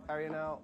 Carrying out.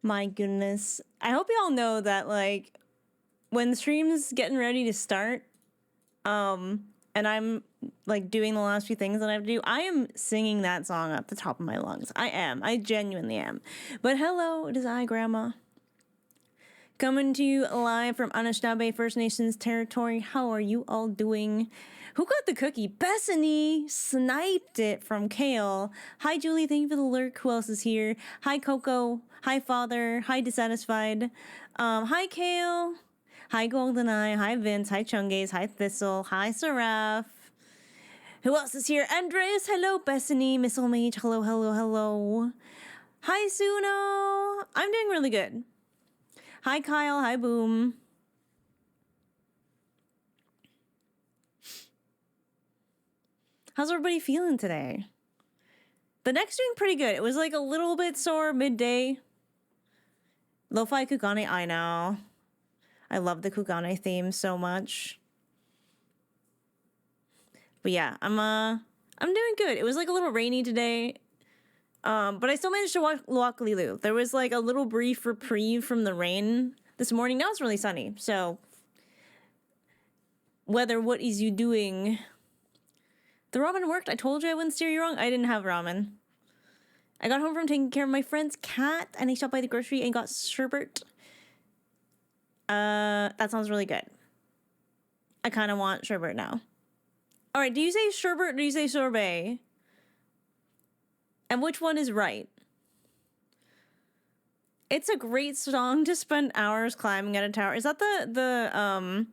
My goodness. I hope y'all know that, like, when the stream's getting ready to start, and I'm, like, doing the last few things that I have to do, I am singing that song at the top of my lungs. I am. I genuinely am. But hello, it is I, Grandma. Coming to you live from Anishinaabe First Nations territory. How are you all doing? Who got the cookie? Bethany sniped it from Kale. Hi, Julie. Thank you for the lurk. Who else is here? Hi, Coco. Hi, Father. Hi, Dissatisfied. Hi, Kale. Hi, GoldenEye. Hi, Vince. Hi, Chungaze. Hi, Thistle. Hi, Seraph. Who else is here? Andreas. Hello, Bethany. Missile Mage. Hello, hello, hello. Hi, Suno. I'm doing really good. Hi, Kyle. Hi, Boom. How's everybody feeling today? The neck's doing pretty good. It was like a little bit sore midday. Lo-fi Kugane, I know. I love the Kugane theme so much. But yeah, I'm doing good. It was like a little rainy today. But I still managed to walk Lilu. There was like a little brief reprieve from the rain this morning. Now it's really sunny. So weather, what is you doing? The ramen worked. I told you I wouldn't steer you wrong. I didn't have ramen. I got home from taking care of my friend's cat, and I stopped by the grocery and got sherbet. That sounds really good. I kind of want sherbet now. All right, do you say sherbet or do you say sorbet? And which one is right? It's a great song to spend hours climbing at a tower. Is that the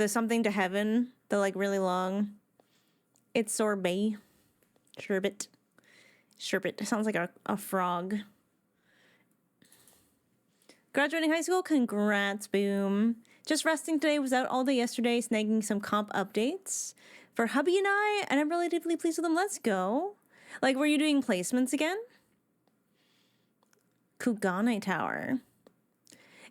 something to heaven? The like really long. It's sorbet. Sherbet. Sherbet. It sounds like a frog. Graduating high school? Congrats, Boom. Just resting today. Was out all day yesterday, snagging some comp updates for hubby and I'm relatively pleased with them. Let's go. Like, were you doing placements again? Kugane Tower.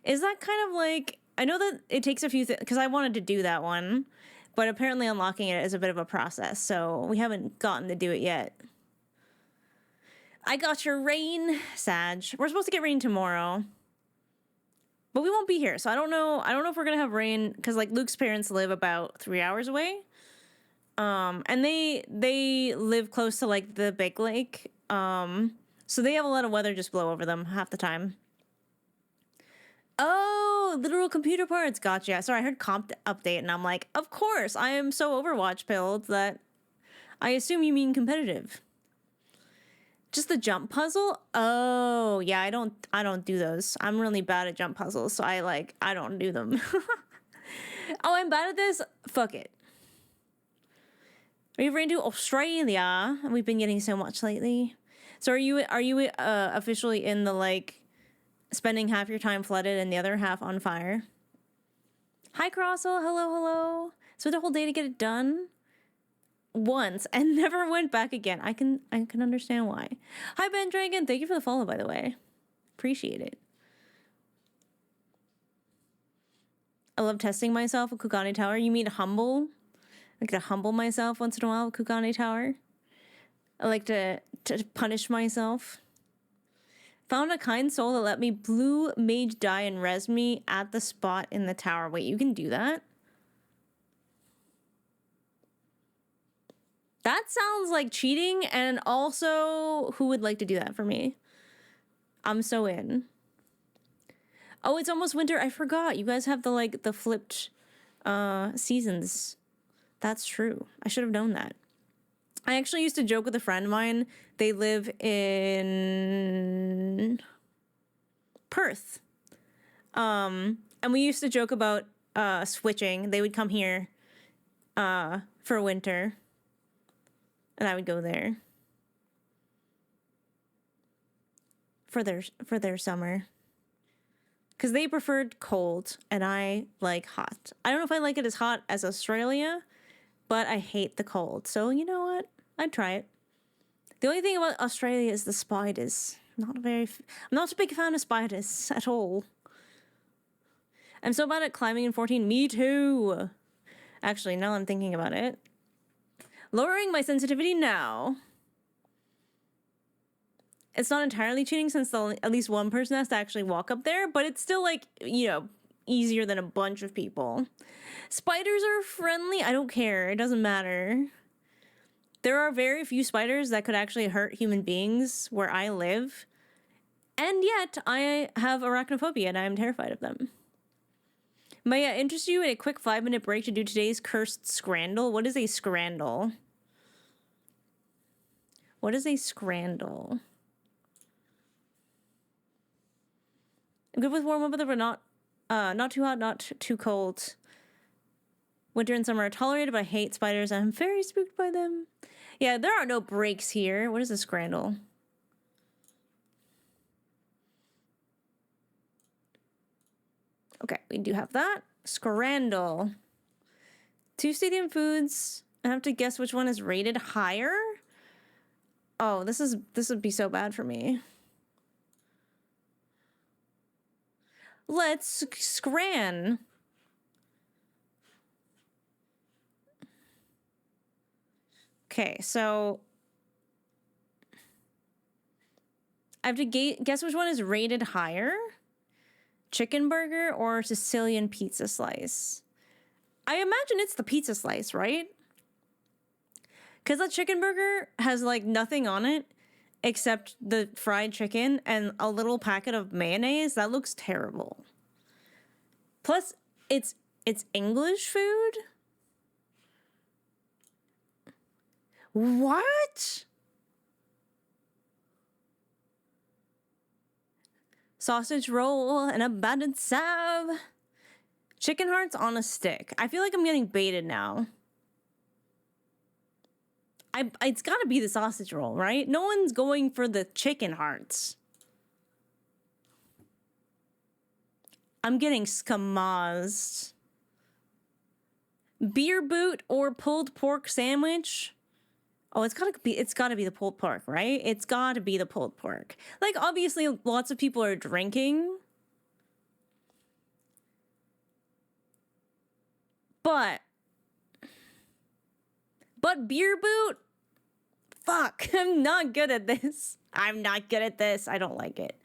Is that kind of like... I know that it takes a few... Because I wanted to do that one. But apparently unlocking it is a bit of a process. So we haven't gotten to do it yet. I got your rain, Sag. We're supposed to get rain tomorrow. But we won't be here, so I don't know if we're gonna have rain, because like Luke's parents live about 3 hours away. And they live close to like the big lake. So they have a lot of weather just blow over them half the time. Oh, literal computer parts. Gotcha. Sorry, I heard comp update and I'm like, of course, I am so Overwatch pilled that I assume you mean competitive. Just the jump puzzle? Oh, yeah, I don't do those. I'm really bad at jump puzzles, so I don't do them. Oh, I'm bad at this? Fuck it. We've ran to Australia, and we've been getting so much lately. So are you officially in the, like, spending half your time flooded and the other half on fire? Hi, Crossel. Hello, hello. So the whole day to get it done? Once and never went back again. I can understand why. Hi, Ben Dragon. Thank you for the follow, by the way. Appreciate it. I love testing myself with Kugane Tower. You mean humble? I like to humble myself once in a while with Kugane Tower. I like to punish myself. Found a kind soul that let me blue mage die and res me at the spot in the tower. Wait, you can do that? That sounds like cheating, and also, who would like to do that for me? I'm so in. Oh, it's almost winter. I forgot. You guys have the flipped seasons. That's true. I should have known that. I actually used to joke with a friend of mine. They live in Perth. And we used to joke about switching. They would come here for winter. And I would go there for their summer. Because they preferred cold, and I like hot. I don't know if I like it as hot as Australia, but I hate the cold. So, you know what? I'd try it. The only thing about Australia is the spiders. I'm not a big fan of spiders at all. I'm so bad at climbing in 14. Me too. Actually, now I'm thinking about it. Lowering my sensitivity now. It's not entirely cheating since at least one person has to actually walk up there, but it's still like, you know, easier than a bunch of people. Spiders are friendly. I don't care. It doesn't matter. There are very few spiders that could actually hurt human beings where I live. And yet, I have arachnophobia and I am terrified of them. May I interest you in a quick 5-minute break to do today's cursed scrandle? What is a scrandle? What is a scrandle? I'm good with warm weather, but not too hot, not too cold. Winter and summer are tolerated, but I hate spiders. I'm very spooked by them. Yeah, there are no breaks here. What is a scrandle? Okay, we do have that. Scrandle. 2 stadium foods. I have to guess which one is rated higher. Oh, this would be so bad for me. Let's scran. Okay, so I have to guess which one is rated higher. Chicken burger or Sicilian pizza slice? I imagine it's the pizza slice, right? Because the chicken burger has like nothing on it except the fried chicken and a little packet of mayonnaise. That looks terrible. Plus, it's English food? What? Sausage roll and a battered sab. Chicken hearts on a stick. I feel like I'm getting baited now. It's gotta be the sausage roll, right? No one's going for the chicken hearts. I'm getting skamazed. Beer boot or pulled pork sandwich? Oh, it's gotta be the pulled pork, right? It's gotta be the pulled pork. Like, obviously, lots of people are drinking. But beer boot? Fuck, I'm not good at this. I don't like it.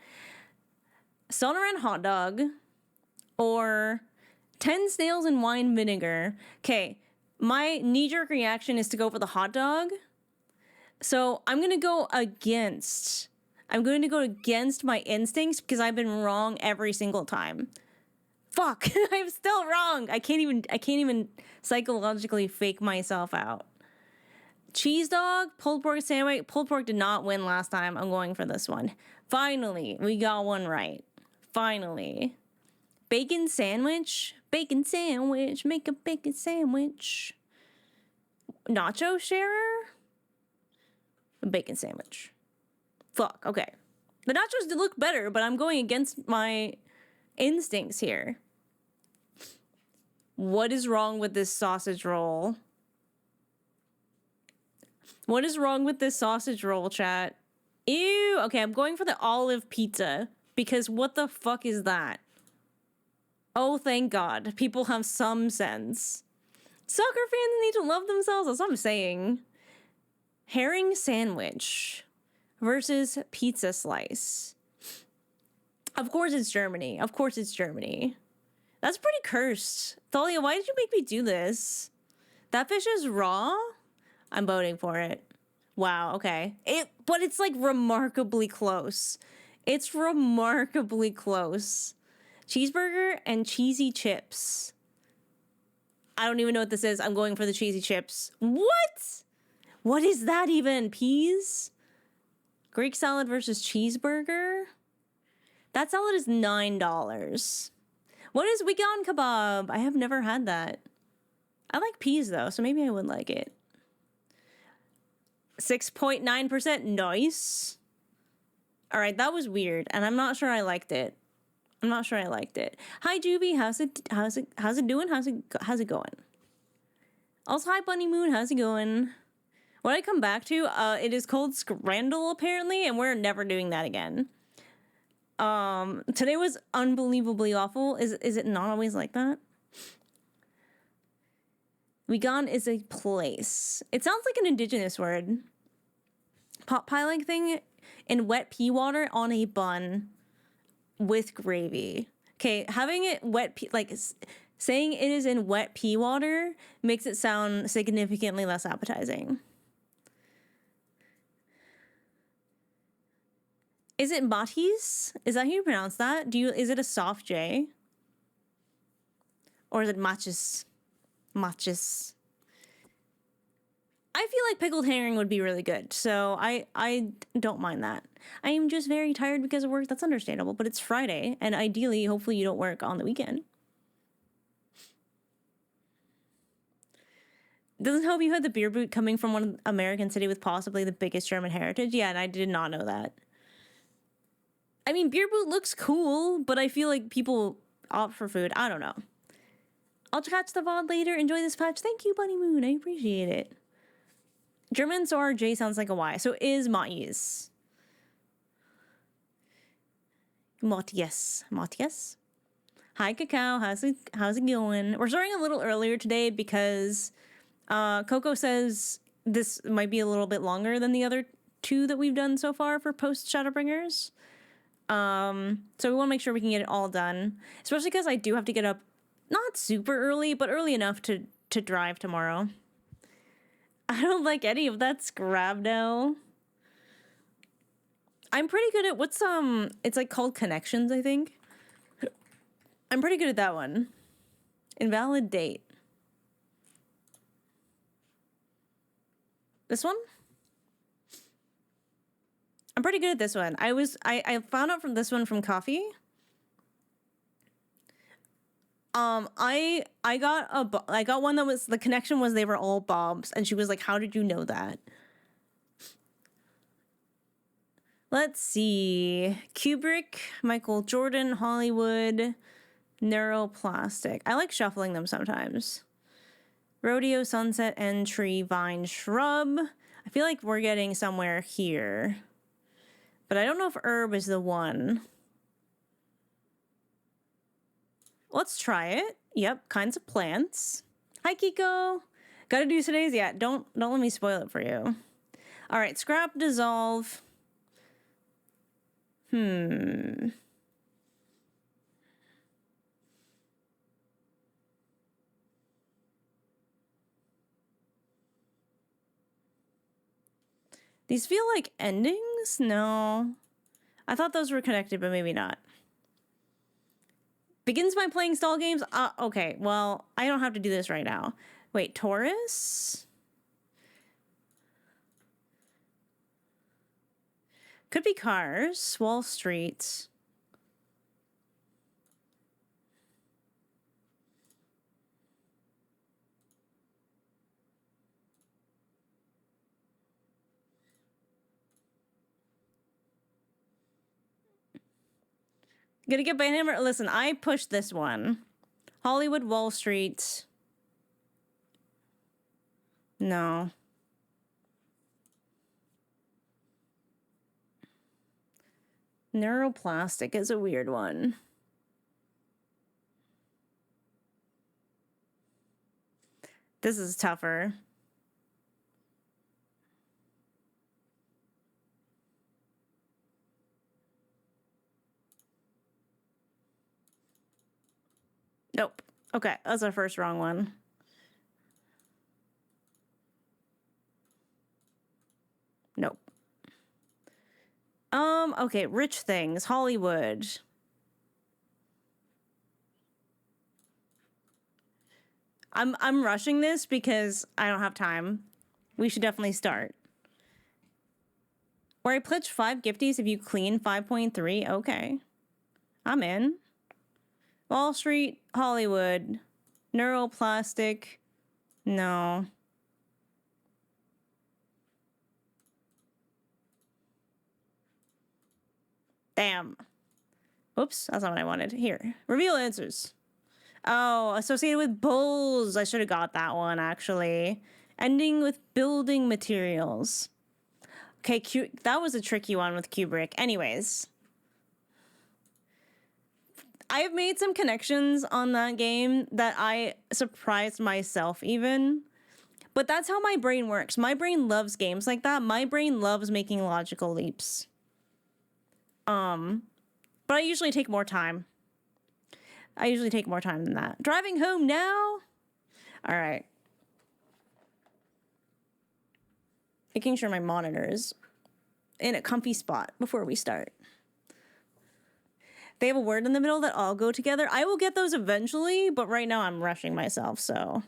Sonoran hot dog or 10 snails in wine vinegar. Okay, my knee-jerk reaction is to go for the hot dog. So I'm going to go against my instincts because I've been wrong every single time. Fuck, I'm still wrong. I can't even psychologically fake myself out. Cheese dog, pulled pork sandwich. Pulled pork did not win last time. I'm going for this one. Finally, we got one right. Finally. Bacon sandwich. Bacon sandwich. Make a bacon sandwich. Nacho sharer? A bacon sandwich. Fuck, okay. The nachos did look better, but I'm going against my instincts here. What is wrong with this sausage roll? What is wrong with this sausage roll, chat? Ew. Okay, I'm going for the olive pizza because what the fuck is that? Oh, thank God. People have some sense. Soccer fans need to love themselves. That's what I'm saying. Herring sandwich versus pizza slice. Of course it's Germany. Of course it's Germany. That's pretty cursed. Thalia, why did you make me do this? That fish is raw? I'm voting for it. Wow, okay. But it's like remarkably close. It's remarkably close. Cheeseburger and cheesy chips. I don't even know what this is. I'm going for the cheesy chips. What? What is that even? Peas? Greek salad versus cheeseburger? That salad is $9. What is vegan kebab? I have never had that. I like peas though, so maybe I would like it. 6.9%. Nice. All right, that was weird, and I'm not sure I liked it. Hi, Juby. How's it doing? How's it going? Also, hi, Bunny Moon. How's it going? What I come back to, it is called Scrandle apparently, and we're never doing that again. Today was unbelievably awful. Is it not always like that? Vegan is a place. It sounds like an indigenous word. Pot piling thing in wet pea water on a bun with gravy. Okay, having it wet pea, like saying it is in wet pea water makes it sound significantly less appetizing. Is it matis? Is that how you pronounce that? Is it a soft J? Or is it matches? Matches. I feel like pickled herring would be really good, so I don't mind that. I am just very tired because of work. That's understandable, but it's Friday, and ideally, hopefully you don't work on the weekend. Doesn't help you had the beer boot coming from one American city with possibly the biggest German heritage. Yeah, and I did not know that. I mean, beer boot looks cool, but I feel like people opt for food. I don't know. I'll catch the VOD later. Enjoy this patch. Thank you, Bunny Moon. I appreciate it. German, so our J sounds like a Y. So is Matthias. Matthias. Hi, Cacao. How's it going? We're starting a little earlier today because Coco says this might be a little bit longer than the other two that we've done so far for Post-Shadowbringers. So we want to make sure we can get it all done, especially because I do have to get up not super early, but early enough to drive tomorrow. I don't like any of that scrab now. I'm pretty good at what's it's like called connections, I think. I'm pretty good at that one. Invalid date. This one? I'm pretty good at this one. I found out from this one from Coffee. I got one that was, the connection was they were all Bobs, and she was like, how did you know that? Let's see. Kubrick, Michael Jordan, Hollywood, Neuroplastic. I like shuffling them sometimes. Rodeo, Sunset, Entry, Vine, Shrub. I feel like we're getting somewhere here. But I don't know if Herb is the one. Let's try it. Yep, kinds of plants. Hi, Kiko. Gotta do today's? Yeah, don't let me spoil it for you. All right, scrap, dissolve. These feel like endings? No. I thought those were connected, but maybe not. Begins by playing stall games? Okay, well, I don't have to do this right now. Wait, Taurus? Could be cars. Wall Street. Gonna get Banhammer? Listen, I pushed this one. Hollywood, Wall Street. No. Neuroplastic is a weird one. This is tougher. Nope. Okay, that's our first wrong one. Okay, rich things, Hollywood. I'm rushing this because I don't have time. We should definitely start. Or I pledge 5 gifties if you clean 5.3. Okay. I'm in. Wall Street, Hollywood, neuroplastic. No. Damn. Oops, that's not what I wanted. Here. Reveal answers. Oh, associated with bulls. I should have got that one, actually. Ending with building materials. Okay, that was a tricky one with Kubrick. Anyways. I've made some connections on that game that I surprised myself even. But that's how my brain works. My brain loves games like that. My brain loves making logical leaps. But I usually take more time. Than that. Driving home now? All right. Making sure my monitor is in a comfy spot before we start. They have a word in the middle that all go together. I will get those eventually, but right now I'm rushing myself, so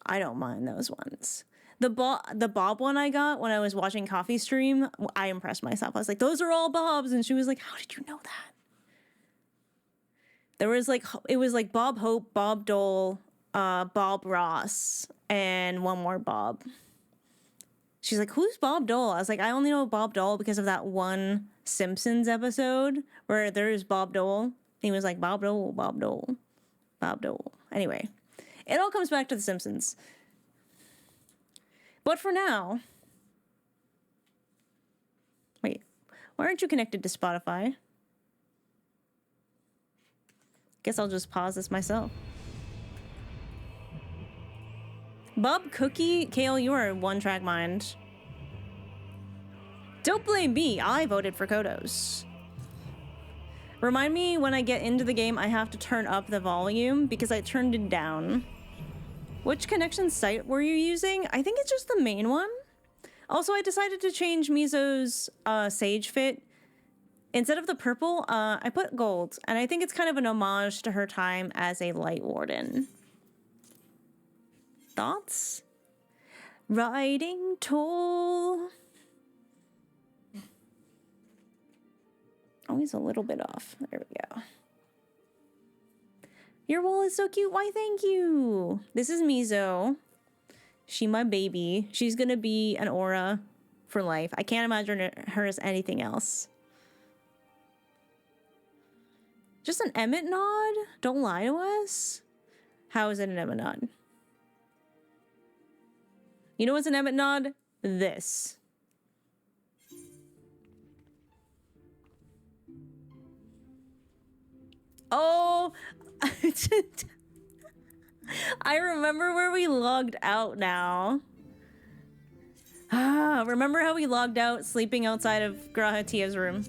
I don't mind those ones. The Bob one I got when I was watching Coffee Stream, I impressed myself. I was like, those are all Bobs. And she was like, how did you know that? There was like, it was like Bob Hope, Bob Dole, Bob Ross, and one more Bob. She's like, who's Bob Dole? I was like, I only know Bob Dole because of that one Simpsons episode where there's Bob Dole. He was like, Bob Dole, Bob Dole, Bob Dole. Anyway, it all comes back to the Simpsons. But for now, wait, why aren't you connected to Spotify? Guess I'll just pause this myself. Bob Cookie, Kale, you are one-track mind. Don't blame me, I voted for Kodos. Remind me when I get into the game, I have to turn up the volume because I turned it down. Which connection site were you using? I think it's just the main one. Also, I decided to change Mizo's Sage fit. Instead of the purple, I put gold. And I think it's kind of an homage to her time as a Light Warden. Thoughts? Riding tall. Always a little bit off. There we go. Your wall is so cute. Why, thank you. This is Mizo. She my baby. She's gonna be an aura for life. I can't imagine her as anything else. Just an Emmett nod? Don't lie to us. How is it an Emmett nod? You know what's an Emmett nod? This. Oh, I remember where we logged out now. Remember how we logged out sleeping outside of Riqi-Tio's room?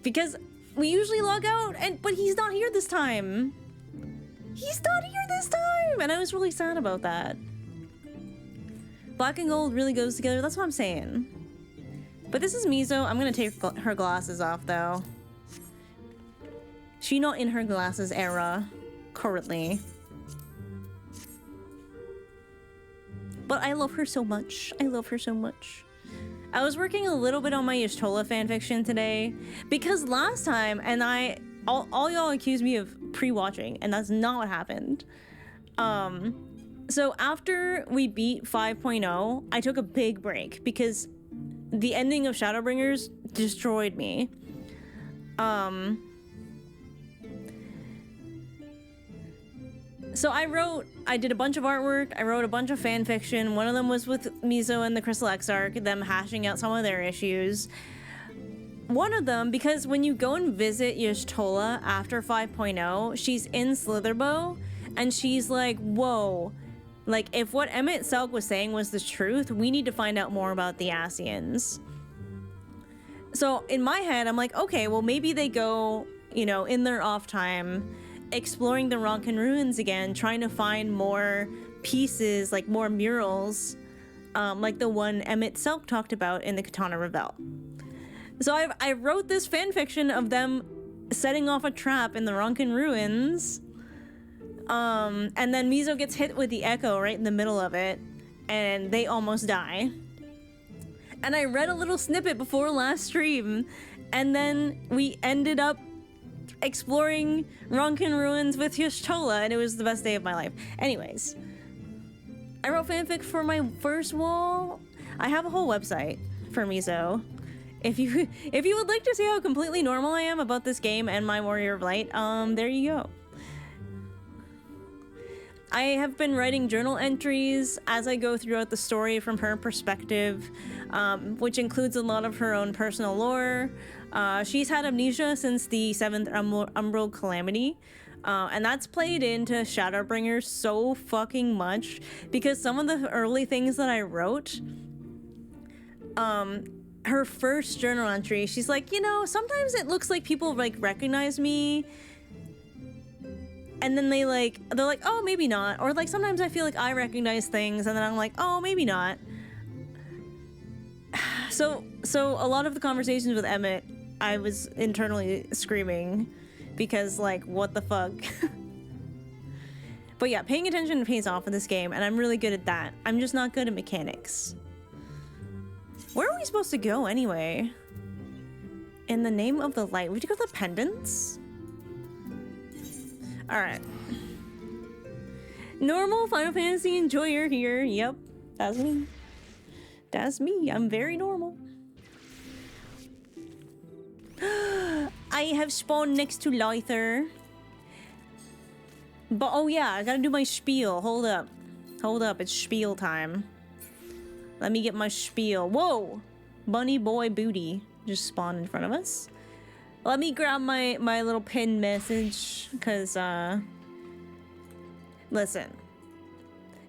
Because we usually log out, but he's not here this time. He's not here this time, and I was really sad about that. Black and gold really goes together, that's what I'm saying. But this is Mizo. I'm gonna take her glasses off, though. She not in her glasses era currently. But I love her so much. I love her so much. I was working a little bit on my Y'shtola fanfiction today because last time, and all y'all accused me of pre-watching, and that's not what happened. So after we beat 5.0, I took a big break because the ending of Shadowbringers destroyed me. So I did a bunch of artwork, I wrote a bunch of fan fiction. One of them was with Mizo and the Crystal Exarch, them hashing out some of their issues. One of them, because when you go and visit Y'shtola after 5.0, she's in Slitherbow, and she's like, whoa, like if what Emmett Selk was saying was the truth, we need to find out more about the Ascians. So in my head, I'm like, okay, well maybe they go, you know, in their off time, exploring the Ronkan ruins again, trying to find more pieces, like more murals like the one Emmett Selk talked about in the Katana Revel. So I wrote this fanfiction of them setting off a trap in the Ronkin ruins, and then Mizo gets hit with the echo right in the middle of it, and they almost die. And I read a little snippet before last stream, and then we ended up exploring Ronkin ruins with Y'shtola, and it was the best day of my life. Anyways, I wrote fanfic for my first wall. I have a whole website for Mizo. If you would like to see how completely normal I am about this game and my Warrior of Light, there you go. I have been writing journal entries as I go throughout the story from her perspective, which includes a lot of her own personal lore. She's had amnesia since the 7th Umbral Calamity, and that's played into Shadowbringers so fucking much, because some of the early things that I wrote, her first journal entry, she's like, you know, sometimes it looks like people like recognize me, and then they're like, oh, maybe not. Or like, sometimes I feel like I recognize things, and then I'm like, oh, maybe not. So a lot of the conversations with Emmett, I was internally screaming because like, what the fuck? But yeah, paying attention pays off in this game, and I'm really good at that. I'm just not good at mechanics. Where are we supposed to go anyway? In the name of the light, we have to go to the pendants? Alright. Normal Final Fantasy enjoyer here. Yep, that's me. That's me. I'm very normal. I have spawned next to Lyther. But oh yeah, I gotta do my spiel. Hold up. Hold up, it's spiel time. Let me get my spiel. Whoa! Bunny boy booty just spawned in front of us. Let me grab my little pinned message, because, listen.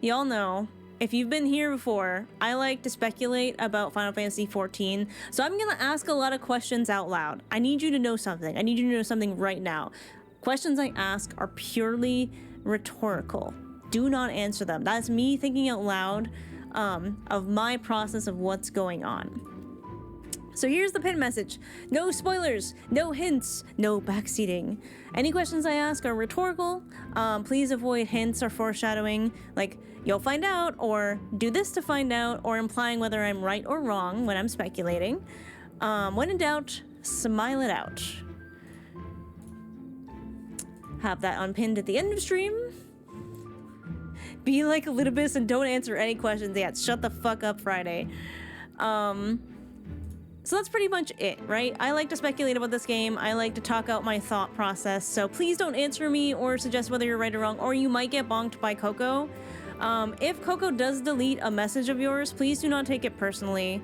Y'all know, if you've been here before, I like to speculate about Final Fantasy XIV, so I'm gonna ask a lot of questions out loud. I need you to know something. I need you to know something right now. Questions I ask are purely rhetorical. Do not answer them. That's me thinking out loud of my process of what's going on. So here's the pin message. No spoilers, no hints, no backseating. Any questions I ask are rhetorical. Please avoid hints or foreshadowing, like you'll find out, or do this to find out, or implying whether I'm right or wrong when I'm speculating. When in doubt, smile it out. Have that unpinned at the end of stream. Be like Elidibus and don't answer any questions yet. Shut the fuck up, Friday. So that's pretty much it, right? I like to speculate about this game. I like to talk out my thought process. So please don't answer me or suggest whether you're right or wrong, or you might get bonked by Coco. If Coco does delete a message of yours, please do not take it personally.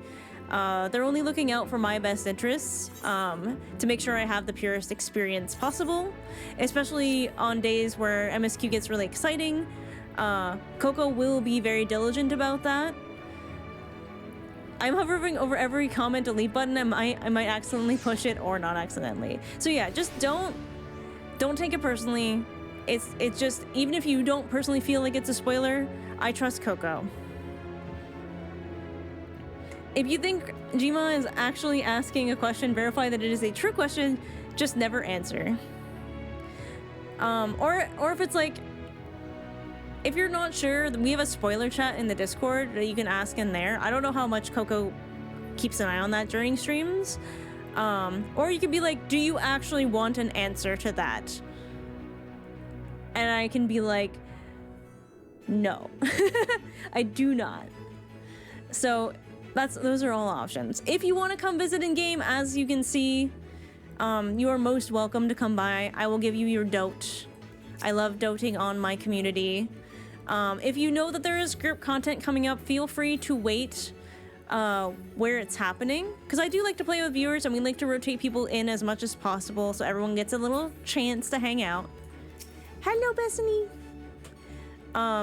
They're only looking out for my best interests, to make sure I have the purest experience possible, especially on days where MSQ gets really exciting. Coco will be very diligent about that. I'm hovering over every comment delete button. I might accidentally push it or not accidentally. So yeah, just don't take it personally. It's just, even if you don't personally feel like it's a spoiler, I trust Coco. If you think Jima is actually asking a question, verify that it is a true question, just never answer. Or if it's like, if you're not sure, we have a spoiler chat in the Discord that you can ask in there. I don't know how much Coco keeps an eye on that during streams. Or you could be like, do you actually want an answer to that? And I can be like, no, I do not. So those are all options. If you want to come visit in game, as you can see, you are most welcome to come by. I will give you your dote. I love doting on my community. If you know that there is group content coming up, feel free to wait where it's happening, because I do like to play with viewers, and we like to rotate people in as much as possible so everyone gets a little chance to hang out. Hello, Bethany.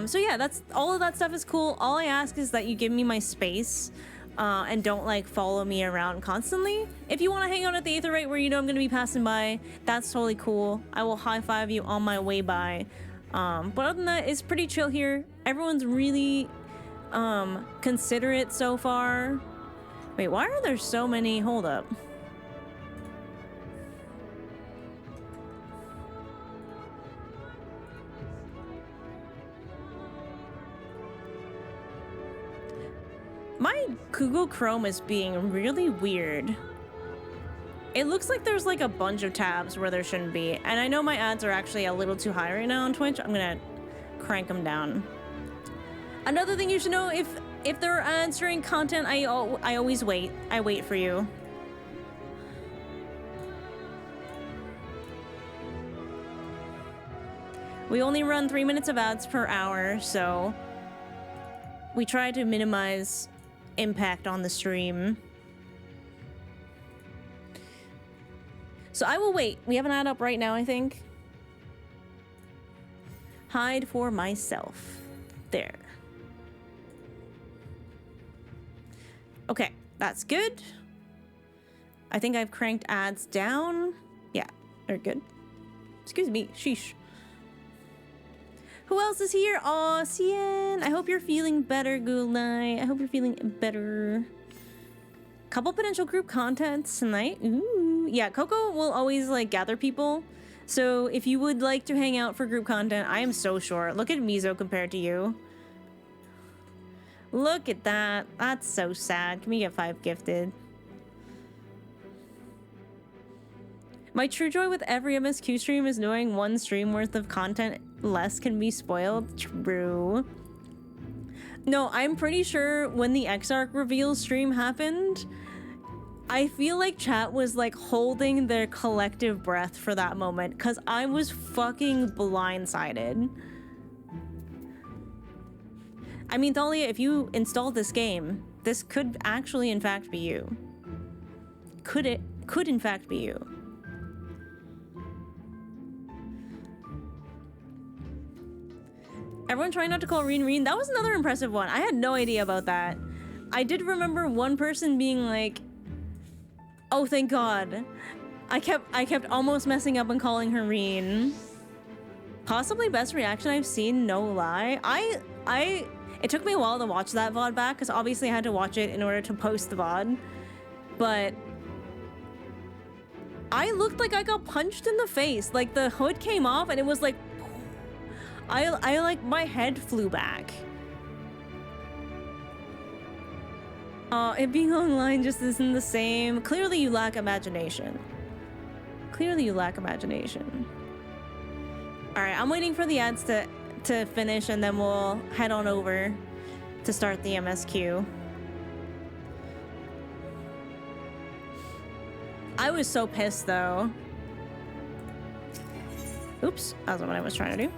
So yeah, that's all of that stuff is cool. All I ask is that you give me my space, and don't like follow me around constantly. If you want to hang out at the Aetherite where you know I'm going to be passing by, that's totally cool. I will high five you on my way by. But other than that, it's pretty chill here. Everyone's really considerate so far. Wait, why are there so many? Hold up. My Google Chrome is being really weird. It looks like there's like a bunch of tabs where there shouldn't be. And I know my ads are actually a little too high right now on Twitch. I'm gonna crank them down. Another thing you should know, if there are ads during content, I always wait. I wait for you. We only run 3 minutes of ads per hour, so we try to minimize impact on the stream. So I will wait. We have an ad up right now, I think. Hide for myself. There. Okay, that's good. I think I've cranked ads down. Yeah, they're good. Excuse me, sheesh. Who else is here? Aw, Ascian. I hope you're feeling better, Gulai. I hope you're feeling better. Couple potential group contents tonight. Ooh. Yeah, Coco will always like gather people. So if you would like to hang out for group content, I am so short. Look at Mizo compared to you. Look at that. That's so sad. Can we get 5 gifted? My true joy with every MSQ stream is knowing one stream worth of content less can be spoiled. True. No, I'm pretty sure when the Exarch reveal stream happened, I feel like chat was like holding their collective breath for that moment because I was fucking blindsided. I mean, Thalia, if you installed this game, this could actually in fact be you. Could in fact be you. Everyone trying not to call Reen. That was another impressive one. I had no idea about that. I did remember one person being like, oh, thank God. I kept almost messing up and calling her Reen. Possibly best reaction I've seen, no lie. It took me a while to watch that VOD back because obviously I had to watch it in order to post the VOD. But I looked like I got punched in the face. Like the hood came off and it was like, I like my head flew back. It being online just isn't the same. Clearly you lack imagination. Clearly you lack imagination. All right, I'm waiting for the ads to finish and then we'll head on over to start the MSQ. I was so pissed though. Oops, that's not what I was trying to do.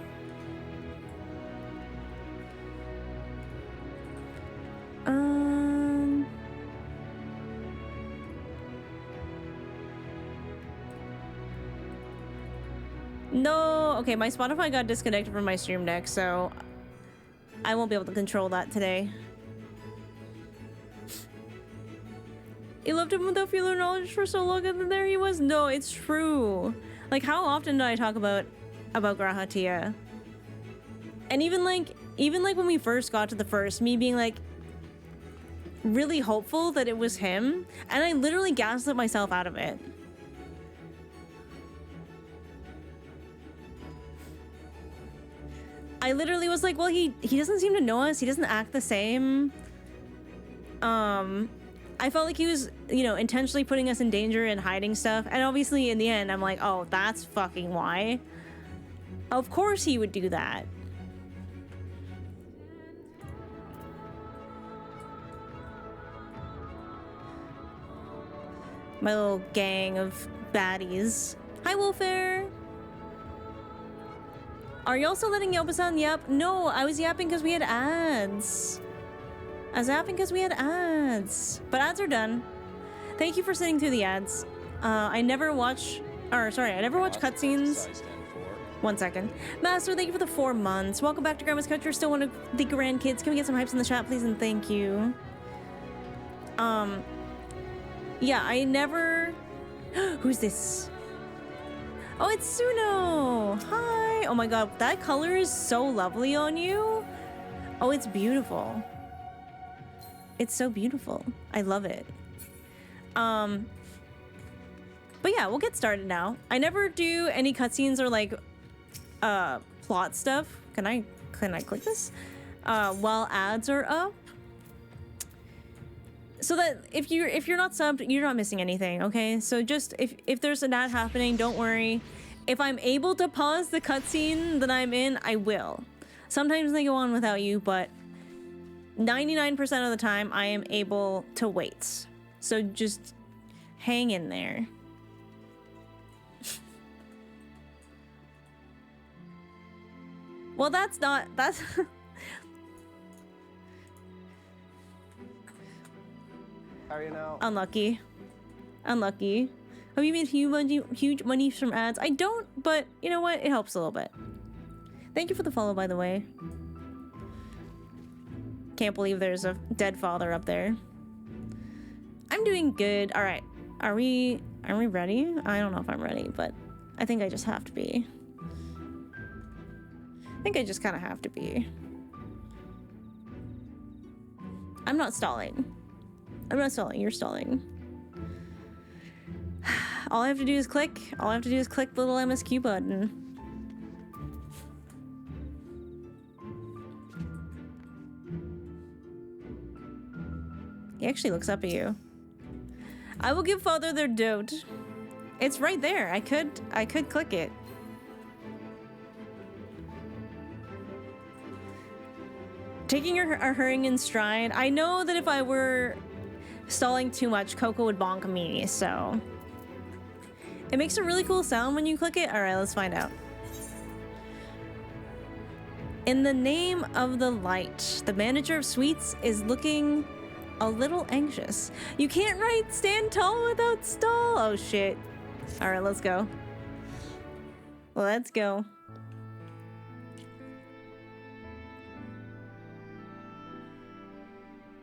No, okay, my Spotify got disconnected from my stream deck, so I won't be able to control that today. You loved him without feeling knowledge for so long, and then there he was. No, it's true. Like, how often do I talk about Grahatia? And even like when we first got to the first, me being like really hopeful that it was him, and I literally gaslit myself out of it. I literally was like, well, he doesn't seem to know us. He doesn't act the same. I felt like he was, you know, intentionally putting us in danger and hiding stuff. And obviously in the end, I'm like, oh, that's fucking why. Of course he would do that. My little gang of baddies. Hi, Wolfair. Are you also letting Yoba-san yap? No, I was yapping because we had ads. I was yapping because we had ads. But ads are done. Thank you for sitting through the ads. I never watch cutscenes. 1 second. Master, thank you for the 4 months. Welcome back to Grandma's Couch. You're still one of the grandkids. Can we get some hypes in the chat, please? And thank you. Yeah, I never... Who's this? Oh, it's Suno! Hi! Oh my god, that color is so lovely on you. Oh, it's beautiful. It's so beautiful. I love it. But yeah, we'll get started now. I never do any cutscenes or like plot stuff. Can I click this? While ads are up. So that if you're not subbed, you're not missing anything, okay? So just if there's an ad happening, don't worry. If I'm able to pause the cutscene that I'm in, I will. Sometimes they go on without you, but 99% of the time I am able to wait. So just hang in there. Well, that's How are you now? Unlucky. Unlucky. Have you made huge money from ads? I don't, but you know what? It helps a little bit. Thank you for the follow, by the way. Can't believe there's a dead father up there. I'm doing good. All right. Are we ready? I don't know if I'm ready, but I think I just have to be. I think I just kind of have to be. I'm not stalling. I'm not stalling. You're stalling. All I have to do is click. All I have to do is click the little MSQ button. He actually looks up at you. I will give father their dote. It's right there. I could click it. Taking her hurrying in stride. I know that if I were stalling too much, Coco would bonk me, so. It makes a really cool sound when you click it. All right, let's find out. In the name of the light, the manager of sweets is looking a little anxious. You can't write stand tall without stall. Oh shit. All right, let's go. Let's go.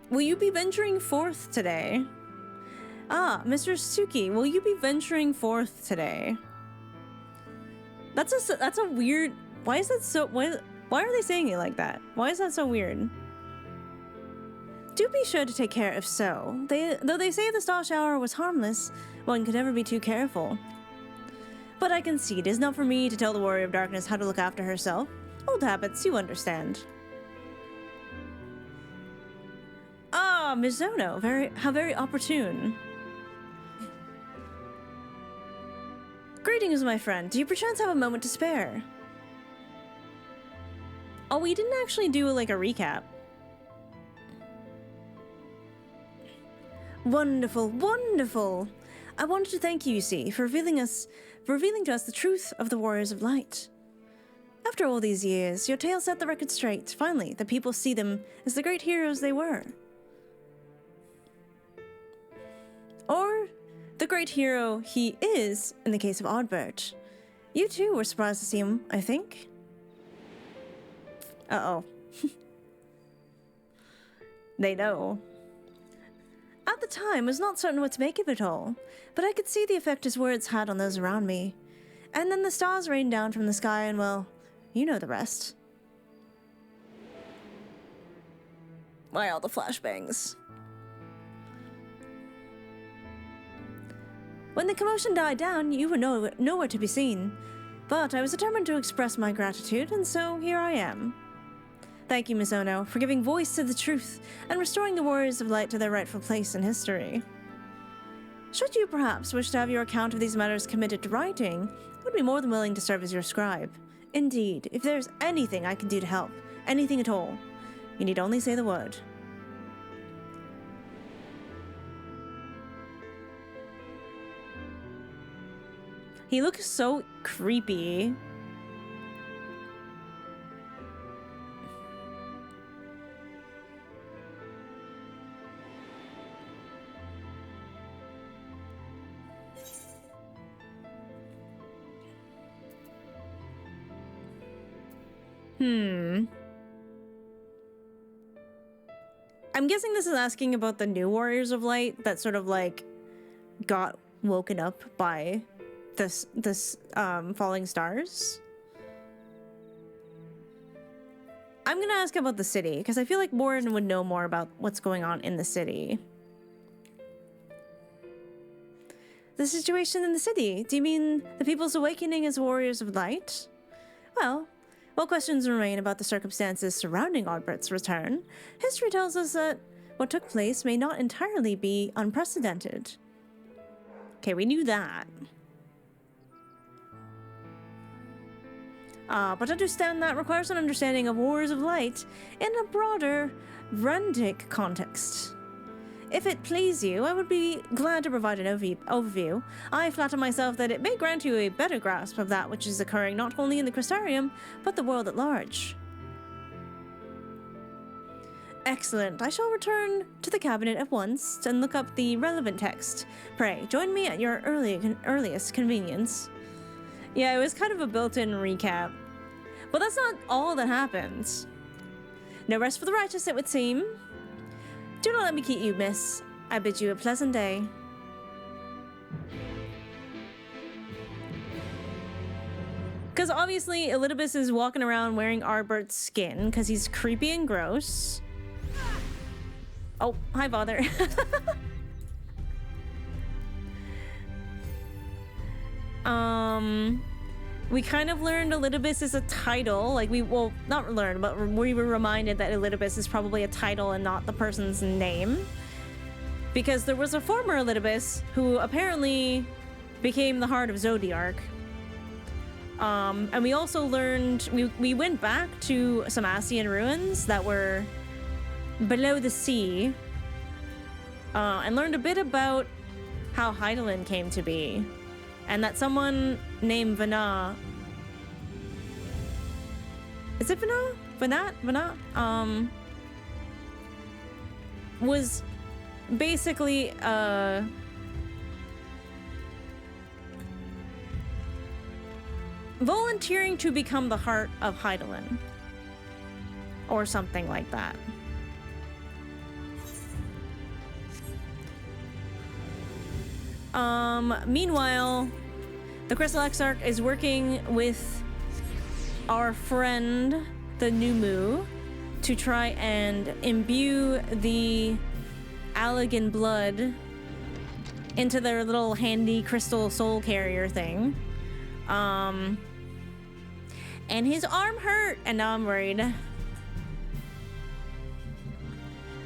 Will you be venturing forth today? Ah, Mr. Suki, will you be venturing forth today? That's a weird. Why is that so? Why are they saying it like that? Why is that so weird? Do be sure to take care if so. Though they say the star shower was harmless, one could never be too careful. But I concede, it is not for me to tell the warrior of darkness how to look after herself. Old habits, you understand. Ah, Mizono, how very opportune. Greetings, my friend. Do you perchance have a moment to spare? Oh, we didn't actually do like a recap. Wonderful, wonderful. I wanted to thank you, see, for revealing to us the truth of the Warriors of Light. After all these years, your tale set the record straight. Finally, the people see them as the great heroes they were. Or the great hero he is in the case of Oddbert. You too were surprised to see him, I think. Uh-oh. They know. At the time, I was not certain what to make of it all, but I could see the effect his words had on those around me. And then the stars rained down from the sky and, well, you know the rest. Why all the flashbangs? When the commotion died down, you were nowhere to be seen. But I was determined to express my gratitude, and so here I am. Thank you, Miss Ono, for giving voice to the truth and restoring the Warriors of Light to their rightful place in history. Should you perhaps wish to have your account of these matters committed to writing, I would be more than willing to serve as your scribe. Indeed, if there's anything I can do to help, anything at all, you need only say the word. He looks so creepy. I'm guessing this is asking about the new Warriors of Light that sort of like got woken up by this falling stars. I'm gonna ask about the city, because I feel like Warren would know more about what's going on in the city. The situation in the city? Do you mean the people's awakening as warriors of light? Well, while questions remain about the circumstances surrounding Albert's return, history tells us that what took place may not entirely be unprecedented. Okay, we knew that. But understand that requires an understanding of Warriors of Light in a broader Randic context. If it please you, I would be glad to provide an overview. I flatter myself that it may grant you a better grasp of that which is occurring not only in the Crystarium, but the world at large. Excellent. I shall return to the cabinet at once and look up the relevant text. Pray, join me at your earliest convenience. Yeah, it was kind of a built-in recap. But that's not all that happens. No rest for the righteous, it would seem. Do not let me keep you, miss. I bid you a pleasant day. Because obviously, Elidibus is walking around wearing Arbert's skin because he's creepy and gross. Oh, hi, Father. We kind of learned Elidibus is a title. Like, well, not learned, but we were reminded that Elidibus is probably a title and not the person's name. Because there was a former Elidibus who apparently became the Heart of Zodiark. And we also learned, we went back to some Ascian ruins that were below the sea. And learned a bit about how Hydaelyn came to be. And that someone named Vana... Is it Vana? Vana? Was basically, volunteering to become the heart of Hydaelyn. Or something like that. Meanwhile, the Crystal Exarch is working with our friend, the Numu, to try and imbue the Allagan blood into their little handy crystal soul carrier thing. And his arm hurt, and now I'm worried.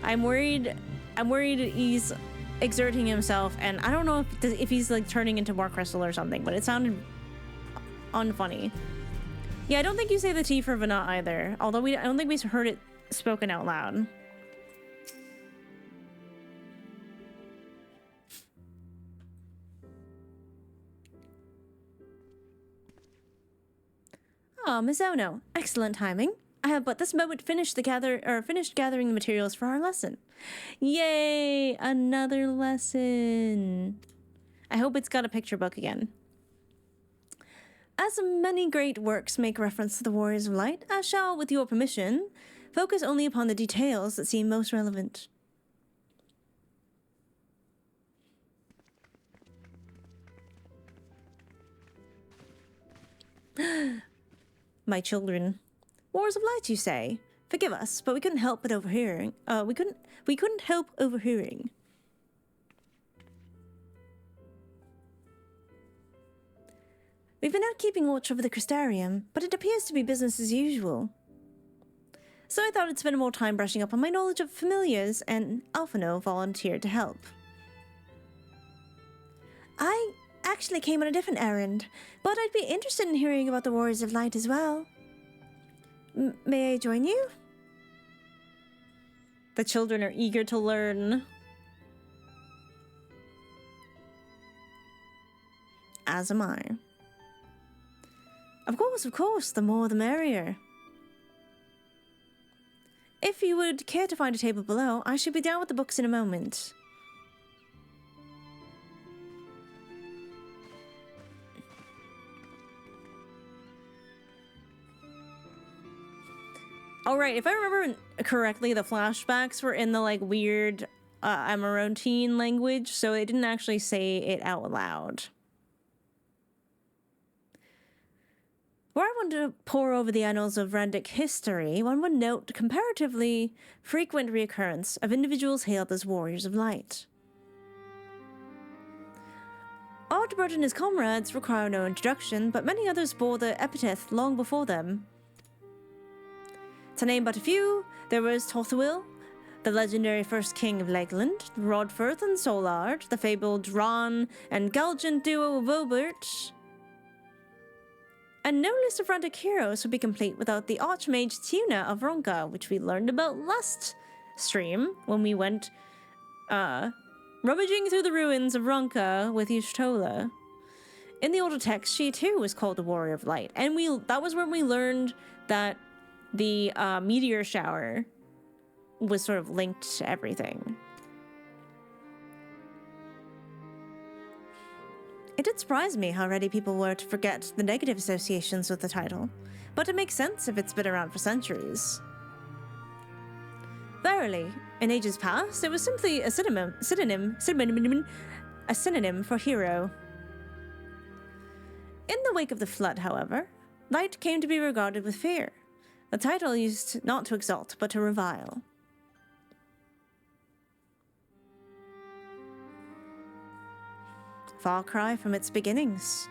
I'm worried he's exerting himself, and I don't know if he's like turning into more crystal or something, but it sounded unfunny. Yeah, I don't think you say the T for Vana either, although I don't think we heard it spoken out loud. Ah, Miss Ono, excellent timing. I have but this moment finished gathering the materials for our lesson. Yay! Another lesson. I hope it's got a picture book again. As many great works make reference to the Warriors of Light, I shall, with your permission, focus only upon the details that seem most relevant. My children. Wars of Light, you say? Forgive us, but we couldn't help but overhearing. We couldn't help overhearing. We've been out keeping watch over the Crystarium, but it appears to be business as usual. So I thought I'd spend more time brushing up on my knowledge of familiars, and Alphino volunteered to help. I actually came on a different errand, but I'd be interested in hearing about the Warriors of Light as well. May I join you? The children are eager to learn. As am I. Of course, the more the merrier. If you would care to find a table below, I should be down with the books in a moment. All right, if I remember correctly, the flashbacks were in the like weird Amarantine language, so it didn't actually say it out loud. Were I want to pore over the annals of Randic history, one would note the comparatively frequent reoccurrence of individuals hailed as warriors of light. Ardbert and his comrades require no introduction, but many others bore the epithet long before them. To name but a few, there was Torthwil, the legendary first king of Lakeland, Rodfirth and Solard, the fabled Ron and Galgant duo of Obert. And no list of Randic heroes would be complete without the Archmage Tuna of Ronka, which we learned about last stream when we went rummaging through the ruins of Ronka with Y'shtola. In the older text, she too was called a Warrior of Light, and that was when we learned that the meteor shower was sort of linked to everything. It did surprise me how ready people were to forget the negative associations with the title, but it makes sense if it's been around for centuries. Verily, in ages past, it was simply a synonym for hero. In the wake of the flood, however, light came to be regarded with fear. The title used not to exalt, but to revile. Far cry from its beginnings.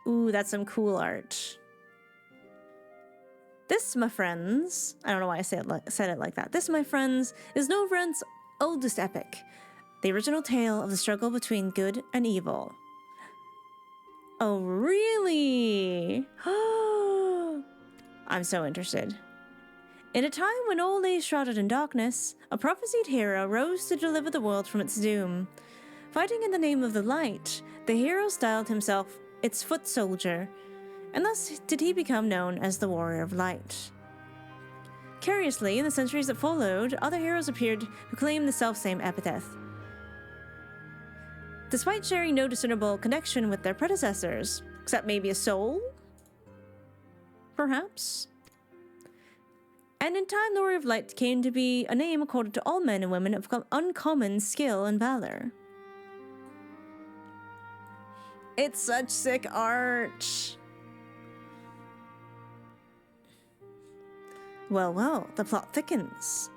Ooh, that's some cool art. This, my friends, I don't know why I said it like that. This, my friends, is Novrent's oldest epic, the original tale of the struggle between good and evil. Oh, really? I'm so interested. In a time when all lay shrouded in darkness, a prophesied hero rose to deliver the world from its doom. Fighting in the name of the light, the hero styled himself its foot soldier, and thus did he become known as the Warrior of Light. Curiously, in the centuries that followed, other heroes appeared who claimed the selfsame epithet, despite sharing no discernible connection with their predecessors, except maybe a soul? Perhaps? And in time, the Warrior of Light came to be a name accorded to all men and women of uncommon skill and valor. It's such sick art! Well, well, the plot thickens.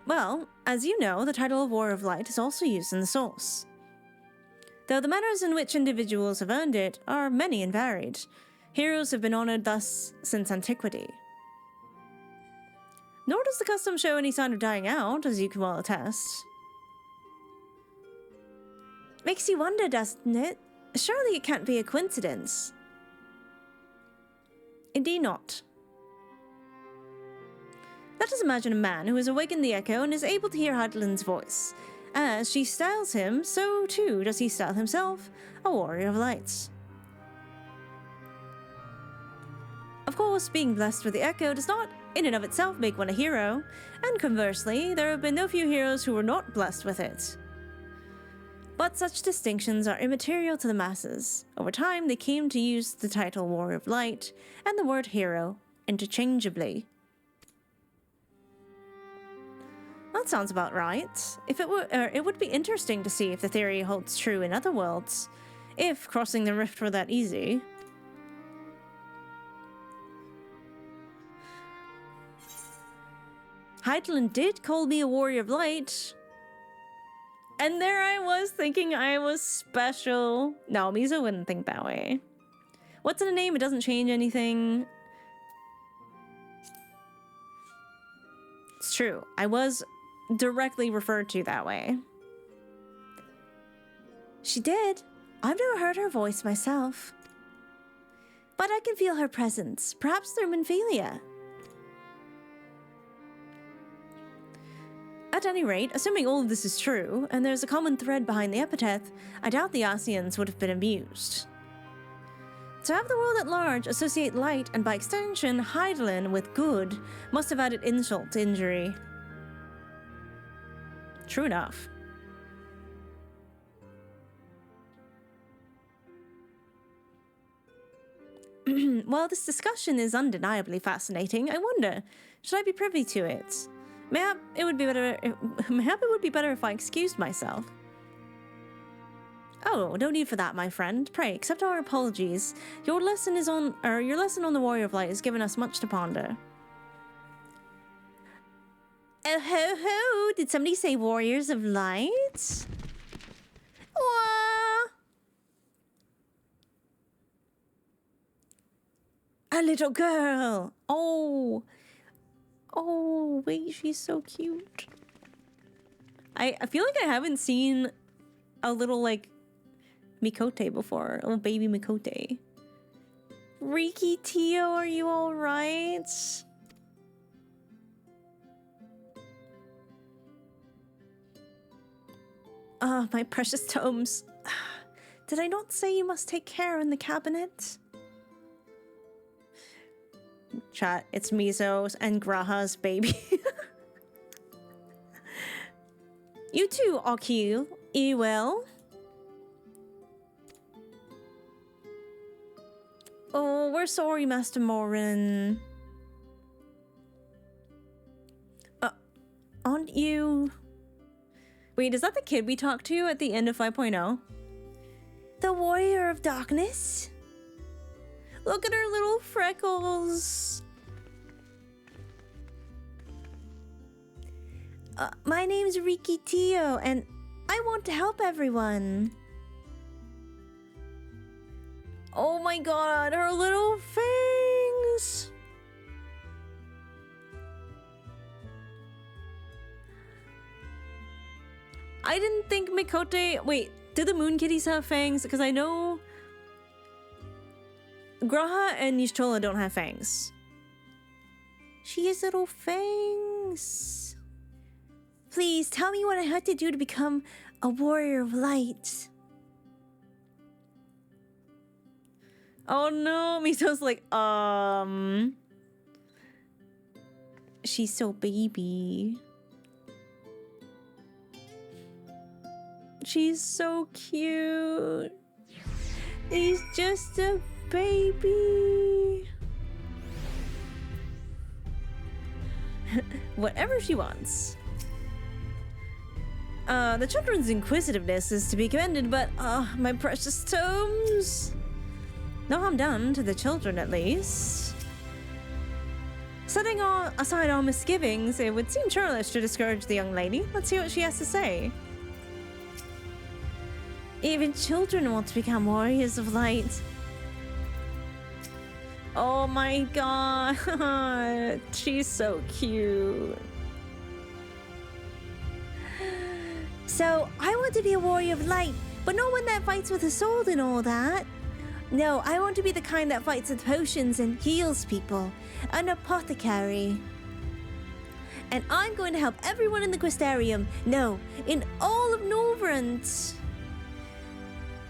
Well, as you know, the title of Warrior of Light is also used in the source, though the manners in which individuals have earned it are many and varied. Heroes have been honored thus since antiquity. Nor does the custom show any sign of dying out, as you can well attest. Makes you wonder, doesn't it? Surely it can't be a coincidence. Indeed not. Let us imagine a man who has awakened the echo and is able to hear Hydaelyn's voice. As she styles him, so too does he style himself a Warrior of Light. Of course, being blessed with the echo does not in and of itself make one a hero, and conversely, there have been no few heroes who were not blessed with it. But such distinctions are immaterial to the masses. Over time, they came to use the title Warrior of Light and the word hero interchangeably. That sounds about right. It would be interesting to see if the theory holds true in other worlds, if crossing the rift were that easy. Hydaelyn did call me a Warrior of Light. And there I was thinking I was special. No, Miso wouldn't think that way. What's in a name? It doesn't change anything. It's true. I was directly referred to that way. She did. I've never heard her voice myself. But I can feel her presence, perhaps through Minphilia. At any rate, assuming all of this is true, and there's a common thread behind the epithet, I doubt the Ascians would have been amused. To have the world at large associate light, and by extension, Hydaelyn, with good, must have added insult to injury. True enough. While this discussion is undeniably fascinating, I wonder, should I be privy to it? Mayhap it would be better if I excused myself. Oh, no need for that, my friend. Pray, accept our apologies. Your lesson on the Warrior of Light has given us much to ponder. Oh ho ho! Did somebody say Warriors of Light? Wah! A little girl! Oh! Oh, wait, she's so cute. I feel like I haven't seen a little, like, Mikote before. A little baby Mikote. Riqi-Tio, are you alright? Ah, my precious tomes. Did I not say you must take care in the cabinet? Chat, it's Mizo's and Graha's baby. You too, Akil. You well? Oh, we're sorry, Master Morin. Aren't you... Wait, is that the kid we talked to at the end of 5.0? The Warrior of Darkness? Look at her little freckles. My name's Riqi-Tio, and I want to help everyone. Oh my god, her little fangs! I didn't think Mikote... Wait, do the moon kitties have fangs? Because I know... Graha and Y'shtola don't have fangs. She has little fangs. Please, tell me what I had to do to become a Warrior of Light. Oh no, Miso's like, she's so baby. She's so cute. He's just a baby. Whatever she wants. The children's inquisitiveness is to be commended, but, my precious tomes. No harm done to the children, at least. Setting aside all misgivings, it would seem churlish to discourage the young lady. Let's hear what she has to say. Even children want to become warriors of light. Oh my god. She's so cute. So, I want to be a warrior of light, but not one that fights with a sword and all that. No, I want to be the kind that fights with potions and heals people. An apothecary. And I'm going to help everyone in the Questarium. No, in all of Norvrant.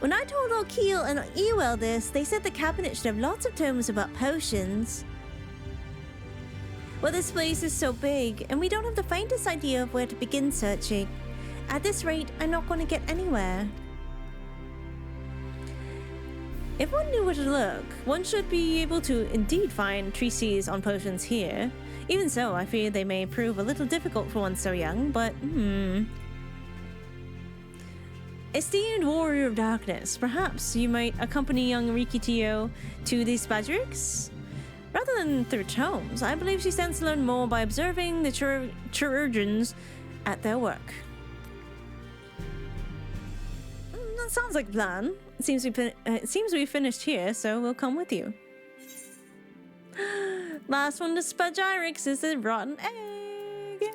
When I told Akil and Ewell this, they said the cabinet should have lots of tomes about potions. Well, this place is so big, and we don't have the faintest idea of where to begin searching. At this rate, I'm not going to get anywhere. If one knew where to look, one should be able to indeed find treatises on potions here. Even so, I fear they may prove a little difficult for one so young, but Esteemed Warrior of Darkness, perhaps you might accompany young Riqi-Tio to these Spajrix? Rather than through tomes, I believe she stands to learn more by observing the chirurgeons at their work. That sounds like a plan. It seems we finished here, so we'll come with you. Last one to Spajrix is a rotten egg.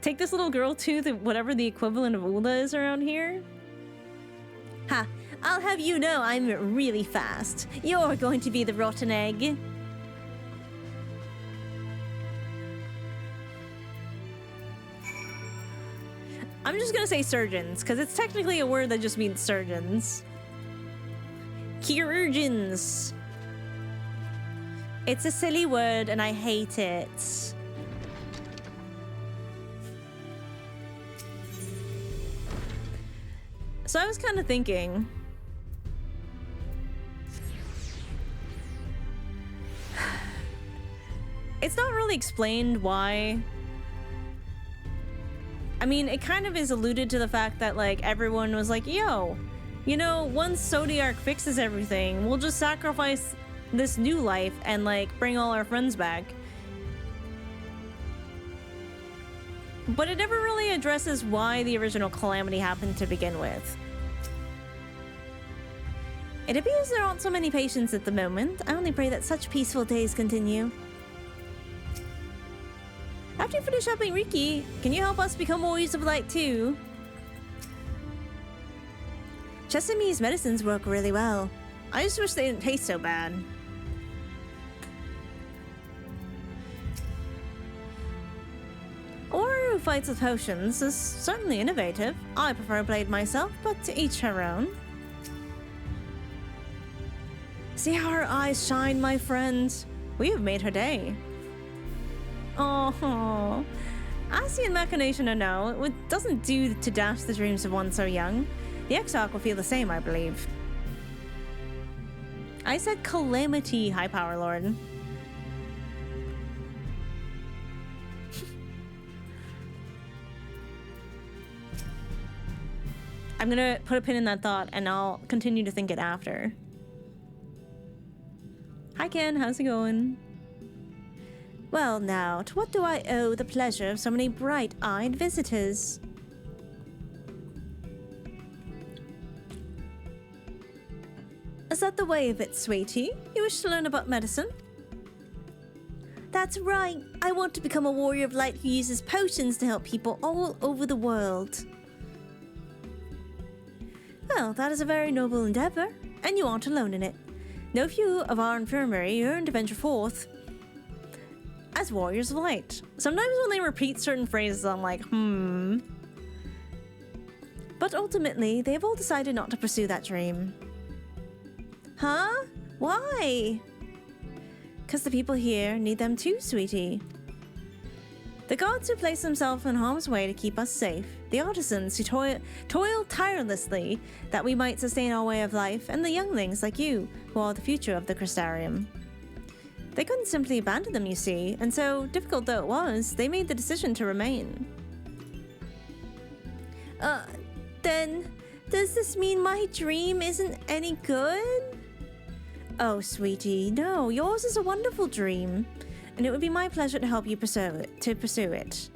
Take this little girl to whatever the equivalent of Ula is around here. Ha! I'll have you know I'm really fast. You're going to be the rotten egg. I'm just gonna say surgeons, because it's technically a word that just means surgeons. Chirurgeons. It's a silly word and I hate it. So I was kind of thinking... It's not really explained why... I mean, it kind of is alluded to the fact that, like, everyone was like, yo, you know, once Zodiac fixes everything, we'll just sacrifice this new life and, like, bring all our friends back. But it never really addresses why the original calamity happened to begin with. It appears there aren't so many patients at the moment. I only pray that such peaceful days continue. After you finish helping Riqi, can you help us become warriors of light too? Chesamee's medicines work really well. I just wish they didn't taste so bad. A warrior who fights with potions is certainly innovative. I prefer blade myself, but to each her own. See how her eyes shine, my friend. We have made her day. Oh, Ascian machination or no, it doesn't do to dash the dreams of one so young. The Exarch will feel the same, I believe. I said calamity, High Power Lord. I'm gonna put a pin in that thought and I'll continue to think it after. Hi Ken, how's it going? Well now, to what do I owe the pleasure of so many bright-eyed visitors? Is that the way of it, sweetie? You wish to learn about medicine? That's right. I want to become a warrior of light who uses potions to help people all over the world. Well, that is a very noble endeavor, and you aren't alone in it. No few of our infirmary yearn to venture forth as warriors of light. Sometimes when they repeat certain phrases, I'm like, But ultimately, they have all decided not to pursue that dream. Huh? Why? Because the people here need them too, sweetie. The gods who place themselves in harm's way to keep us safe, the artisans who toil tirelessly that we might sustain our way of life, and the younglings like you, who are the future of the Crystarium. They couldn't simply abandon them, you see, and so, difficult though it was, they made the decision to remain. Then, does this mean my dream isn't any good? Oh, sweetie, no, yours is a wonderful dream, and it would be my pleasure to help you pursue it.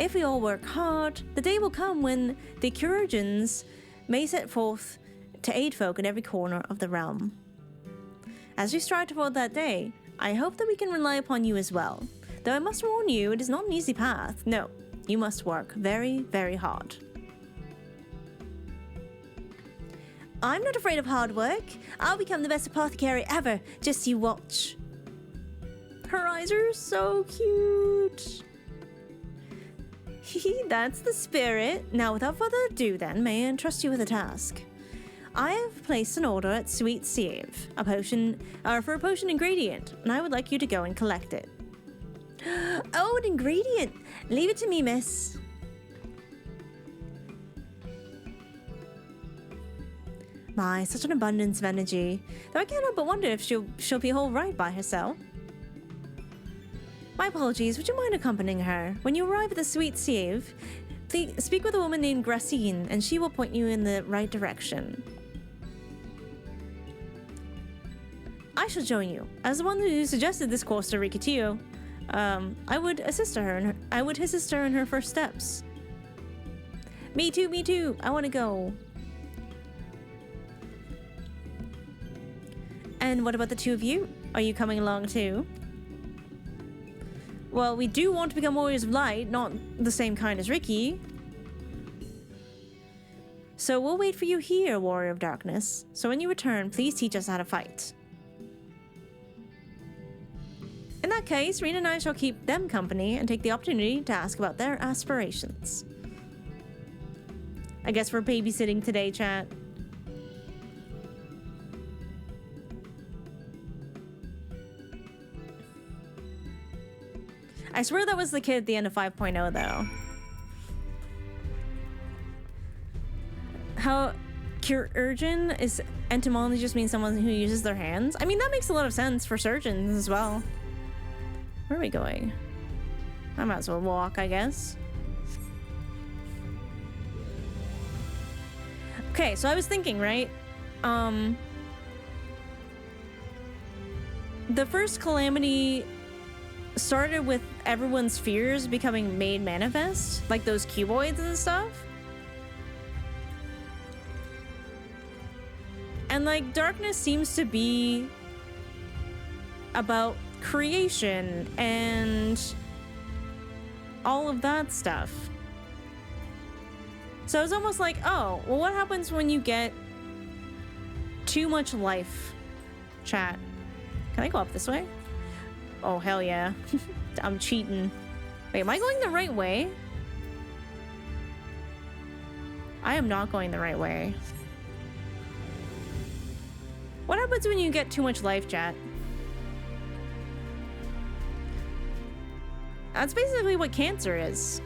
If we all work hard, the day will come when the Curigens may set forth to aid folk in every corner of the realm. As we strive toward that day, I hope that we can rely upon you as well. Though I must warn you, it is not an easy path. No, you must work very, very hard. I'm not afraid of hard work. I'll become the best apothecary ever. Just you watch. Her eyes are so cute. That's the spirit. Now, without further ado then, may I entrust you with a task? I have placed an order at Riqi-Tio, for a potion ingredient, and I would like you to go and collect it. Oh, an ingredient! Leave it to me, miss. My, such an abundance of energy. Though I can't help but wonder if she'll be all right by herself. My apologies, would you mind accompanying her? When you arrive at the Riqi-Tio, please speak with a woman named Gracine, and she will point you in the right direction. I shall join you. As the one who suggested this course to Riqi-Tio, I would assist her in her first steps. Me too. I want to go. And what about the two of you? Are you coming along too? Well, we do want to become warriors of light, not the same kind as Riqi. So we'll wait for you here, warrior of darkness. So when you return, please teach us how to fight. In that case, Rena and I shall keep them company and take the opportunity to ask about their aspirations. I guess we're babysitting today, chat. I swear that was the kid at the end of 5.0 though. how chirurgeon is etymology just means someone who uses their hands. I mean, that makes a lot of sense for surgeons as well. Where are we going? I might as well walk, I guess. Okay, so I was thinking, right? The first calamity started with everyone's fears becoming made manifest, like those cuboids and stuff. And like darkness seems to be about creation and all of that stuff. So it's almost like, oh, well, what happens when you get too much life? Chat. Can I go up this way? Oh, hell yeah. I'm cheating. Wait, am I going the right way? I am not going the right way. What happens when you get too much life, chat? That's basically what cancer is.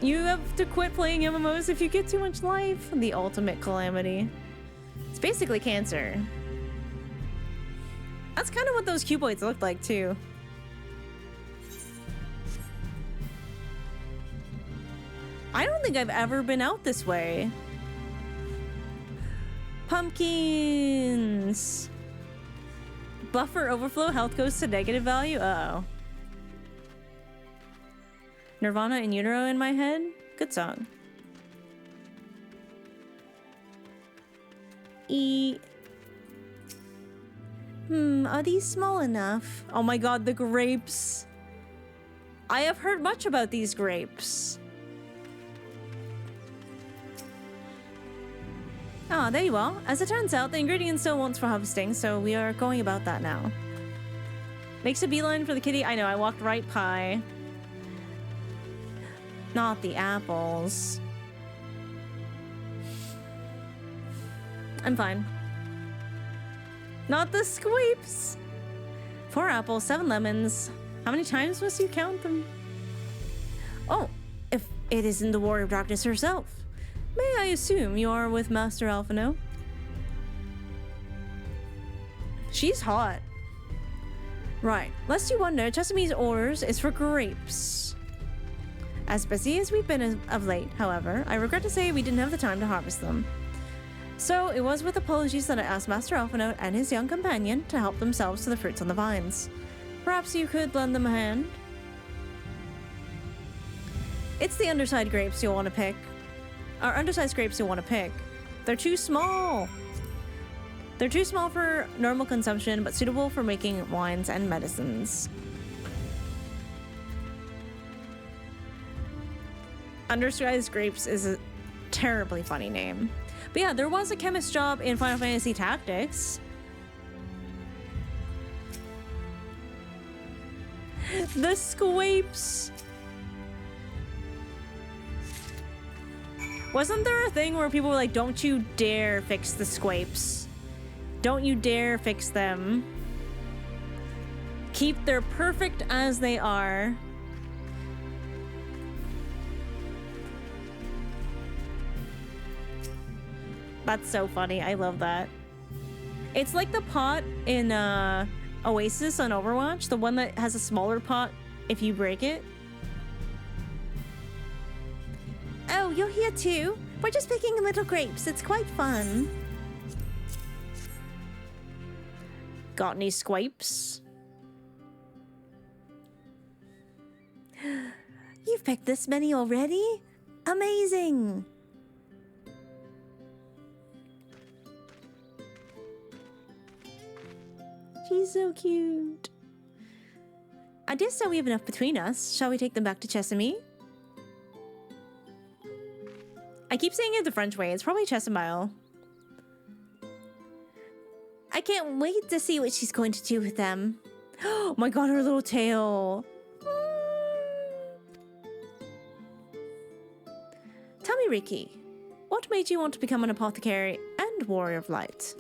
You have to quit playing MMOs if you get too much life. The ultimate calamity. It's basically cancer. That's kind of what those cuboids look like, too. I don't think I've ever been out this way. Pumpkins! Buffer overflow, health goes to negative value? Uh-oh. Nirvana in Utero in my head? Good song. Are these small enough? Oh my god, the grapes. I have heard much about these grapes. Ah, there you are. As it turns out, the ingredient still wants for harvesting, so we are going about that now. Makes a beeline for the kitty. I know, I walked right by. Not the apples. I'm fine. Not the squeeps! 4 apples, 7 lemons. How many times must you count them? Oh, if it isn't the Warrior of Darkness herself. May I assume you are with Master Alphino? She's hot. Right, lest you wonder, Chesamee's orders is for grapes. As busy as we've been of late, however, I regret to say we didn't have the time to harvest them. So it was with apologies that I asked Master Alphino and his young companion to help themselves to the fruits on the vines. Perhaps you could lend them a hand? It's the underside grapes you'll want to pick. Or undersized grapes you'll want to pick. They're too small! They're too small for normal consumption, but suitable for making wines and medicines. Undersized grapes is a terribly funny name. But yeah, there was a chemist job in Final Fantasy Tactics. The squapes! Wasn't there a thing where people were like, don't you dare fix the squapes? Don't you dare fix them. Keep them perfect as they are. That's so funny. I love that. It's like the pot in Oasis on Overwatch, the one that has a smaller pot if you break it. Oh, you're here too? We're just picking little grapes. It's quite fun. Got any squapes? You've picked this many already? Amazing! She's so cute. I dare say we have enough between us. Shall we take them back to Chesamee? I keep saying it the French way. It's probably Chesamile. I can't wait to see what she's going to do with them. Oh my god, her little tail. Tell me, Riqi, what made you want to become an apothecary and warrior of light?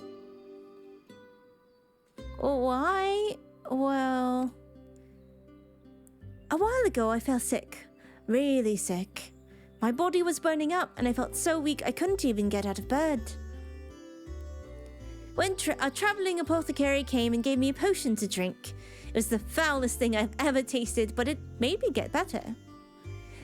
Why? Well, a while ago I fell sick. Really sick. My body was burning up, and I felt so weak I couldn't even get out of bed. When a traveling apothecary came and gave me a potion to drink. It was the foulest thing I've ever tasted, but it made me get better.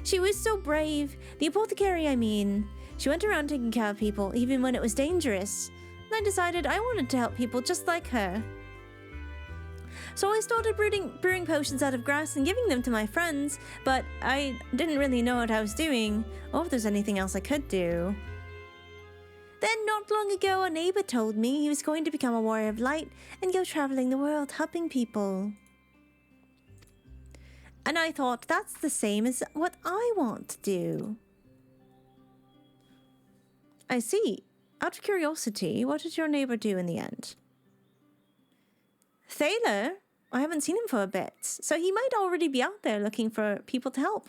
She was so brave. The apothecary, I mean. She went around taking care of people, even when it was dangerous. And I decided I wanted to help people just like her. So I started brewing potions out of grass and giving them to my friends, but I didn't really know what I was doing, or if there's anything else I could do. Then, not long ago, a neighbor told me he was going to become a warrior of light and go traveling the world helping people. And I thought that's the same as what I want to do. I see. Out of curiosity, what did your neighbor do in the end? Thaler? I haven't seen him for a bit, so he might already be out there looking for people to help.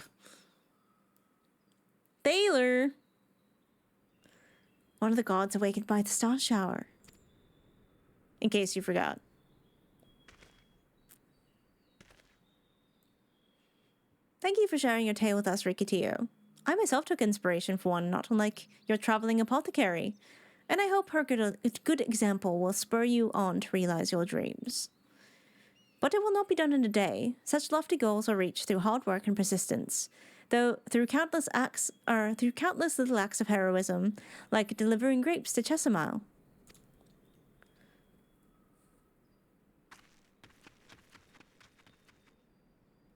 Thaler! One of the gods awakened by the star shower. In case you forgot. Thank you for sharing your tale with us, Riqi-Tio. I myself took inspiration for one not unlike your traveling apothecary, and I hope her good example will spur you on to realize your dreams. But it will not be done in a day. Such lofty goals are reached through hard work and persistence, though through countless little acts of heroism, like delivering grapes to Chesimau.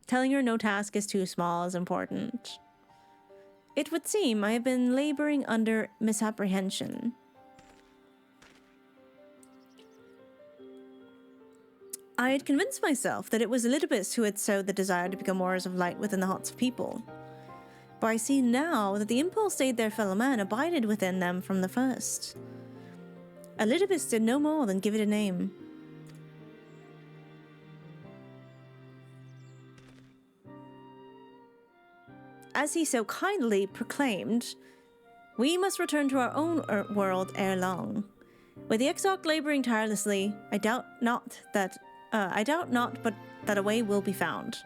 Telling her no task is too small is important. It would seem I have been laboring under misapprehension. I had convinced myself that it was Elidibus who had sowed the desire to become warriors of light within the hearts of people. But I see now that the impulse to aid their fellow man abided within them from the first. Elidibus did no more than give it a name. As he so kindly proclaimed, we must return to our own world ere long. With the Exarch laboring tirelessly, I doubt not, but that a way will be found.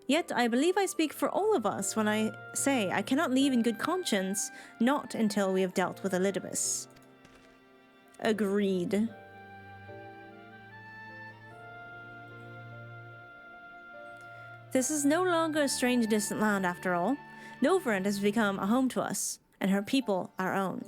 Yet I believe I speak for all of us when I say I cannot leave in good conscience, not until we have dealt with Elidibus. Agreed. This is no longer a strange distant land after all. Novrand has become a home to us, and her people our own.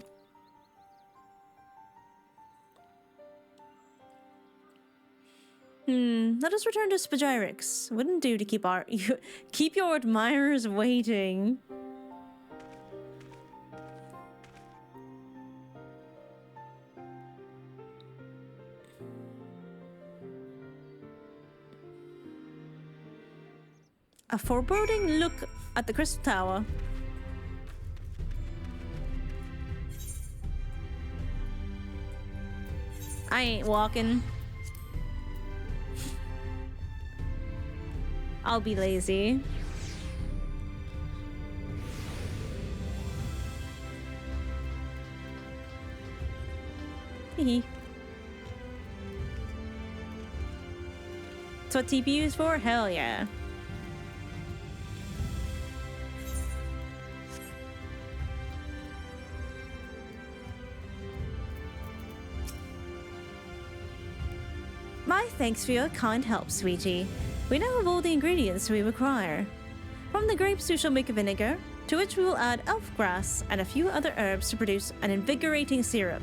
Let us return to Spagyrix. Wouldn't do to keep your admirers waiting. A foreboding look at the Crystal Tower. I ain't walking. I'll be lazy. Hehe. That's what TPU is for? Hell yeah. My thanks for your kind help, sweetie. We now have all the ingredients we require. From the grapes we shall make a vinegar, to which we will add elf grass and a few other herbs to produce an invigorating syrup.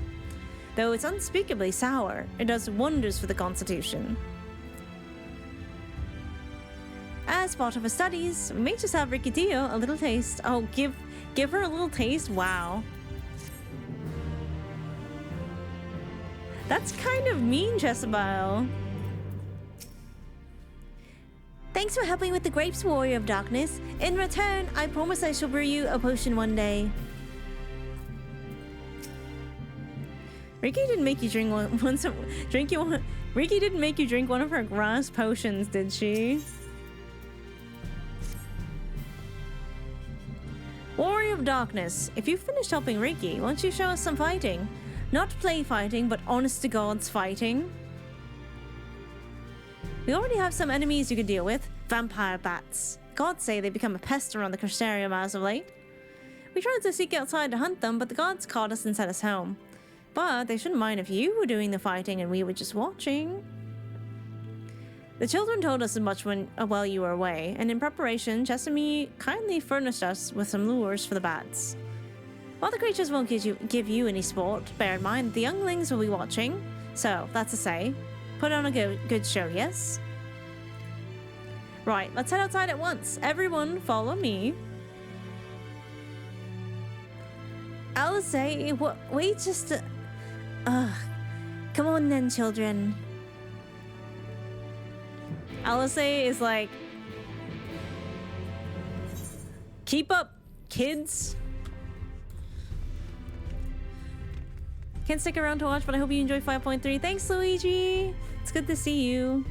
Though it's unspeakably sour, it does wonders for the constitution. As part of her studies, we may just have Riqi-Tio a little taste. Oh, give her a little taste? Wow. That's kind of mean, Chesimau. Thanks for helping with the grapes, Warrior of Darkness. In return, I promise I shall brew you a potion one day. Riqi didn't make you drink Riqi didn't make you drink one of her grass potions, did she? Warrior of Darkness, if you've finished helping Riqi, won't you show us some fighting? Not play fighting, but honest to God's fighting. We already have some enemies you could deal with. Vampire bats. Gods say they become a pest around the Crystarium as of late. We tried to sneak outside to hunt them, but the gods caught us and sent us home. But they shouldn't mind if you were doing the fighting and we were just watching. The children told us as much while you were away, and in preparation, Chesame kindly furnished us with some lures for the bats. While the creatures won't give you any sport, bear in mind the younglings will be watching. So, that's to say, put on a good show, yes? Right, let's head outside at once. Everyone, follow me. Alice, wait just come on then, children. Alice is like, keep up, kids. Can't stick around to watch, but I hope you enjoy 5.3. Thanks, Luigi. It's good to see you.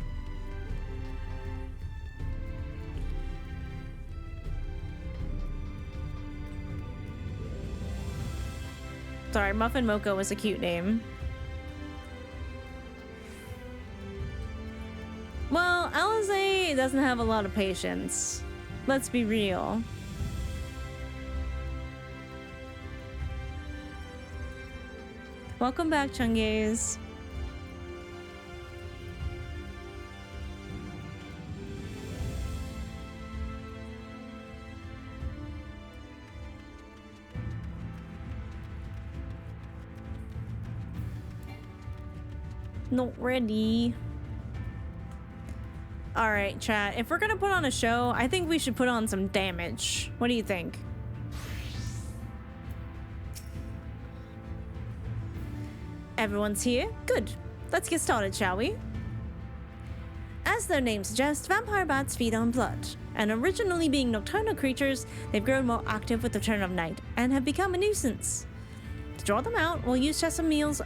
Sorry, Muffin Mocha was a cute name. Well, Alize doesn't have a lot of patience. Let's be real. Welcome back, Chungays. Not ready. Alright, chat. If we're gonna put on a show, I think we should put on some damage. What do you think? Everyone's here? Good. Let's get started, shall we? As their name suggests, vampire bats feed on blood. And originally being nocturnal creatures, they've grown more active with the turn of night and have become a nuisance. To draw them out, we'll use Chesameal's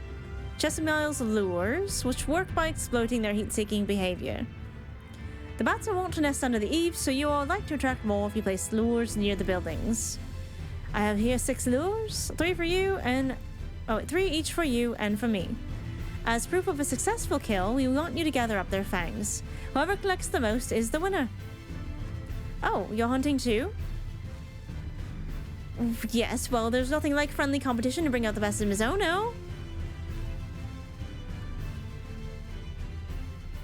lures, which work by exploiting their heat-seeking behavior. The bats are wont to nest under the eaves, so you are like to attract more if you place lures near the buildings. I have here 6 lures, 3 for you and 3 each for you and for me. As proof of a successful kill, we want you to gather up their fangs. Whoever collects the most is the winner. Oh, you're hunting too? Yes, well, there's nothing like friendly competition to bring out the best in Mizono.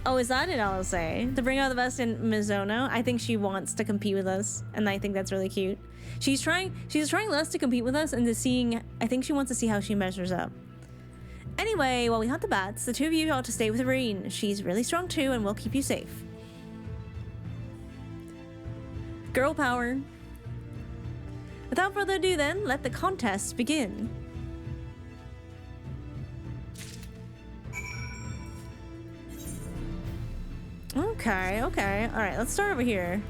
Oh, is that it, I'll say? To bring out the best in Mizono? I think she wants to compete with us, and I think that's really cute. She's trying less to compete with us and I think she wants to see how she measures up. Anyway, while we hunt the bats, the 2 of you ought to stay with Irene. She's really strong too and will keep you safe. Girl power. Without further ado then, let the contest begin. Okay. Alright, let's start over here.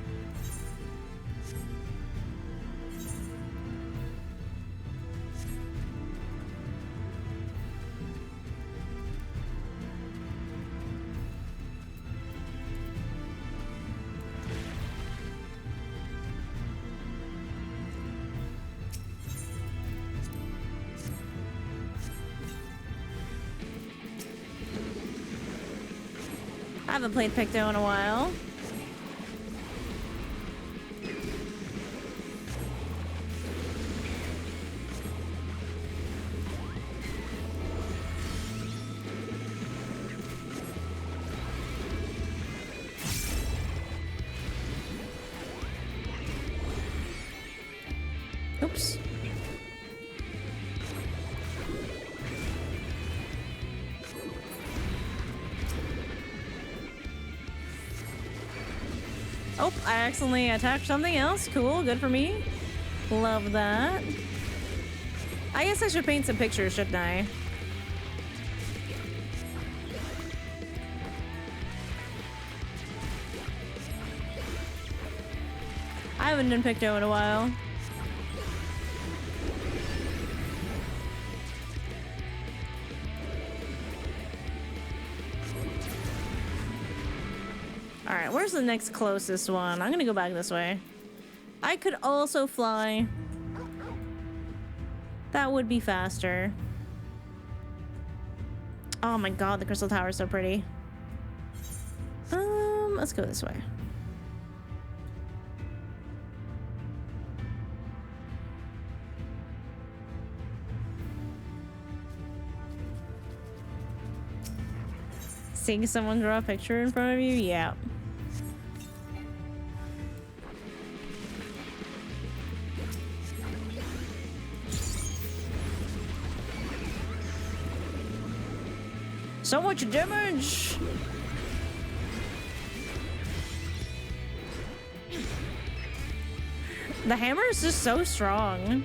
I haven't played Picto in a while. Oops. Oh, I accidentally attacked something else. Cool, good for me. Love that. I guess I should paint some pictures, shouldn't I? I haven't done Picto in a while. Alright, where's the next closest one? I'm gonna go back this way. I could also fly. That would be faster. Oh my god, the crystal tower is so pretty. Let's go this way. Seeing someone draw a picture in front of you? Yeah. So much damage! The hammer is just so strong.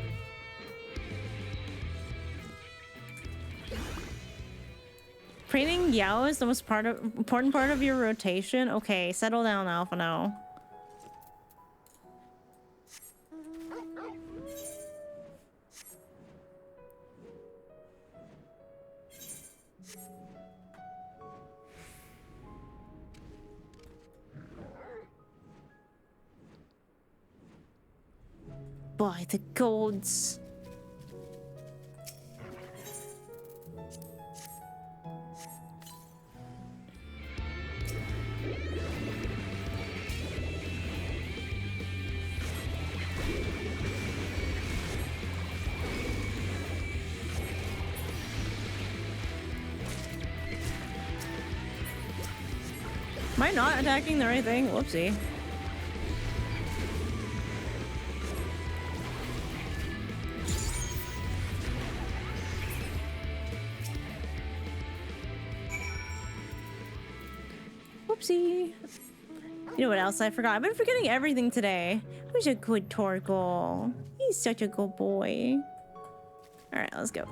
Training Yao is the most important part of your rotation. Okay, settle down, Alpha now. By the gods. Am I not attacking the right thing? Whoopsie. Whoopsie. You know what else I forgot? I've been forgetting everything today. Who's a good Torgal? He's such a good boy. Alright, let's go.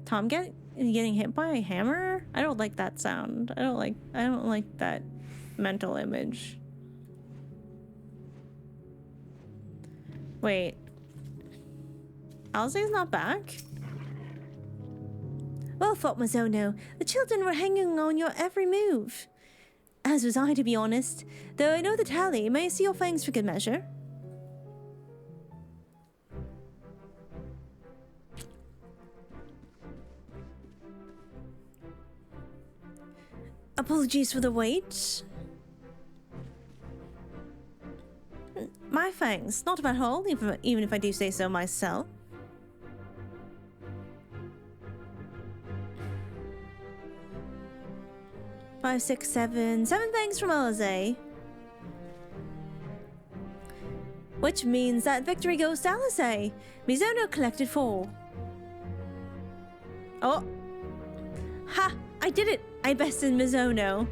Tom getting hit by a hammer? I don't like that sound. I don't like that mental image. Wait. Alisaie's not back? Well fought, Mizono. The children were hanging on your every move. As was I, to be honest. Though I know the tally, may I see your fangs for good measure? Apologies for the wait. My fangs, not a bad haul, even if I do say so myself. Five, six, seven fangs from Alisaie. Which means that victory goes to Alisaie. Mizono collected 4. Oh. Ha! I did it! I bested Mizono.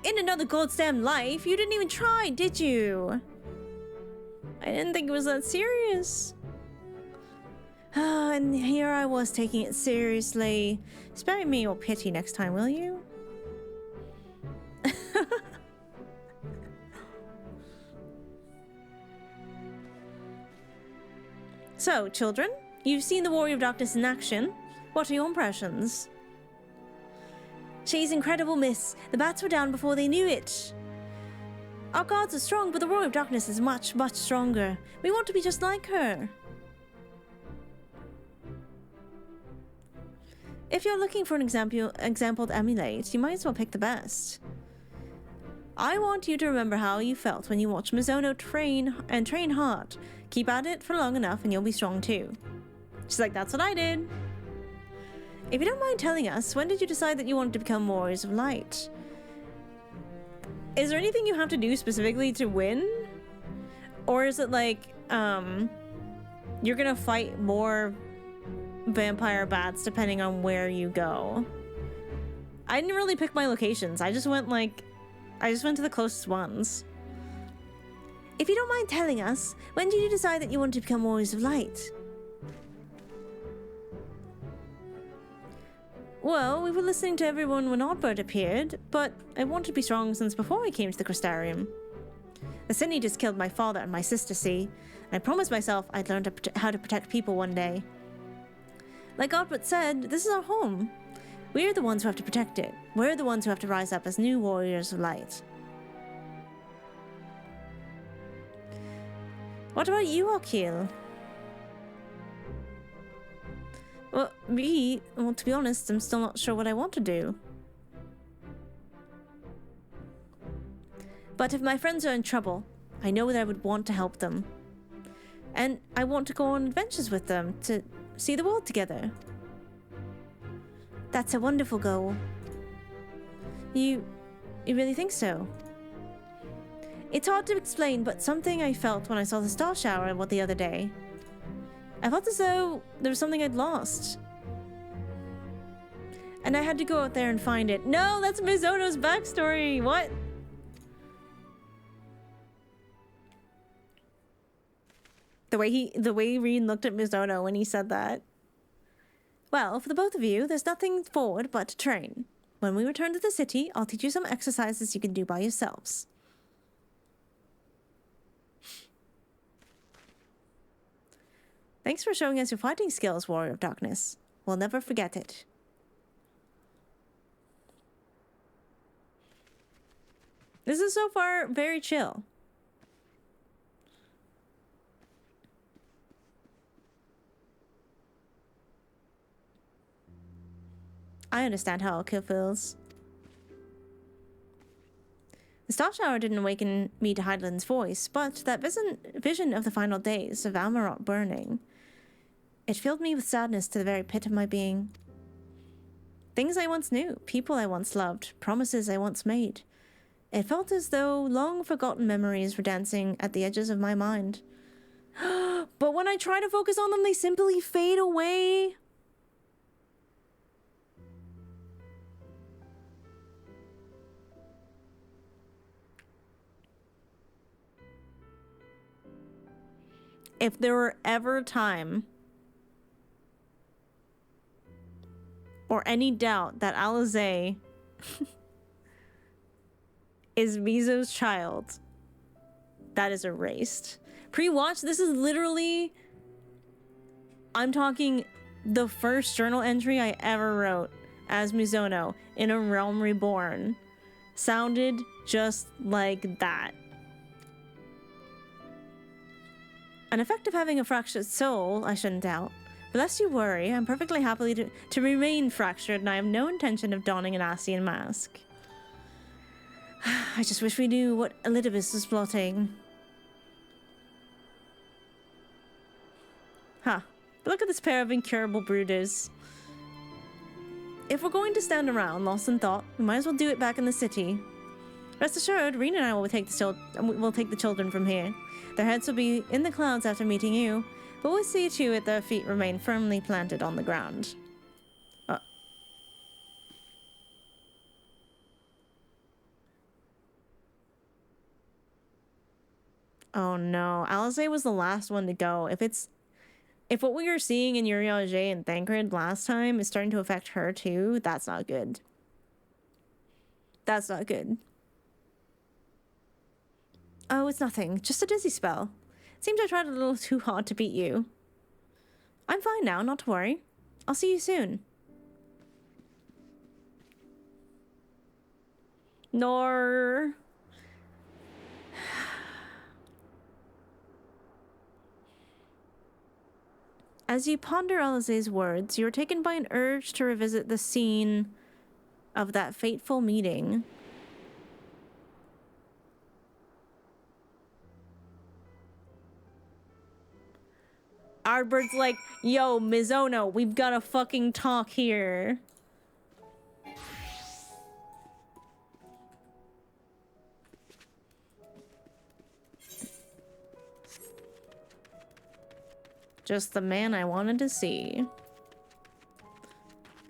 In another goddamn life, you didn't even try, did you? I didn't think it was that serious. And here I was taking it seriously. Spare me your pity next time, will you? So, children, you've seen the Warrior of Darkness in action. What are your impressions? She's incredible, miss. The bats were down before they knew it. Our gods are strong, but the Warrior of Darkness is much, much stronger. We want to be just like her. If you're looking for an example to emulate, you might as well pick the best. I want you to remember how you felt when you watched Mizono train hard. Keep at it for long enough and you'll be strong too. She's like, that's what I did. If you don't mind telling us, when did you decide that you wanted to become Warriors of Light? Is there anything you have to do specifically to win? Or is it like, you're gonna fight more vampire bats depending on where you go? I didn't really pick my locations. I just went to the closest ones. If you don't mind telling us, when did you decide that you wanted to become Warriors of Light? Well, we were listening to everyone when Oddbird appeared, but I wanted to be strong since before I came to the Crystarium. The City just killed my father and my sister, see? And I promised myself I'd learn how to protect people one day. Like Oddbird said, this is our home. We're the ones who have to protect it. We're the ones who have to rise up as new Warriors of Light. What about you, Akil? Well, to be honest, I'm still not sure what I want to do. But if my friends are in trouble, I know that I would want to help them. And I want to go on adventures with them, to see the world together. That's a wonderful goal. You really think so? It's hard to explain, but something I felt when I saw the star shower the other day. I felt as though there was something I'd lost. And I had to go out there and find it. No, that's Mizono's backstory! What? The way Reed looked at Mizono when he said that. Well, for the both of you, there's nothing forward but to train. When we return to the city, I'll teach you some exercises you can do by yourselves. Thanks for showing us your fighting skills, Warrior of Darkness. We'll never forget it. This is so far very chill. I understand how Alkill feels. The star shower didn't awaken me to Hydaelyn's voice, but that vision of the final days of Amarok burning, it filled me with sadness to the very pit of my being. Things I once knew, people I once loved, promises I once made. It felt as though long-forgotten memories were dancing at the edges of my mind. But when I try to focus on them, they simply fade away. If there were ever time or any doubt that Alisaie is Mizo's child, that is erased. Pre-watch, this is literally, I'm talking the first journal entry I ever wrote as Mizono in A Realm Reborn. Sounded just like that. An effect of having a fractured soul, I shouldn't doubt. But lest you worry, I'm perfectly happy to remain fractured, and I have no intention of donning an Ascian mask. I just wish we knew what Elidibus was plotting. Huh. Look at this pair of incurable brooders. If we're going to stand around, lost in thought, we might as well do it back in the city. Rest assured, Rena and I will take the children from here. Their heads will be in the clouds after meeting you, but we'll see to it their feet remain firmly planted on the ground. Oh no, Alisaie was the last one to go. If what we were seeing in Urianger and Thancred last time is starting to affect her too, that's not good. That's not good. Oh, it's nothing. Just a dizzy spell. Seems I tried a little too hard to beat you. I'm fine now, not to worry. I'll see you soon. Nor... As you ponder Alisaie's words, you are taken by an urge to revisit the scene of that fateful meeting. Ardbird's like, yo, Mizono, we've gotta fucking talk here. Just the man I wanted to see.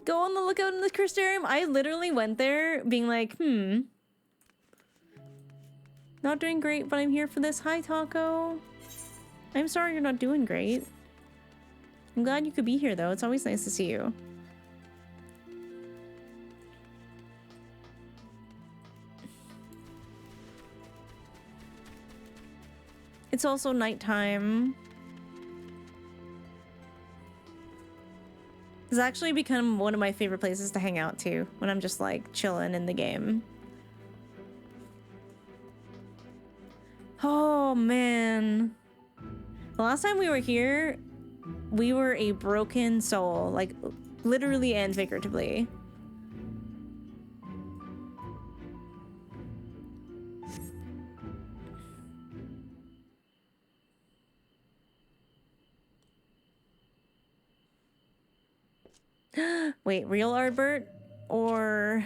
Go on the lookout in the Crystarium. I literally went there being like, not doing great, but I'm here for this. Hi, Taco. I'm sorry you're not doing great. I'm glad you could be here, though. It's always nice to see you. It's also nighttime. It's actually become one of my favorite places to hang out to when I'm just like chilling in the game. Oh man. The last time we were here, we were a broken soul, like literally and figuratively. Wait, real Ardbert or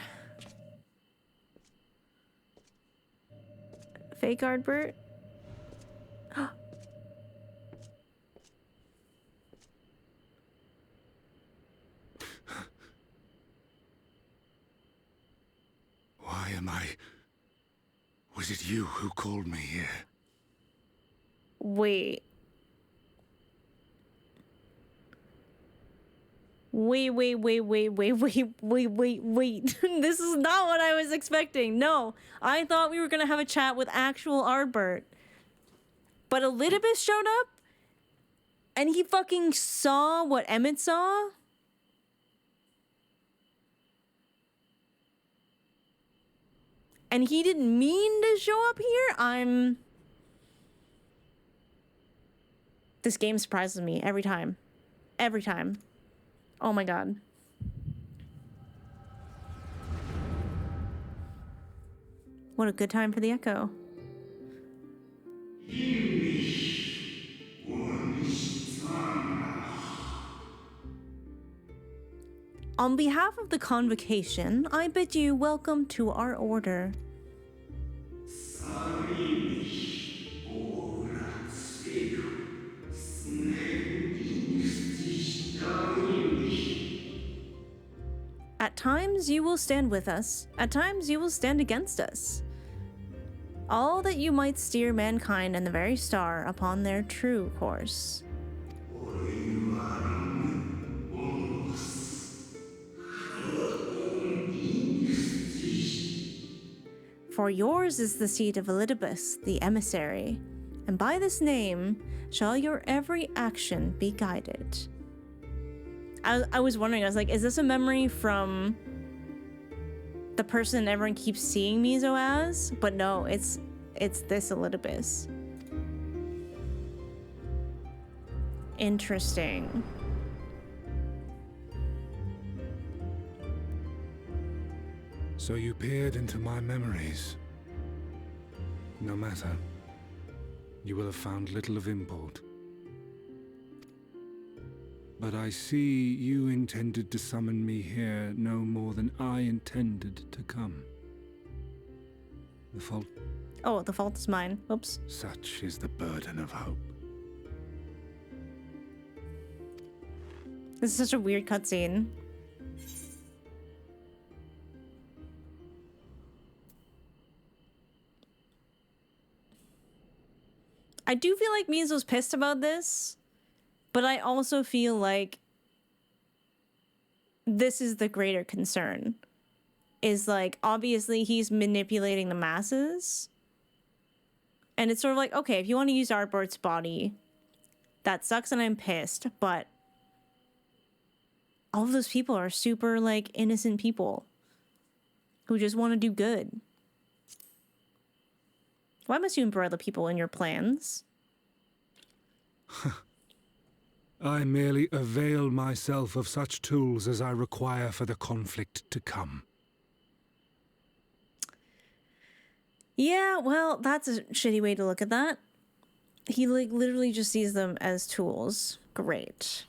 fake Ardbert? Why am I... Was it you who called me here? Wait. Wait. This is not what I was expecting. No, I thought we were gonna have a chat with actual Ardbert. But Elidibus showed up? And he fucking saw what Emmett saw? And he didn't mean to show up here? This game surprises me every time. Every time. Oh my god. What a good time for the echo. On behalf of the convocation, I bid you welcome to our order. At times you will stand with us, at times you will stand against us. All that you might steer mankind and the very star upon their true course. For yours is the seat of Elidibus, the emissary, and by this name shall your every action be guided. I was wondering, I was like, is this a memory from the person everyone keeps seeing Mizo as? But no, it's this Elidibus. Interesting. So you peered into my memories. No matter. You will have found little of import. But I see you intended to summon me here no more than I intended to come. The fault... Oh, the fault is mine. Oops. Such is the burden of hope. This is such a weird cutscene. I do feel like Mizo's pissed about this, but I also feel like this is the greater concern. Is like, obviously he's manipulating the masses. And it's sort of like, okay, if you want to use Ardbert's body, that sucks and I'm pissed, but all of those people are super, like, innocent people who just want to do good. Why must you embroil the people in your plans? I merely avail myself of such tools as I require for the conflict to come. Yeah, well, that's a shitty way to look at that. He, like, literally just sees them as tools. Great.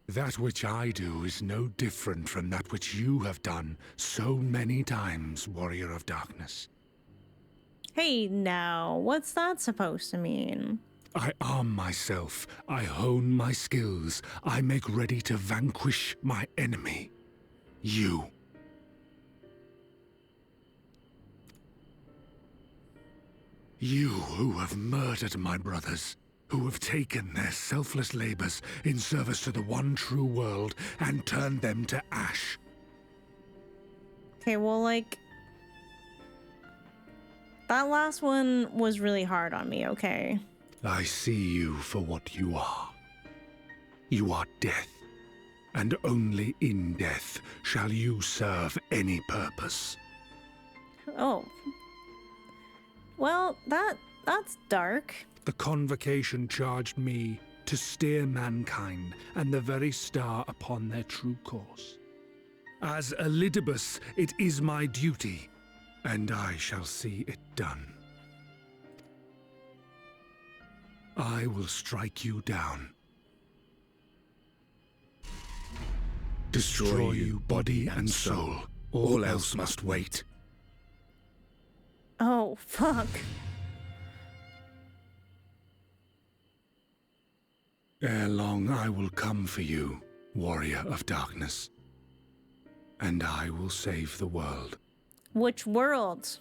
That which I do is no different from that which you have done so many times, Warrior of Darkness. Hey, now, what's that supposed to mean? I arm myself, I hone my skills, I make ready to vanquish my enemy. You. You who have murdered my brothers, who have taken their selfless labors in service to the one true world and turned them to ash. Okay, well, like, that last one was really hard on me, okay? I see you for what you are. You are death, and only in death shall you serve any purpose. Oh. Well, that's dark. The convocation charged me to steer mankind and the very star upon their true course. As Elidibus, it is my duty, and I shall see it done. I will strike you down. Destroy you, body and soul. All else must wait. Oh, fuck. Ere long I will come for you, warrior of darkness. And I will save the world. Which world?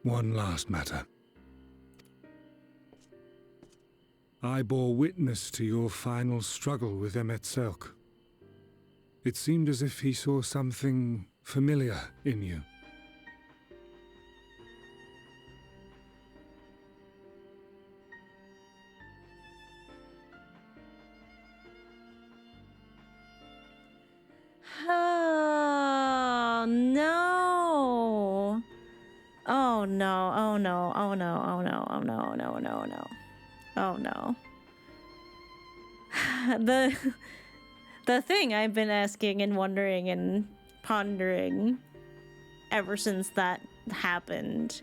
One last matter. I bore witness to your final struggle with Emetzelk. It seemed as if he saw something familiar in you. Oh, no. Oh, no. Oh, no. Oh, no. Oh, no. Oh, no. No, no, no. Oh, no. The thing I've been asking and wondering and pondering ever since that happened.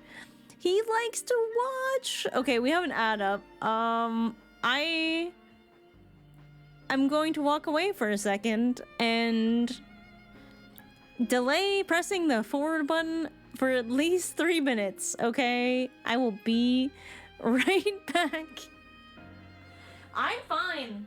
He likes to watch. Okay, we have an ad up. I'm going to walk away for a second and delay pressing the forward button for at least 3 minutes, okay? I will be right back. I'm fine.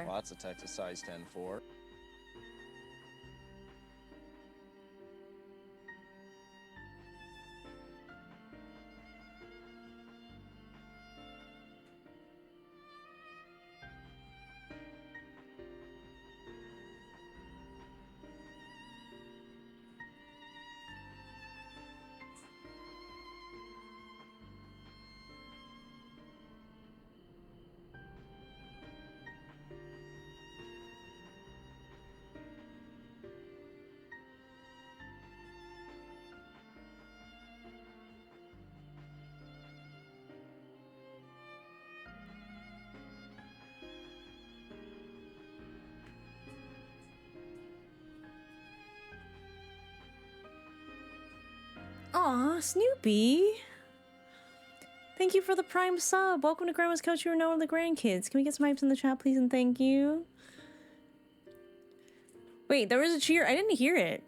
Lots of text to size 10-4. Aw, Snoopy. Thank you for the Prime sub. Welcome to Grandma's Couch. You are now one of the grandkids. Can we get some hypes in the chat, please, and thank you? Wait, there was a cheer. I didn't hear it.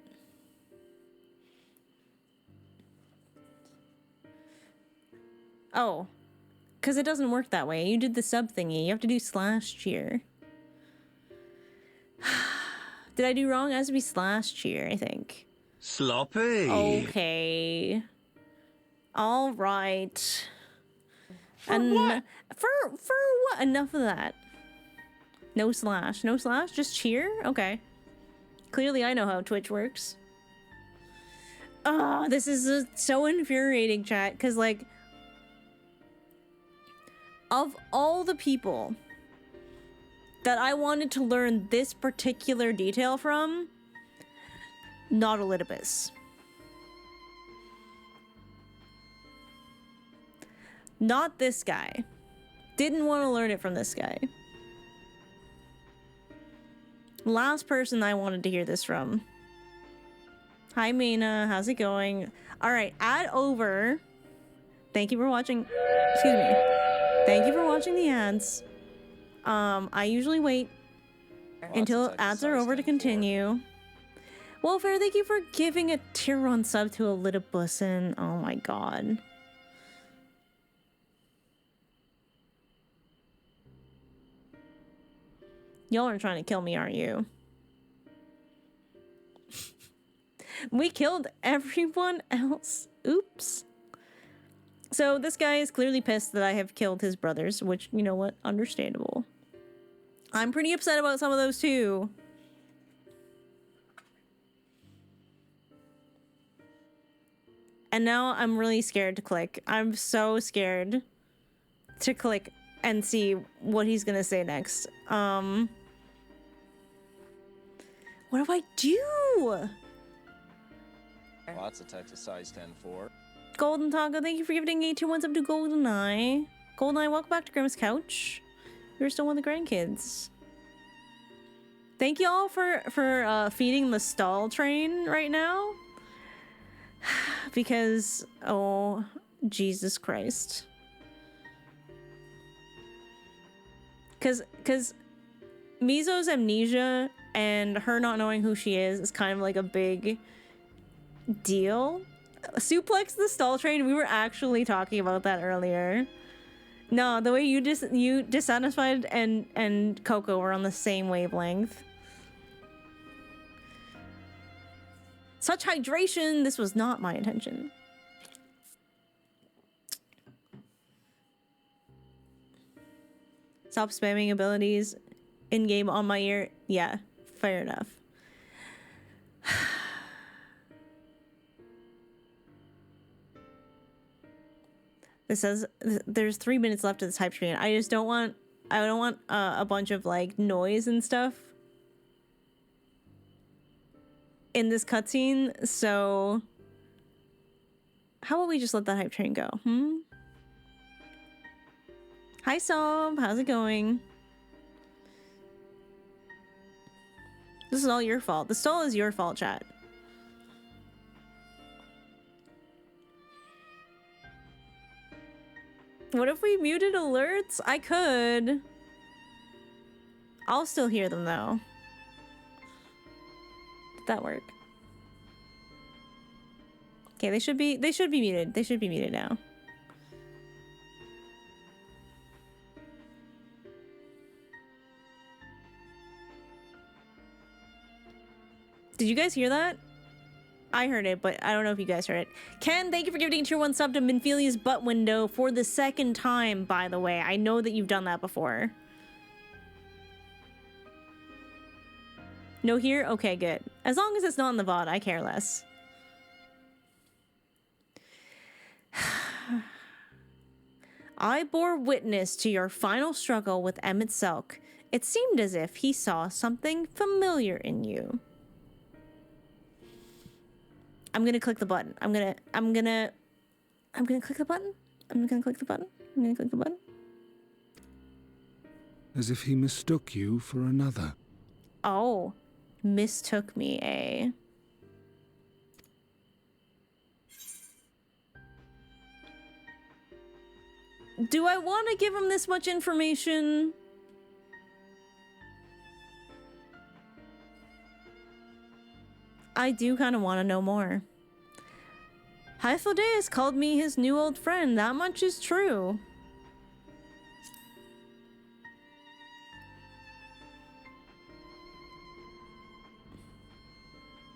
Oh, because it doesn't work that way. You did the sub thingy. You have to do /cheer. Did I do wrong? It has to be /cheer, I think. Sloppy. Okay. All right. For what? For what? Enough of that. No slash. No slash? Just cheer? Okay. Clearly I know how Twitch works. Oh, this is so infuriating, chat. Because, like, of all the people that I wanted to learn this particular detail from, not Elidibus. Not this guy. Didn't want to learn it from this guy. Last person I wanted to hear this from. Hi, Mina. How's it going? All right, ad over. Thank you for watching. Excuse me. Thank you for watching the ads. I usually wait until ads are over to continue. Welfare, thank you for giving a tier 1 sub to Elidibus, and oh my god. Y'all are trying to kill me, aren't you? We killed everyone else. Oops. So this guy is clearly pissed that I have killed his brothers, which, you know what, understandable. I'm pretty upset about some of those too. And now I'm really scared to click. I'm so scared to click and see what he's gonna say next. What do I do? Lots of text to size 10-4. Golden Taco, thank you for giving 8 2 1 up to GoldenEye. GoldenEye, welcome back to Grimm's Couch. You're still one of the grandkids. Thank you all for feeding the stall train right now. Because, oh, Jesus Christ. Because Mizo's amnesia and her not knowing who she is kind of like a big deal. Suplex the stall train, we were actually talking about that earlier. No, the way you dissatisfied and Coco were on the same wavelength. Such hydration, this was not my intention. Stop spamming abilities in-game on my ear. Yeah, fair enough. This says there's 3 minutes left of this hype screen. I don't want a bunch of like noise and stuff in this cutscene, so how about we just let that hype train go? Hi Sob, how's it going? This is all your fault. The stall is your fault, chat. What if we muted alerts? I could. I'll still hear them though. Did that work? Okay, they should be muted. They should be muted now. Did you guys hear that? I heard it, but I don't know if you guys heard it. Ken, thank you for giving tier 1 sub to Minfilia's butt window for the 2nd time, by the way. I know that you've done that before. No here? Okay, good. As long as it's not in the VOD, I care less. I bore witness to your final struggle with Emmett Selk. It seemed as if he saw something familiar in you. I'm gonna click the button. I'm gonna click the button. I'm gonna click the button. I'm gonna click the button. As if he mistook you for another. Oh, mistook me, eh? Do I want to give him this much information? I do kind of want to know more. Hyphodeus called me his new old friend. That much is true.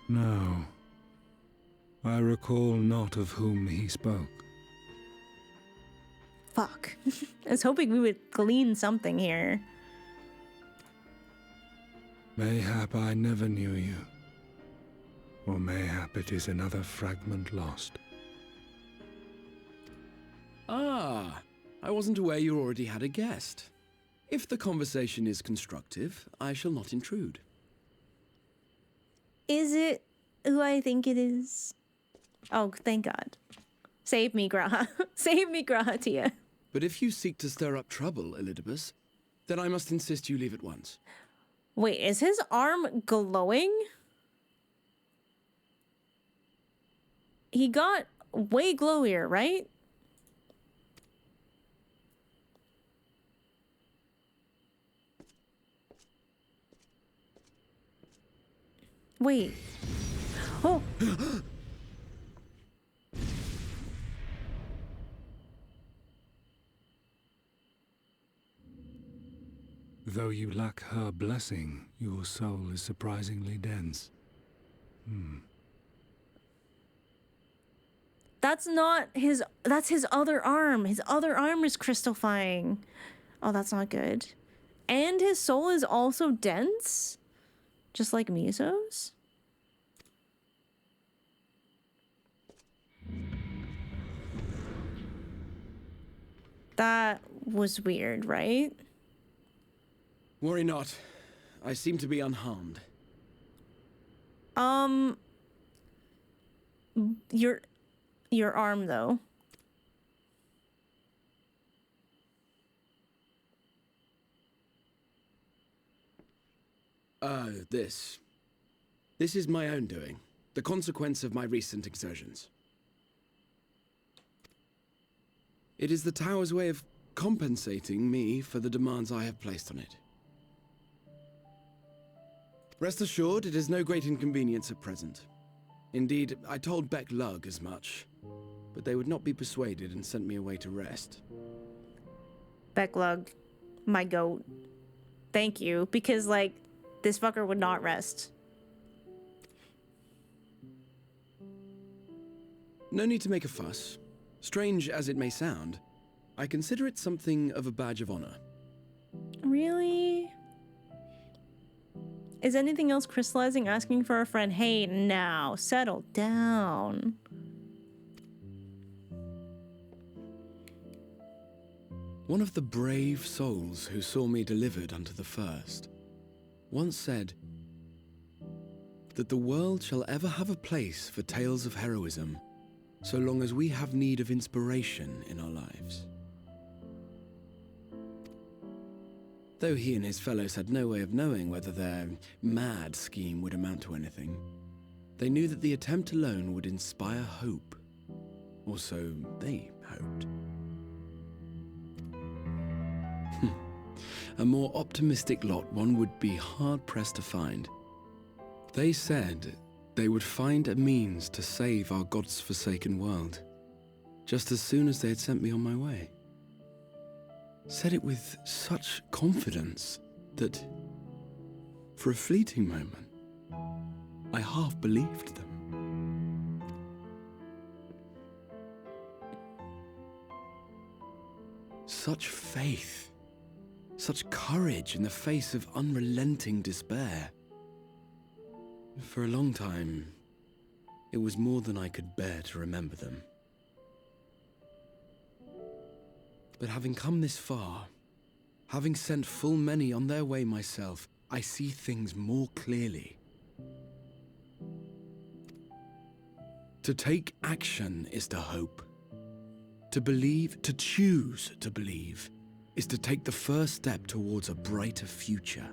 No. I recall not of whom he spoke. Fuck. I was hoping we would glean something here. Mayhap I never knew you. Or mayhap it is another fragment lost. Ah, I wasn't aware you already had a guest. If the conversation is constructive, I shall not intrude. Is it who I think it is? Oh, thank God. Save me, Graha. Save me, Graha-Tia. But if you seek to stir up trouble, Elidibus, then I must insist you leave at once. Wait, is his arm glowing? He got way glowier, right? Wait. Oh. Though you lack her blessing, your soul is surprisingly dense. That's not his, that's his other arm. His other arm is crystallifying. Oh, that's not good. And his soul is also dense? Just like Mizo's? That was weird, right? Worry not. I seem to be unharmed. Your arm, though. This is my own doing. The consequence of my recent exertions. It is the tower's way of compensating me for the demands I have placed on it. Rest assured, it is no great inconvenience at present. Indeed, I told Beck Lug as much, but they would not be persuaded and sent me away to rest. Beck Lug, my goat. Thank you, because, like, this fucker would not rest. No need to make a fuss. Strange as it may sound, I consider it something of a badge of honor. Really? Is anything else crystallizing, asking for a friend? Hey, now, settle down. One of the brave souls who saw me delivered unto the first once said that the world shall ever have a place for tales of heroism so long as we have need of inspiration in our lives. Though he and his fellows had no way of knowing whether their mad scheme would amount to anything, they knew that the attempt alone would inspire hope. Or so they hoped. A more optimistic lot one would be hard-pressed to find. They said they would find a means to save our God's forsaken world, just as soon as they had sent me on my way. Said it with such confidence that, for a fleeting moment, I half believed them. Such faith, such courage in the face of unrelenting despair. For a long time, it was more than I could bear to remember them. But having come this far, having sent full many on their way myself, I see things more clearly. To take action is to hope. To believe, to choose to believe, is to take the first step towards a brighter future.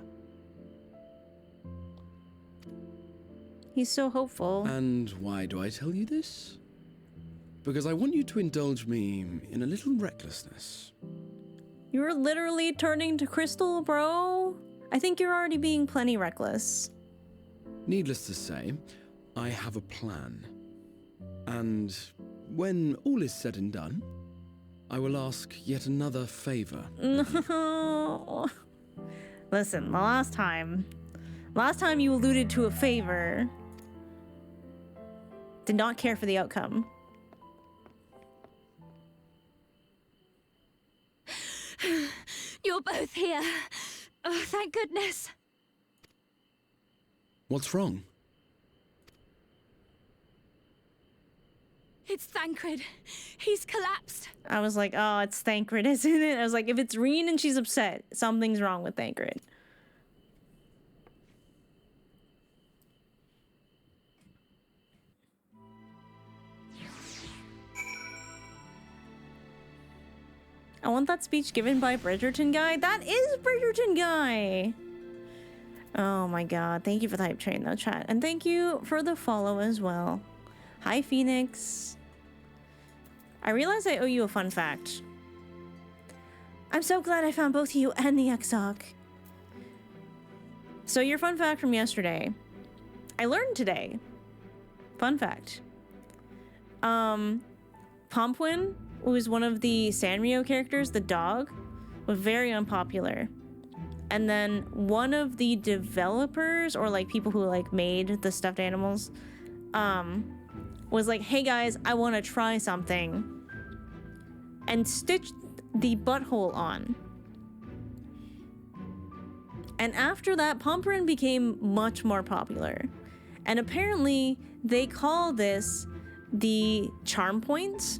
He's so hopeful. And why do I tell you this? Because I want you to indulge me in a little recklessness. You're literally turning to crystal, bro. I think you're already being plenty reckless. Needless to say, I have a plan. And when all is said and done, I will ask yet another favor. No. Listen, the last time you alluded to a favor, did not care for the outcome. You're both here. Oh, thank goodness. What's wrong? It's Thancred. He's collapsed. I was like, oh, it's Thancred, isn't it? I was like, if it's Reen and she's upset, something's wrong with Thancred. I want that speech given by Bridgerton guy. That is Bridgerton guy. Oh my god. Thank you for the hype train though, chat. And thank you for the follow as well. Hi, Phoenix. I realize I owe you a fun fact. I'm so glad I found both you and the Exarch. So your fun fact from yesterday. I learned today. Fun fact. Pompuin, who is one of the Sanrio characters, the dog, was very unpopular. And then one of the developers, or like people who like made the stuffed animals, was like, hey guys, I want to try something. And stitched the butthole on. And after that, Pompurin became much more popular. And apparently, they call this the charm point.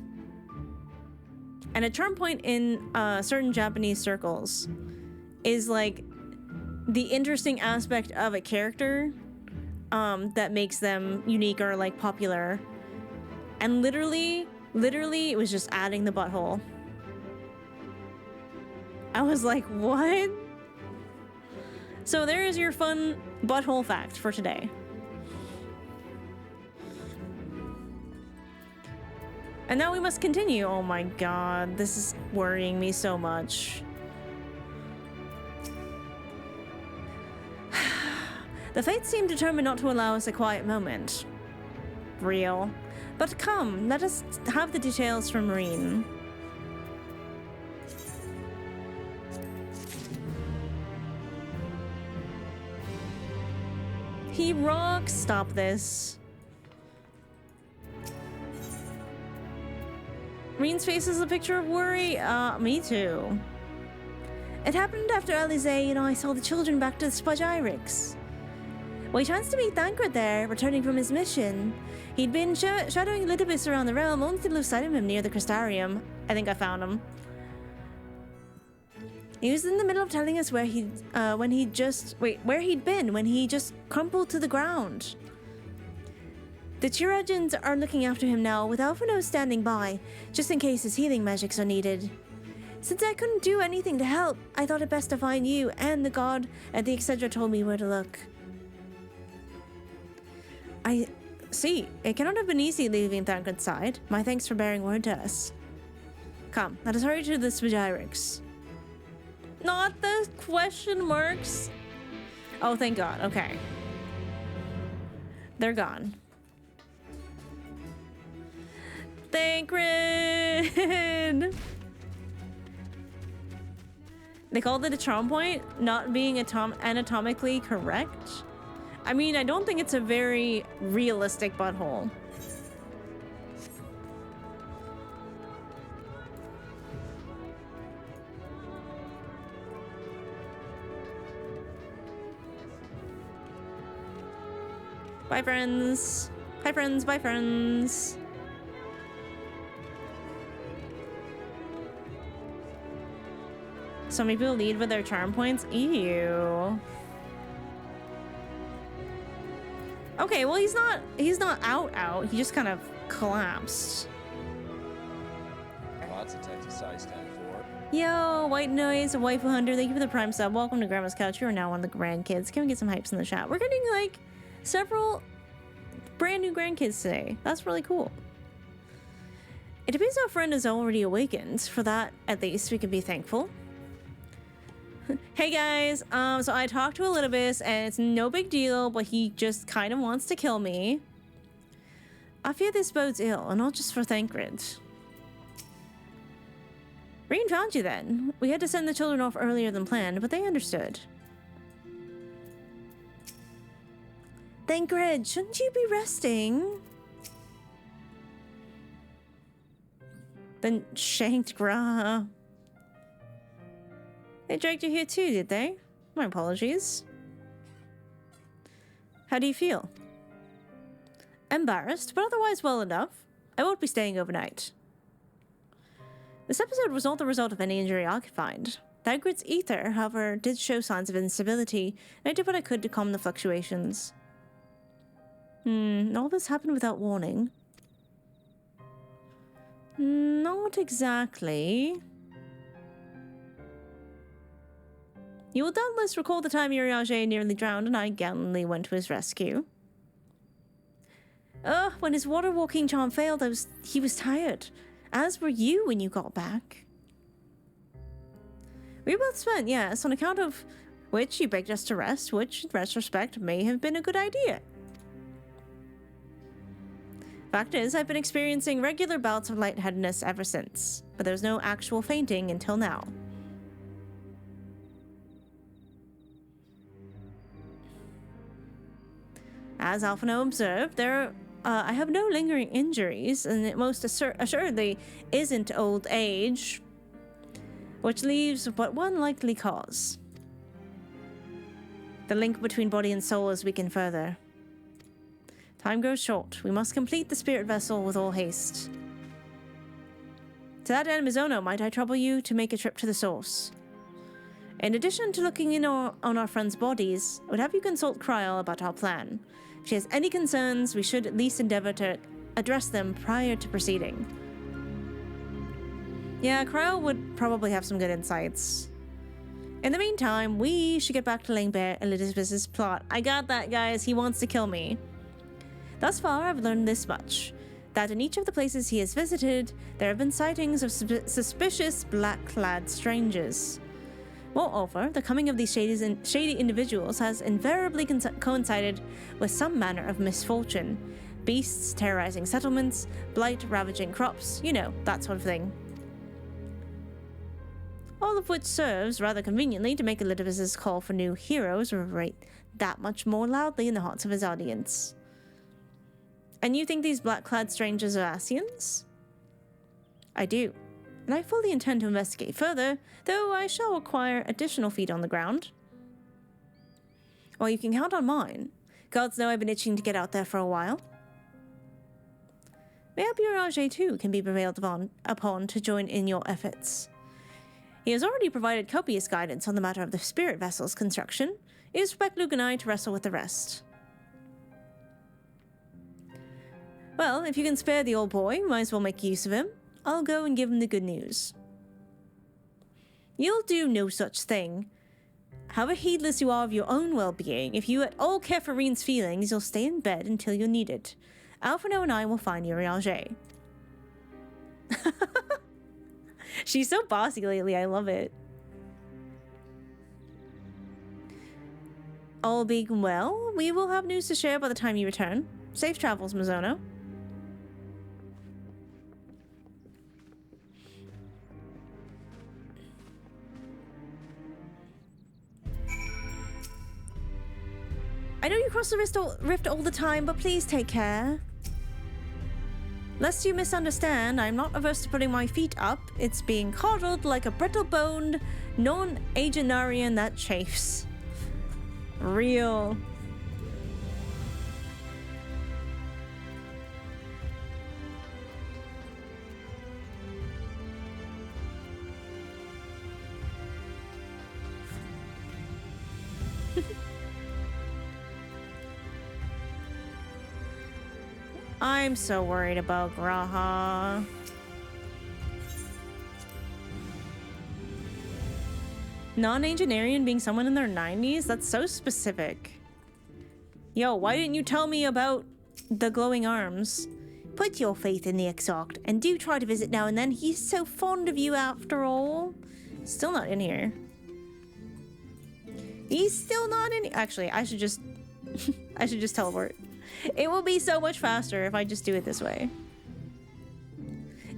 And a charm point in certain Japanese circles is like the interesting aspect of a character that makes them unique or like popular. And literally it was just adding the butthole. I was like, what? So there is your fun butthole fact for today. And now we must continue. Oh my god, this is worrying me so much. The fates seem determined not to allow us a quiet moment. Real. But come, let us have the details from Marine. He rocks. Stop this. Marine's face is a picture of worry. Me too. It happened after Alize and I saw the children back to the Spagyrix. We chanced to meet Thancred there, returning from his mission. He'd been shadowing Elidibus around the realm, only to lose sight of him near the Crystarium. I think I found him. He was in the middle of telling us where he'd been when he just crumpled to the ground. The Cherished are looking after him now, with Alphino standing by, just in case his healing magics are needed. Since I couldn't do anything to help, I thought it best to find you, and the god at the Exarch told me where to look. I see. It cannot have been easy leaving Thancred's side. My thanks for bearing word to us. Come, let us hurry to the Spagyrix. Not the question marks. Oh, thank God. Okay. They're gone. Thancred! They called it a charm point, not being anatomically correct. I mean, I don't think it's a very realistic butthole. Bye, friends. Bye, friends. Bye, friends. So many people lead with their charm points. Ew. Okay, well, he's not out. He just kind of collapsed. Lots of Texas size 10-4. Yo, White Noise, Waifu Hunter, thank you for the Prime sub. Welcome to Grandma's Couch. You are now one of the grandkids. Can we get some hypes in the chat? We're getting like several brand new grandkids today. That's really cool. It appears our friend is already awakened. For that, at least, we can be thankful. Hey guys, so I talked to Elidibus and it's no big deal, but he just kind of wants to kill me. I fear this bodes ill, and not just for Thancred. Reen found you then. We had to send the children off earlier than planned, but they understood. Thancred, shouldn't you be resting? Then shanked Gra. They dragged you here too, did they? My apologies. How do you feel? Embarrassed, but otherwise well enough. I won't be staying overnight. This episode was not the result of any injury I could find. Thancred's ether, however, did show signs of instability, and I did what I could to calm the fluctuations. All this happened without warning. Not exactly. You will doubtless recall the time Uriage nearly drowned and I gallantly went to his rescue. When his water-walking charm failed, he was tired. As were you when you got back. We were both spent, yes, on account of which you begged us to rest, which, in retrospect, may have been a good idea. Fact is, I've been experiencing regular bouts of lightheadedness ever since, but there was no actual fainting until now. As Alphino observed, I have no lingering injuries, and it most assuredly isn't old age, which leaves but one likely cause. The link between body and soul is weakened further. Time grows short. We must complete the spirit vessel with all haste. To that end, Mizono, might I trouble you to make a trip to the source? In addition to looking in on our friends' bodies, I would have you consult Kryal about our plan. If she has any concerns, we should at least endeavor to address them prior to proceeding. Yeah, Kryal would probably have some good insights. In the meantime, we should get back to laying bare Elidibus' plot. I got that, guys. He wants to kill me. Thus far, I've learned this much. That in each of the places he has visited, there have been sightings of suspicious black-clad strangers. Moreover, the coming of these shady individuals has invariably coincided with some manner of misfortune. Beasts terrorizing settlements, blight ravaging crops, you know, that sort of thing. All of which serves, rather conveniently, to make Elidibus' call for new heroes reverberate that much more loudly in the hearts of his audience. And you think these black-clad strangers are Ascians? I do, and I fully intend to investigate further, though I shall require additional feet on the ground. Well, you can count on mine. Gods know I've been itching to get out there for a while. Maybe Urianger too can be prevailed upon to join in your efforts. He has already provided copious guidance on the matter of the spirit vessel's construction. It is for Luke and I to wrestle with the rest. Well, if you can spare the old boy, might as well make use of him. I'll go and give him the good news. You'll do no such thing. However heedless you are of your own well-being, if you at all care for Reen's feelings, you'll stay in bed until you're needed. Alphino and I will find Urianger. She's so bossy lately, I love it. All being well, we will have news to share by the time you return. Safe travels, Mizono. I know you cross the rift all the time, but please take care. Lest you misunderstand, I'm not averse to putting my feet up. It's being coddled like a brittle-boned non-agenarian that chafes. Real. I'm so worried about Graha. Non-Agenarian being someone in their 90s? That's so specific. Yo, why didn't you tell me about the glowing arms? Put your faith in the Exarch and do try to visit now and then. He's so fond of you after all. Still not in here. He's still not in. Actually, I should just I should just teleport. It will be so much faster if I just do it this way.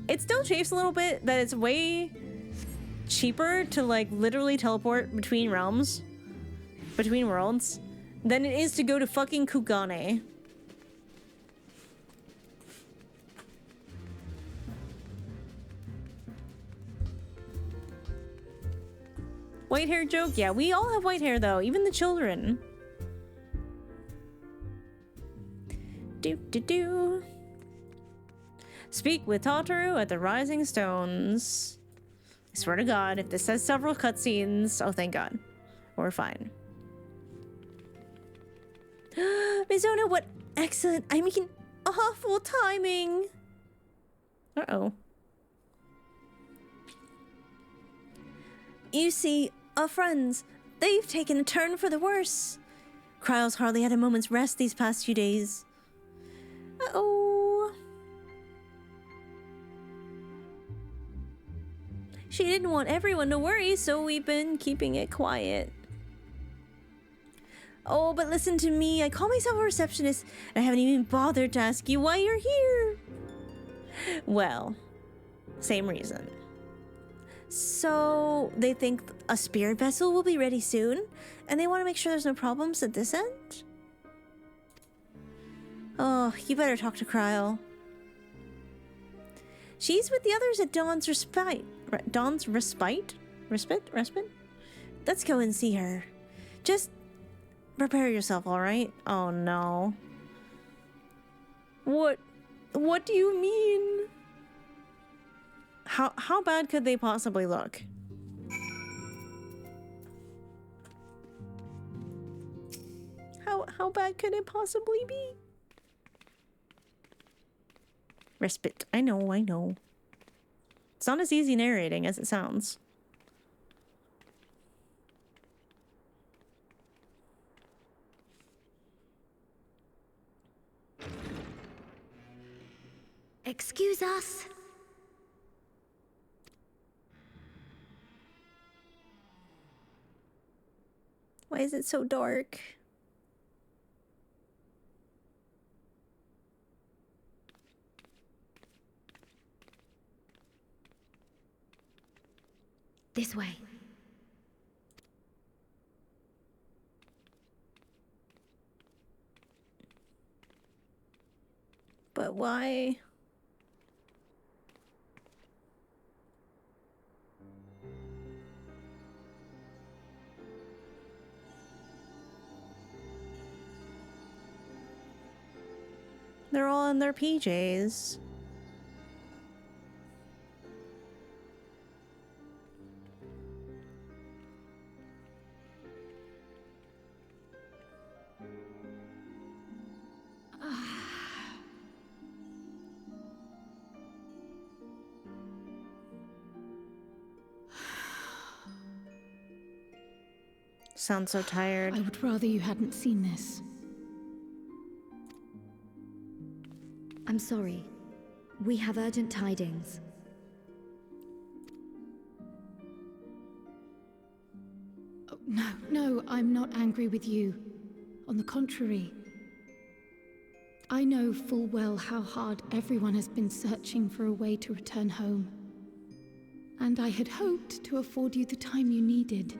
It still chafes a little bit that it's way cheaper to like literally teleport between realms, between worlds, than it is to go to fucking Kugane. White hair joke? Yeah, we all have white hair though, even the children. Do. Speak with Tataru at the Rising Stones. I swear to God, if this says several cutscenes, oh thank God, we're fine. Mizono, what excellent, I mean, awful timing. Uh-oh. You see, our friends, they've taken a turn for the worse. Kryal's hardly had a moment's rest these past few days. Uh-oh. She didn't want everyone to worry, so we've been keeping it quiet. Oh, but listen to me. I call myself a receptionist, and I haven't even bothered to ask you why you're here. Well, same reason. So, they think a spirit vessel will be ready soon, and they want to make sure there's no problems at this end? Oh, you better talk to Kryal. She's with the others at Dawn's Respite. Dawn's Respite? Respite? Let's go and see her. Just prepare yourself, alright? Oh no. What do you mean? How bad could they possibly look? How bad could it possibly be? Respite. I know, I know. It's not as easy narrating as it sounds. Excuse us. Why is it so dark? This way. But why? They're all in their PJs. Sound so tired. I would rather you hadn't seen this. I'm sorry. We have urgent tidings. Oh, no, I'm not angry with you. On the contrary. I know full well how hard everyone has been searching for a way to return home. And I had hoped to afford you the time you needed.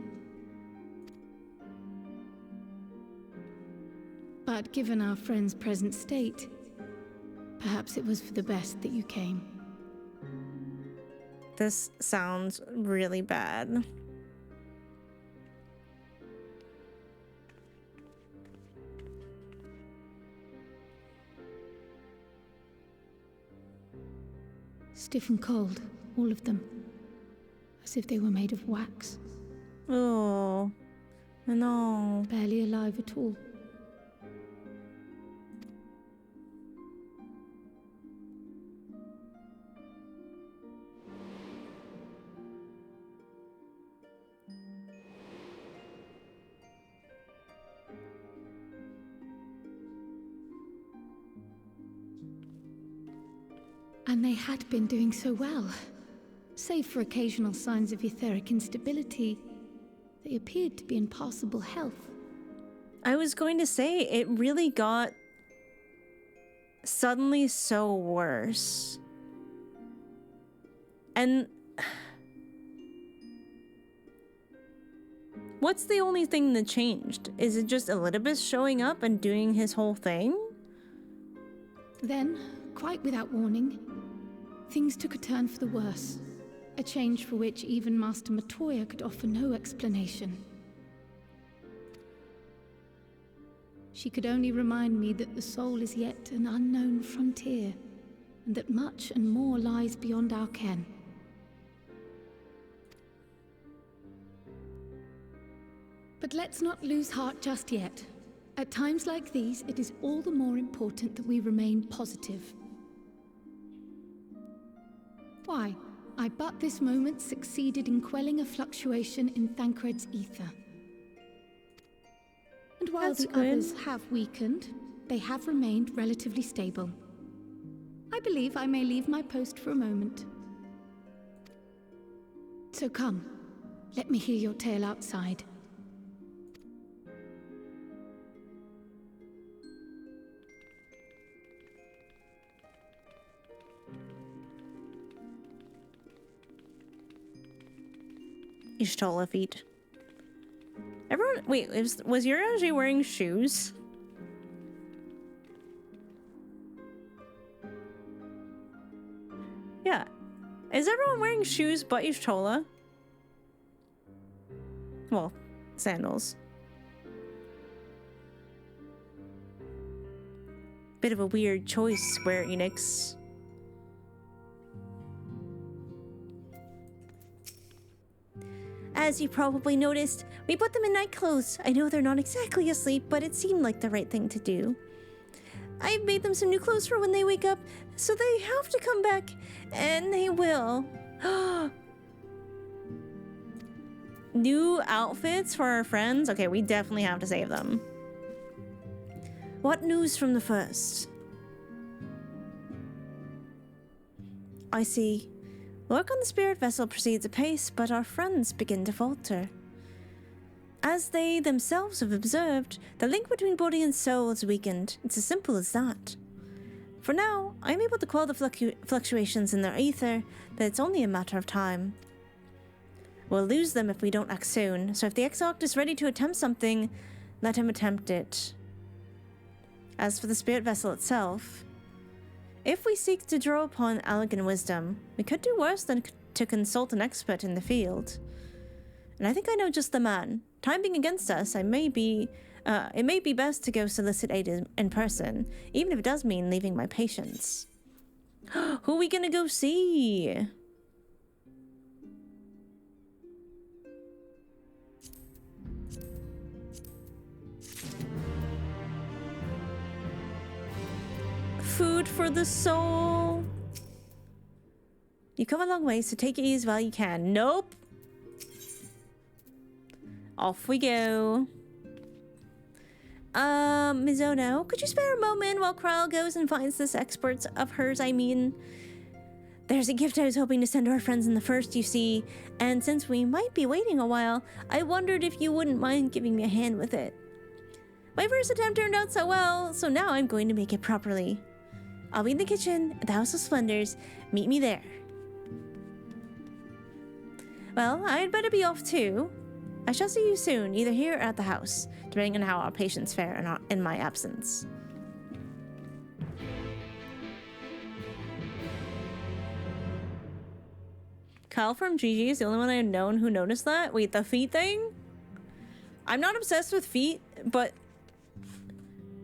But given our friend's present state, perhaps it was for the best that you came. This sounds really bad. Stiff and cold, all of them. As if they were made of wax. Oh, no. Barely alive at all. And they had been doing so well. Save for occasional signs of etheric instability, they appeared to be in passable health. I was going to say, it really got suddenly so worse. And what's the only thing that changed? Is it just Elidibus showing up and doing his whole thing? Then, quite without warning, things took a turn for the worse. A change for which even Master Matoya could offer no explanation. She could only remind me that the soul is yet an unknown frontier, and that much and more lies beyond our ken. But let's not lose heart just yet. At times like these, it is all the more important that we remain positive. Why? I but this moment succeeded in quelling a fluctuation in Thancred's ether. And while That's the good. others have weakened, they have remained relatively stable. I believe I may leave my post for a moment. So come, let me hear your tale outside. Y'shtola feet. Everyone, wait, was Uraji wearing shoes? Yeah. Is everyone wearing shoes but Y'shtola? Well, sandals. Bit of a weird choice, Square Enix. As you probably noticed, we put them in night clothes. I know they're not exactly asleep, but it seemed like the right thing to do. I've made them some new clothes for when they wake up, so they have to come back, and they will. New outfits for our friends? Okay, we definitely have to save them. What news from the first? I see. Work on the spirit vessel proceeds apace, but our friends begin to falter. As they themselves have observed, the link between body and soul is weakened. It's as simple as that. For now, I'm able to quell the fluctuations in their ether, but it's only a matter of time. We'll lose them if we don't act soon, so if the Exarch is ready to attempt something, let him attempt it. As for the spirit vessel itself, if we seek to draw upon elegant wisdom, we could do worse than to consult an expert in the field. And I think I know just the man. Time being against us, it may be best to go solicit aid in person, even if it does mean leaving my patients. Who are we gonna go see? Food for the soul. You come a long way, so take it easy while you can. Nope. Off we go. Mizono, could you spare a moment while Kral goes and finds this expert of hers, I mean? There's a gift I was hoping to send to our friends in the first, you see, and since we might be waiting a while, I wondered if you wouldn't mind giving me a hand with it. My first attempt turned out so well, so now I'm going to make it properly. I'll be in the kitchen at the House of Splendors. Meet me there. Well, I'd better be off too. I shall see you soon, either here or at the house, depending on how our patients fare in my absence. Kyle from GG is the only one I've known who noticed that. Wait, the feet thing? I'm not obsessed with feet, but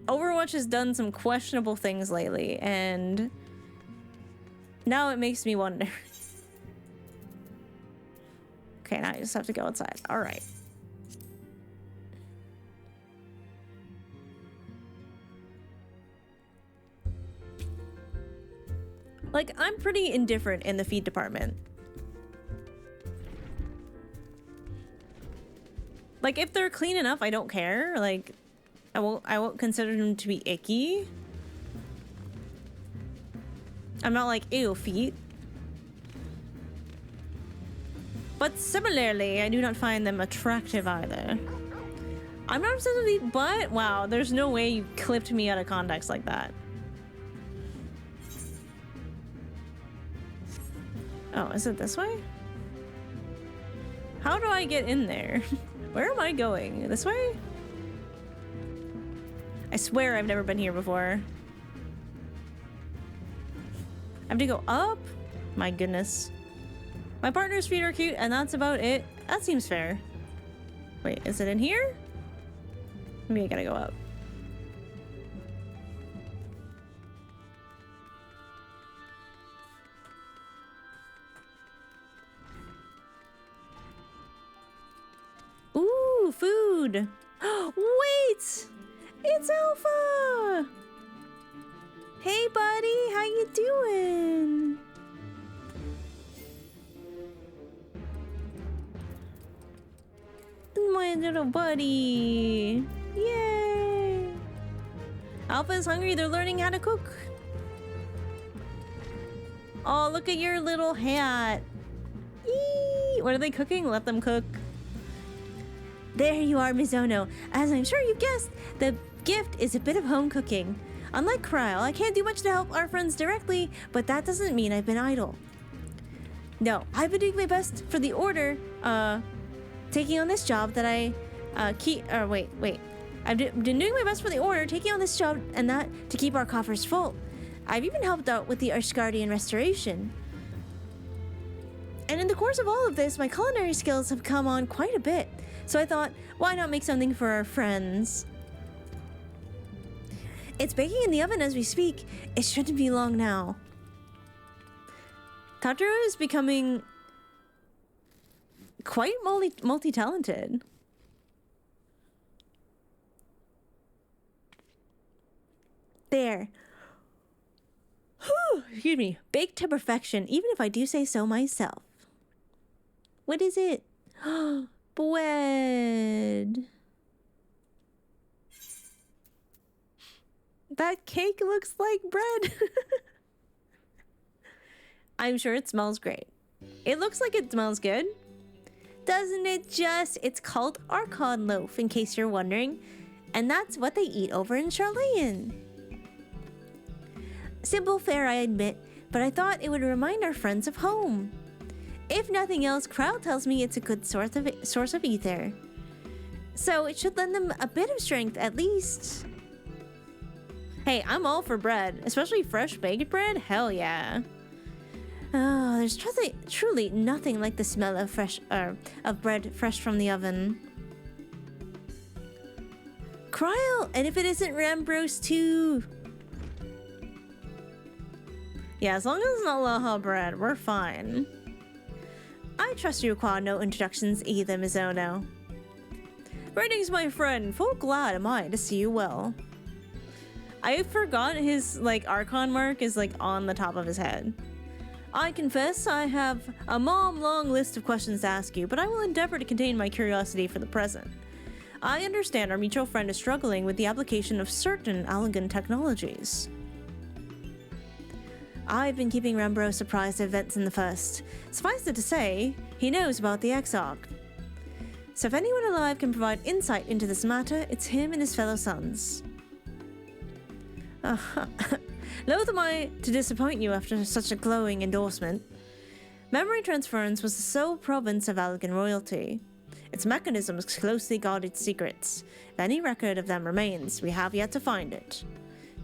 Overwatch has done some questionable things lately, and now it makes me wonder. Okay, now I just have to go outside. All right. Like, I'm pretty indifferent in the feed department. Like, if they're clean enough, I don't care. Like, I won't consider them to be icky. I'm not like, ew, feet. But similarly, I do not find them attractive either. I'm not obsessed with feet, but wow, there's no way you clipped me out of context like that. Oh, is it this way? How do I get in there? Where am I going? This way? I swear I've never been here before. I have to go up? My goodness. My partner's feet are cute, and that's about it. That seems fair. Wait, is it in here? Maybe I gotta go up. Ooh, food. Wait! It's Alpha! Hey, buddy, how you doing? My little buddy. Yay! Alpha is hungry, they're learning how to cook. Oh, look at your little hat. Eee! What are they cooking? Let them cook. There you are, Mizono. As I'm sure you've guessed, the gift is a bit of home cooking. Unlike Kryle, I can't do much to help our friends directly, but that doesn't mean I've been idle. No, I've been doing my best for the Order, taking on this job that I've been doing my best for the Order, taking on this job and that to keep our coffers full. I've even helped out with the Archguardian restoration. And in the course of all of this, my culinary skills have come on quite a bit. So I thought, why not make something for our friends? It's baking in the oven as we speak. It shouldn't be long now. Tataro is becoming quite multi-talented. There. Whew, excuse me. Baked to perfection, even if I do say so myself. What is it? Bread. That cake looks like bread. I'm sure it smells great. It looks like it smells good. Doesn't it just? It's called Archon loaf, in case you're wondering. And that's what they eat over in Charlayan. Simple fare, I admit, but I thought it would remind our friends of home. If nothing else, Kryle tells me it's a good source of ether. So it should lend them a bit of strength at least. Hey, I'm all for bread, especially fresh baked bread. Hell yeah. Oh, there's truly nothing like the smell of bread fresh from the oven. Kryle, and if it isn't Rambros too. Yeah, as long as it's not Laha bread, we're fine. I trust you require no introductions either, Mizono. Greetings, my friend. Full glad am I to see you well. I forgot his, Archon mark is, on the top of his head. I confess I have a long list of questions to ask you, but I will endeavor to contain my curiosity for the present. I understand our mutual friend is struggling with the application of certain elegant technologies. I've been keeping Rambros apprised of events in the First. Suffice it to say, he knows about the Exarch. So if anyone alive can provide insight into this matter, it's him and his fellow sons. Loath am I to disappoint you after such a glowing endorsement. Memory transference was the sole province of Allegan royalty. Its mechanism is closely guarded secrets. If any record of them remains, we have yet to find it.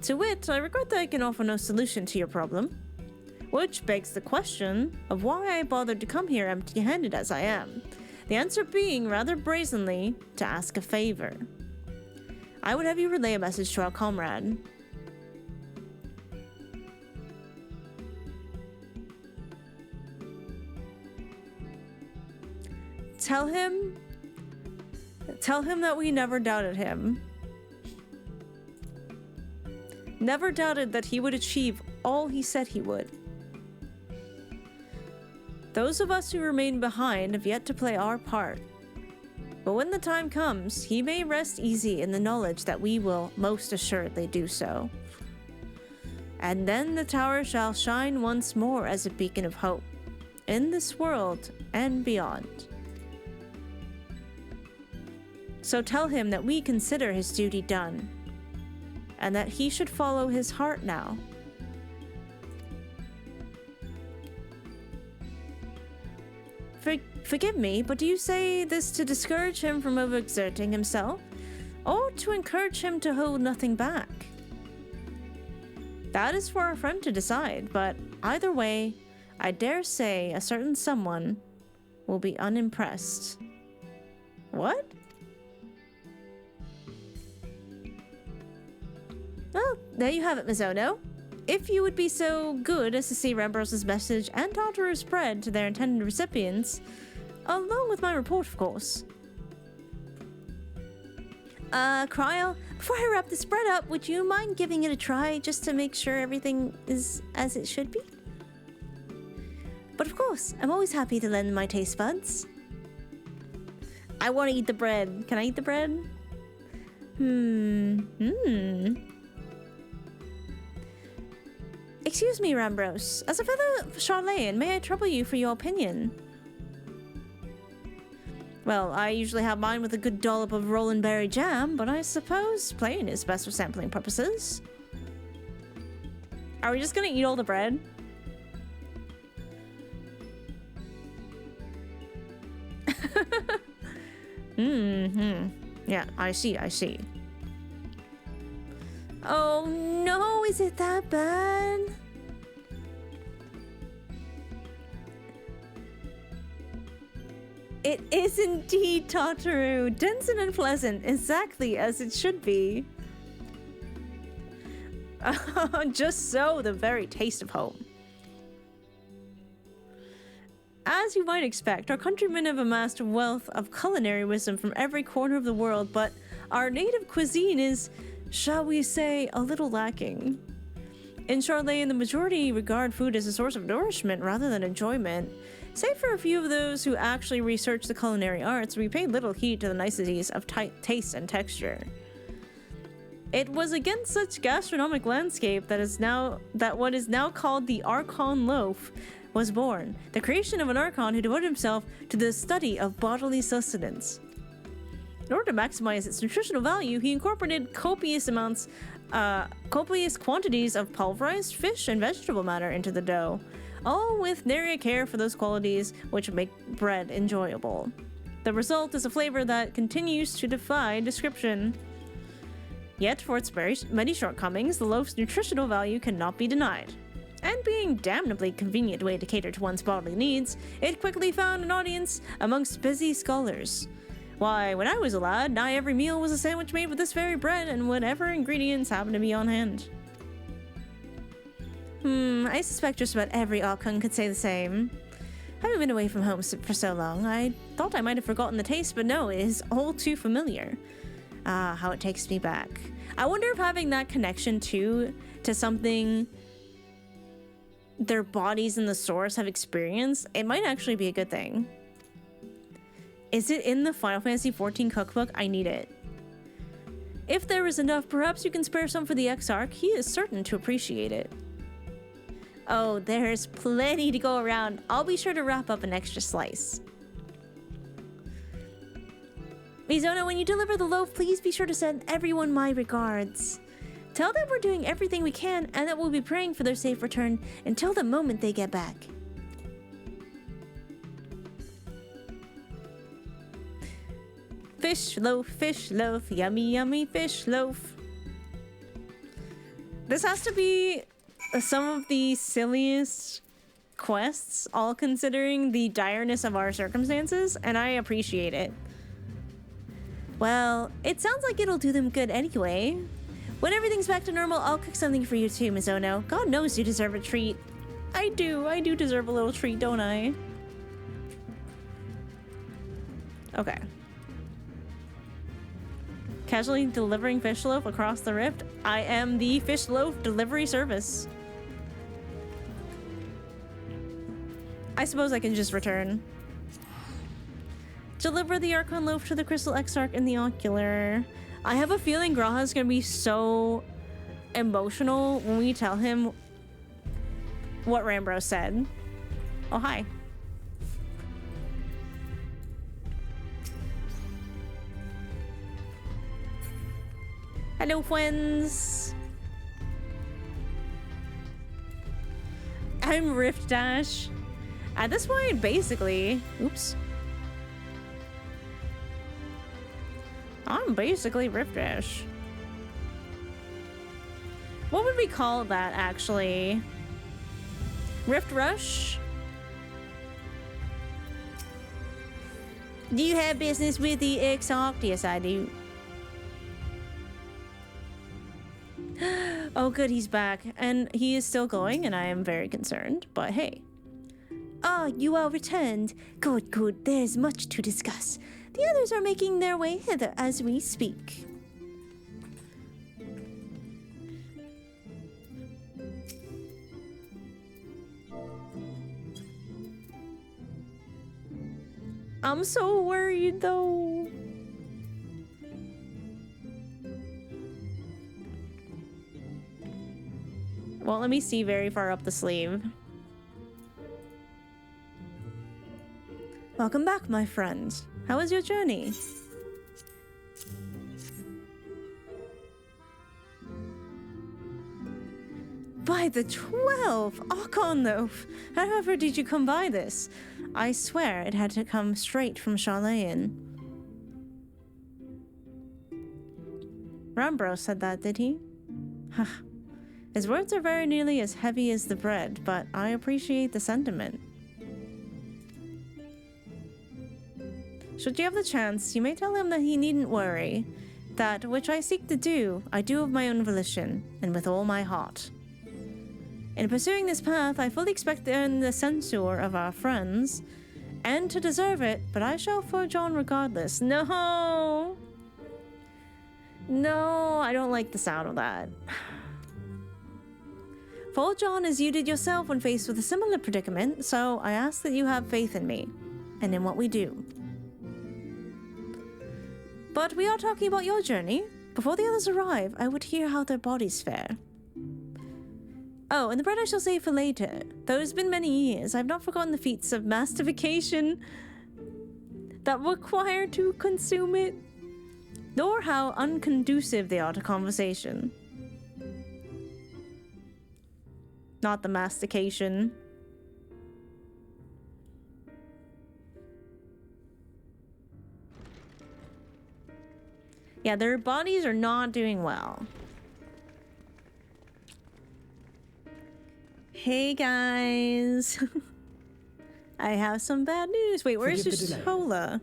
To wit, I regret that I can offer no solution to your problem. Which begs the question of why I bothered to come here empty-handed as I am. The answer being, rather brazenly, to ask a favor. I would have you relay a message to our comrade. Tell him that we never doubted him. Never doubted that he would achieve all he said he would. Those of us who remain behind have yet to play our part. But when the time comes, he may rest easy in the knowledge that we will most assuredly do so. And then the tower shall shine once more as a beacon of hope, in this world and beyond. So tell him that we consider his duty done, and that he should follow his heart now. Forgive me, but do you say this to discourage him from overexerting himself, or to encourage him to hold nothing back? That is for our friend to decide, but either way, I dare say a certain someone will be unimpressed. What? Well, there you have it, Mizono. If you would be so good as to see Rambros' message and Tartaru's spread to their intended recipients, along with my report, of course. Kryle, before I wrap the spread up, would you mind giving it a try just to make sure everything is as it should be? But of course, I'm always happy to lend my taste buds. I want to eat the bread. Can I eat the bread? Excuse me, Rambros. As a fellow Charlayan, may I trouble you for your opinion? Well, I usually have mine with a good dollop of rollin' berry jam, but I suppose plain is best for sampling purposes. Are we just gonna eat all the bread? Yeah, I see. Oh no, is it that bad? It is indeed, Tataru. Dense and unpleasant, exactly as it should be. Just so, the very taste of home. As as you might expect, our countrymen have amassed a wealth of culinary wisdom from every corner of the world, but our native cuisine is, shall we say, a little lacking. In Charlayan, the majority regard food as a source of nourishment rather than enjoyment. Save for a few of those who actually research the culinary arts, we pay little heed to the niceties of taste and texture. It was against such gastronomic landscape that what is now called the Archon loaf was born, the creation of an Archon who devoted himself to the study of bodily sustenance. In order to maximize its nutritional value, he incorporated copious quantities of pulverized fish and vegetable matter into the dough, all with nary a care for those qualities which make bread enjoyable. The result is a flavor that continues to defy description. Yet, for its many shortcomings, the loaf's nutritional value cannot be denied. And being a damnably convenient way to cater to one's bodily needs, it quickly found an audience amongst busy scholars. Why, when I was a lad, nigh every meal was a sandwich made with this very bread and whatever ingredients happened to be on hand. I suspect just about every Archon could say the same. Having been away from home for so long, I thought I might have forgotten the taste, but no, it is all too familiar. Ah, how it takes me back. I wonder if having that connection to something their bodies and the source have experienced, it might actually be a good thing. Is it in the Final Fantasy XIV cookbook? I need it. If there is enough, perhaps you can spare some for the Exarch. He is certain to appreciate it. Oh, there's plenty to go around. I'll be sure to wrap up an extra slice. Mizono, when you deliver the loaf, please be sure to send everyone my regards. Tell them we're doing everything we can and that we'll be praying for their safe return until the moment they get back. Fish loaf, yummy, yummy fish loaf. This has to be some of the silliest quests, all considering the direness of our circumstances, and I appreciate it. Well, it sounds like it'll do them good anyway. When everything's back to normal, I'll cook something for you too, Mizono. God knows you deserve a treat. I do deserve a little treat, don't I? Okay. Casually delivering fish loaf across the rift. I am the fish loaf delivery service. I suppose I can just return. Deliver the Archon loaf to the Crystal Exarch in the Ocular. I have a feeling Graha's gonna be so emotional when we tell him what Rambro said. Oh, hi. Hello, friends. I'm Rift Dash. At this point, basically... Oops. I'm basically Rift Dash. What would we call that, actually? Rift Rush? Do you have business with the Exarch? Yes, I do. Oh, good, he's back. And he is still going, and I am very concerned. But hey. Ah, you are returned. Good, good. There's much to discuss. The others are making their way hither as we speak. I'm so worried, though. Well, let me see very far up the sleeve. Welcome back, my friend. How was your journey? By the 12! Archon loaf! However did you come by this? I swear it had to come straight from Charlayan. Rambro said that, did he? His words are very nearly as heavy as the bread, but I appreciate the sentiment. Should you have the chance, you may tell him that he needn't worry. That which I seek to do, I do of my own volition, and with all my heart. In pursuing this path, I fully expect to earn the censure of our friends, and to deserve it, but I shall forge on regardless. No! No, I don't like the sound of that. Forge on as you did yourself when faced with a similar predicament, so I ask that you have faith in me, and in what we do. But we are talking about your journey. Before the others arrive, I would hear how their bodies fare. Oh, and the bread I shall save for later. Though it's been many years, I have not forgotten the feats of mastification that require to consume it, nor how unconducive they are to conversation. Not the mastication. Yeah, their bodies are not doing well. Hey guys. I have some bad news. Wait, where's Sola?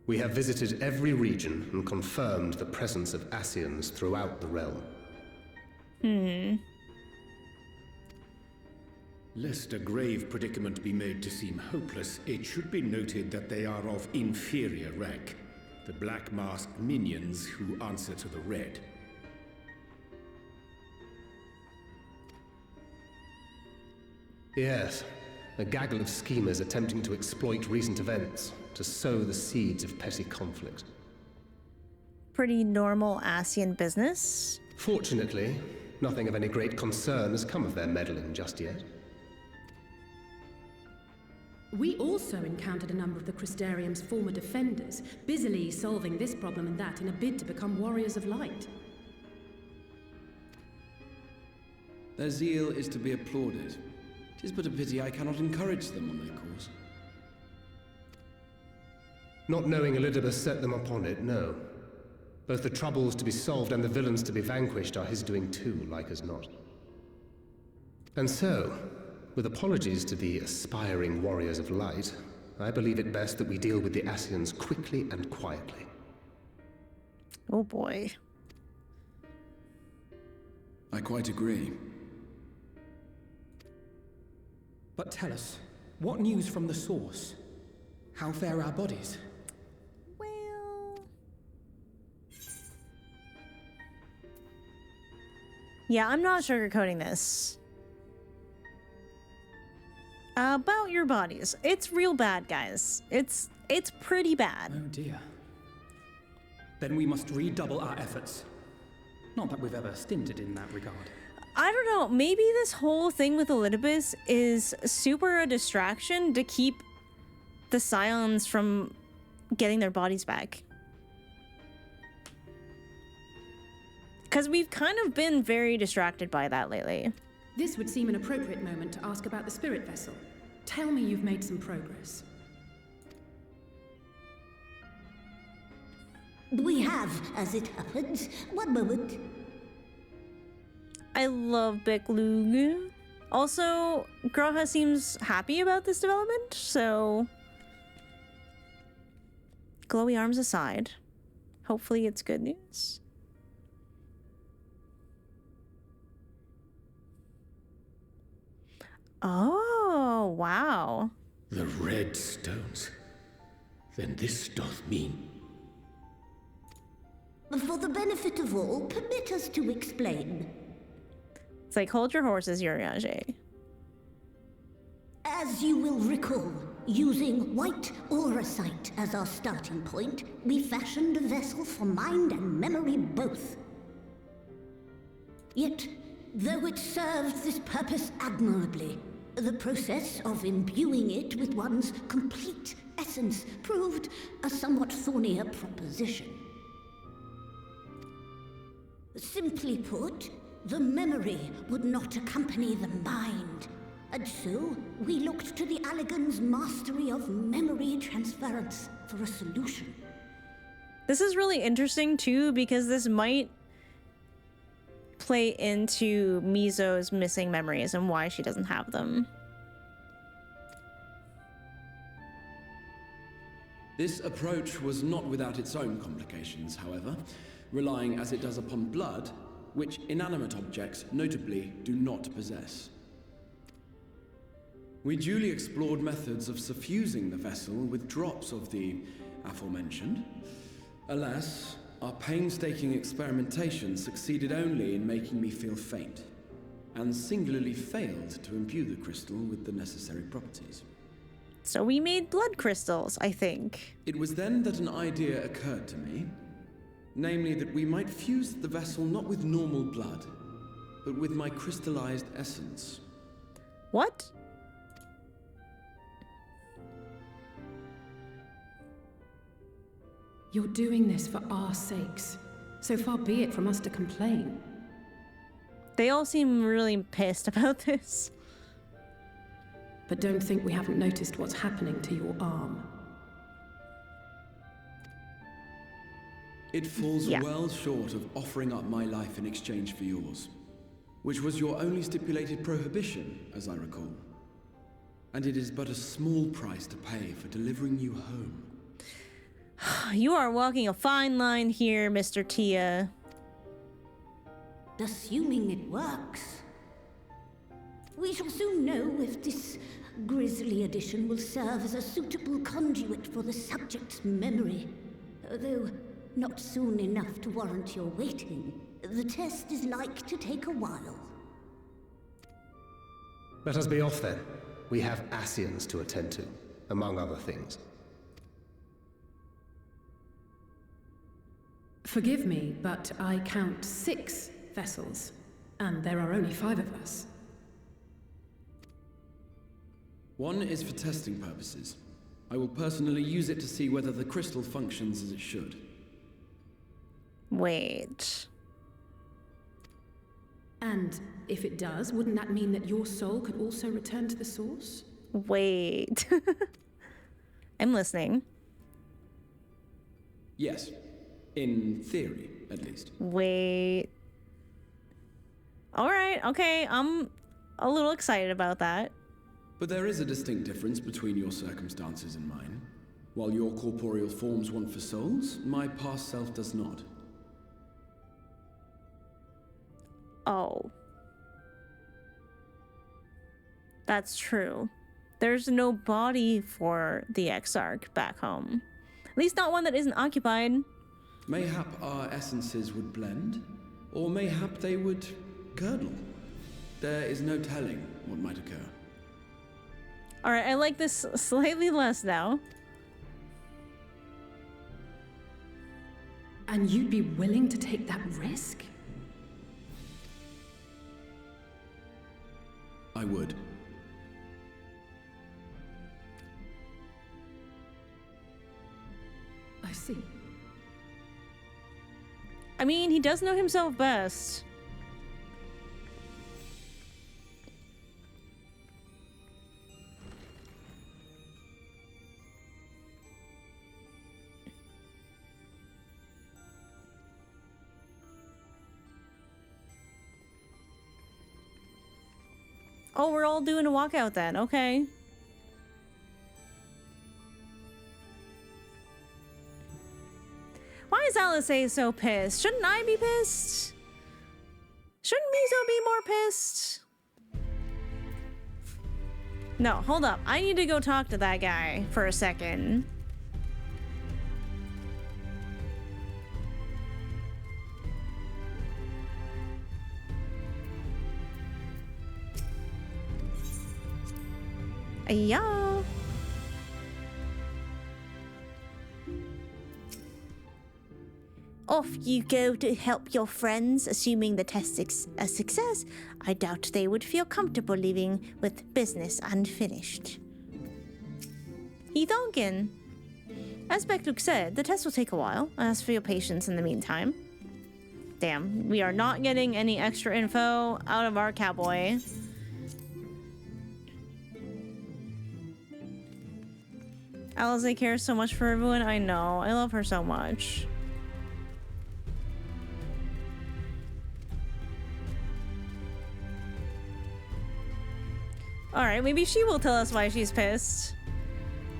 We have visited every region and confirmed the presence of Ascians throughout the realm. Lest a grave predicament be made to seem hopeless, it should be noted that they are of inferior rank. The black-masked minions who answer to the red. Yes, a gaggle of schemers attempting to exploit recent events to sow the seeds of petty conflict. Pretty normal Ascian business. Fortunately, nothing of any great concern has come of their meddling just yet. We also encountered a number of the Crystarium's former defenders, busily solving this problem and that in a bid to become warriors of light. Their zeal is to be applauded. 'Tis but a pity I cannot encourage them on their cause. Not knowing Elidibus set them upon it, no. Both the troubles to be solved and the villains to be vanquished are his doing too, like as not. And so, with apologies to the aspiring warriors of light, I believe it best that we deal with the Ascians quickly and quietly. Oh boy. I quite agree. But tell us, what news from the source? How fare our bodies? Well... yeah, I'm not sugarcoating this. About your bodies. It's real bad, guys. It's pretty bad. Oh dear. Then we must redouble our efforts. Not that we've ever stinted in that regard. I don't know, maybe this whole thing with Elidibus is super a distraction to keep the Scions from getting their bodies back. Because we've kind of been very distracted by that lately. This would seem an appropriate moment to ask about the spirit vessel. Tell me you've made some progress. We have, as it happens. One moment. I love Beklug. Also, Graha seems happy about this development, so... glowy arms aside, hopefully it's good news. Oh, wow. The red stones. Then this doth mean... For the benefit of all, permit us to explain. It's like, hold your horses, Urianger. As you will recall, using white auracite as our starting point, we fashioned a vessel for mind and memory both. Yet, though it served this purpose admirably, the process of imbuing it with one's complete essence proved a somewhat thornier proposition. Simply put, the memory would not accompany the mind, and so we looked to the Allagan's mastery of memory transference for a solution. This is really interesting too, because this might play into Mizo's missing memories and why she doesn't have them. This approach was not without its own complications, however, relying as it does upon blood, which inanimate objects notably do not possess. We duly explored methods of suffusing the vessel with drops of the aforementioned. Alas, our painstaking experimentation succeeded only in making me feel faint, and singularly failed to imbue the crystal with the necessary properties. So we made blood crystals, I think. It was then that an idea occurred to me, namely that we might fuse the vessel not with normal blood, but with my crystallized essence. What? You're doing this for our sakes. So far be it from us to complain. They all seem really pissed about this. But don't think we haven't noticed what's happening to your arm. It falls well short of offering up my life in exchange for yours, which was your only stipulated prohibition, as I recall. And it is but a small price to pay for delivering you home. You are walking a fine line here, Mr. Tia. Assuming it works. We shall soon know if this grisly addition will serve as a suitable conduit for the subject's memory. Though not soon enough to warrant your waiting. The test is like to take a while. Let us be off then. We have Ascians to attend to, among other things. Forgive me, but I count 6 vessels, and there are only 5 of us. One is for testing purposes. I will personally use it to see whether the crystal functions as it should. Wait. And if it does, wouldn't that mean that your soul could also return to the source? Wait. I'm listening. Yes. In theory, at least. Wait. Alright, okay, I'm a little excited about that. But there is a distinct difference between your circumstances and mine. While your corporeal forms want for souls, my past self does not. Oh. That's true. There's no body for the Exarch back home. At least not one that isn't occupied. Mayhap our essences would blend, or mayhap they would curdle. There is no telling what might occur. Alright, I like this slightly less now. And you'd be willing to take that risk? I would. I see. I mean, he does know himself best. Oh, we're all doing a walkout then. Okay. Why is Alice so pissed? Shouldn't I be pissed? Shouldn't Mizo be more pissed? No, hold up. I need to go talk to that guy for a second. Yeah. Off you go to help your friends, assuming the test's a success. I doubt they would feel comfortable leaving with business unfinished. Ithonkin. As Bekluk said, the test will take a while. Ask for your patience in the meantime. Damn, we are not getting any extra info out of our cowboy. Alize cares so much for everyone. I know. I love her so much. Alright, maybe she will tell us why she's pissed.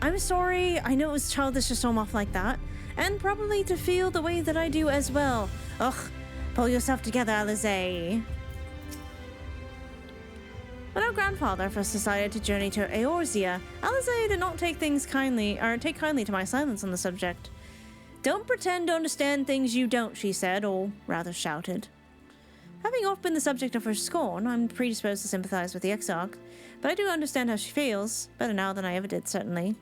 I'm sorry. I know it was childish to storm off like that. And probably to feel the way that I do as well. Ugh. Pull yourself together, Alize. When our grandfather first decided to journey to Eorzea, Alisaie did not take kindly to my silence on the subject. Don't pretend to understand things you don't, she said, or rather shouted. Having oft been the subject of her scorn, I'm predisposed to sympathize with the Exarch, but I do understand how she feels, better now than I ever did, certainly.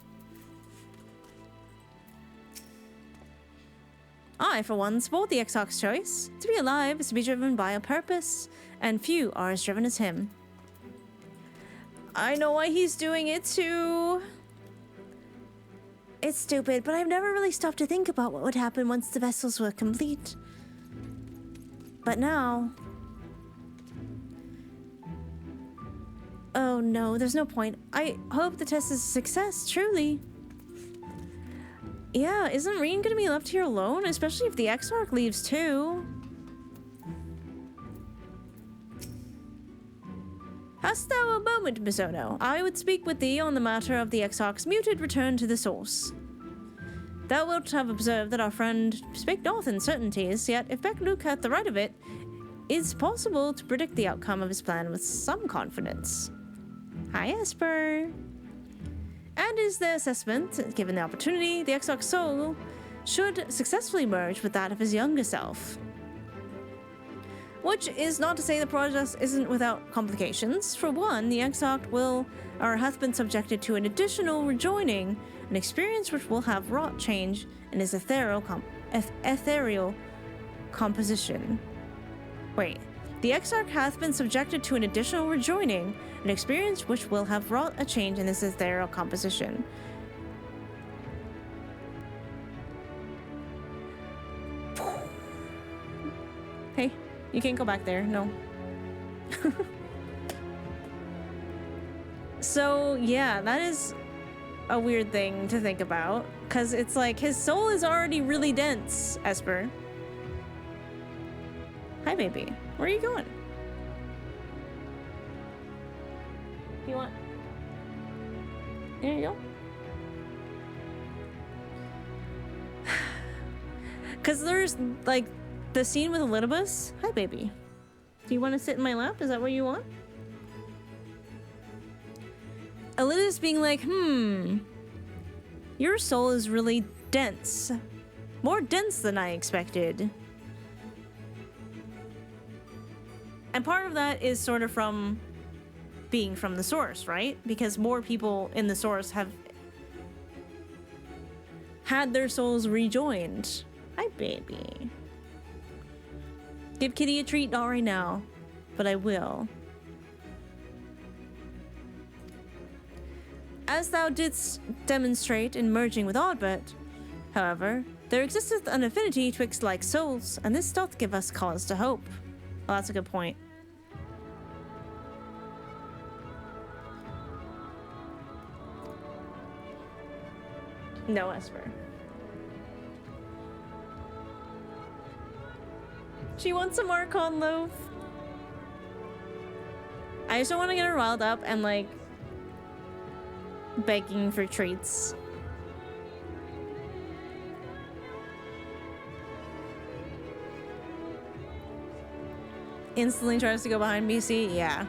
I, for one, support the Exarch's choice. To be alive is to be driven by a purpose, and few are as driven as him. I know why he's doing it too. It's stupid, but I've never really stopped to think about what would happen once the vessels were complete. But now... Oh no, there's no point. I hope the test is a success, truly. Yeah, isn't Reen gonna be left here alone? Especially if the Exarch leaves too. Hast thou a moment, Misono? I would speak with thee on the matter of the Exarch's muted return to the source. Thou wilt have observed that our friend spake not in certainties, yet if Beck-Luke hath the right of it, is possible to predict the outcome of his plan with some confidence. Hi, Esper. And is their assessment, given the opportunity, the Exarch's soul should successfully merge with that of his younger self. Which is not to say the process isn't without complications. For one, the Exarch hath been subjected to an additional rejoining, an experience which will have wrought change in his ethereal composition. Wait. The Exarch hath been subjected to an additional rejoining, an experience which will have wrought a change in his ethereal composition. Hey, you can't go back there, no. So, yeah, that is a weird thing to think about, because it's like his soul is already really dense, Esper. Hi, baby. Where are you going? You want... There you go. Because there's, like, the scene with Elidibus. Hi, baby. Do you want to sit in my lap? Is that what you want? Elidibus being like, your soul is really dense. More dense than I expected. And part of that is sort of from being from the source, right? Because more people in the source have had their souls rejoined. Hi, baby. Give Kitty a treat, not right now, but I will. As thou didst demonstrate in merging with Oddbert, however, there existeth an affinity twixt like souls, and this doth give us cause to hope. Well, that's a good point. No, Esper. She wants some Archon loaf. I just don't want to get her riled up and like begging for treats. Instantly tries to go behind BC, yeah.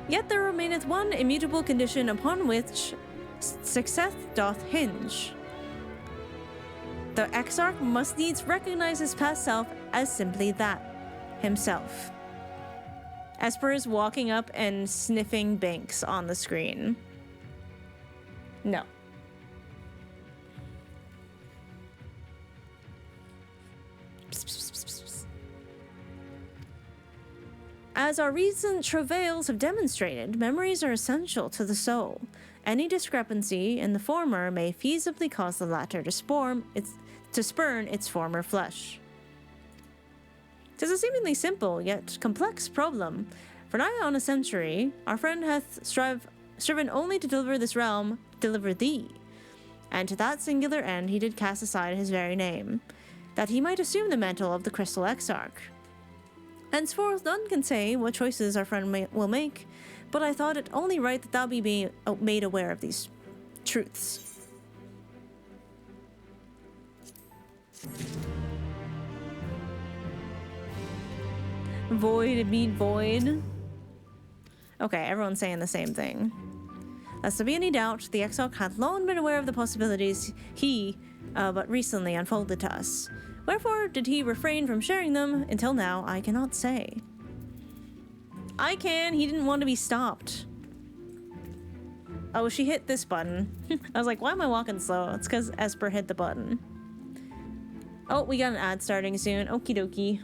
Yet there remaineth one immutable condition upon which success doth hinge. The Exarch must needs recognize his past self as simply that, himself. Esper is walking up and sniffing Banks on the screen. No. As our recent travails have demonstrated, memories are essential to the soul. Any discrepancy in the former may feasibly cause the latter to spurn its former flesh. 'Tis a seemingly simple, yet complex problem. For nigh on a century, our friend hath striven only to deliver this realm, deliver thee. And to that singular end he did cast aside his very name, that he might assume the mantle of the Crystal Exarch. Henceforth none can say what choices our friend will make, but I thought it only right that thou be made aware of these truths. Void meet void. Okay, everyone's saying the same thing. Lest there be any doubt, the Exarch hath long been aware of the possibilities he, but recently unfolded to us. Wherefore did he refrain from sharing them until now, I cannot say. I can, he didn't want to be stopped. Oh, she hit this button. I was like, why am I walking slow? It's because Esper hit the button. Oh, we got an ad starting soon. Okie dokie.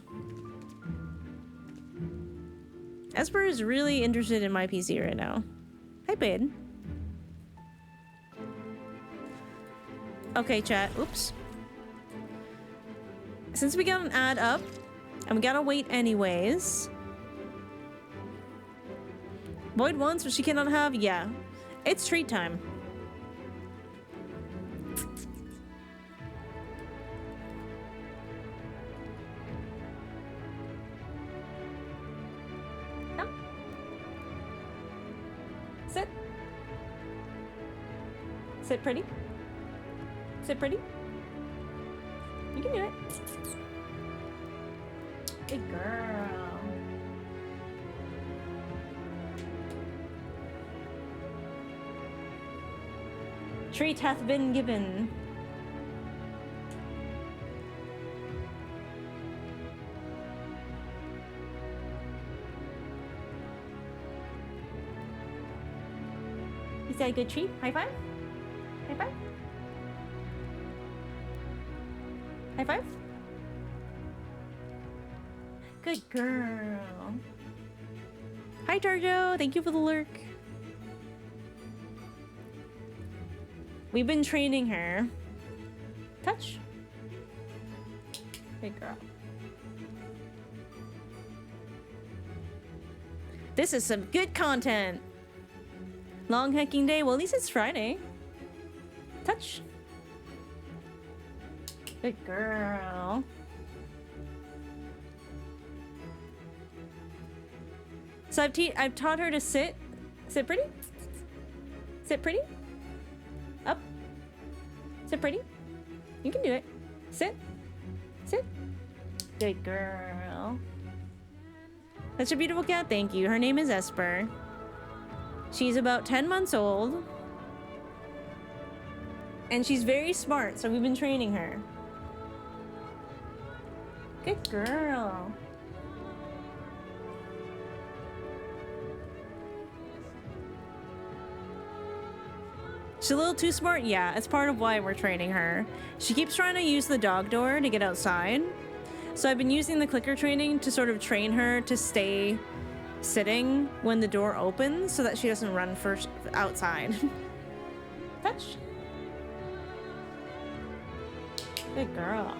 Esper is really interested in my PC right now. Hi, babe. Okay, chat. Oops. Since we got an ad up, and we gotta wait anyways. Void wants what she cannot have? Yeah. It's treat time. Come. Sit. Sit pretty. Sit pretty. You can do it. Good girl. Treat hath been given. Is that a good treat? High five? High five? High five? Good girl. Hi, Tarjo. Thank you for the lurk. We've been training her. Touch. Good girl. This is some good content. Long hiking day. Well, at least it's Friday. Touch. Good girl. So I've taught her to sit. Sit pretty. Sit pretty. Up. Sit pretty. You can do it. Sit. Sit. Good girl. That's a beautiful cat. Thank you. Her name is Esper. She's about 10 months old. And she's very smart, so we've been training her. Good girl. She's a little too smart? Yeah, it's part of why we're training her. She keeps trying to use the dog door to get outside. So I've been using the clicker training to sort of train her to stay sitting when the door opens so that she doesn't run first outside. Touch. Good girl.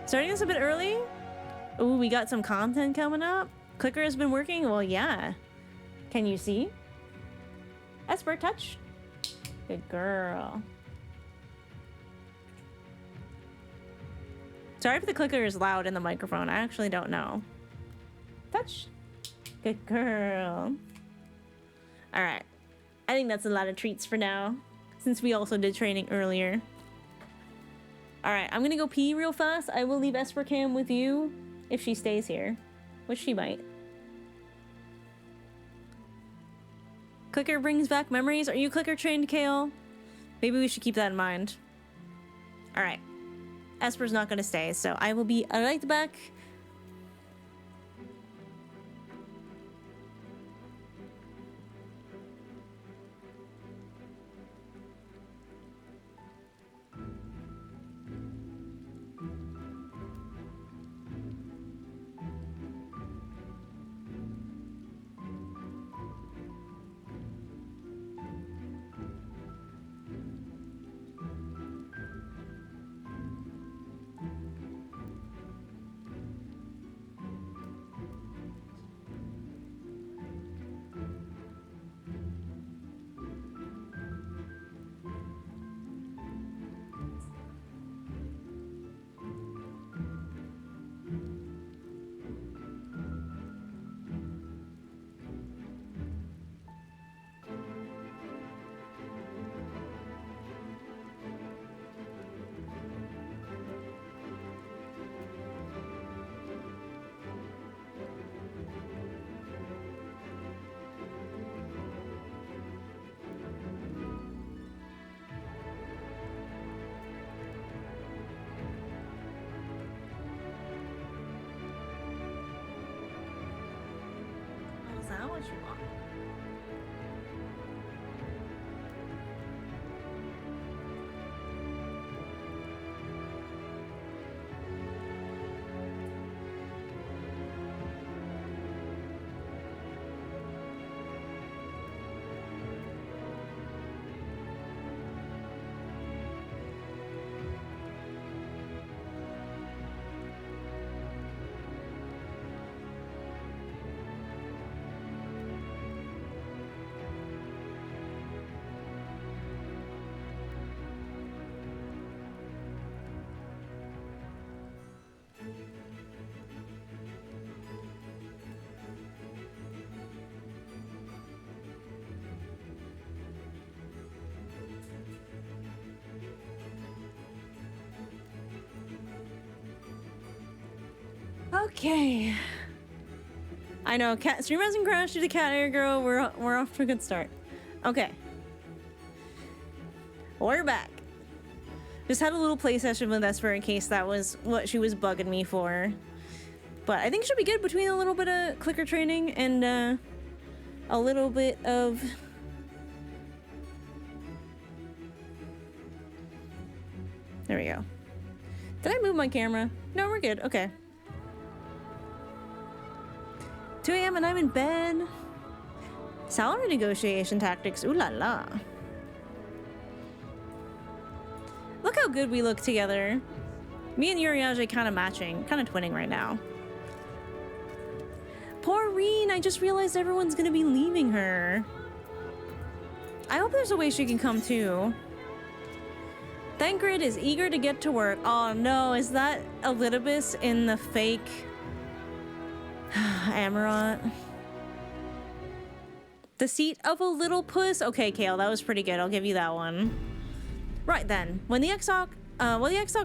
Starting us a bit early. Ooh, we got some content coming up. Clicker has been working? Well, yeah. Can you see? Esper, touch. Good girl. Sorry if the clicker is loud in the microphone. I actually don't know. Touch. Good girl. All right. I think that's a lot of treats for now, since we also did training earlier. All right, I'm gonna go pee real fast. I will leave Esper Cam with you if she stays here, which she might. Clicker brings back memories. Are you clicker trained, Kale? Maybe we should keep that in mind. All right. Esper's not gonna stay, so I will be right back. that what you want? Okay. I know, stream hasn't crashed due to cat air girl. We're off to a good start. Okay. We're back. Just had a little play session with Esper in case that was what she was bugging me for. But I think it should be good between a little bit of clicker training and a little bit of... There we go. Did I move my camera? No, we're good. Okay. 2 a.m. and I'm in bed. Salary negotiation tactics. Ooh la la. Look how good we look together. Me and Uriage kind of matching. Kind of twinning right now. Poor Reen. I just realized everyone's gonna be leaving her. I hope there's a way she can come too. Thancred is eager to get to work. Oh no, is that Elidibus in the fake... Amarant. The seat of a little puss. Okay, Kale, that was pretty good. I'll give you that one. Right then, when the Exarch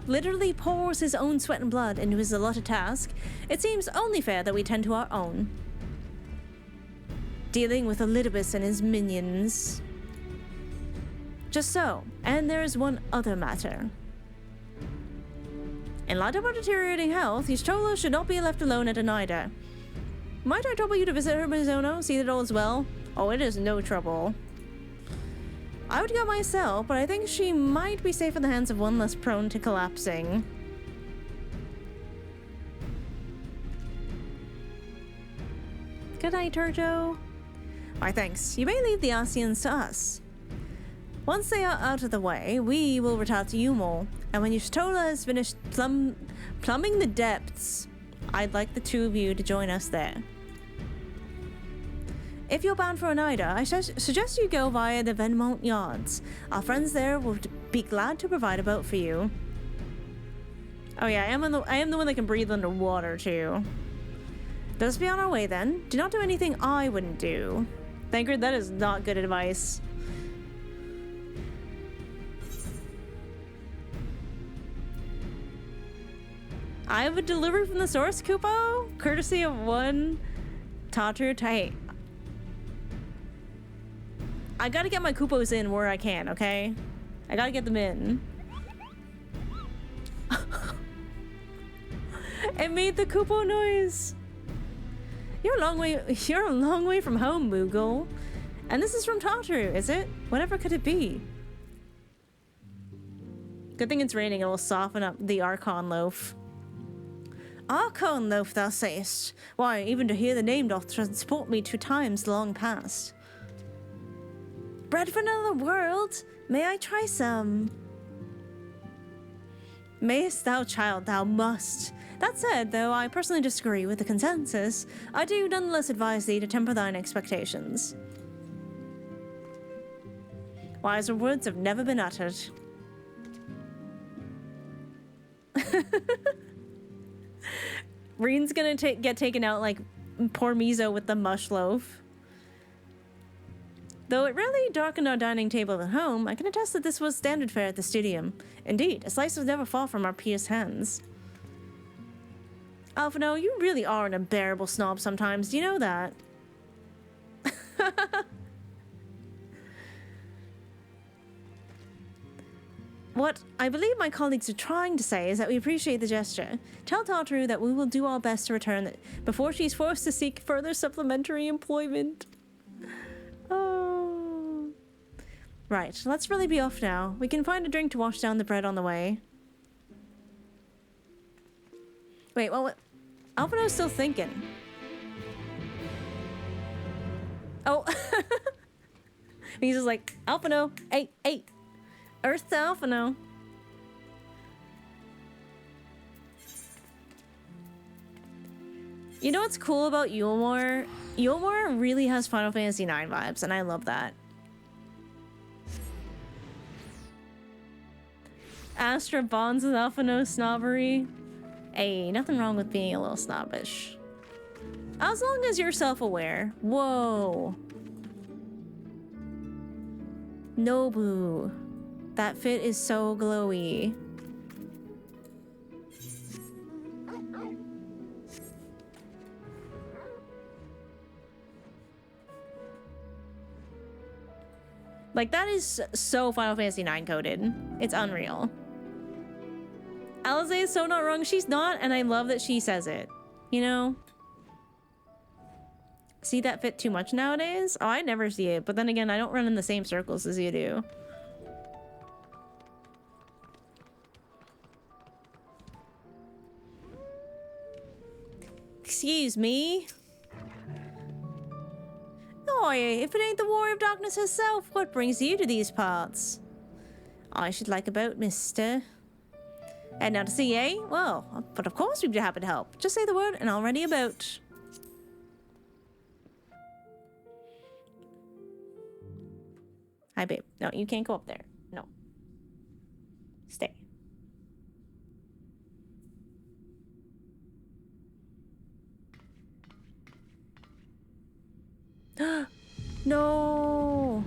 literally pours his own sweat and blood into his allotted task, it seems only fair that we tend to our own. Dealing with Elidibus and his minions. Just so, and there is one other matter. In light of our deteriorating health, Y'shtola should not be left alone at Oneida. Might I trouble you to visit her, Mizono? See that all is well? Oh, it is no trouble. I would go myself, but I think she might be safe in the hands of one less prone to collapsing. Good night, Turjo. Why, thanks. You may leave the Ascians to us. Once they are out of the way, we will retire to Umol, and when Y'shtola has finished plumbing the depths, I'd like the two of you to join us there. If you're bound for Oneida, I suggest you go via the Venmont Yards. Our friends there will be glad to provide a boat for you. Oh yeah, I am the one that can breathe underwater too. Let us be on our way then. Do not do anything I wouldn't do. Thancred, that is not good advice. I have a delivery from the source, Kupo, courtesy of one Tatru Tight. I gotta get my Kupos in where I can, okay? I gotta get them in. It made the Kupo noise. You're a long way from home, Moogle. And this is from Tatru, is it? Whatever could it be? Good thing it's raining, it will soften up the Archon loaf. Archon loaf, thou sayest? Why, even to hear the name doth transport me to times long past. Bread from another world? May I try some? Mayest thou, child, thou must. That said, though I personally disagree with the consensus, I do nonetheless advise thee to temper thine expectations. Wiser words have never been uttered. Reen's gonna get taken out like poor Mizo with the mush loaf. Though it really darkened our dining table at home, I can attest that this was standard fare at the studium. Indeed, a slice was never far from our pious hands. Alphino, you really are an unbearable snob sometimes, do you know that? What I believe my colleagues are trying to say is that we appreciate the gesture. Tell Tartaru that we will do our best to return it before she's forced to seek further supplementary employment. Oh. Right, let's really be off now. We can find a drink to wash down the bread on the way. Wait, what? Alphino's still thinking. Oh. He's just like, Alphino, hey. Earth to Alphino. You know what's cool about Yulmore? Yulmore really has Final Fantasy IX vibes, and I love that. Astra bonds with Alphino snobbery. Hey, nothing wrong with being a little snobbish. As long as you're self-aware. Whoa. Nobu. That fit is so glowy. Like, that is so Final Fantasy IX coded. It's unreal. Alize is so not wrong. She's not, and I love that she says it. You know? See that fit too much nowadays? Oh, I never see it. But then again, I don't run in the same circles as you do. Excuse me? Oh, if it ain't the Warrior of Darkness herself, what brings you to these parts? I should like a boat, mister. And now to sea, eh? Well, but of course we'd be happy to help. Just say the word and I'll ready a boat. Hi, babe. No, you can't go up there. No. Stay. No.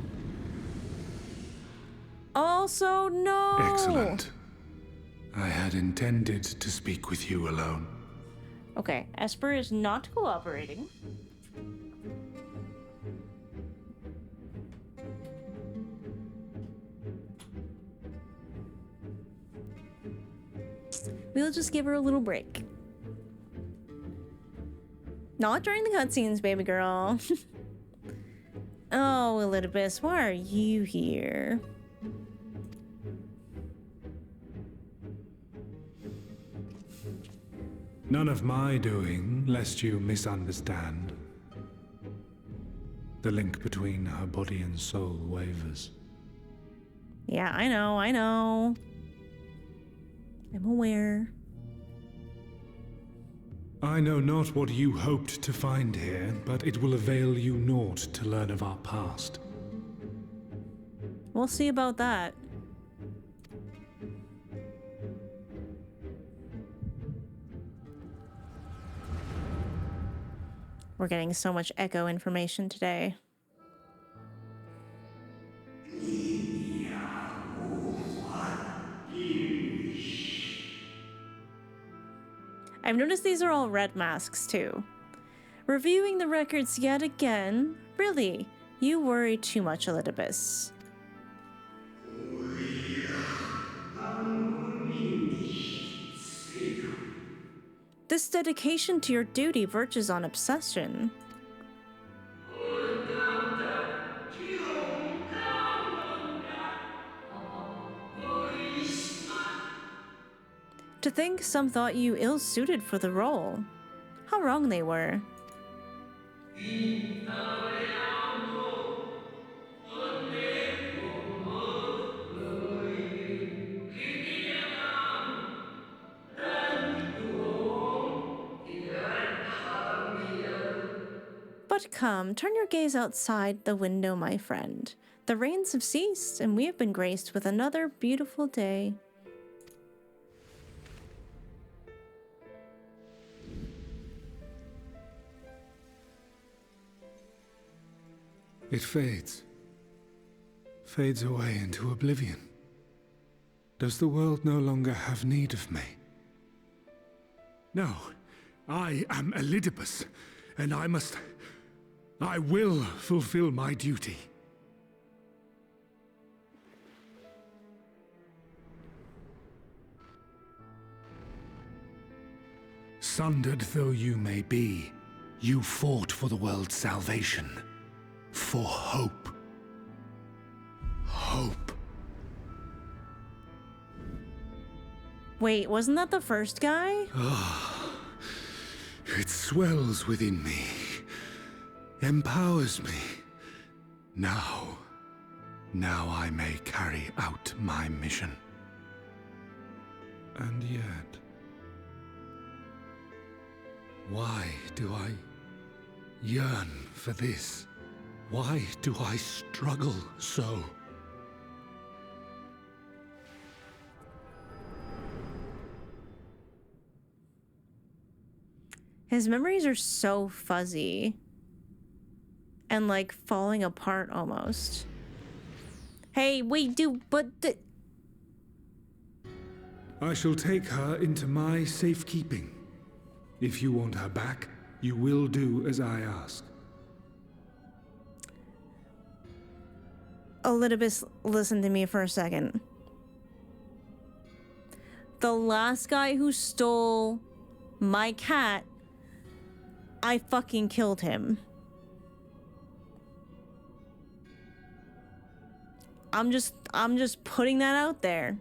Also, no. Excellent. I had intended to speak with you alone. Okay, Esper is not cooperating. We'll just give her a little break. Not during the cutscenes, baby girl. Oh, Elidibus, why are you here? None of my doing, lest you misunderstand. The link between her body and soul wavers. Yeah, I know. I'm aware. I know not what you hoped to find here, but it will avail you naught to learn of our past. We'll see about that. We're getting so much echo information today. I've noticed these are all red masks too. Reviewing the records yet again. Really, you worry too much, Elidibus. This dedication to your duty verges on obsession. To think some thought you ill-suited for the role. How wrong they were. But come, turn your gaze outside the window, my friend. The rains have ceased, and we have been graced with another beautiful day. It fades away into oblivion. Does the world no longer have need of me? No, I am Elidibus, and I will fulfill my duty. Sundered though you may be, you fought for the world's salvation. For hope. Hope. Wait, wasn't that the first guy? It swells within me. Empowers me. Now I may carry out my mission. And yet, why do I yearn for this? Why do I struggle so? His memories are so fuzzy and like falling apart almost. Hey, wait, dude, but I shall take her into my safekeeping. If you want her back, you will do as I ask. Elidibus, listen to me for a second. The last guy who stole my cat, I fucking killed him. I'm just putting that out there.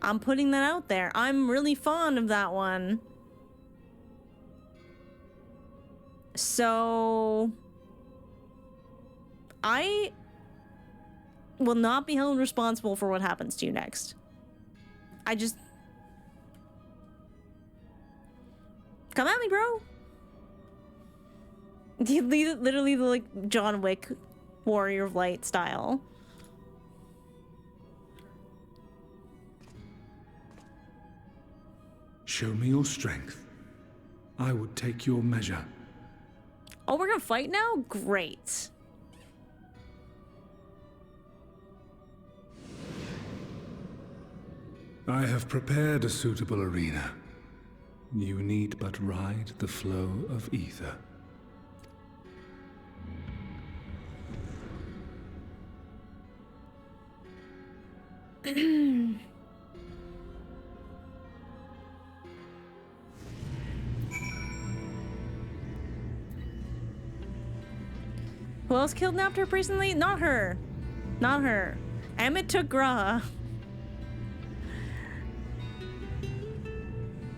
I'm putting that out there. I'm really fond of that one. So I will not be held responsible for what happens to you next. Come at me, bro. Literally like John Wick Warrior of Light style. Show me your strength. I would take your measure. Oh, we're gonna fight now? Great. I have prepared a suitable arena. You need but ride the flow of ether. Who else kidnapped her recently? Not her. Not her. Emmett took Gra.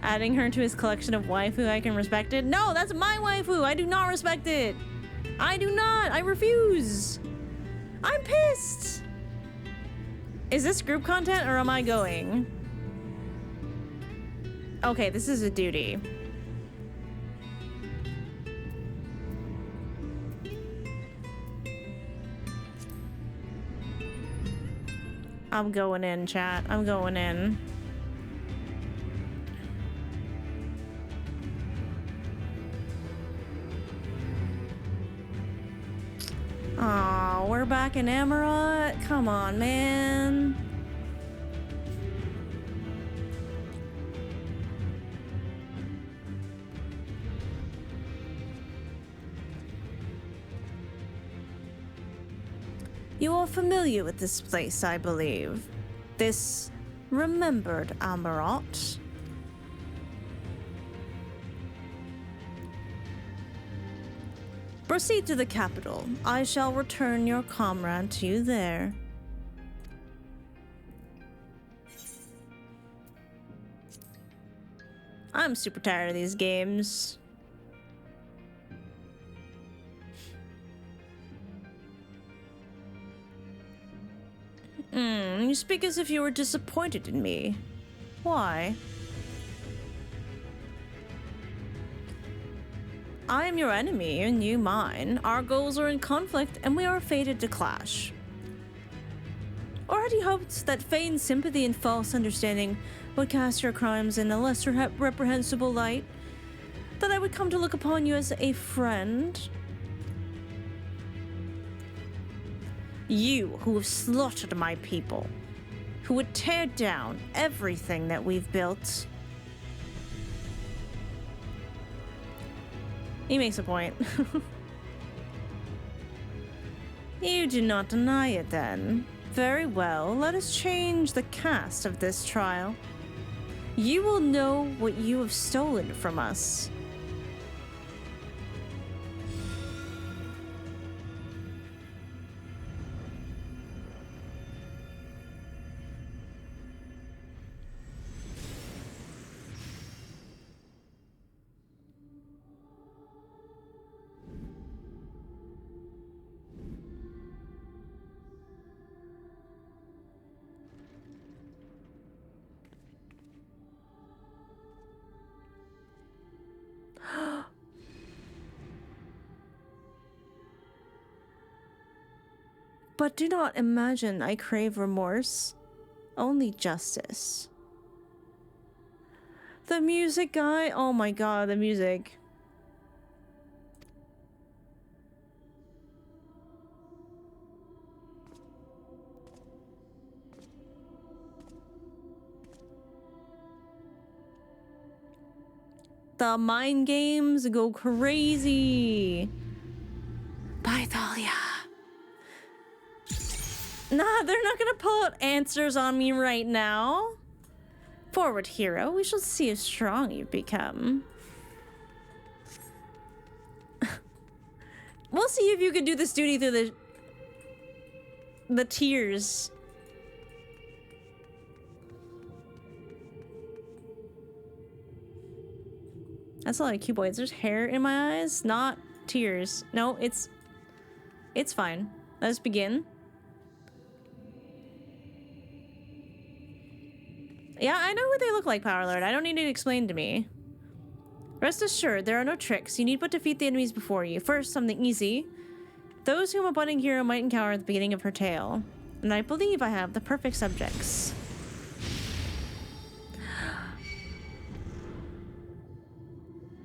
Adding her to his collection of waifu I can respect it. No, that's my waifu. I do not respect it. I do not. I refuse. I'm pissed. Is this group content or am I going? Okay, this is a duty. I'm going in, chat. I'm going in. Aw, we're back in Amarot? Come on, man. You are familiar with this place, I believe. This remembered Amarot. Proceed to the capital. I shall return your comrade to you there. I'm super tired of these games. You speak as if you were disappointed in me. Why? I am your enemy and you mine. Our goals are in conflict and we are fated to clash. Or had you hoped that feigned sympathy and false understanding would cast your crimes in a lesser reprehensible light? That I would come to look upon you as a friend? You who have slaughtered my people, who would tear down everything that we've built. He makes a point. You do not deny it then. Very well, let us change the cast of this trial. You will know what you have stolen from us. But do not imagine I crave remorse, only justice. The music guy, oh my god, the music. The mind games go crazy. Bye, Thalia. Nah, they're not gonna pull out answers on me right now. Forward, hero. We shall see how strong you've become. We'll see if you can do this duty through the tears. That's a lot of cute boys. There's hair in my eyes, not tears. No, it's fine. Let us begin. Yeah, I know what they look like, Power Lord. I don't need it explained to me. Rest assured, there are no tricks. You need but defeat the enemies before you. First, something easy. Those whom a budding hero might encounter at the beginning of her tale. And I believe I have the perfect subjects.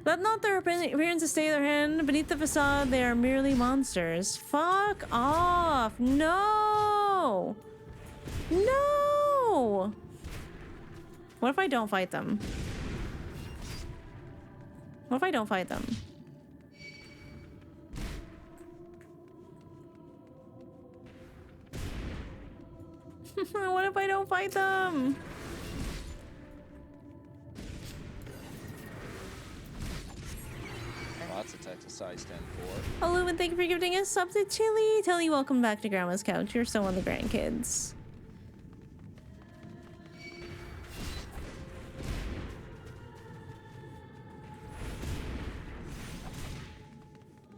Let not their appearances stay their hand. Beneath the facade, they are merely monsters. Fuck off. No! No! What if I don't fight them? What if I don't fight them? What if I don't fight them? Lots of text to size 10-4. Hello, and thank you for gifting us sub to Chili. Telly, welcome back to Grandma's Couch. You're still on the grandkids.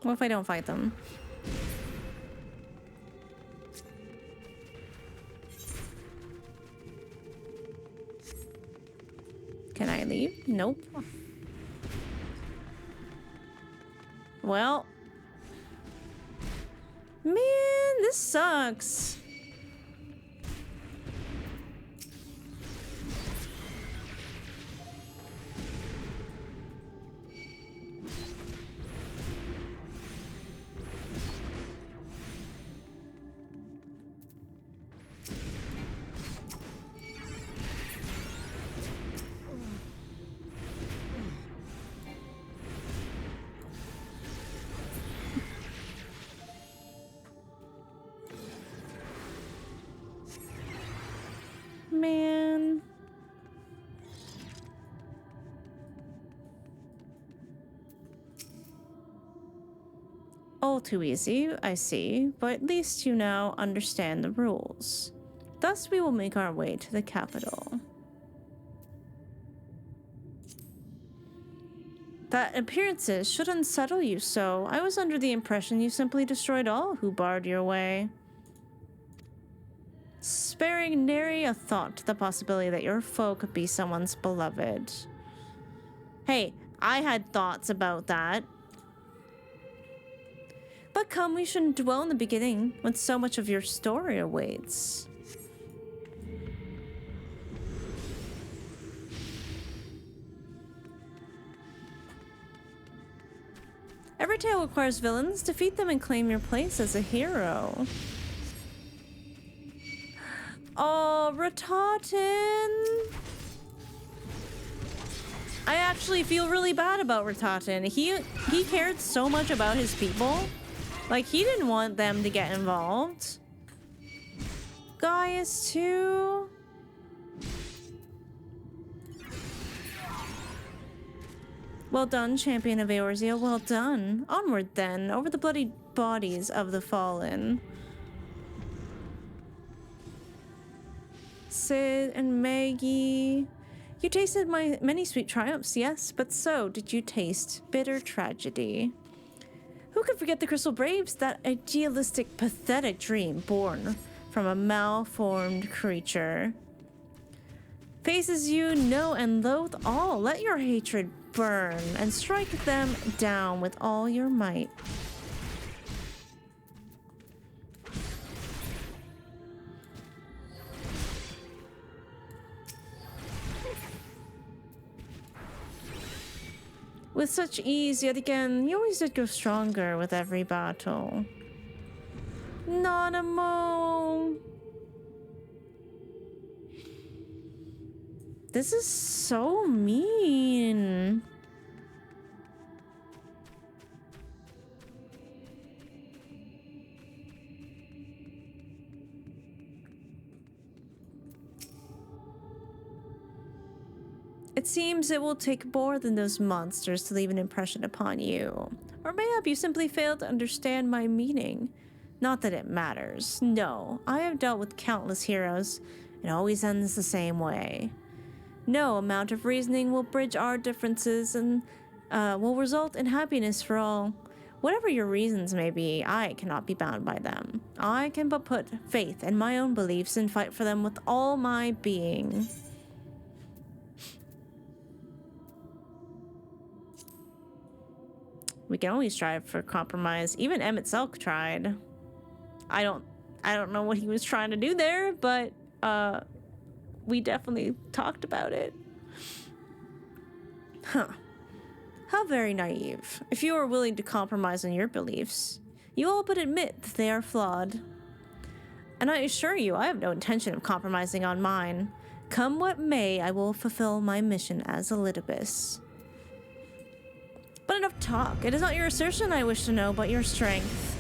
What if I don't fight them? Can I leave? Nope. Well. Man, this sucks. Man. All too easy, I see, but at least you now understand the rules. Thus we will make our way to the capital. That appearances should unsettle you so. I was under the impression you simply destroyed all who barred your way. Sparing nary a thought to the possibility that your foe could be someone's beloved. Hey, I had thoughts about that. But come, we shouldn't dwell in the beginning when so much of your story awaits. Every tale requires villains. Defeat them and claim your place as a hero. Oh, Riqi-Tio. I actually feel really bad about Riqi-Tio. He cared so much about his people. Like, he didn't want them to get involved. Gaius too. Well done, champion of Eorzea, well done. Onward then, over the bloody bodies of the fallen. Sid and Maggie, you tasted my many sweet triumphs, yes, but so did you taste bitter tragedy. Who could forget the Crystal Braves, that idealistic, pathetic dream born from a malformed creature? Faces you know and loathe all. Let your hatred burn and strike them down with all your might. With such ease, yet again, you always did grow stronger with every battle. Nanamo! This is so mean. It seems it will take more than those monsters to leave an impression upon you. Or maybe you simply failed to understand my meaning. Not that it matters. No, I have dealt with countless heroes. It always ends the same way. No amount of reasoning will bridge our differences and will result in happiness for all. Whatever your reasons may be, I cannot be bound by them. I can but put faith in my own beliefs and fight for them with all my being. We can always strive for compromise. Even Emmett Selk tried. I don't know what he was trying to do there, but we definitely talked about it. Huh. How very naive. If you are willing to compromise on your beliefs, you all but admit that they are flawed. And I assure you, I have no intention of compromising on mine. Come what may, I will fulfill my mission as Elidibus. But enough talk. It is not your assertion I wish to know, but your strength.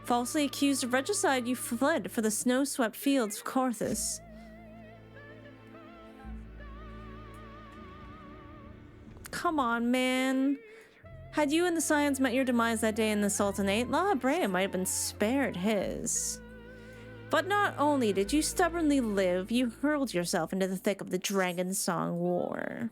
Falsely accused of regicide, you fled for the snow-swept fields of Korthus. Come on, man. Had you and the Scions met your demise that day in the Sultanate, La Brea might have been spared his. But not only did you stubbornly live, you hurled yourself into the thick of the Dragon Song War.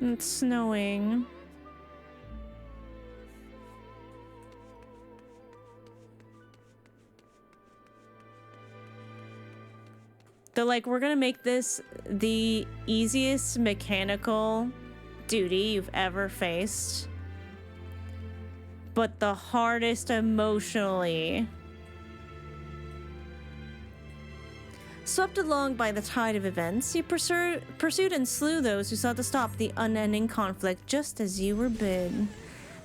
It's snowing. They're like, we're gonna make this the easiest mechanical duty you've ever faced, but the hardest emotionally. Swept along by the tide of events, you pursued and slew those who sought to stop the unending conflict just as you were bid.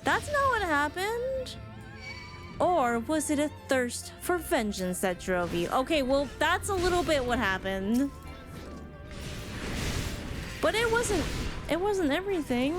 That's not what happened. Or was it a thirst for vengeance that drove you? Okay, well, that's a little bit what happened. But it wasn't everything.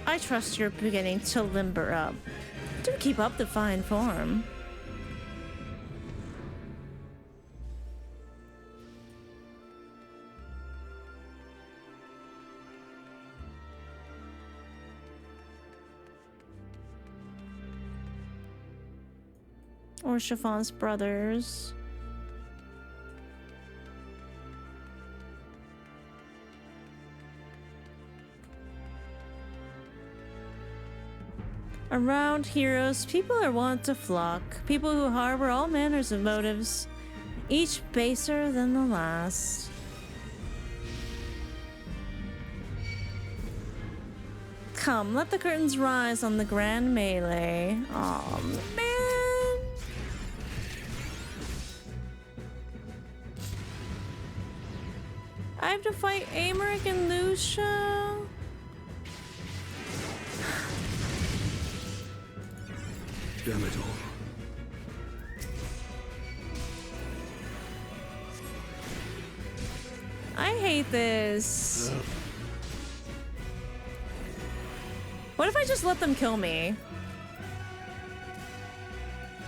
I trust you're beginning to limber up. Do keep up the fine form. Or Chiffon's brothers. Around heroes, people are wont to flock, people who harbor all manners of motives, each baser than the last. Come, let the curtains rise on the grand melee. Aw, man! I have to fight Amaric and Lucia? Damn it all. I hate this. What if I just let them kill me?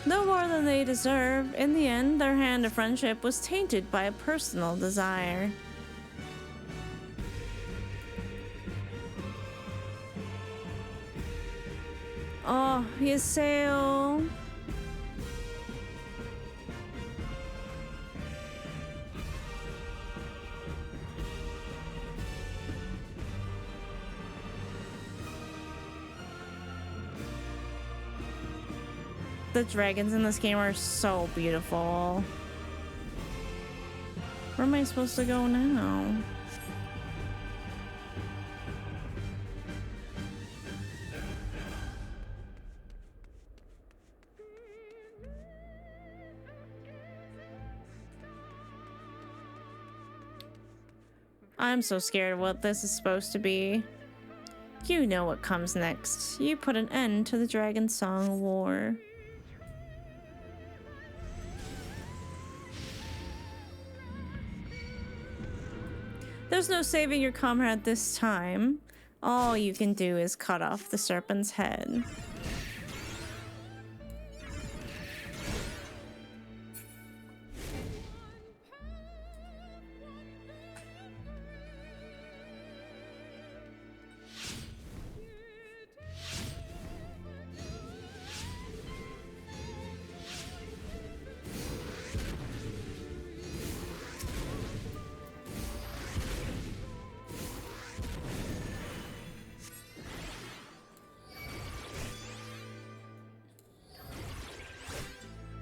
No more than they deserve. In the end, their hand of friendship was tainted by a personal desire. Oh, Ysael. The dragons in this game are so beautiful. Where am I supposed to go now? I'm so scared of what this is supposed to be. You know what comes next. You put an end to the Dragon Song War. There's no saving your comrade this time. All you can do is cut off the serpent's head.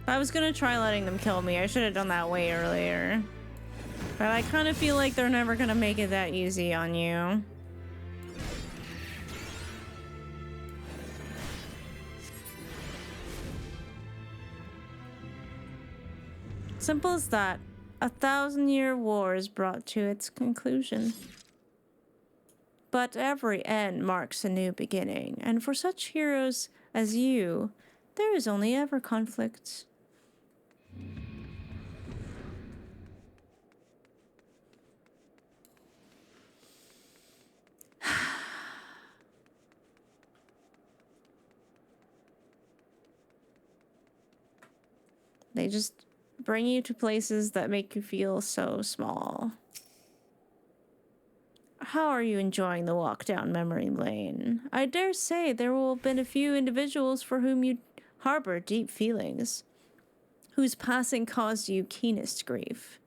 I was gonna try letting them kill me. I should have done that way earlier. But I kind of feel like they're never gonna make it that easy on you. Simple as that. 1,000-year war is brought to its conclusion. But every end marks a new beginning, and for such heroes as you, there is only ever conflict. They just bring you to places that make you feel so small. How are you enjoying the walk down memory lane? I dare say there will have been a few individuals for whom you harbor deep feelings, whose passing caused you keenest grief.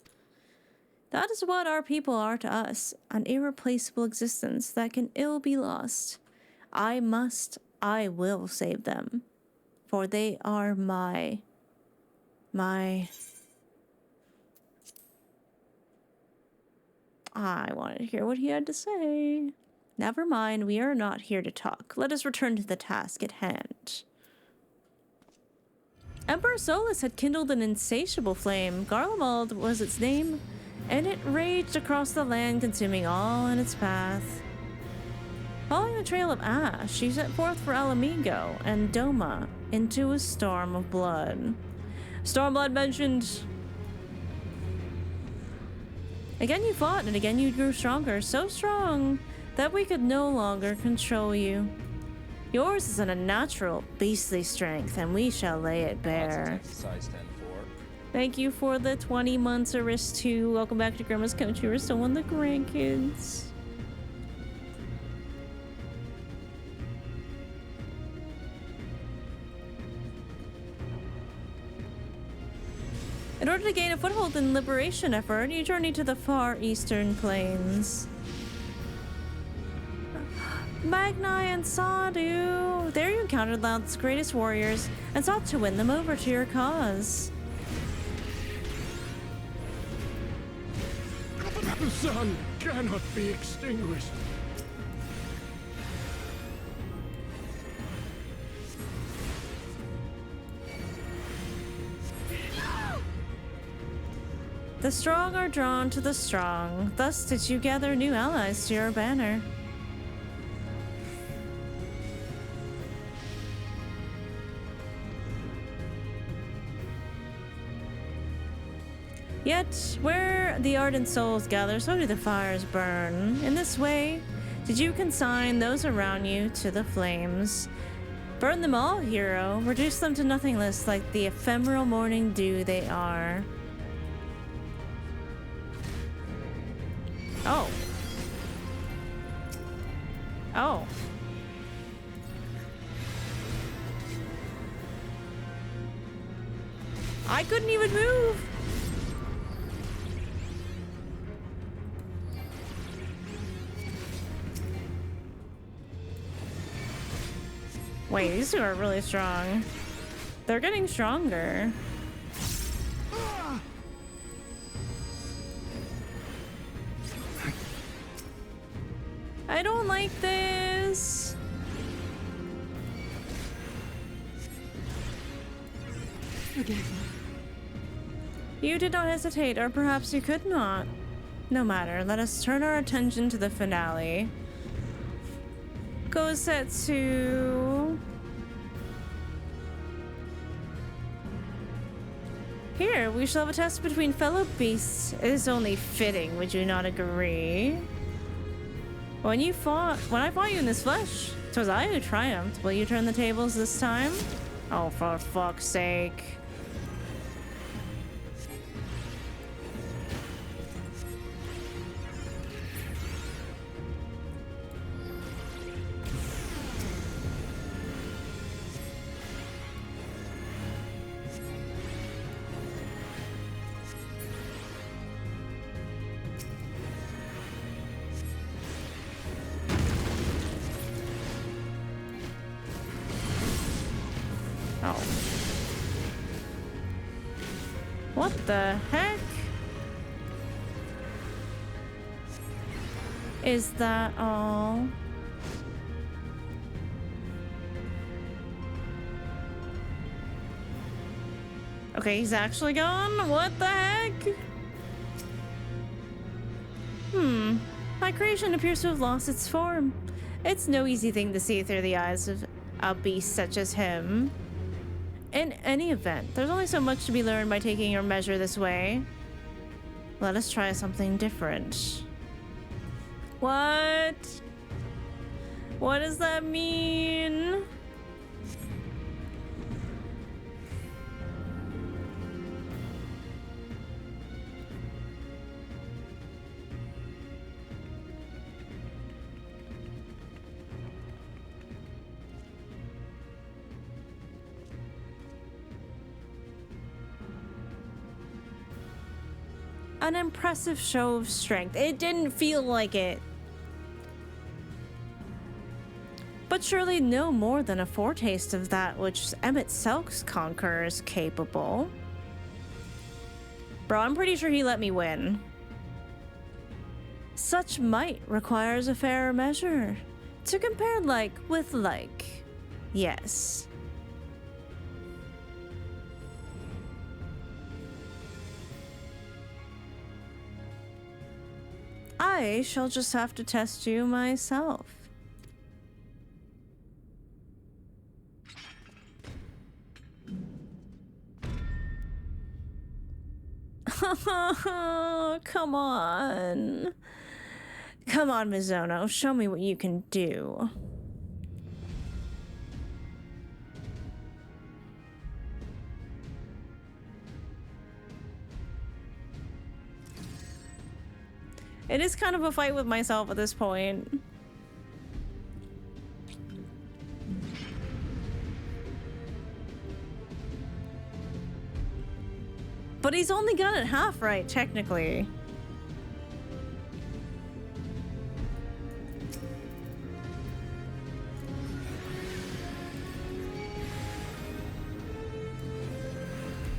That is what our people are to us, an irreplaceable existence that can ill be lost. I will save them, for they are my... I wanted to hear what he had to say. Never mind, we are not here to talk. Let us return to the task at hand. Emperor Solus had kindled an insatiable flame. Garlemald was its name, and it raged across the land, consuming all in its path. Following the trail of ash, she set forth for Alamigo and Doma into a storm of blood. Stormblood mentioned. Again you fought, and again you grew stronger, so strong that we could no longer control you. Yours is an unnatural, beastly strength, and we shall lay it bare. Thank you for the 20 months, Arist2. Welcome back to Grandma's Country. We're still on the grandkids. In order to gain a foothold in the liberation effort, you journey to the far eastern plains. Magnai and Sadu. There you encountered Loud's greatest warriors and sought to win them over to your cause. The sun cannot be extinguished. The strong are drawn to the strong. Thus did you gather new allies to your banner. Yet, where the ardent souls gather, so do the fires burn. In this way, did you consign those around you to the flames. Burn them all, hero. Reduce them to nothingness like the ephemeral morning dew they are. Oh. Oh. I couldn't even move. Wait, these two are really strong. They're getting stronger. I don't like this. You did not hesitate, or perhaps you could not. No matter, let us turn our attention to the finale. Gosetsu. Here, we shall have a test between fellow beasts. It is only fitting, would you not agree? When I fought you in this flesh, 'twas I who triumphed. Will you turn the tables this time? Oh, for fuck's sake. What the heck? Is that all? Okay, he's actually gone? What the heck? My creation appears to have lost its form. It's no easy thing to see through the eyes of a beast such as him. In any event, there's only so much to be learned by taking your measure this way. Let us try something different. What? What does that mean? An impressive show of strength. It didn't feel like it. But surely no more than a foretaste of that which Emmett Selk's conqueror is capable. Bro, I'm pretty sure he let me win. Such might requires a fairer measure. To compare like with like. Yes. I shall just have to test you myself. Come on. Come on, Mizono. Show me what you can do. It is kind of a fight with myself at this point. But he's only got it half right, technically.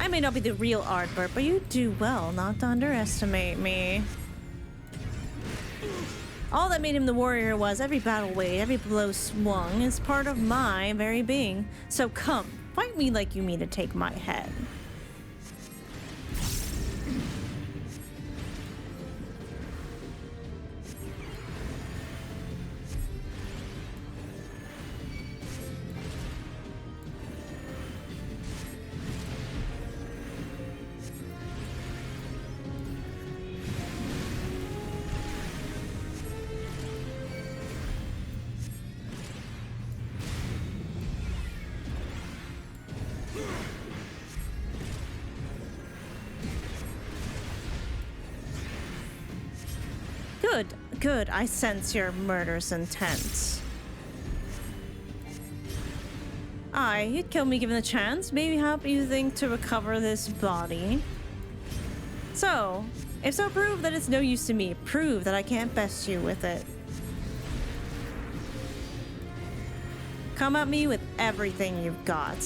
I may not be the real Ardbert, but you do well not to underestimate me. All that made him the warrior was every battle waged, every blow swung is part of my very being. So come, fight me like you mean to take my head. Good, I sense your murderous intent. Aye, you'd kill me given the chance. Maybe help you think to recover this body. So, if so, prove that it's no use to me. Prove that I can't best you with it. Come at me with everything you've got.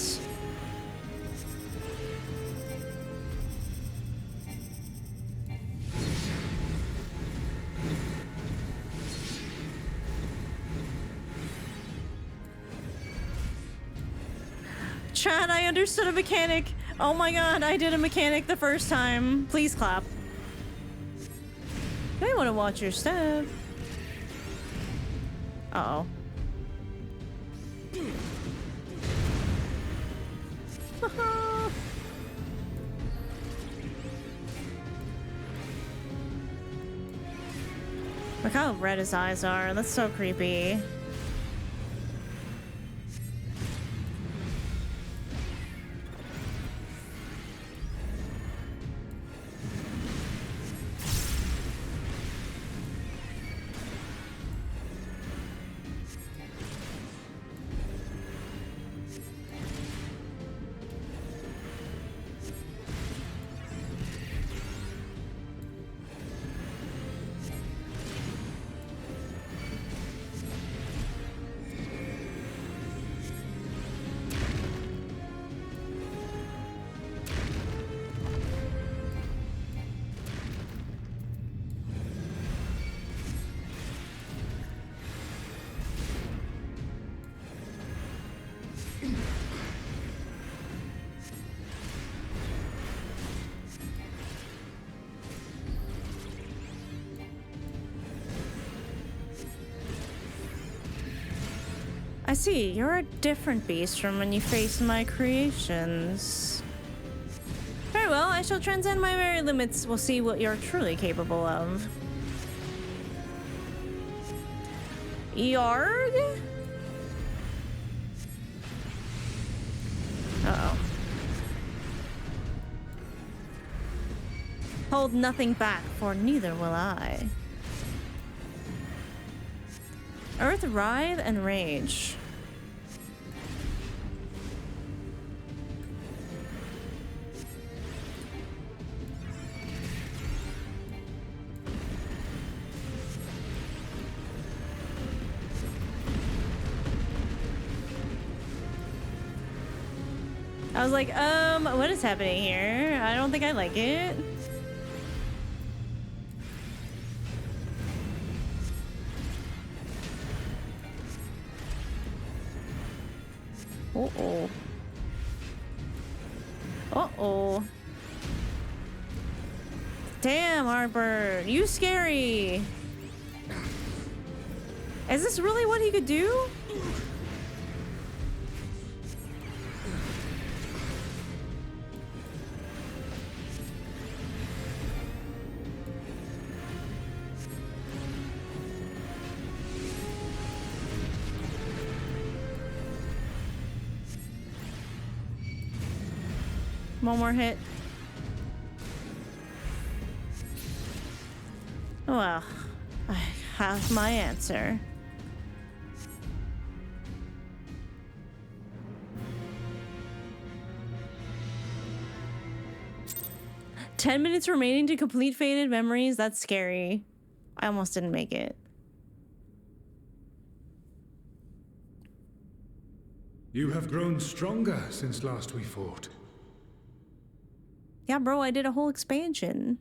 Chad, I understood a mechanic. Oh my god, I did a mechanic the first time. Please clap. You may want to watch your step. Uh-oh. Look how red his eyes are. That's so creepy. I see, you're a different beast from when you face my creations. Very well, I shall transcend my very limits. We'll see what you're truly capable of. Yarg? Uh-oh. Hold nothing back, for neither will I. Earth, writhe, and rage. I was like, what is happening here? I don't think I like it. Uh-oh. Uh-oh. Damn, Arbor, you scary. Is this really what he could do? One more hit. Well, I have my answer. "10 minutes remaining to complete Faded Memories." That's scary. I almost didn't make it. You have grown stronger since last we fought. Yeah, bro, I did a whole expansion.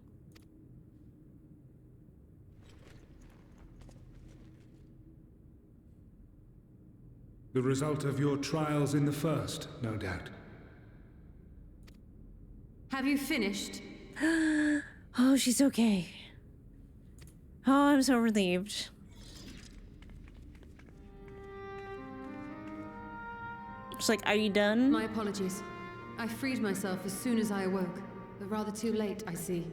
The result of your trials in the first, no doubt. Have you finished? Oh, she's okay. Oh, I'm so relieved. It's like, are you done? My apologies. I freed myself as soon as I awoke, but rather too late, I see.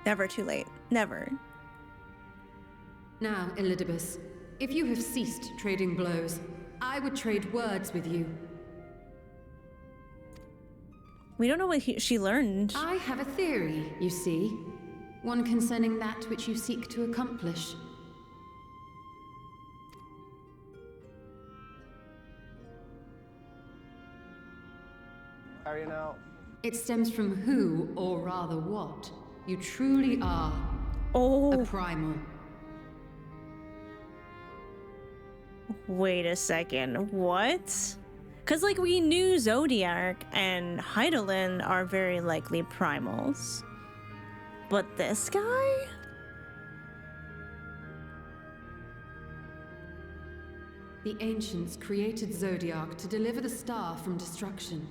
Never too late. Never. Now, Elidibus, if you have ceased trading blows, I would trade words with you. We don't know what she learned. I have a theory, you see. One concerning that which you seek to accomplish. How are you now? It stems from who, or rather what, you truly are. Oh. A primal. Wait a second. What? Because, like, we knew Zodiac and Heidelin are very likely primals. But this guy? The ancients created Zodiac to deliver the star from destruction.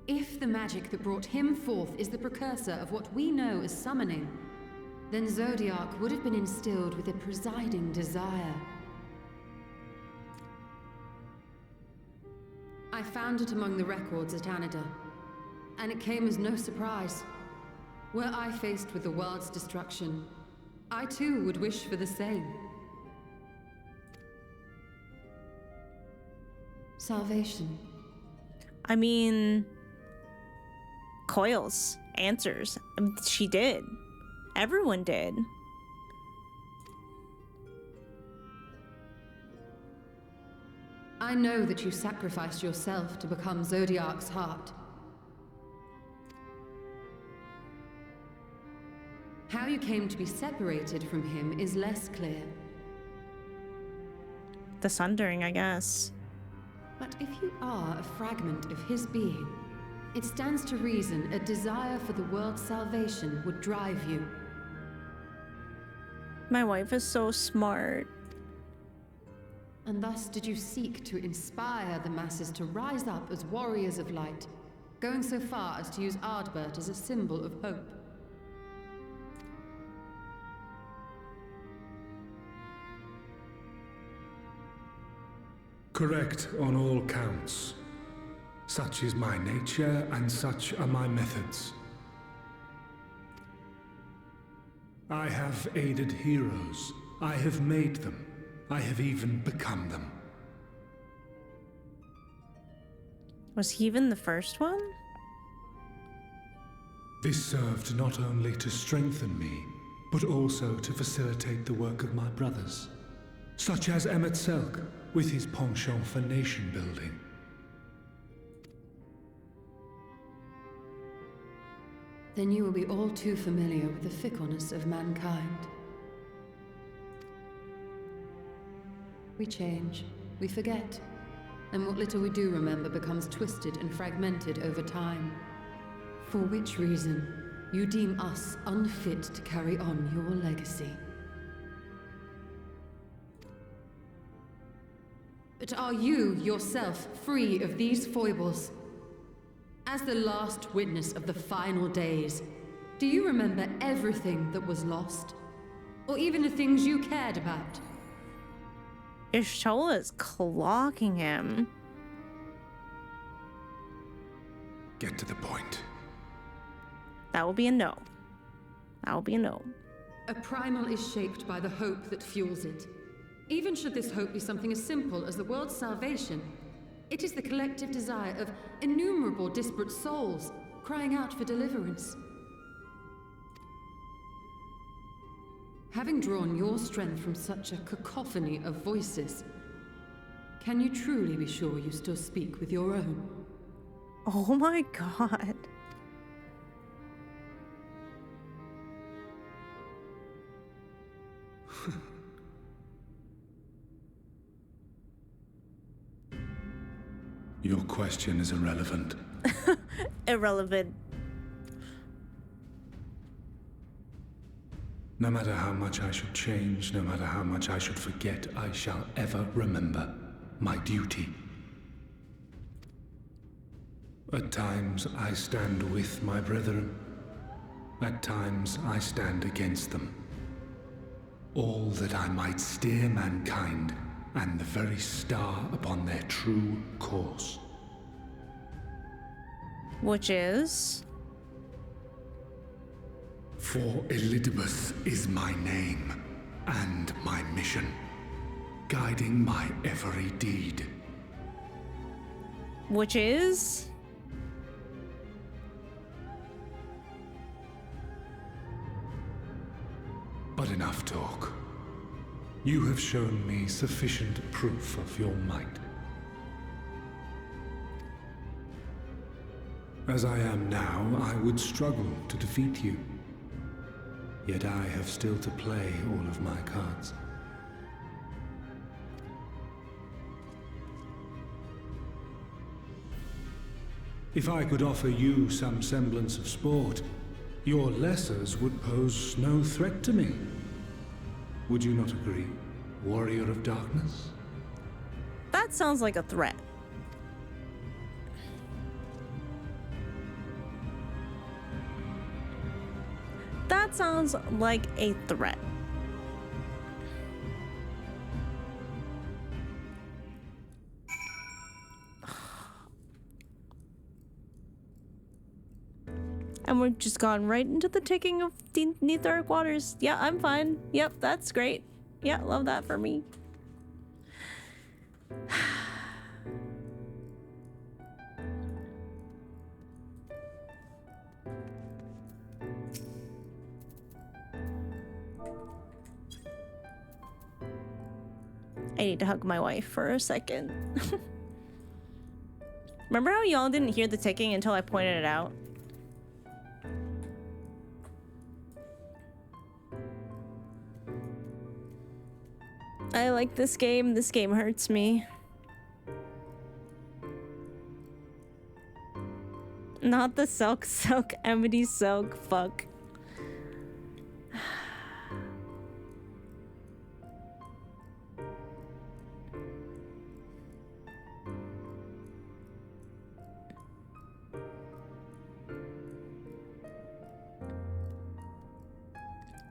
If the magic that brought him forth is the precursor of what we know as summoning, then Zodiac would have been instilled with a presiding desire. I found it among the records at Anida, and it came as no surprise. Were I faced with the world's destruction, I too would wish for the same. Salvation. I mean, Coils answers. She did. Everyone did. I know that you sacrificed yourself to become Zodiac's heart. How you came to be separated from him is less clear. The sundering, I guess. But if you are a fragment of his being, it stands to reason a desire for the world's salvation would drive you. My wife is so smart. And thus did you seek to inspire the masses to rise up as warriors of light, going so far as to use Ardbert as a symbol of hope. Correct on all counts. Such is my nature, and such are my methods. I have aided heroes. I have made them. I have even become them. Was he even the first one? This served not only to strengthen me, but also to facilitate the work of my brothers, such as Emmet Selk with his penchant for nation building. Then you will be all too familiar with the fickleness of mankind. We change, we forget, and what little we do remember becomes twisted and fragmented over time. For which reason, you deem us unfit to carry on your legacy. But are you, yourself, free of these foibles? As the last witness of the final days, do you remember everything that was lost? Or even the things you cared about? Ishtola is clocking him. Get to the point. That will be a no. That will be a no. A primal is shaped by the hope that fuels it. Even should this hope be something as simple as the world's salvation, it is the collective desire of innumerable disparate souls crying out for deliverance. Having drawn your strength from such a cacophony of voices, can you truly be sure you still speak with your own? Oh my god. Your question is irrelevant. Irrelevant. No matter how much I should change, no matter how much I should forget, I shall ever remember my duty. At times I stand with my brethren. At times I stand against them. All that I might steer mankind and the very star upon their true course. Which is? For Elidibus is my name and my mission, guiding my every deed. Which is? But enough talk. You have shown me sufficient proof of your might. As I am now, I would struggle to defeat you. Yet I have still to play all of my cards. If I could offer you some semblance of sport, your lessers would pose no threat to me. Would you not agree, warrior of darkness? That sounds like a threat. That sounds like a threat. And we've just gone right into the ticking of the Neatharic waters. Yeah, I'm fine. Yep, that's great. Yeah, love that for me. I need to hug my wife for a second. Remember how y'all didn't hear the ticking until I pointed it out? I like this game. This game hurts me. Not the silk, Amity silk, fuck.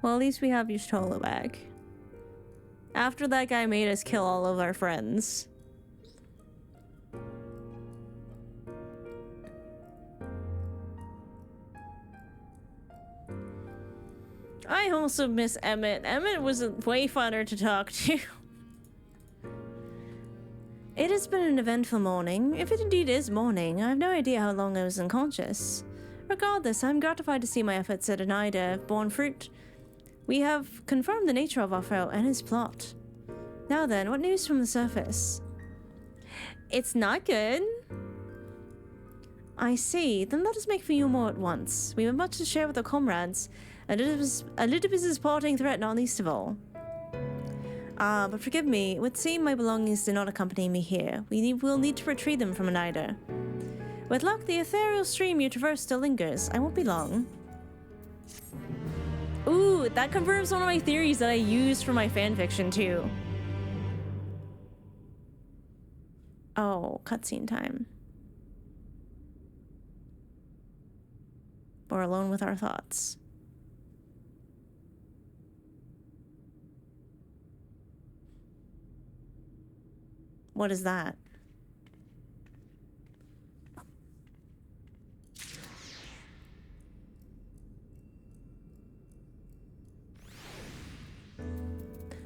Well, at least we have Y'shtola back. After that guy made us kill all of our friends. I also miss Emmett. Emmett was way funner to talk to. It has been an eventful morning. If it indeed is morning, I have no idea how long I was unconscious. Regardless, I'm gratified to see my efforts at Oneida have borne fruit. We have confirmed the nature of our foe and his plot. Now then, what news from the surface? It's not good. I see. Then let us make for you more at once. We have much to share with our comrades. Elidibus' parting threat not least of all. But forgive me, it would seem my belongings do not accompany me here. We'll need to retrieve them from Oneida. With luck, the ethereal stream you traverse still lingers. I won't be long. Ooh, that confirms one of my theories that I used for my fanfiction too. Oh, cutscene time. We're alone with our thoughts. What is that?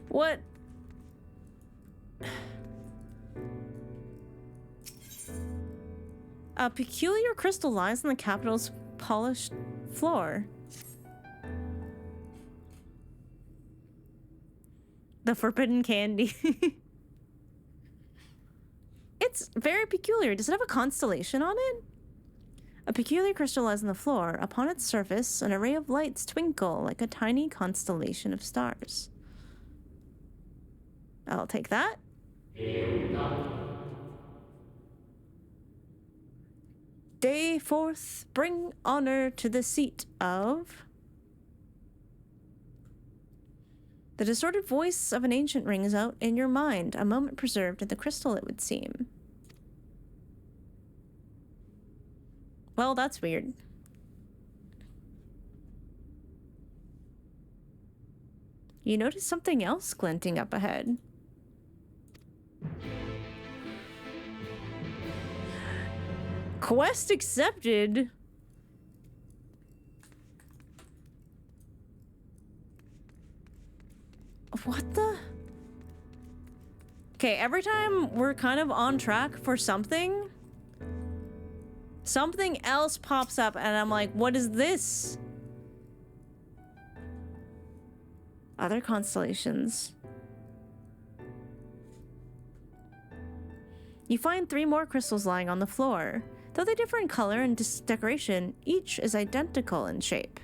What? A peculiar crystal lies on the capital's polished floor. The forbidden candy. It's very peculiar. Does it have a constellation on it? A peculiar crystal lies on the floor. Upon its surface, an array of lights twinkle like a tiny constellation of stars. I'll take that. Day forth, bring honor to the seat of... The distorted voice of an ancient rings out in your mind, a moment preserved in the crystal, it would seem. Well, that's weird. You notice something else glinting up ahead. Quest accepted. What the? Okay, every time we're kind of on track for something, something else pops up and I'm like, what is this? Other constellations. You find 3 more crystals lying on the floor. Though they differ in color and decoration, each is identical in shape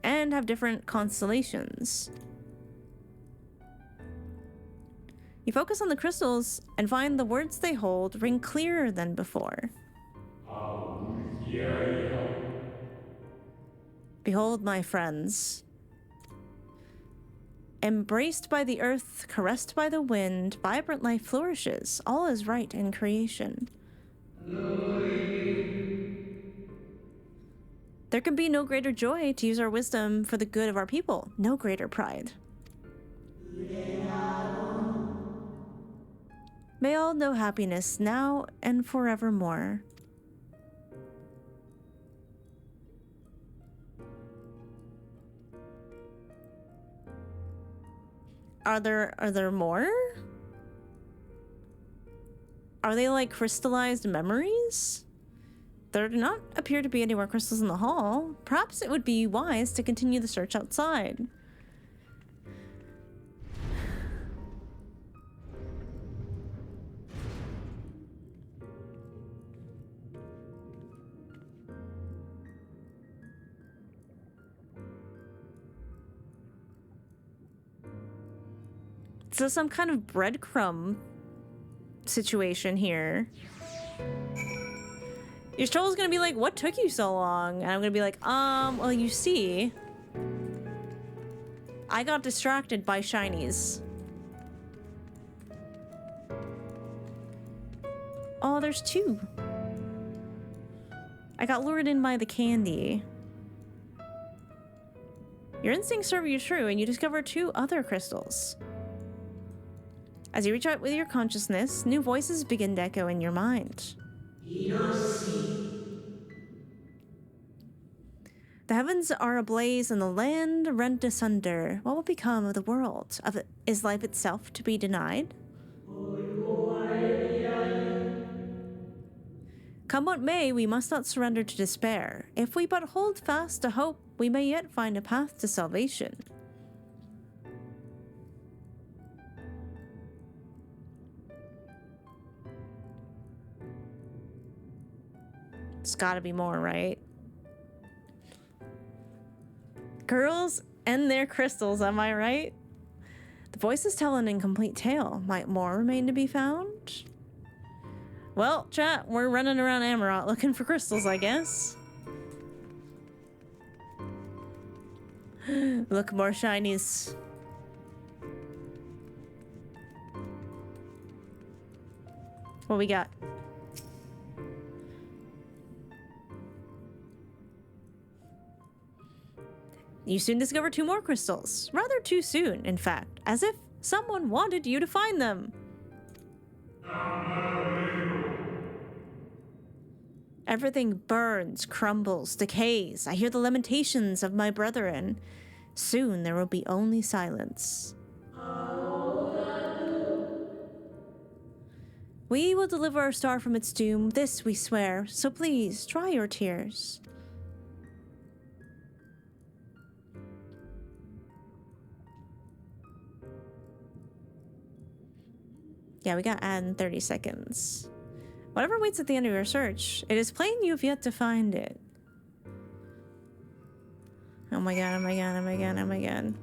and have different constellations. You focus on the crystals and find the words they hold ring clearer than before. Behold, my friends. Embraced by the earth, caressed by the wind, vibrant life flourishes. All is right in creation. There can be no greater joy to use our wisdom for the good of our people, no greater pride. May all know happiness now and forevermore. Are there more? Are they like crystallized memories? There do not appear to be any more crystals in the hall. Perhaps it would be wise to continue the search outside. So some kind of breadcrumb situation here. Your troll's gonna be like, what took you so long? And I'm gonna be like, well, you see, I got distracted by shinies. Oh, there's 2. I got lured in by the candy. Your instincts serve you true, and you discover 2 other crystals. As you reach out with your consciousness, new voices begin to echo in your mind. The heavens are ablaze and the land rent asunder. What will become of the world? Is life itself to be denied? Come what may, we must not surrender to despair. If we but hold fast to hope, we may yet find a path to salvation. There's gotta be more, right? Girls and their crystals, am I right? The voices tell an incomplete tale. Might more remain to be found? Well, chat, we're running around Amarot looking for crystals, I guess. Look, more shinies. What we got? You soon discover 2 more crystals. Rather too soon, in fact, as if someone wanted you to find them. Everything burns, crumbles, decays. I hear the lamentations of my brethren. Soon there will be only silence. We will deliver our star from its doom, this we swear, so please, dry your tears. Yeah, we got add in 30 seconds. Whatever waits at the end of your search, it is plain you have yet to find it. Oh my god, oh my god, oh my god, oh my god.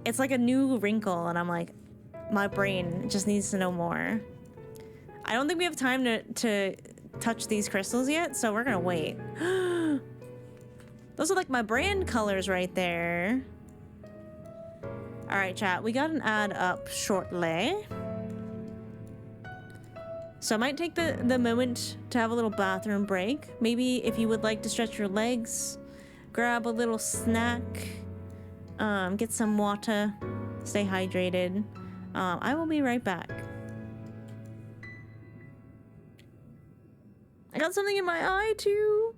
It's like a new wrinkle, and I'm like, my brain just needs to know more. I don't think we have time to touch these crystals yet, so we're gonna wait. Those are like my brand colors right there. All right, chat, we got an ad up shortly. So I might take the moment to have a little bathroom break. Maybe if you would like to stretch your legs, grab a little snack, get some water, stay hydrated. I will be right back. I got something in my eye too.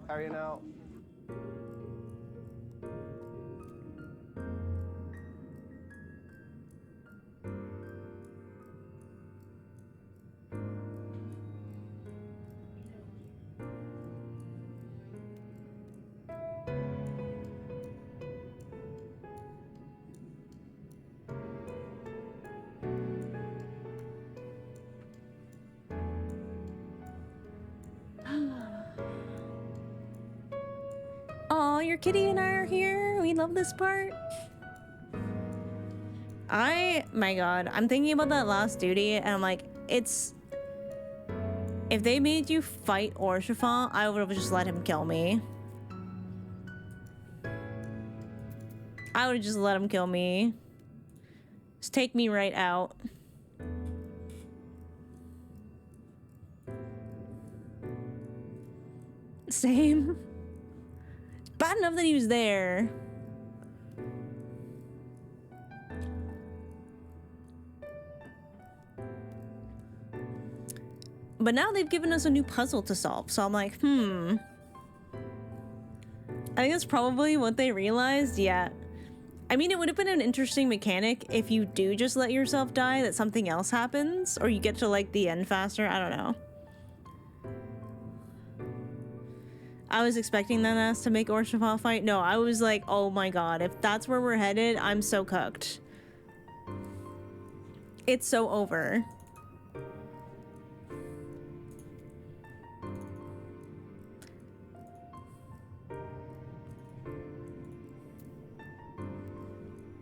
Carrying out. Aw, your kitty and I are here. We love this part. My god, I'm thinking about that last duty and I'm like, if they made you fight Orshafon, I would have just let him kill me. I would have just let him kill me. Just take me right out. Same. Bad enough that he was there. But now they've given us a new puzzle to solve, so I'm like, I think that's probably what they realized, yeah. I mean, it would have been an interesting mechanic if you do just let yourself die, that something else happens, or you get to, like, the end faster, I don't know. I was expecting that ass to make Orshafon fight. No, I was like, oh my god, if that's where we're headed, I'm so cooked. It's so over.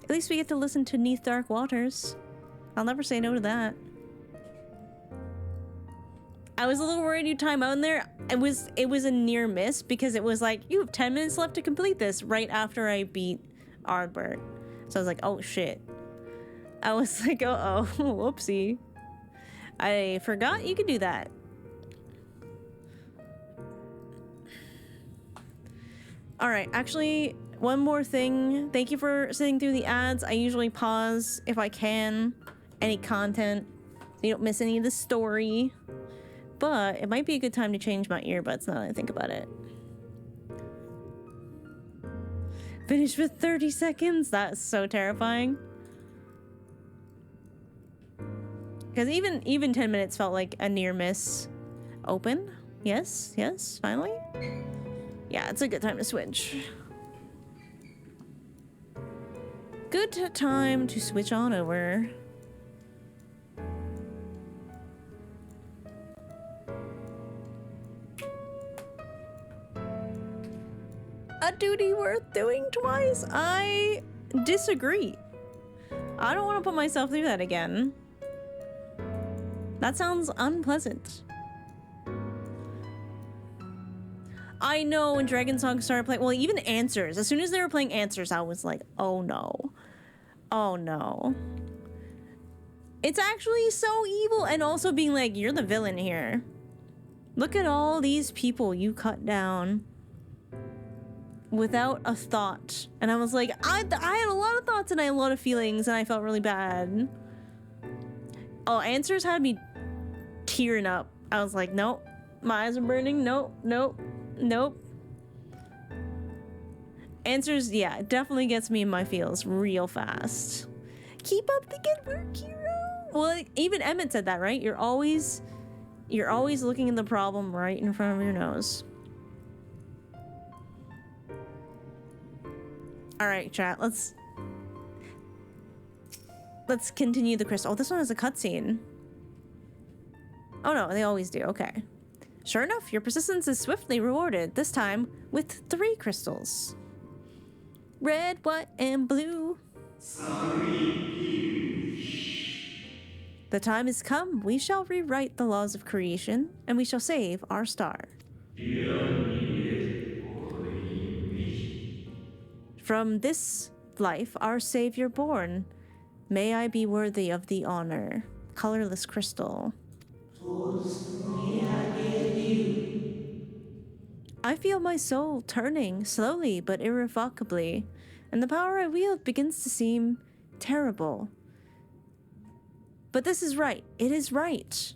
At least we get to listen to 'Neath Dark Waters. I'll never say no to that. I was a little worried you'd time out in there. It was a near miss because it was like, you have 10 minutes left to complete this right after I beat Ardbert. So I was like, oh shit. I was like, uh-oh, whoopsie. I forgot you could do that. All right, actually, one more thing. Thank you for sitting through the ads. I usually pause if I can, any content, so you don't miss any of the story. But it might be a good time to change my earbuds now that I think about it. Finish with 30 seconds? That's so terrifying. Because even 10 minutes felt like a near miss. Open? Yes, yes, finally. Yeah, it's a good time to switch. good time to switch on over. A duty worth doing twice? I disagree. I don't want to put myself through that again. That sounds unpleasant. I know when Dragonsong started playing, well, even Answers. As soon as they were playing Answers, I was like, oh no. Oh no. It's actually so evil, and also being like, you're the villain here. Look at all these people you cut down without a thought. And I was like, I had a lot of thoughts and I had a lot of feelings and I felt really bad. Oh, Answers had me tearing up. I was like, nope, my eyes are burning. Nope, nope, nope. Answers, yeah, it definitely gets me in my feels real fast. Keep up the good work, hero. Well, even Emmett said that, right? You're always looking at the problem right in front of your nose. All right, chat. Let's continue the crystal. Oh, this one has a cutscene. Oh no, they always do. Okay. Sure enough, your persistence is swiftly rewarded. This time with 3 crystals. Red, white, and blue. The time has come. We shall rewrite the laws of creation, and we shall save our star. From this life, our Savior born, may I be worthy of the honor. Colorless crystal. I feel my soul turning slowly but irrevocably, and the power I wield begins to seem terrible. But this is right. It is right.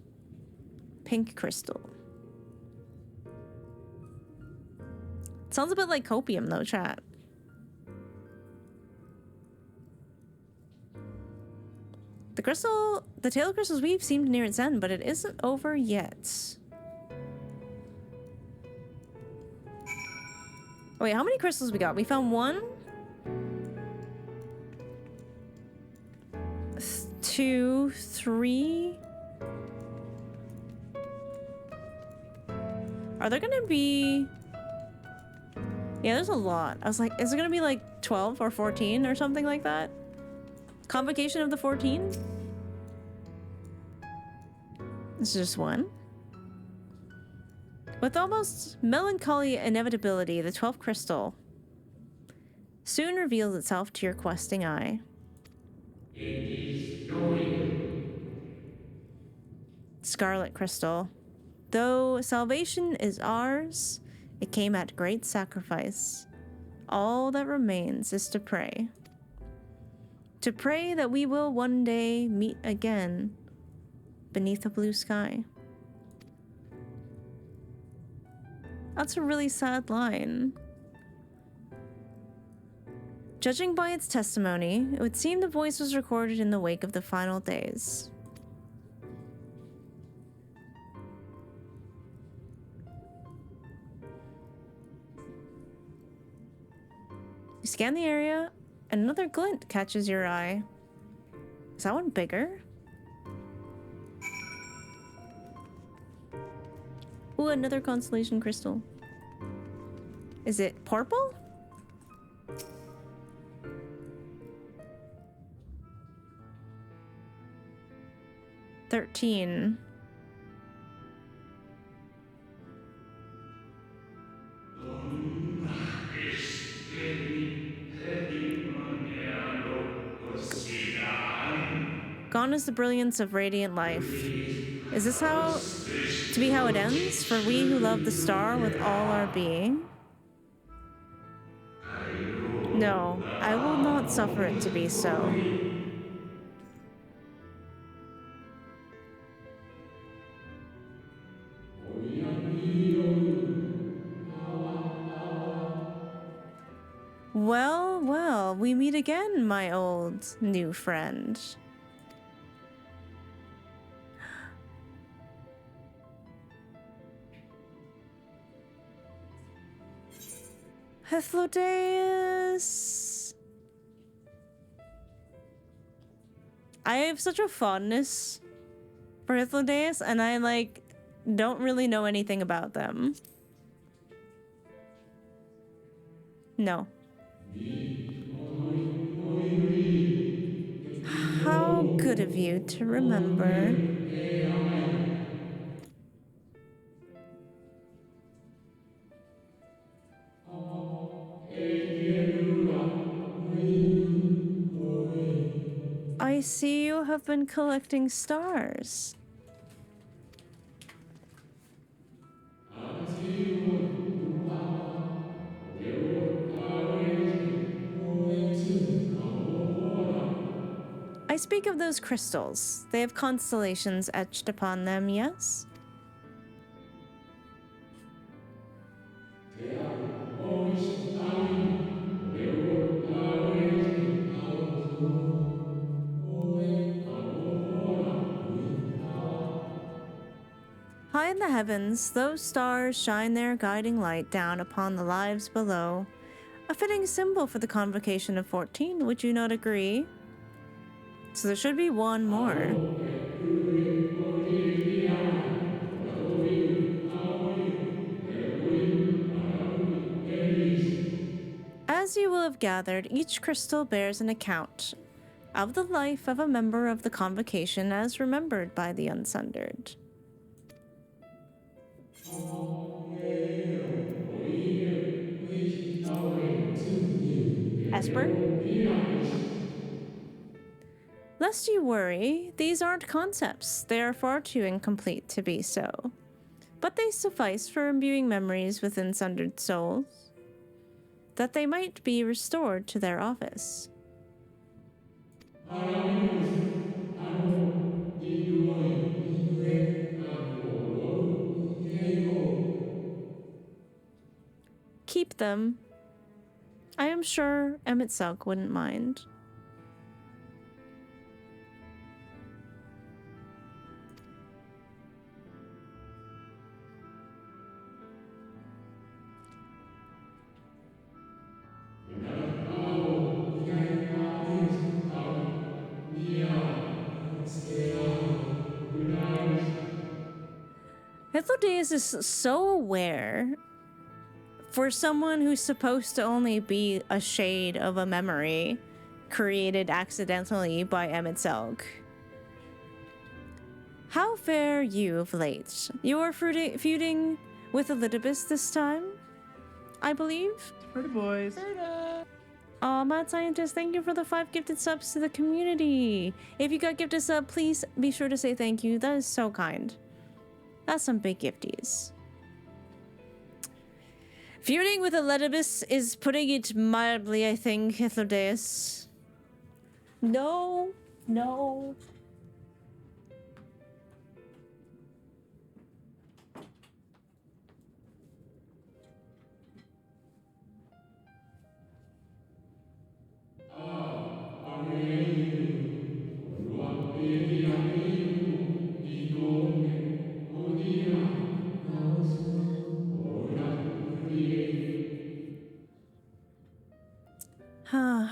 Pink crystal. Sounds a bit like copium though, chat. The Tale of Crystal's Weave seemed near its end, but it isn't over yet. Oh, wait, how many crystals we got? We found 1, 2, 3. Are there gonna be... Yeah, there's a lot. I was like, is it gonna be like 12 or 14 or something like that? Convocation of the 14? It's just 1. With almost melancholy inevitability, the 12th crystal soon reveals itself to your questing eye. Scarlet crystal. Though salvation is ours, it came at great sacrifice. All that remains is to pray. To pray that we will one day meet again beneath a blue sky. That's a really sad line. Judging by its testimony, it would seem the voice was recorded in the wake of the final days. You scan the area, and another glint catches your eye. Is that one bigger? Ooh, another constellation crystal. Is it purple? $13. Gone is the brilliance of radiant life. Is this how to be how it ends? For we who love the star with all our being? No, I will not suffer it to be so. Well, well, we meet again, my old new friend. Hethlodeus. I have such a fondness for Hythlodaeus, and I, like, don't really know anything about them. No. How good of you to remember. I see you have been collecting stars. I speak of those crystals. They have constellations etched upon them, yes? High in the heavens, those stars shine their guiding light down upon the lives below. A fitting symbol for the Convocation of 14, would you not agree? So there should be one more. As you will have gathered, each crystal bears an account of the life of a member of the Convocation as remembered by the Unsundered. Esper? Lest you worry, these aren't concepts. They are far too incomplete to be so. But they suffice for imbuing memories within sundered souls, that they might be restored to their office. Keep them. I am sure Emet-Selch wouldn't mind. Hythlodaeus is so aware for someone who's supposed to only be a shade of a memory created accidentally by Emet-Selch. How fare you of late? You are feuding with Elidibus this time, I believe? Pretty boys. Aw, Mad Scientist, thank you for the 5 gifted subs to the community. If you got gifted sub, please be sure to say thank you. That is so kind. That's some big gifties. Feuding with Elidibus is putting it mildly, I think, Hythlodaeus. No.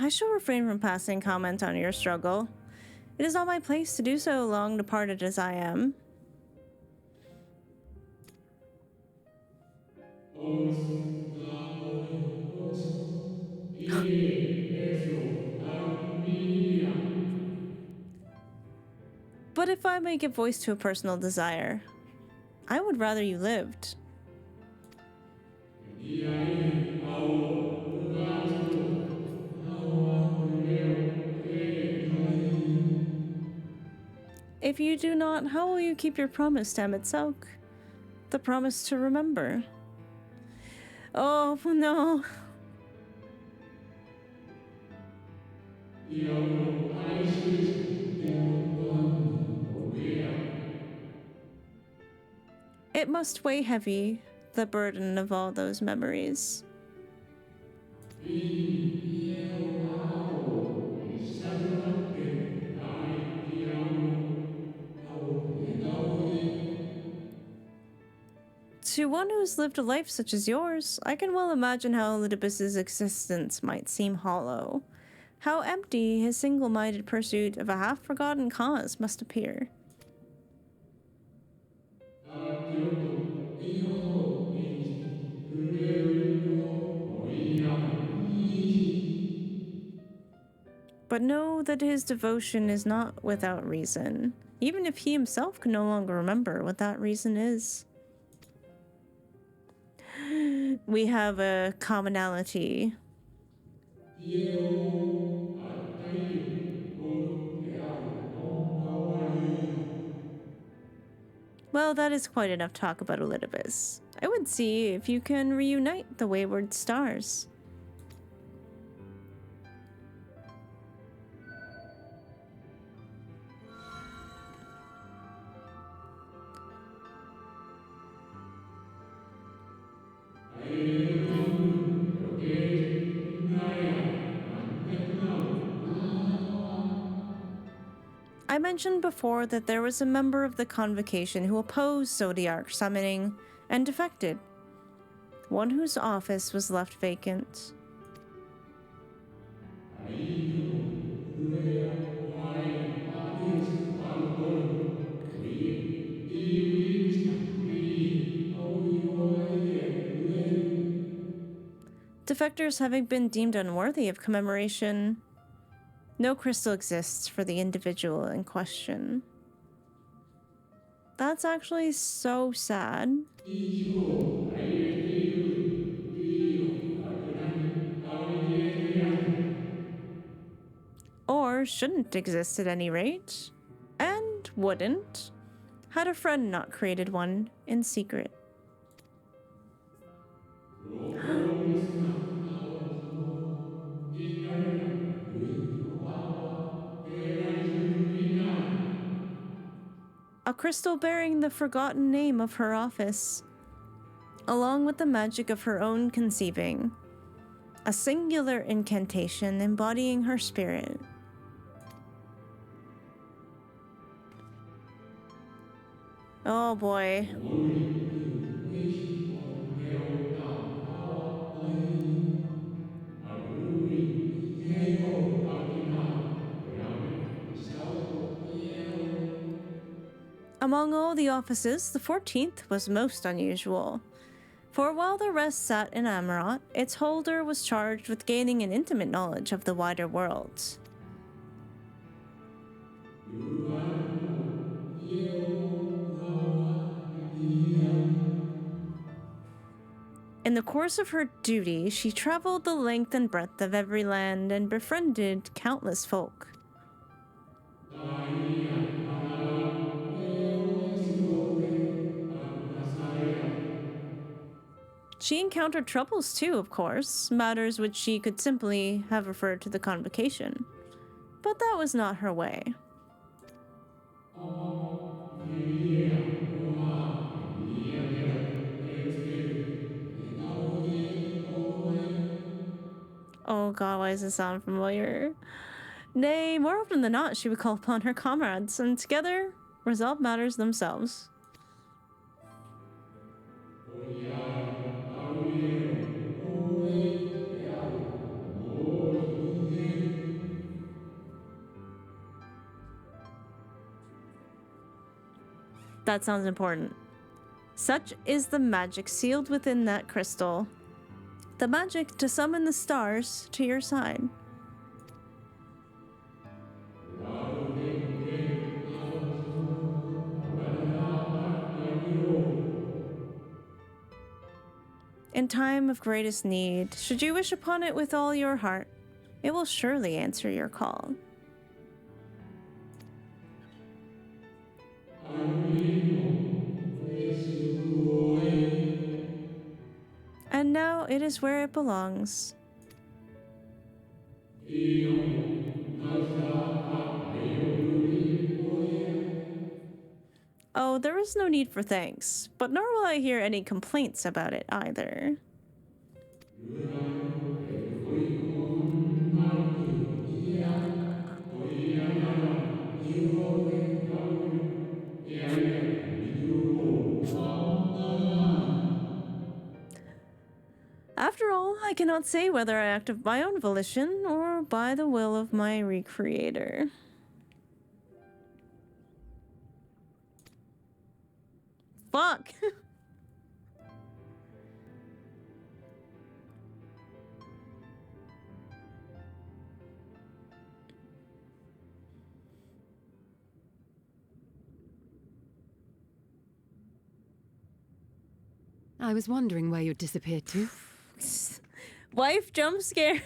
I shall refrain from passing comment on your struggle. It is not my place to do so, long departed as I am. But if I may give voice to a personal desire, I would rather you lived. If you do not, how will you keep your promise to Emet-Selch? The promise to remember. Oh, no. It must weigh heavy, the burden of all those memories. To one who has lived a life such as yours, I can well imagine how Elidibus's existence might seem hollow. How empty his single-minded pursuit of a half-forgotten cause must appear. But know that his devotion is not without reason, even if he himself can no longer remember what that reason is. We have a commonality. Well, that is quite enough talk about Elidibus. I would see if you can reunite the wayward stars. I mentioned before that there was a member of the Convocation who opposed Zodiarch summoning and defected, one whose office was left vacant. Defectors having been deemed unworthy of commemoration, no crystal exists for the individual in question. That's actually so sad. Or shouldn't exist at any rate, and wouldn't, had a friend not created one in secret. A crystal bearing the forgotten name of her office, along with the magic of her own conceiving. A singular incantation embodying her spirit. Oh boy. Among all the offices, the 14th was most unusual. For while the rest sat in Amarot, its holder was charged with gaining an intimate knowledge of the wider world. In the course of her duty, she traveled the length and breadth of every land and befriended countless folk. She encountered troubles too, of course, matters which she could simply have referred to the Convocation. But that was not her way. Oh god, why does this sound familiar? Nay, more often than not, she would call upon her comrades, and together resolve matters themselves. That sounds important. Such is the magic sealed within that crystal. The magic to summon the stars to your side. In time of greatest need, should you wish upon it with all your heart, it will surely answer your call. And now it is where it belongs. Oh, there is no need for thanks, but nor will I hear any complaints about it either. After all, I cannot say whether I act of my own volition or by the will of my recreator. Fuck! I was wondering where you'd disappeared to. Wife jump scare.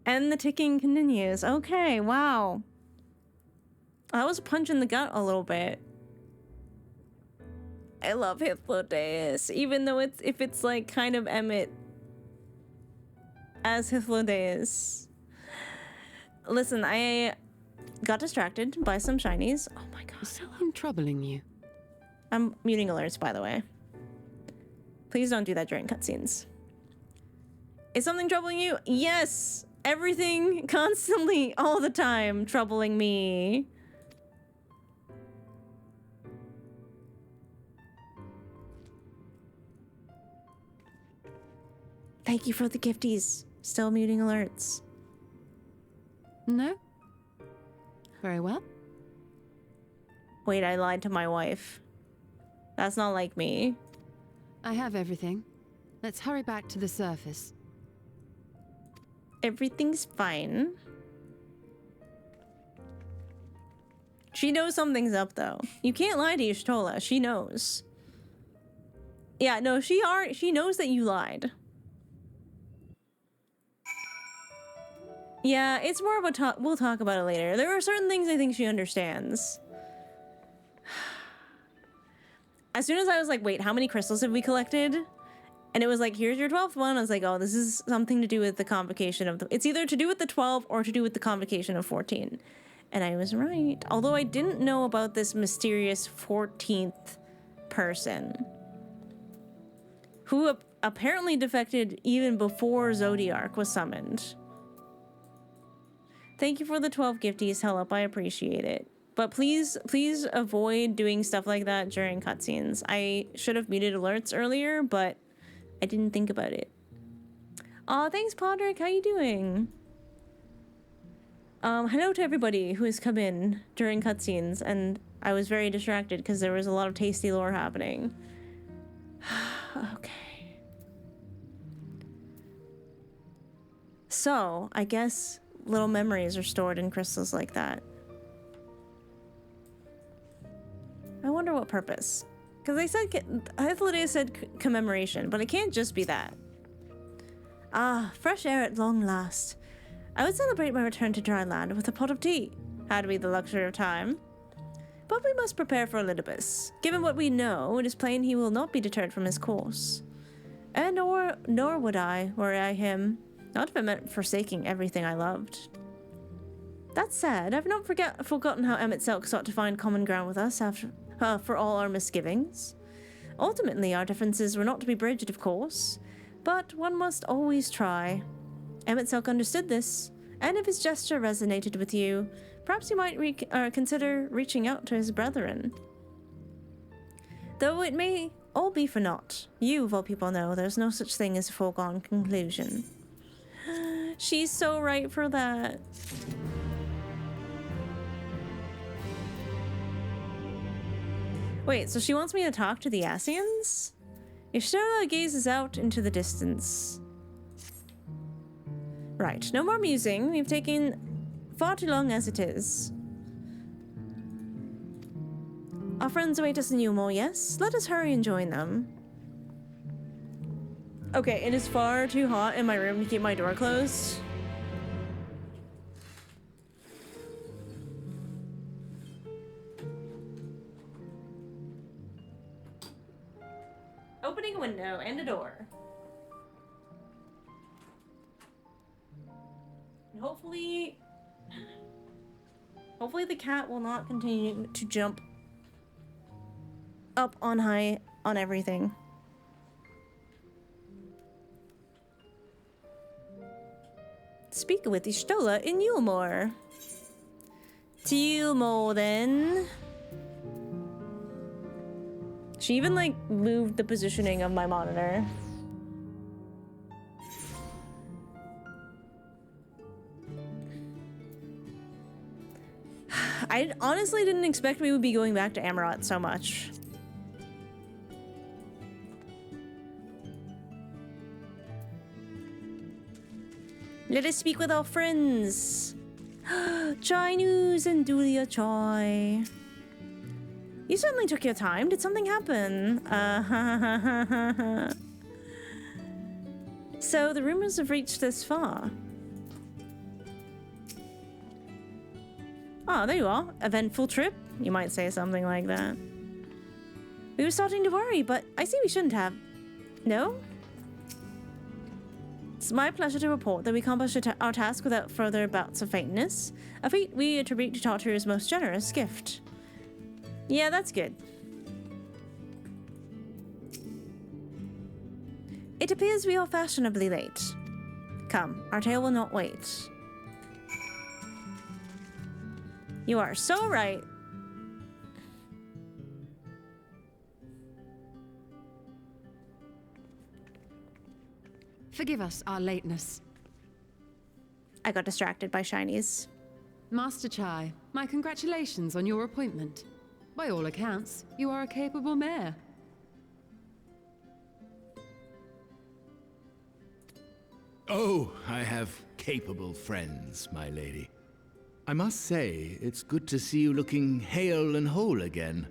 And the ticking continues. Okay, wow. That was a punch in the gut a little bit. I love Hythlodeus, even though if it's like kind of Emmett as Hythlodeus. Listen, I got distracted by some shinies. Oh my god. Is someone troubling you? I'm muting alerts, by the way. Please don't do that during cutscenes. Is something troubling you? Yes! Everything, constantly, all the time, troubling me. Thank you for the gifties. Still muting alerts. No? Very well. Wait, I lied to my wife. That's not like me. I have everything. Let's hurry back to the surface. Everything's fine. She knows something's up, though. You can't lie to Y'shtola. She knows. Yeah, no, she knows that you lied. Yeah, it's more of a talk. We'll talk about it later. There are certain things I think she understands. As soon as I was like, wait, how many crystals have we collected? And it was like, here's your 12th one. I was like, oh, this is something to do with the convocation of the... It's either to do with the 12 or to do with the convocation of 14. And I was right. Although I didn't know about this mysterious 14th person. Who apparently defected even before Zodiark was summoned. Thank you for the 12 gifties, Hellup. I appreciate it. But please avoid doing stuff like that during cutscenes. I should have muted alerts earlier, but I didn't think about it. Aw, thanks, Podrick. How you doing? Hello to everybody who has come in during cutscenes, and I was very distracted because there was a lot of tasty lore happening. Okay. So, I guess little memories are stored in crystals like that. I wonder what purpose. Because they said, Hythlodeus said commemoration, but it can't just be that. Ah, fresh air at long last. I would celebrate my return to dry land with a pot of tea, had we the luxury of time. But we must prepare for Elidibus. Given what we know, it is plain he will not be deterred from his course. And nor would I, were I him, not if it meant forsaking everything I loved. That said, I've not forgotten how Emmett Selk sought to find common ground with us for all our misgivings. Ultimately, our differences were not to be bridged, of course, but one must always try. Emmett Selk understood this, and if his gesture resonated with you, perhaps you might consider reaching out to his brethren. Though it may all be for naught, you, of all people, know there's no such thing as a foregone conclusion. She's so right for that. Wait, so she wants me to talk to the Ascians? Y'shtola gazes out into the distance. Right, no more musing. We've taken far too long as it is. Our friends await us in Yulmore, yes? Let us hurry and join them. Okay, it is far too hot in my room to keep my door closed. Opening a window and a door. And hopefully the cat will not continue to jump up on high on everything. Speak with Y'shtola in Yulmore. To Yulmore, then. She even, like, moved the positioning of my monitor. I honestly didn't expect we would be going back to Amarot so much. Let us speak with our friends. Chai News and Dulia Chai. You certainly took your time. Did something happen? So the rumors have reached this far. Oh, there you are. Eventful trip? You might say something like that. We were starting to worry, but I see we shouldn't have. No? It's my pleasure to report that we accomplished our task without further bouts of faintness, a feat we attribute to Tartar's most generous gift. Yeah, that's good. It appears we are fashionably late. Come, our tale will not wait. You are so right. Forgive us our lateness. I got distracted by shinies. Master Chai, my congratulations on your appointment. By all accounts, you are a capable mayor. Oh, I have capable friends, my lady. I must say, it's good to see you looking hale and whole again.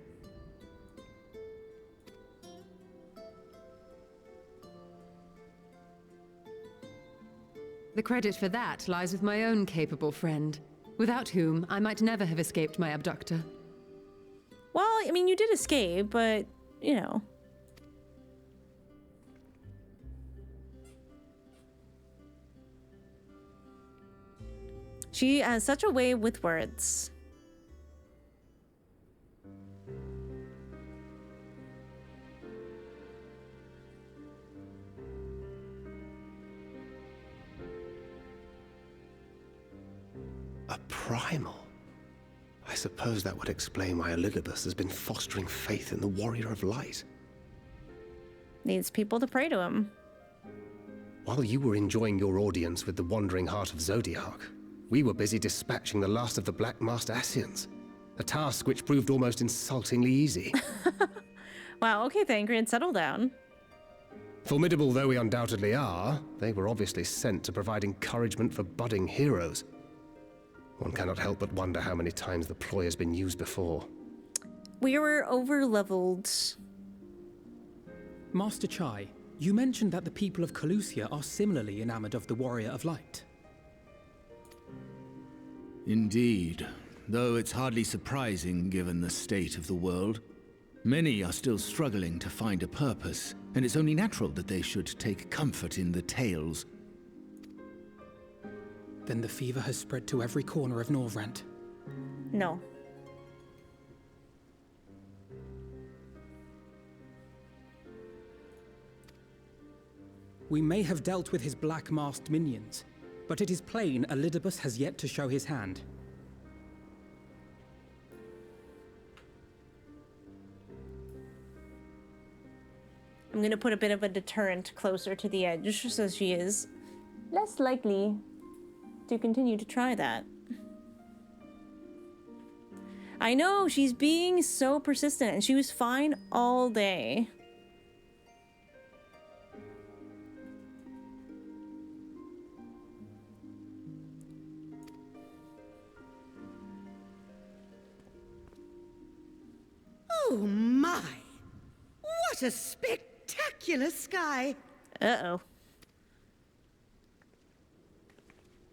The credit for that lies with my own capable friend, without whom I might never have escaped my abductor. Well, I mean, you did escape, but, you know. She has such a way with words. A primal? I suppose that would explain why Elidibus has been fostering faith in the Warrior of Light. Needs people to pray to him. While you were enjoying your audience with the Wandering Heart of Zodiac, we were busy dispatching the last of the Black Masked Ascians, a task which proved almost insultingly easy. Wow, okay, Thancred, settle down. Formidable though we undoubtedly are, they were obviously sent to provide encouragement for budding heroes. One cannot help but wonder how many times the ploy has been used before. We were over-leveled. Master Chai, you mentioned that the people of Calusia are similarly enamored of the Warrior of Light. Indeed, though it's hardly surprising given the state of the world. Many are still struggling to find a purpose, and it's only natural that they should take comfort in the tales. Then the fever has spread to every corner of Norvrent. No. We may have dealt with his black-masked minions, but it is plain Elidibus has yet to show his hand. I'm gonna put a bit of a deterrent closer to the edge so she is less likely to continue to try that. I know, she's being so persistent, and she was fine all day. Oh my! What a spectacular sky! Uh-oh.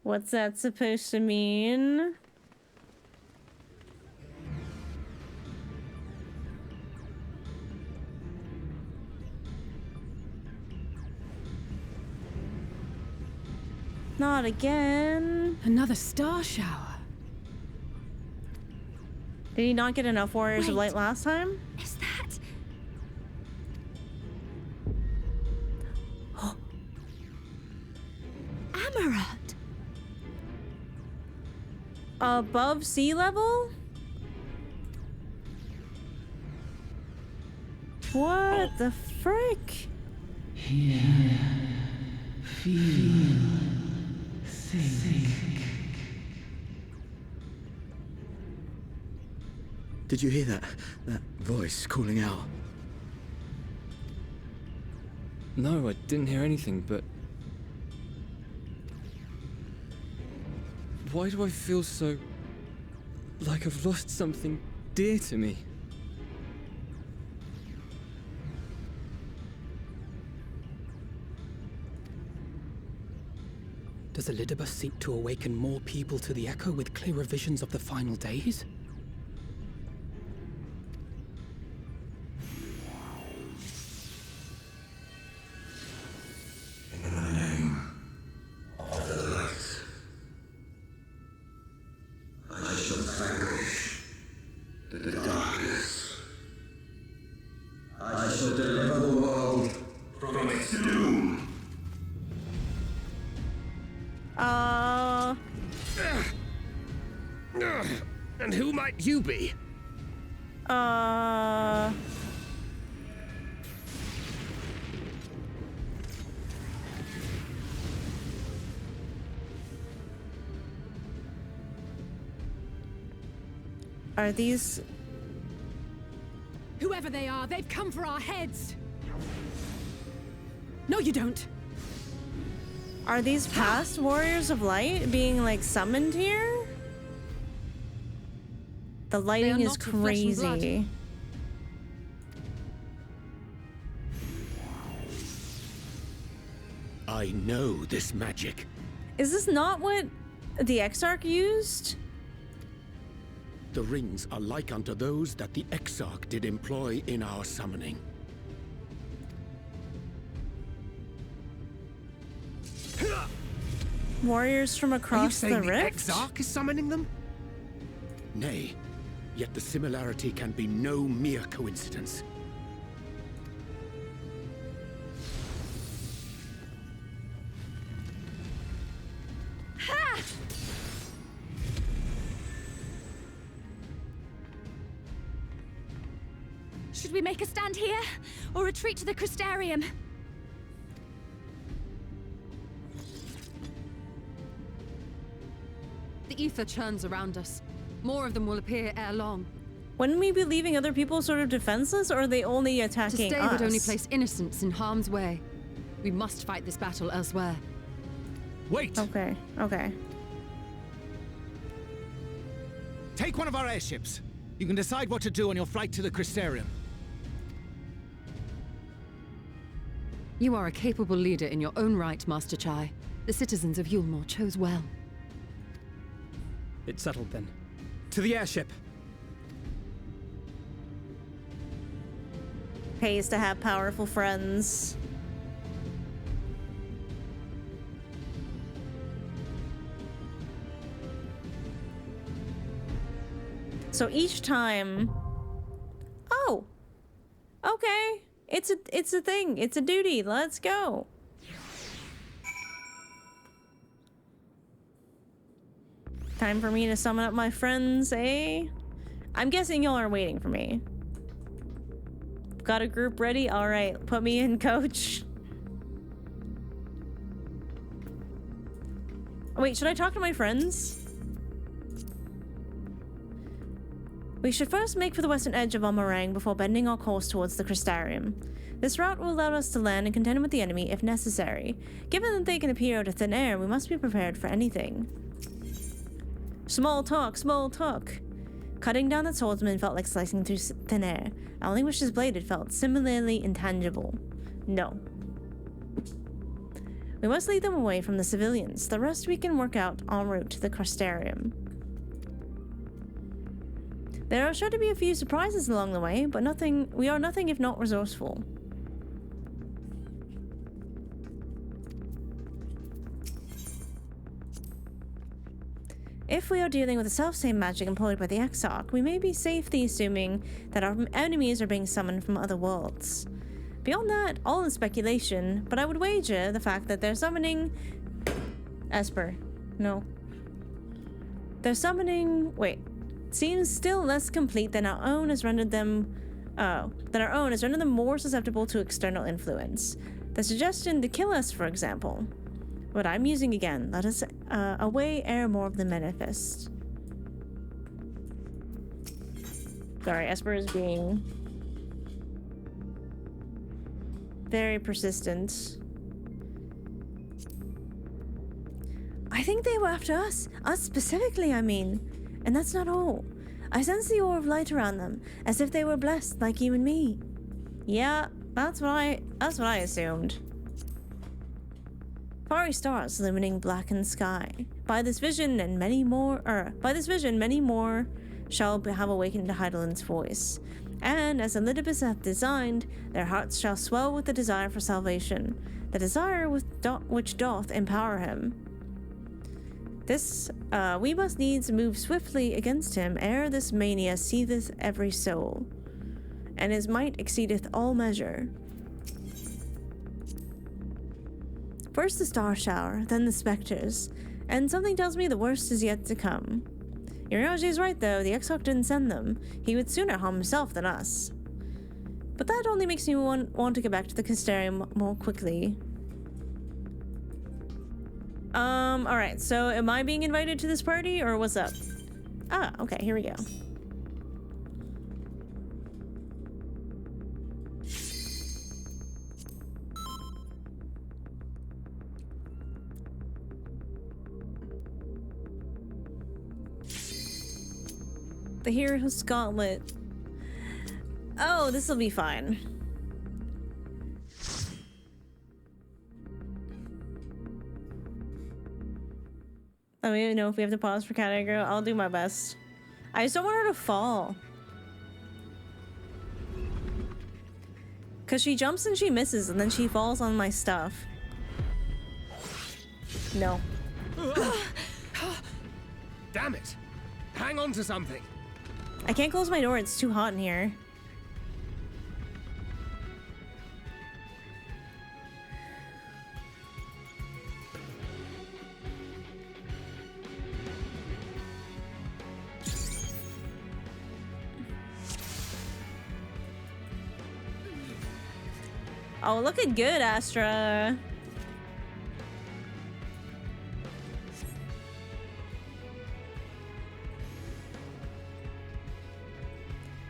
What's that supposed to mean? Not again. Another star shower. Did he not get enough Warriors of Light last time? Is that... Amarot? Above sea level? What the frick? Here, feel, think. Did you hear that? That voice calling out? No, I didn't hear anything, but... why do I feel so... like I've lost something dear to me? Does Elidibus seek to awaken more people to the Echo with clearer visions of the final days? In the name of the light, I shall vanquish the darkness. I shall deliver the world from its doom. And who might you be? Are these... Whoever they are, they've come for our heads! No, you don't! Are these past Warriors of Light being, like, summoned here? The lighting is crazy. I know this magic. Is this not what the Exarch used? The rings are like unto those that the Exarch did employ in our summoning. Warriors from across the rift? The Exarch is summoning them? Nay, yet the similarity can be no mere coincidence. Ha! Should we make a stand here, or retreat to the Crystarium? The ether churns around us. More of them will appear ere long. Wouldn't we be leaving other people sort of defenseless, or are they only attacking To stay us? would only place innocents in harm's way. We must fight this battle elsewhere. Wait! Okay, okay. Take one of our airships. You can decide what to do on your flight to the Crystarium. You are a capable leader in your own right, Master Chai. The citizens of Yulmore chose well. It's settled then. To the airship! Pays to have powerful friends. So each time... Oh! Okay. It's a thing. It's a duty. Let's go. Time for me to summon up my friends, eh? I'm guessing y'all are waiting for me. Got a group ready? Alright, put me in, coach. Wait, should I talk to my friends? We should first make for the western edge of Almarang before bending our course towards the Crystarium. This route will allow us to land and contend with the enemy if necessary. Given that they can appear out of thin air, we must be prepared for anything. Small talk, small talk. Cutting down the swordsman felt like slicing through thin air. I only wish his blade had felt similarly intangible. No. We must lead them away from the civilians. The rest we can work out en route to the Crystarium. There are sure to be a few surprises along the way, but we are nothing if not resourceful. If we are dealing with the self-same magic employed by the Exarch, we may be safely assuming that our enemies are being summoned from other worlds. Beyond that, all is speculation, but I would wager the fact that they're summoning... Esper. No. They're summoning... Wait. Seems still less complete than our own has rendered them... more susceptible to external influence. The suggestion to kill us, for example. What I'm using again, let us away ere more of the manifest. Sorry, Esper is being very persistent. I think they were after us. Us specifically, I mean. And that's not all. I sense the aura of light around them, as if they were blessed like you and me. Yeah, that's what I assumed. Fiery stars illuminating blackened sky. By this vision, many more shall have awakened to Heidelin's voice. And as Elidibus hath designed, their hearts shall swell with the desire for salvation, the desire which doth empower him. This, we must needs move swiftly against him, ere this mania seetheth every soul, and his might exceedeth all measure. First the star shower, then the specters, and something tells me the worst is yet to come. Yurinaji is right though, the Exarch didn't send them. He would sooner harm himself than us. But that only makes me want to get back to the Castellum more quickly. Alright, so am I being invited to this party, or what's up? Ah, okay, here we go. The hero's gauntlet. Oh, this'll be fine. I don't even know if we have to pause for Cat Aggro. I'll do my best. I just don't want her to fall. Cause she jumps and she misses and then she falls on my stuff. No. Damn it! Hang on to something! I can't close my door, it's too hot in here. Oh, looking good, Astra.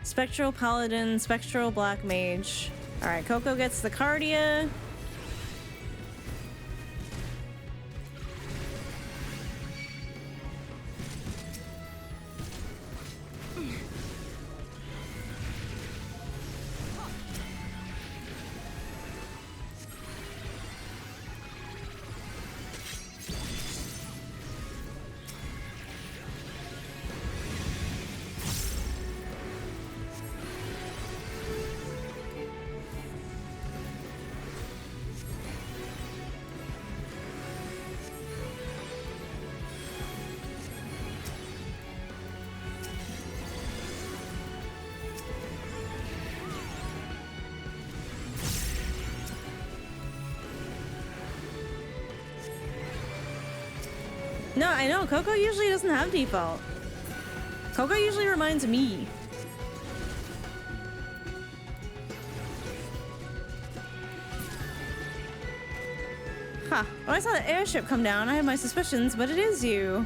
Spectral Paladin, Spectral Black Mage. Alright, Coco gets the Cardia. No, I know. Coco usually doesn't have default. Coco usually reminds me. Huh. When I saw the airship come down, I had my suspicions, but it is you.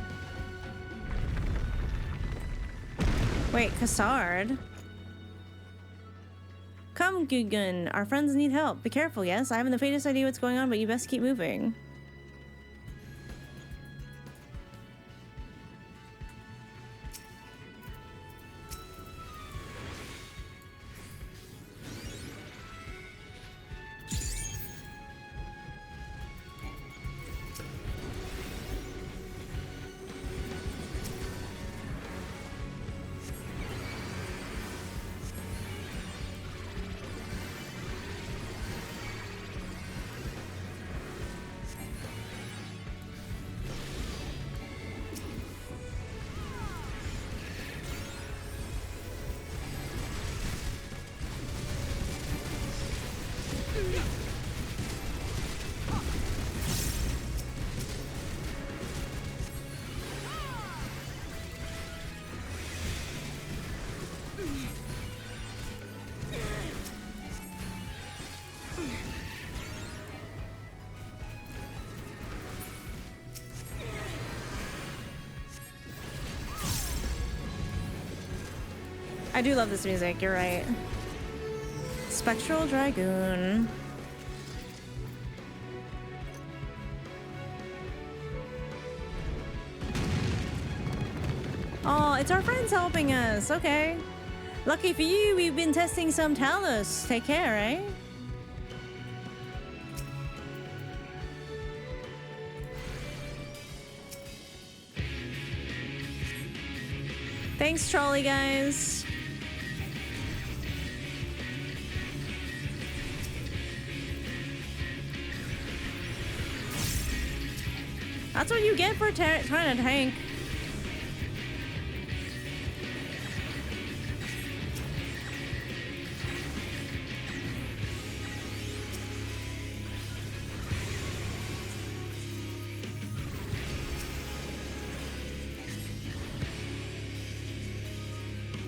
Wait, Cassard? Come, Gugun. Our friends need help. Be careful, yes? I haven't the faintest idea what's going on, but you best keep moving. I do love this music, you're right. Spectral Dragoon. Oh, it's our friends helping us. Okay. Lucky for you, we've been testing some Talos. Take care, eh? Thanks, trolley guys. That's what you get for trying to tank.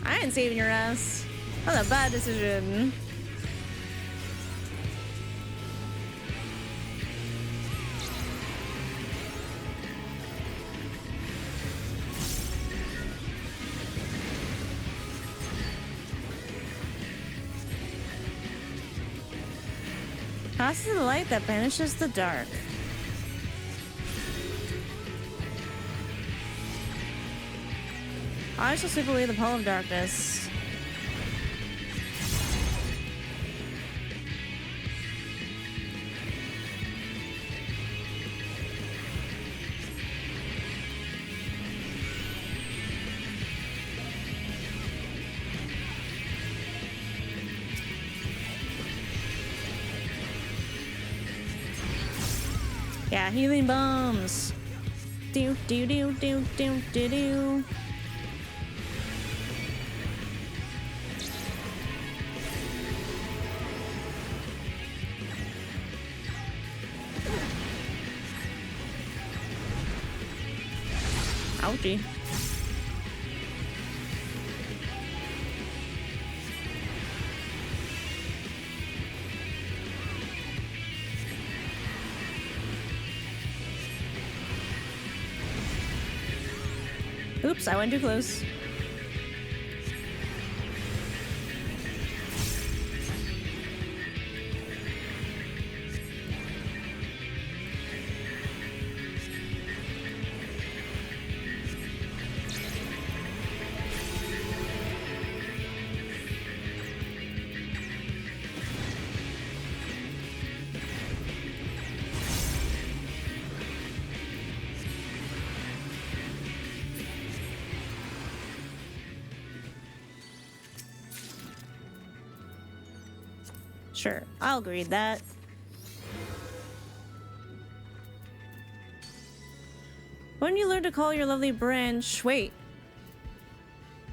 I ain't saving your ass. That's a bad decision. Passes the light that banishes the dark. I shall sweep away the pall of darkness. Yeah, healing bombs. Do do do do do do do. Ouchie. Oops, I went too close. Sure, I'll agree with that. When you learn to call your lovely branch... Wait,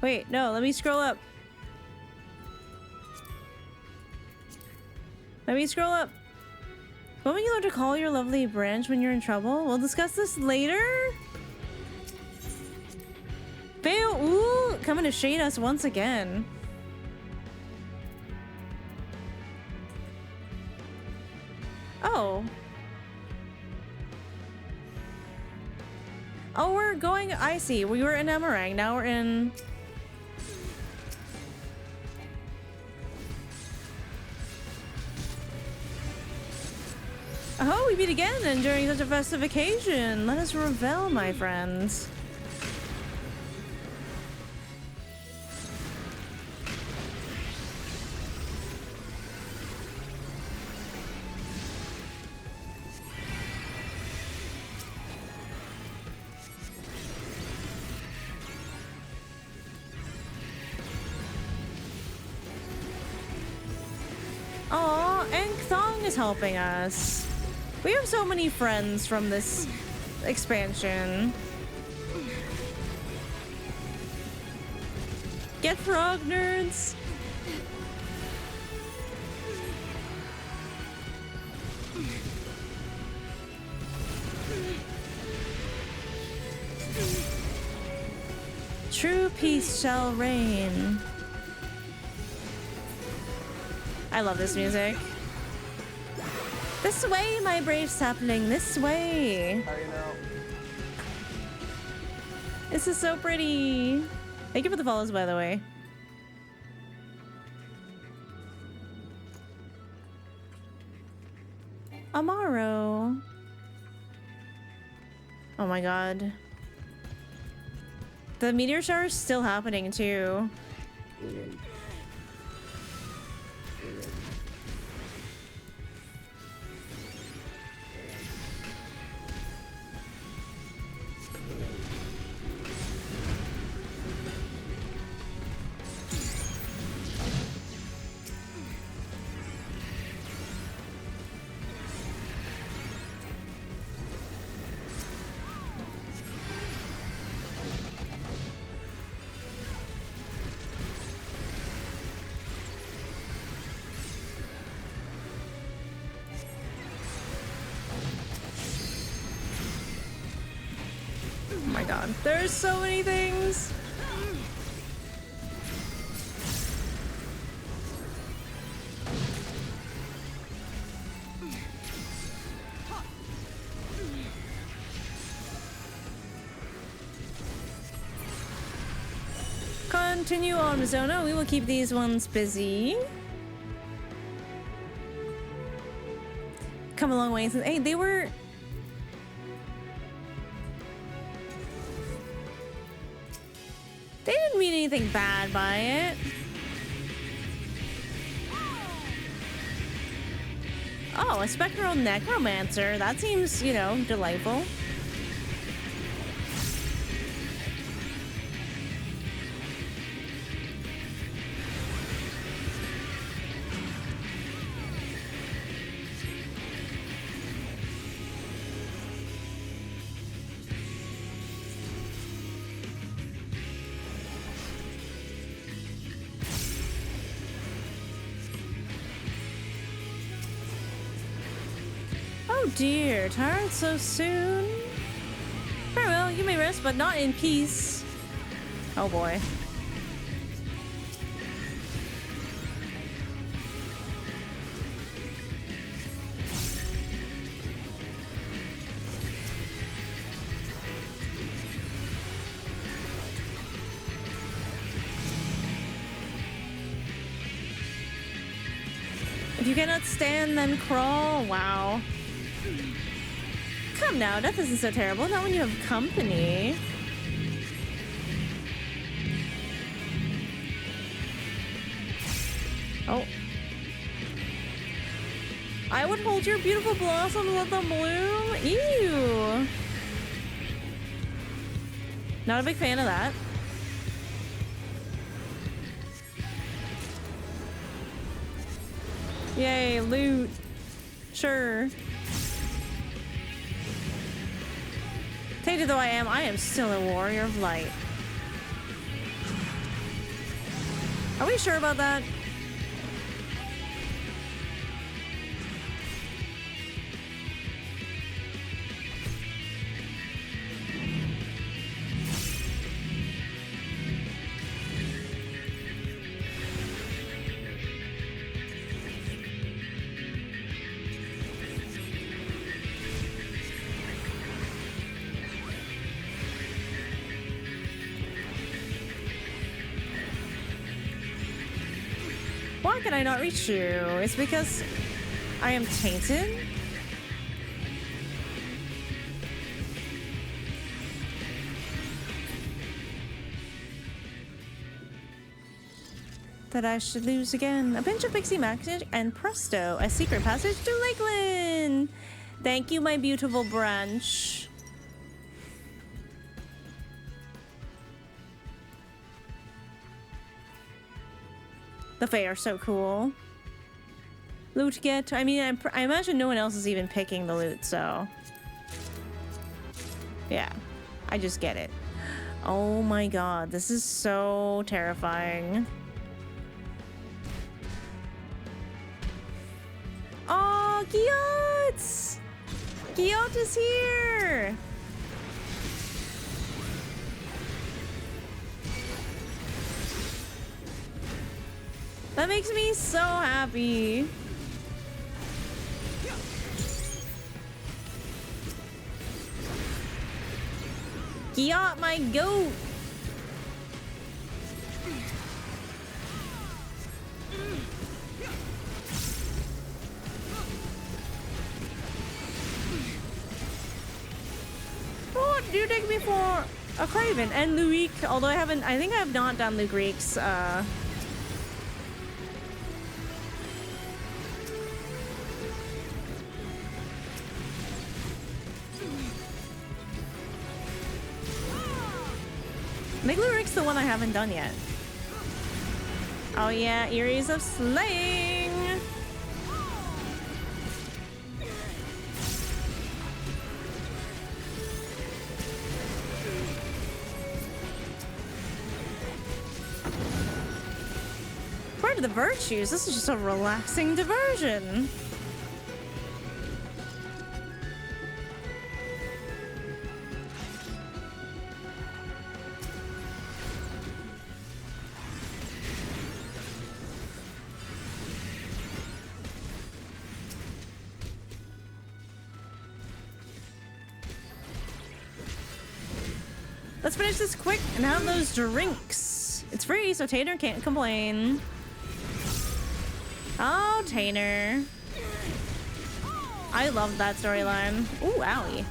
no, let me scroll up. Let me scroll up. When will you learn to call your lovely branch when you're in trouble? We'll discuss this later? Fail, ooh, coming to shade us once again. Oh. Oh, we're going, I see. We were in Emerang, now we're in... Oh, we meet again and during such a festive occasion. Let us revel, my friends. Aw, and Thong is helping us. We have so many friends from this expansion. Get frog, nerds! True peace shall reign. I love this music. This way, my brave sapling, this way. How are you now? This is so pretty. Thank you for the follows, by the way. Amaro. Oh my god. The meteor shower is still happening too. Oh my god, there's so many things. Continue on, Mizono. We will keep these ones busy. Come a long way since, hey, they were. They didn't mean anything bad by it. Oh, a spectral necromancer. That seems, you know, delightful. Oh dear, tired so soon? Very well, you may rest, but not in peace. Oh boy. If you cannot stand, then crawl. Wow. Come now, death isn't so terrible, not when you have company. Oh. I would hold your beautiful blossom and let them bloom? Ew. Not a big fan of that. Yay, loot. Sure. Tainted though I am still a warrior of light. Are we sure about that? Why can I not reach you? It's because I am tainted? That I should lose again. A pinch of pixie magic and presto, a secret passage to Lakeland! Thank you, my beautiful branch. The Fae are so cool. Loot get. I mean, I imagine no one else is even picking the loot, so. Yeah, I just get it. Oh my god, this is so terrifying. Oh, Gyot! Gyot is here! That makes me so happy. Gyot, my goat. maybe for a Craven and Luik, although I think I have not done Luke Reek's I think Luric's the one I haven't done yet. Oh yeah, Eries of Slaying! Part of the virtues, this is just a relaxing diversion. Let's finish this quick and have those drinks. It's free, so Tainer can't complain. Oh, Tainer. I love that storyline. Ooh, owie.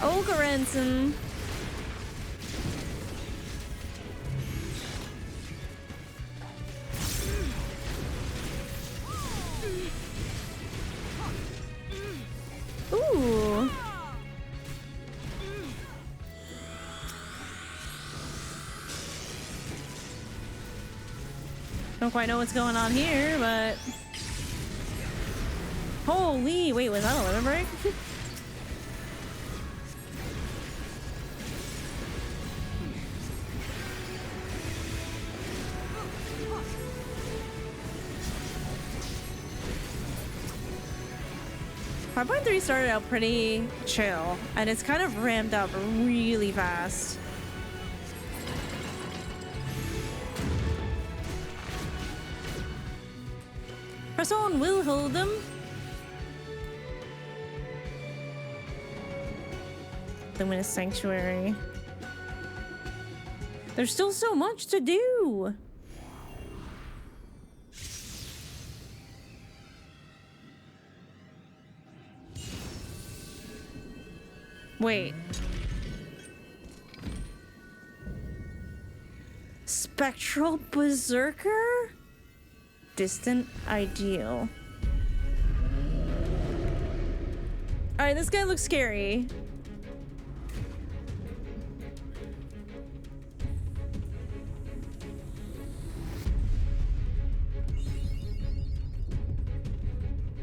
Ogarenson. Ooh. Don't quite know what's going on here, but holy, wait, was that a limit break? Hardpoint 3 started out pretty chill, and it's kind of ramped up really fast. Press on will hold them. Then win a sanctuary. There's still so much to do. Wait. Spectral Berserker? Distant Ideal. Alright, this guy looks scary.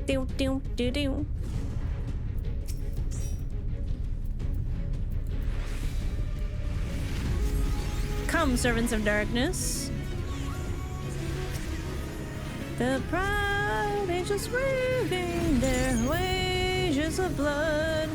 Do do do do. Come, servants of darkness. The proud angels waving their wages of blood.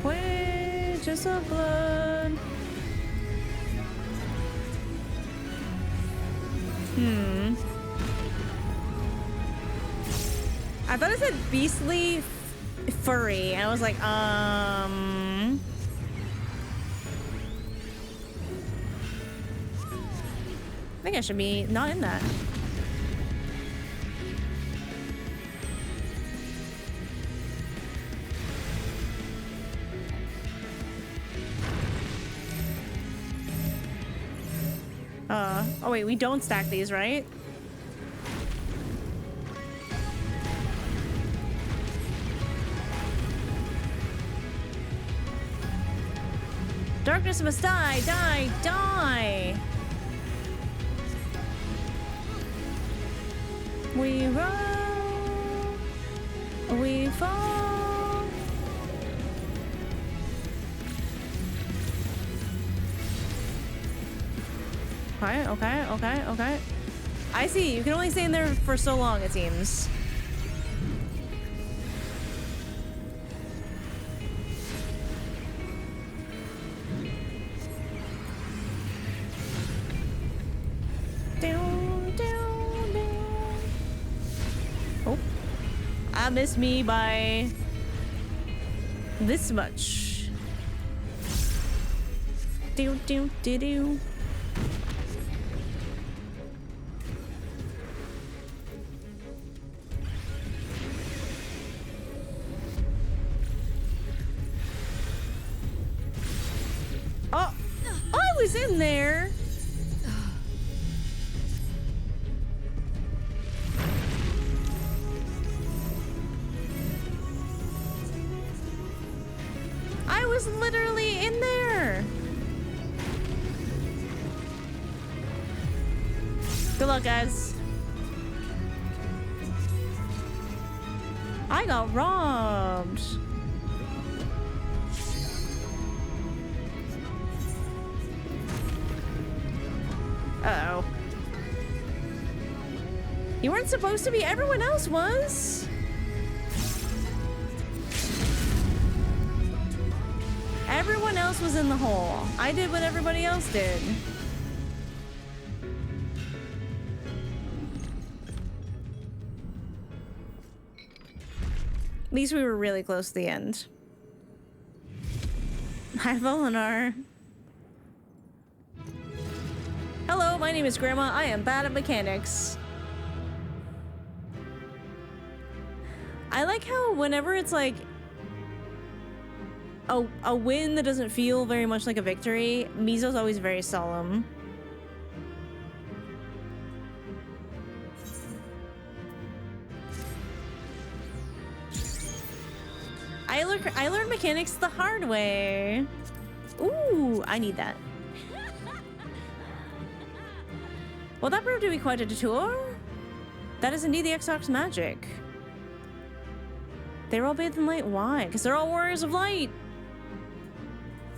Wages of blood. I thought it said beastly furry. I was like, I think I should be not in that. Oh wait, we don't stack these, right? Darkness must die, die, die! We roll, we fall. Okay, okay, okay, okay. I see, you can only stay in there for so long, it seems. miss me by this much. Do do do do. Oh, I was in there. I was literally in there. Good luck, guys. I got robbed. Uh-oh. You weren't supposed to be. Everyone else was. Everyone else was in the hole. I did what everybody else did. At least we were really close to the end. Hi, Volinar. Hello, my name is Grandma. I am bad at mechanics. I like how whenever it's like a win that doesn't feel very much like a victory, Mizo's always very solemn. I learned mechanics the hard way. Ooh, I need that. Well, that proved to be quite a detour. That is indeed the Exarch's magic. They're all bathed in light. Why? Because they're all warriors of light.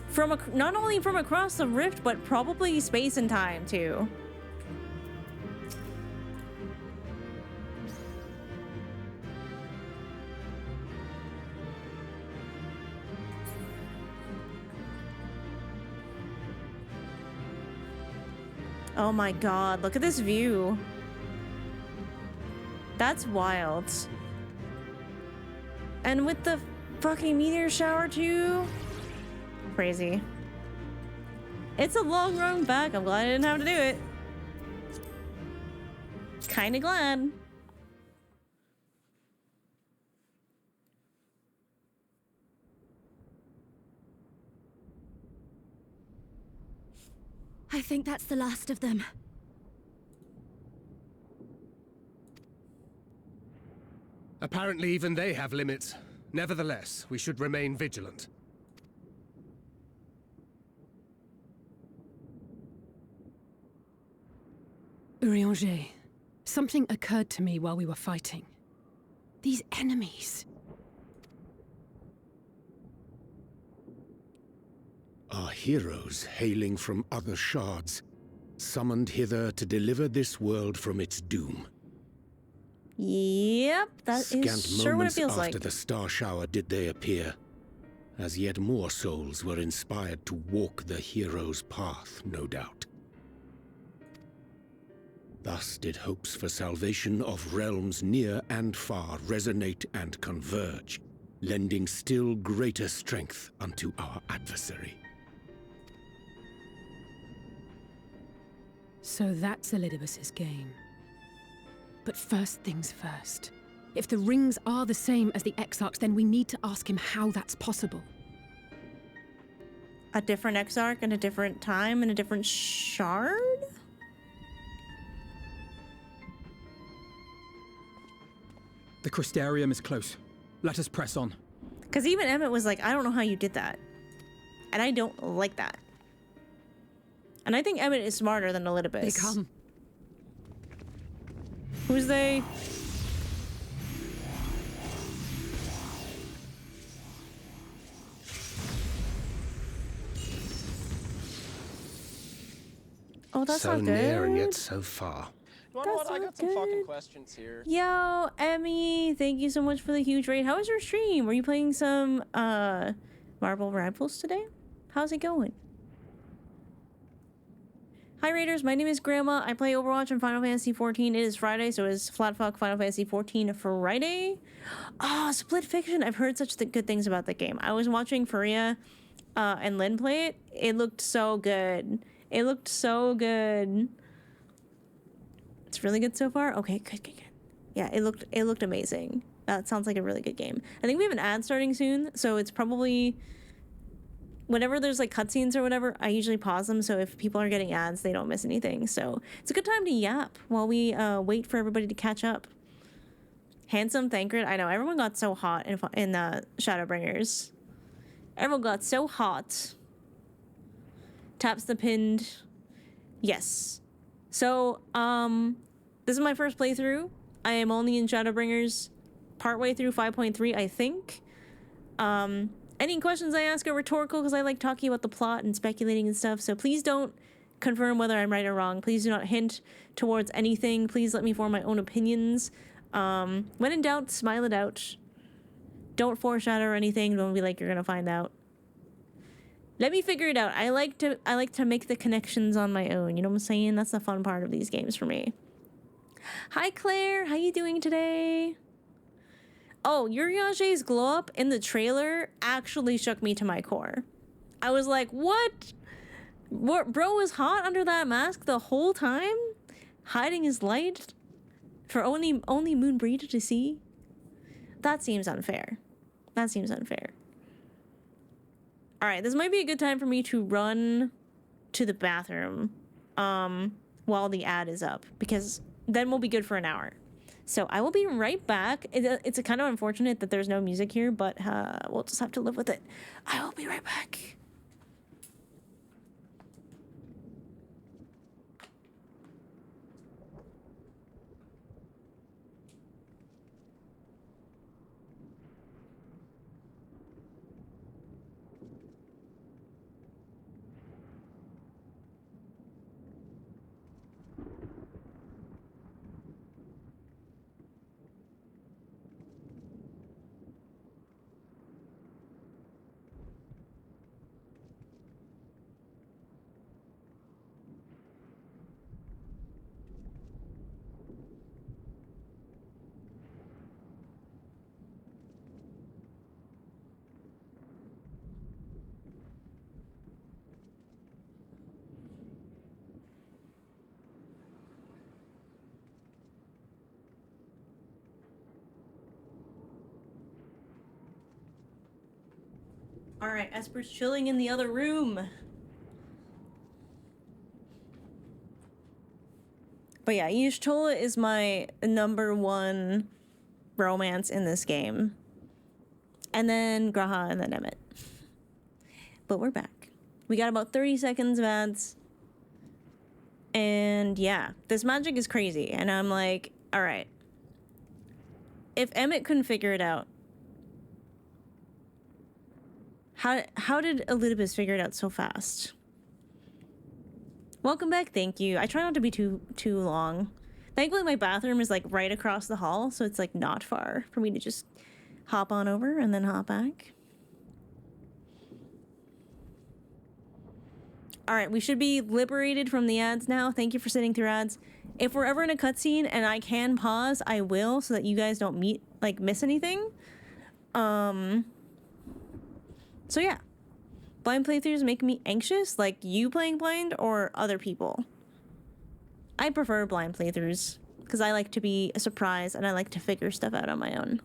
From not only from across the rift, but probably space and time too. Oh my god, look at this view. That's wild. And with the fucking meteor shower too. Crazy. It's a long run back. I'm glad I didn't have to do it. Kinda glad. I think that's the last of them. Apparently even they have limits. Nevertheless, we should remain vigilant. Urianger, something occurred to me while we were fighting. These enemies. Are heroes hailing from other shards, summoned hither to deliver this world from its doom. Yep, that is sure what it feels like. After the star shower did they appear, as yet more souls were inspired to walk the hero's path, no doubt. Thus did hopes for salvation of realms near and far resonate and converge, lending still greater strength unto our adversary. So that's Elidibus's game. But first things first. If the rings are the same as the Exarchs, then we need to ask him how that's possible. A different Exarch and a different time and a different shard? The Crystarium is close. Let us press on. Because even Emmett was like, I don't know how you did that. And I don't like that. And I think Emmett is smarter than Elidibus. They come. Who's they? Oh, that's so not good. near and yet so far. You wanna know what? I got some fucking questions here. Yo, Emmy, thank you so much for the huge raid. How was your stream? Were you playing some Marble Rivals today? How's it going? Hi Raiders, my name is Grandma. I play Overwatch and Final Fantasy XIV. It is Friday, so it's Flatfuck Final Fantasy XIV Friday. Ah, Split Fiction. I've heard such good things about the game. I was watching Faria and Lynn play it. It looked so good. It looked so good. It's really good so far? Okay, good. Yeah, it looked amazing. That sounds like a really good game. I think we have an ad starting soon, so it's probably... Whenever there's like cutscenes or whatever, I usually pause them, so if people are getting ads, they don't miss anything. So it's a good time to yap while we wait for everybody to catch up. Handsome Thancred. I know, everyone got so hot in Shadowbringers. Everyone got so hot. Taps the pinned. Yes. So, this is my first playthrough. I am only in Shadowbringers partway through 5.3, I think. Any questions I ask are rhetorical because I like talking about the plot and speculating and stuff, so please don't confirm whether I'm right or wrong. Please do not hint towards anything. Please let me form my own opinions. When in doubt, smile it out. Don't foreshadow or anything. Don't be like you're gonna find out. Let me figure it out. I like to make the connections on my own. You know what I'm saying? That's the fun part of these games for me. Hi Claire, how you doing today? Oh, Uriage's glow up in the trailer actually shook me to my core. I was like, what? Bro was hot under that mask the whole time? Hiding his light for only Moonbreeder to see? That seems unfair. That seems unfair. Alright, this might be a good time for me to run to the bathroom while the ad is up, because then we'll be good for an hour. So I will be right back. It's kind of unfortunate that there's no music here, but we'll just have to live with it. I will be right back. Alright, Esper's chilling in the other room. But yeah, Y'shtola is my #1 romance in this game. And then Graha and then Emmett. But we're back. We got about 30 seconds of ads. And yeah, this magic is crazy. And I'm like, alright. If Emmett couldn't figure it out, how did Elidibus figure it out so fast? Welcome back, thank you. I try not to be too long. Thankfully my bathroom is like right across the hall, so it's like not far for me to just hop on over and then hop back. Alright, we should be liberated from the ads now. Thank you for sitting through ads. If we're ever in a cutscene and I can pause, I will, so that you guys don't miss anything. So yeah, blind playthroughs make me anxious, like you playing blind or other people. I prefer blind playthroughs because I like to be a surprise and I like to figure stuff out on my own.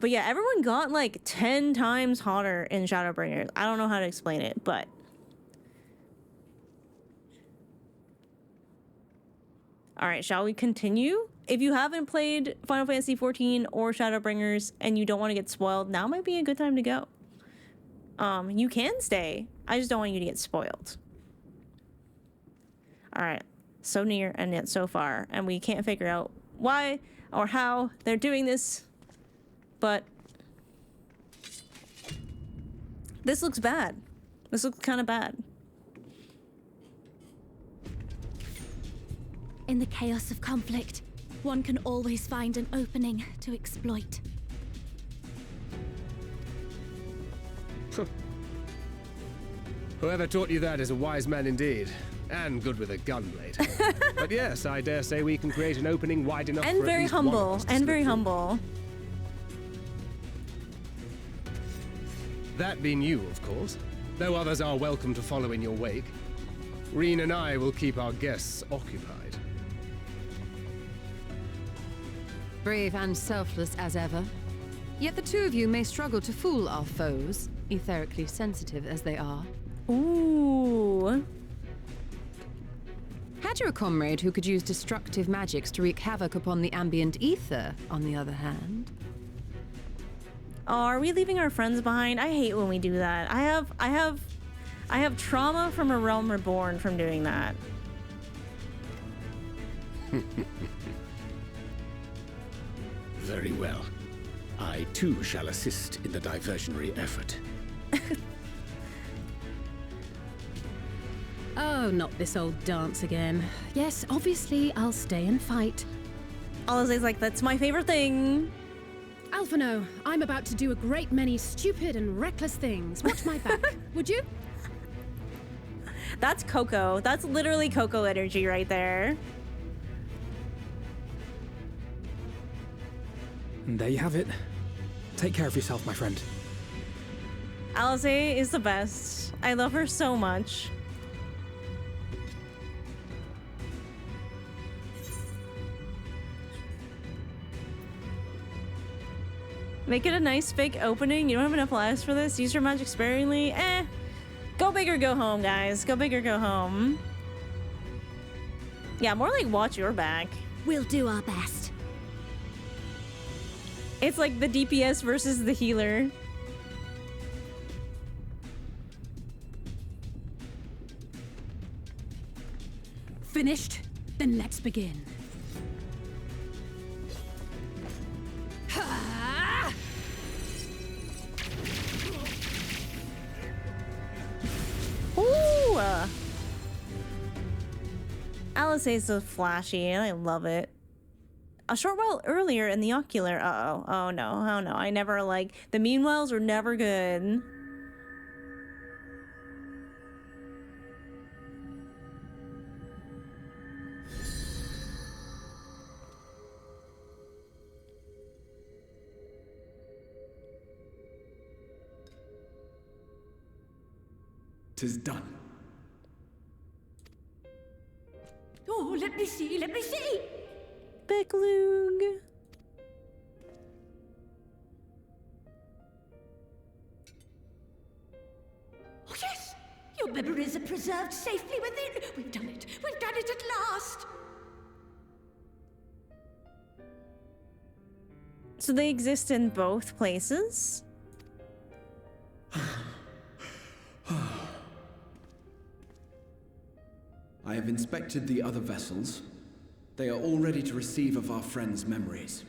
But yeah, everyone got like 10 times hotter in Shadowbringers. I don't know how to explain it, but... Alright, shall we continue? If you haven't played Final Fantasy XIV or Shadowbringers and you don't want to get spoiled, now might be a good time to go. You can stay. I just don't want you to get spoiled. Alright, so near and yet so far, and we can't figure out why or how they're doing this, but this looks bad. This looks kind of bad. In the chaos of conflict, one can always find an opening to exploit. Whoever taught you that is a wise man indeed. And good with a gunblade. But yes, I dare say we can create an opening wide enough and for very at least one of humble. us to And slip very through. humble. That being you, of course. Though others are welcome to follow in your wake. Reen and I will keep our guests occupied. Brave and selfless as ever. Yet the two of you may struggle to fool our foes, etherically sensitive as they are. Ooh. Had you a comrade who could use destructive magics to wreak havoc upon the ambient ether, on the other hand? Oh, are we leaving our friends behind? I hate when we do that. I have trauma from A Realm Reborn from doing that. Very well. I too shall assist in the diversionary effort. Oh, not this old dance again. Yes, obviously I'll stay and fight. Alize's like, that's my favorite thing. Alphino, I'm about to do a great many stupid and reckless things. Watch my back, would you? That's Coco. That's literally Coco energy right there. And there you have it. Take care of yourself, my friend. Alize is the best. I love her so much. Make it a nice fake opening. You don't have enough lives for this. Use your magic sparingly. Go big or go home, guys. Go big or go home. Yeah, more like watch your back. We'll do our best. It's like the DPS versus the healer. Finished? Then let's begin. Ooh! Alice is so flashy, and I love it. A short while earlier in the ocular. Uh-oh. Oh no. Oh no. I never like... The meanwhiles were never good. "'Tis done." Oh, let me see, let me see! Beklug. Oh, yes! Your memories are preserved safely within. We've done it. We've done it at last. So they exist in both places? I have inspected the other vessels. They are all ready to receive of our friends' memories.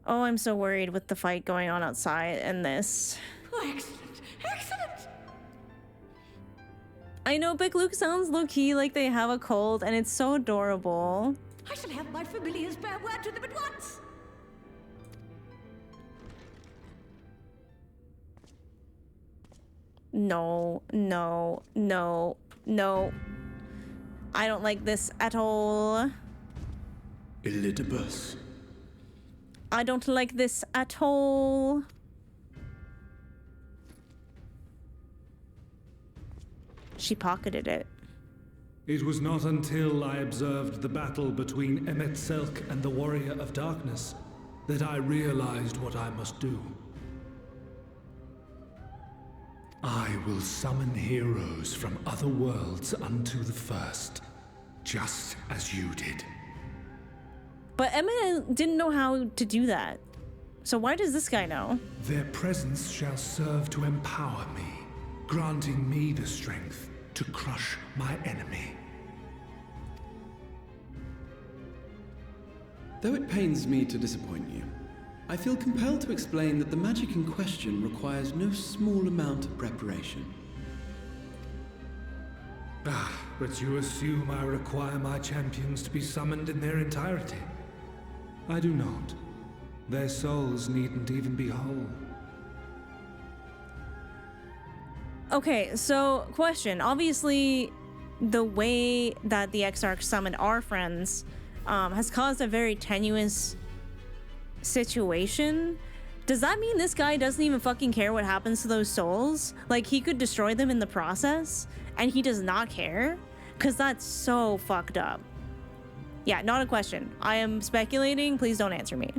Oh, I'm so worried with the fight going on outside and this. Oh, excellent! Excellent! I know Big Luke sounds low-key like they have a cold, and it's so adorable. I shall have my familiars bear word to them at once. No, no, no, no. I don't like this at all. Elidibus. I don't like this at all. She pocketed it. It was not until I observed the battle between Emet-Selch and the Warrior of Darkness that I realized what I must do. I will summon heroes from other worlds unto the first, just as you did. But Emmett didn't know how to do that. So why does this guy know? Their presence shall serve to empower me, granting me the strength to crush my enemy. Though it pains me to disappoint you, I feel compelled to explain that the magic in question requires no small amount of preparation. But you assume I require my champions to be summoned in their entirety. I do not. Their souls needn't even be whole. Okay, so question. Obviously, the way that the Exarch summoned our friends has caused a very tenuous situation. Does that mean this guy doesn't even fucking care what happens to those souls? Like, he could destroy them in the process, and he does not care? Because that's so fucked up. Yeah, not a question. I am speculating. Please don't answer me.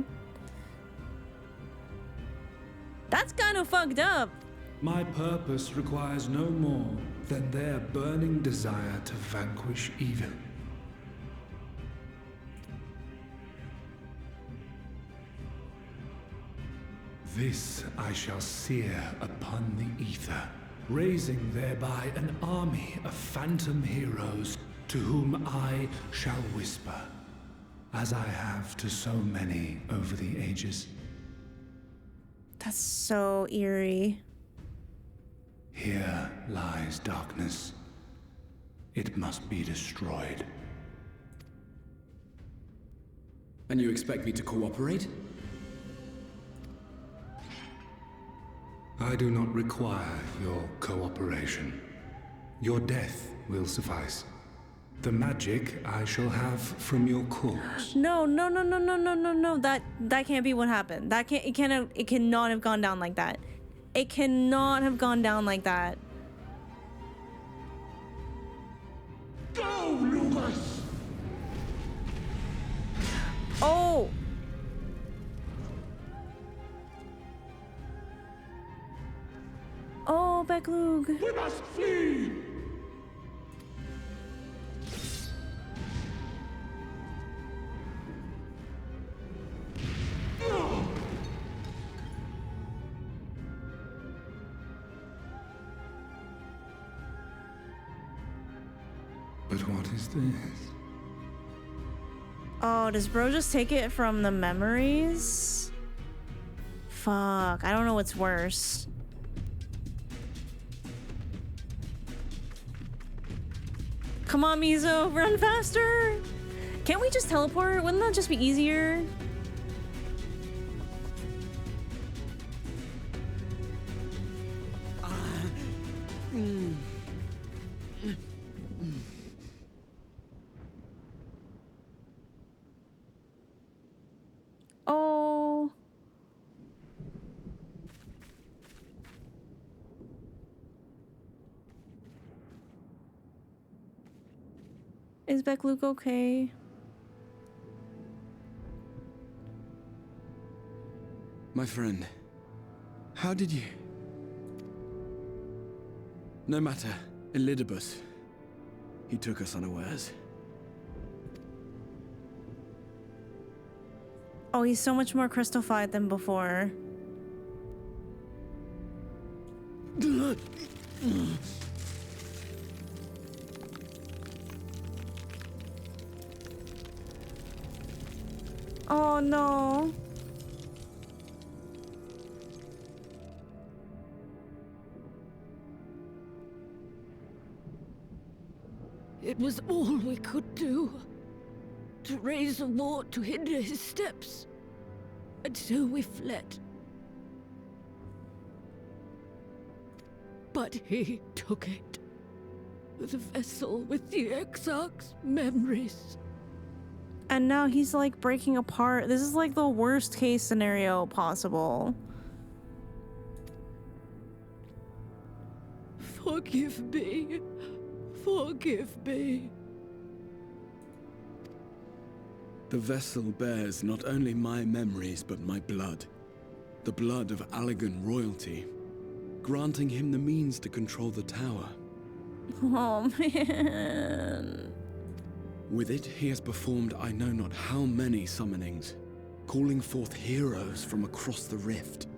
That's kind of fucked up. My purpose requires no more than their burning desire to vanquish evil. This I shall sear upon the ether, raising thereby an army of phantom heroes to whom I shall whisper, as I have to so many over the ages. That's so eerie. Here lies darkness. It must be destroyed. And you expect me to cooperate? I do not require your cooperation. Your death will suffice. The magic I shall have from your corpse. No. That can't be what happened. It cannot have gone down like that. It cannot have gone down like that. Go, Lucas! Oh! Oh, Becklug. We must flee! But what is this? Oh, does bro just take it from the memories? Fuck, I don't know what's worse. Come on, Mizo, run faster! Can't we just teleport? Wouldn't that just be easier? Oh. Is Becklug okay? My friend, how did you... No matter, Elidibus. He took us unawares. Oh, he's so much more crystallified than before. Oh no. It was all we could do. To raise a ward to hinder his steps. And so we fled. But he took it. The vessel with the Exarch's memories. And now he's like breaking apart. This is like the worst case scenario possible. Forgive me. Forgive me. The vessel bears not only my memories, but my blood. The blood of Allegan royalty, granting him the means to control the tower. Oh, man. With it, he has performed I know not how many summonings, calling forth heroes from across the rift.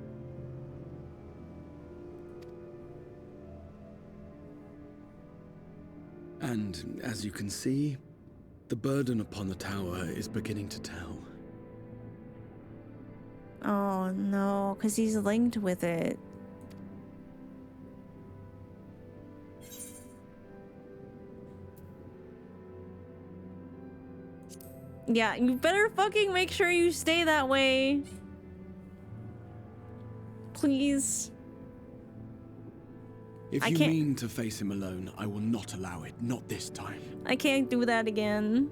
And, as you can see, the burden upon the tower is beginning to tell. Oh no, because he's linked with it. Yeah, you better fucking make sure you stay that way. Please. If I you can't... mean to face him alone, I will not allow it. Not this time. I can't do that again.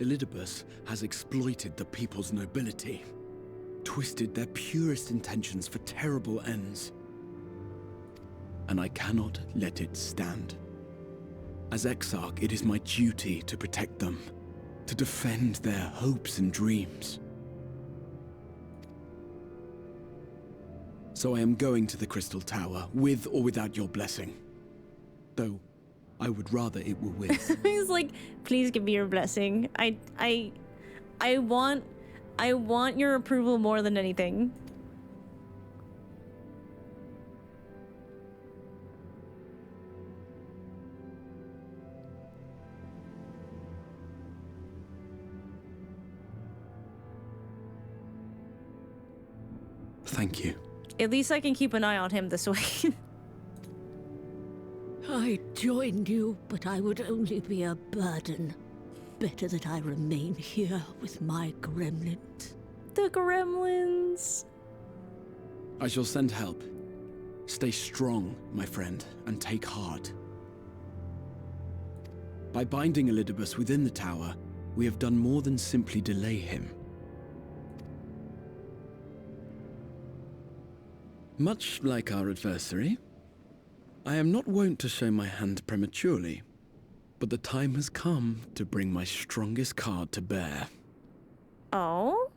Elidibus has exploited the people's nobility, twisted their purest intentions for terrible ends. And I cannot let it stand. As Exarch, it is my duty to protect them, to defend their hopes and dreams. So I am going to the Crystal Tower, with or without your blessing. Though, I would rather it were with. He's like, please give me your blessing. I want your approval more than anything. Thank you. At least I can keep an eye on him this way. I joined you, but I would only be a burden. Better that I remain here with my gremlins. The gremlins. I shall send help. Stay strong, my friend, and take heart. By binding Elidibus within the tower, we have done more than simply delay him. Much like our adversary, I am not wont to show my hand prematurely, but the time has come to bring my strongest card to bear. Oh?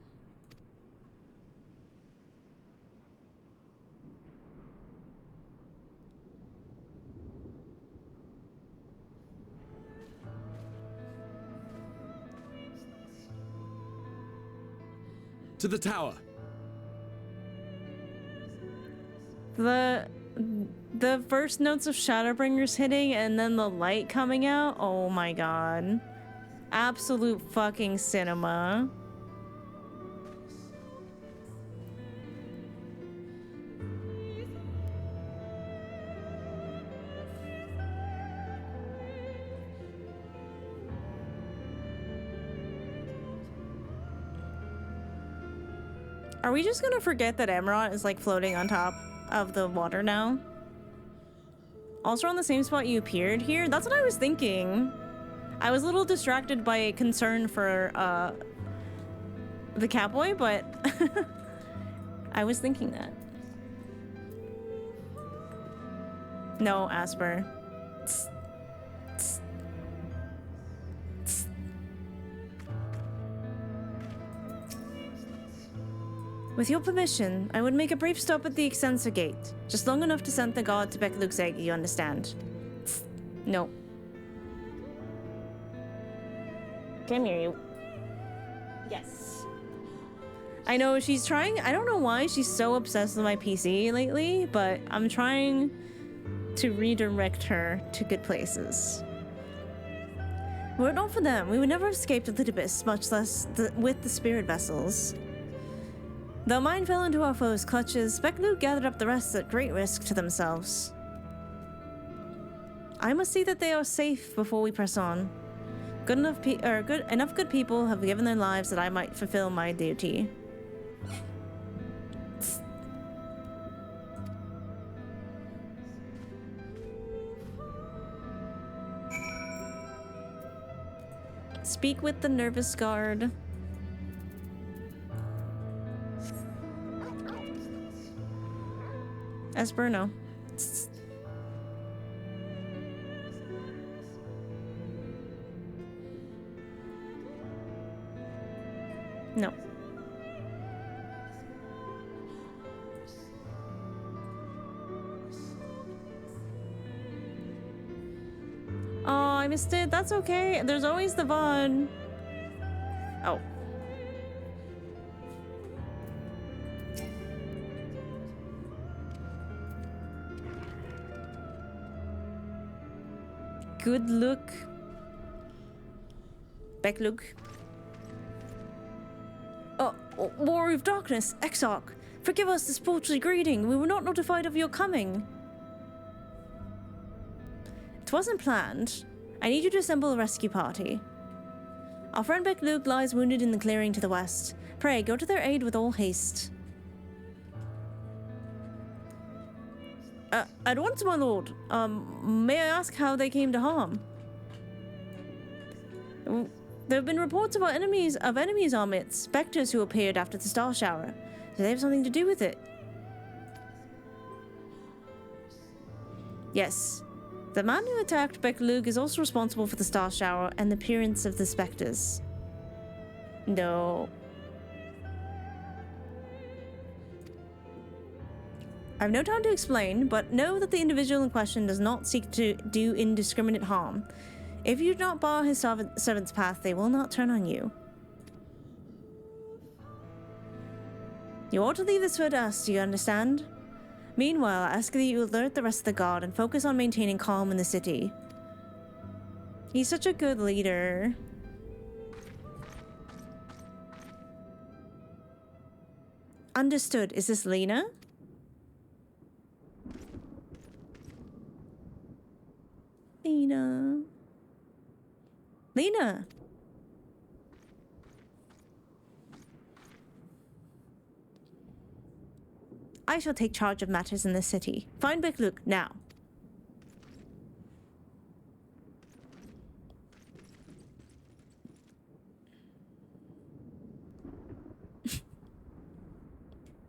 To the tower! The first notes of Shadowbringers hitting and then the light coming out. Oh my god. Absolute fucking cinema. Are we just gonna forget that Emerald is like floating on top of the water now? Also on the same spot you appeared here? That's what I was thinking. I was a little distracted by concern for the Catboy, but I was thinking that. No, Asper. Tss. Tss. Tss. With your permission, I would make a brief stop at the Extensa Gate. Just long enough to send the god to Beklug's egg, you understand? Tss. No. Come here, you. Yes. I know she's trying. I don't know why she's so obsessed with my PC lately, but I'm trying to redirect her to good places. Were it not for them, we would never have escaped Elidibus, much less with the spirit vessels. Though mine fell into our foes' clutches, Beklug gathered up the rest at great risk to themselves. I must see that they are safe before we press on. Enough good people have given their lives that I might fulfill my duty. Speak with the nervous guard. Esperno. No. Oh, I missed it. That's okay. There's always the VOD. Oh. Good look. Beklug. Oh, Warrior of Darkness, Exarch. Forgive us this paltry greeting. We were not notified of your coming. It wasn't planned. I need you to assemble a rescue party. Our friend Beck-Luke lies wounded in the clearing to the west. Pray, go to their aid with all haste. At once, my lord. May I ask how they came to harm? There have been reports about enemies armits, specters who appeared after the star shower. Do they have something to do with it? Yes. The man who attacked Beck-Luke is also responsible for the star shower and the appearance of the specters. No. I have no time to explain, but know that the individual in question does not seek to do indiscriminate harm. If you do not bar his servant's path, they will not turn on you. You ought to leave this for us, do you understand? Meanwhile, I ask that you alert the rest of the guard and focus on maintaining calm in the city. He's such a good leader. Understood. Is this Lena? Lena. Lena. I shall take charge of matters in this city. Find Beck-Luke now.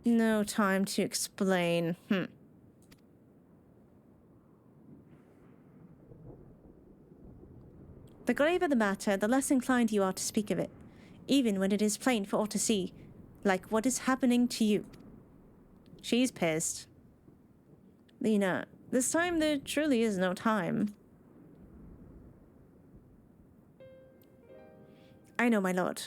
No time to explain. The graver the matter, the less inclined you are to speak of it, even when it is plain for all to see, like what is happening to you. She's pissed. Lena, this time there truly is no time. I know, my lord.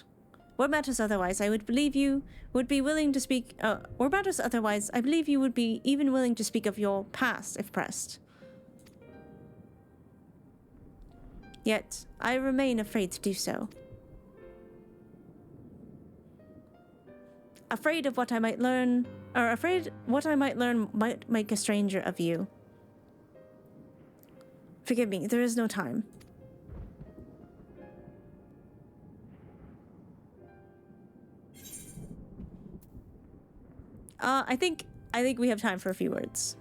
Were matters otherwise, I would believe you would be willing to speak. Were matters otherwise, I believe you would be even willing to speak of your past if pressed. Yet, I remain afraid to do so. Afraid of what I might learn, or afraid what I might learn might make a stranger of you. Forgive me, there is no time. I think we have time for a few words.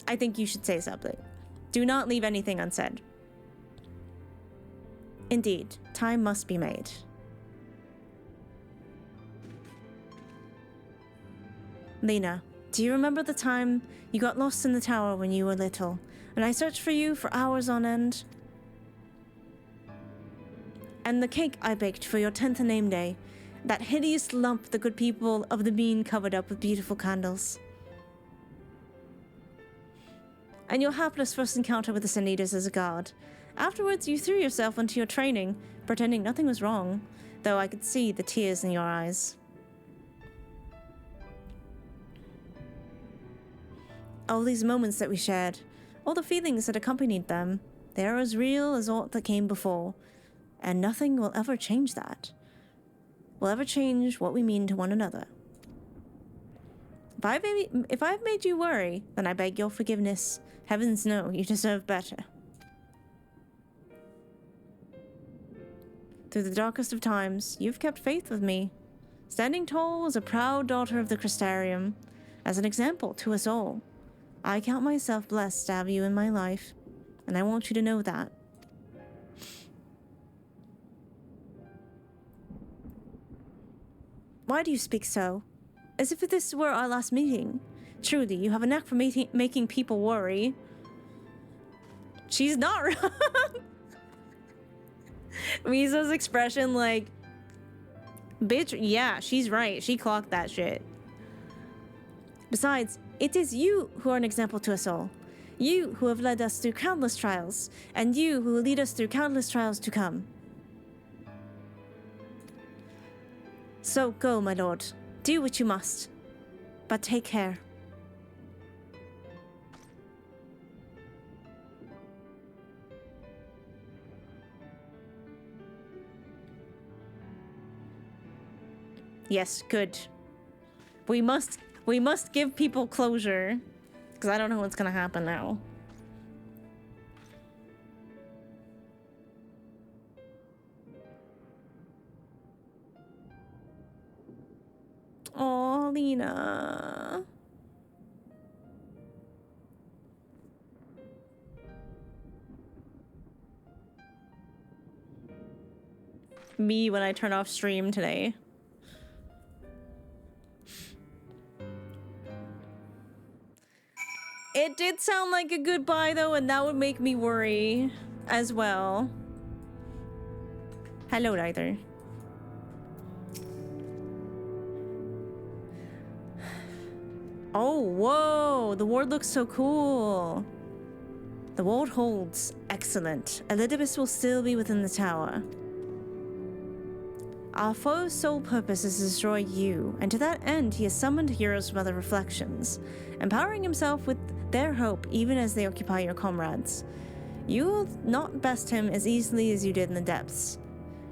I think you should say something. Do not leave anything unsaid. Indeed, time must be made. Lena, do you remember the time you got lost in the tower when you were little, and I searched for you for hours on end? And the cake I baked for your 10th name day, that hideous lump the good people of the bean covered up with beautiful candles. And your hapless first encounter with the Sin Eaters as a guard. Afterwards, you threw yourself into your training, pretending nothing was wrong, though I could see the tears in your eyes. All these moments that we shared, all the feelings that accompanied them, they are as real as aught that came before, and nothing will ever change that. Will ever change what we mean to one another. If I've made you worry, then I beg your forgiveness. Heavens know, you deserve better. Through the darkest of times, you've kept faith with me, standing tall as a proud daughter of the Crystarium, as an example to us all. I count myself blessed to have you in my life, and I want you to know that. Why do you speak so? As if this were our last meeting. Truly, you have a knack for making people worry. She's not wrong. Misa's expression like, bitch, yeah, she's right. She clocked that shit. Besides, it is you who are an example to us all. You who have led us through countless trials, and you who will lead us through countless trials to come. So go, my lord. Do what you must. But take care. Yes, good. We must give people closure. Because I don't know what's gonna happen now. Lena. Me when I turn off stream today. It did sound like a goodbye though, and that would make me worry as well. Hello, Ryder. Oh, whoa! The ward looks so cool. The ward holds. Excellent. Elidibus will still be within the tower. Our foe's sole purpose is to destroy you, and to that end he has summoned heroes from other reflections, empowering himself with their hope even as they occupy your comrades. You will not best him as easily as you did in the depths.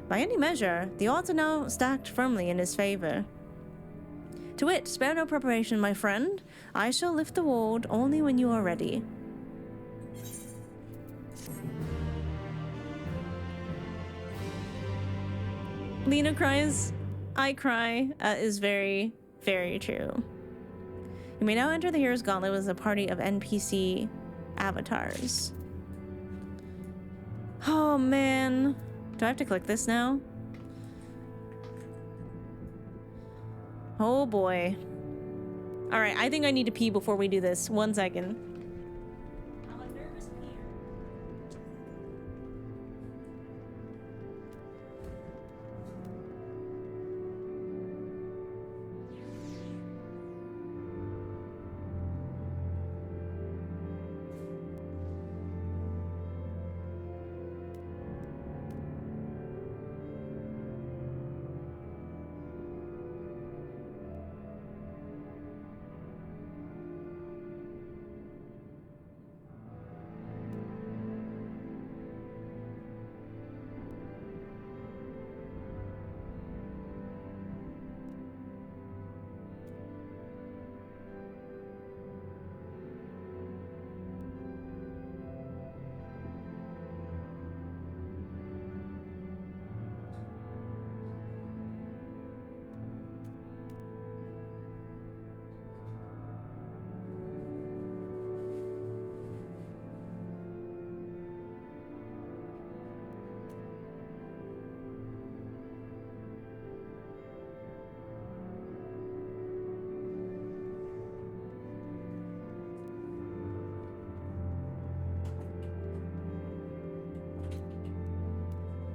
By any measure, the odds are now stacked firmly in his favor. To wit, spare no preparation, my friend. I shall lift the ward only when you are ready. Lena cries. I cry. Is very, very true. You may now enter the Hero's Gauntlet with a party of NPC avatars. Oh, man. Do I have to click this now? Oh, boy. All right, I think I need to pee before we do this. 1 second.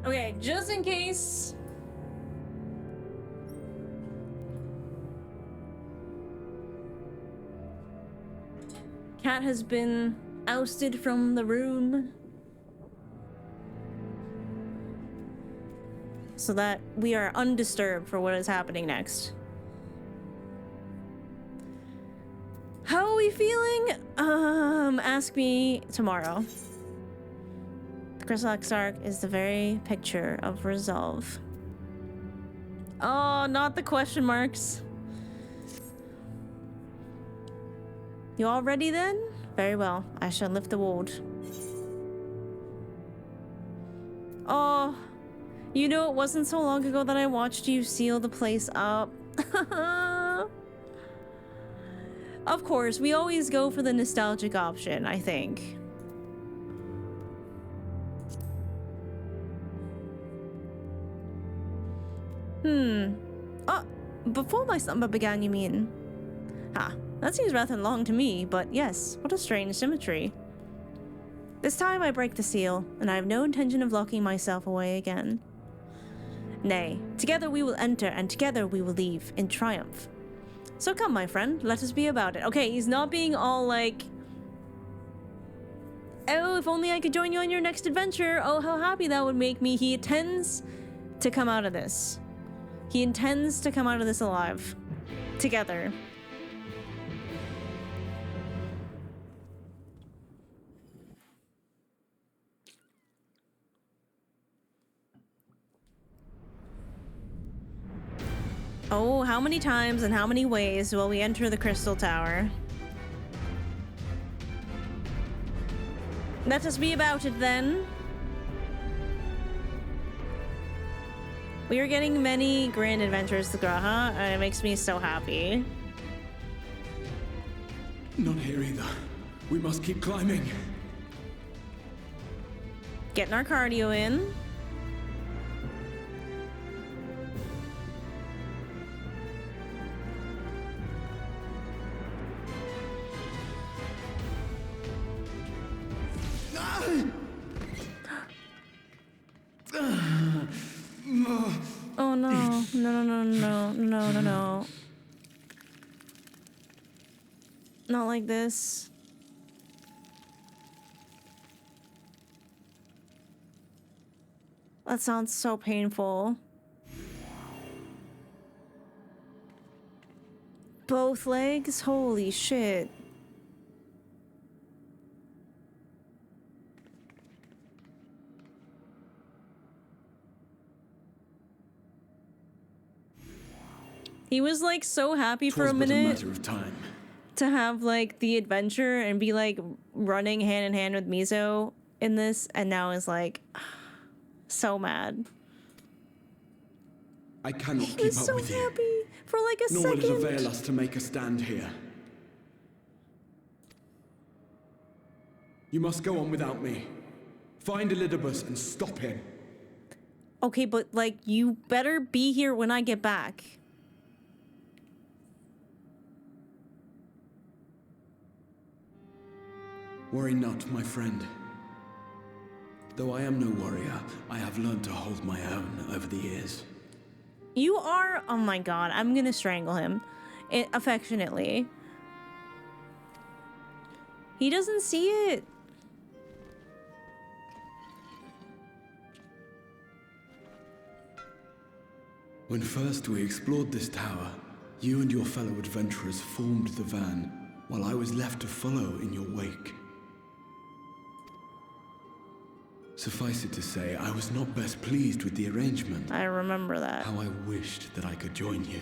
Okay, just in case. Cat has been ousted from the room. So that we are undisturbed for what is happening next. How are we feeling? Ask me tomorrow. The Crystal Exarch is the very picture of resolve. Oh, not the question marks. You all ready then? Very well. I shall lift the ward. Oh, you know, it wasn't so long ago that I watched you seal the place up. Of course, we always go for the nostalgic option, I think. Oh, before my slumber began, you mean? That seems rather long to me, but yes, what a strange symmetry. This time I break the seal, and I have no intention of locking myself away again. Nay, together we will enter, and together we will leave, in triumph. So come, my friend, let us be about it. Okay, he's not being all like, oh, if only I could join you on your next adventure. Oh, how happy that would make me. He intends to come out of this. He intends to come out of this alive. Together. Oh, how many times and how many ways will we enter the Crystal Tower? Let us be about it then. We are getting many grand adventures to Graha, and it makes me so happy. Not here either. We must keep climbing. Getting our cardio in. Oh no, no, no, no, no, no, no, no. Not like this. That sounds so painful. Both legs? Holy shit. He was like so happy for a minute matter of time. to have like the adventure and be like running hand in hand with Mizo in this, and now is like so mad. I cannot He keep was up so with you. happy for like a Nor will it second. avail us to make a stand here. You must go on without me. Find Elidibus and stop him. Okay, but like you better be here when I get back. Worry not, my friend. Though I am no warrior, I have learned to hold my own over the years. You are, oh my god, I'm gonna strangle him. Affectionately. He doesn't see it. When first we explored this tower, you and your fellow adventurers formed the van, while I was left to follow in your wake. Suffice it to say, I was not best pleased with the arrangement. I remember that. How I wished that I could join you.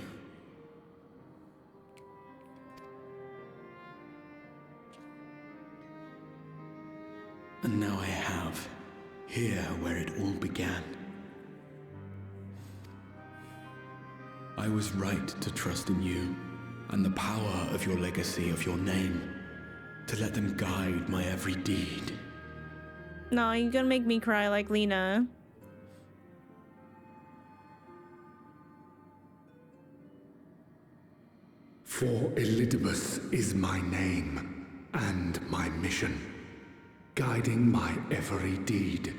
And now I have, here where it all began. I was right to trust in you, and the power of your legacy, of your name, to let them guide my every deed. No, you're gonna make me cry like Lena. For Elidibus is my name and my mission, guiding my every deed.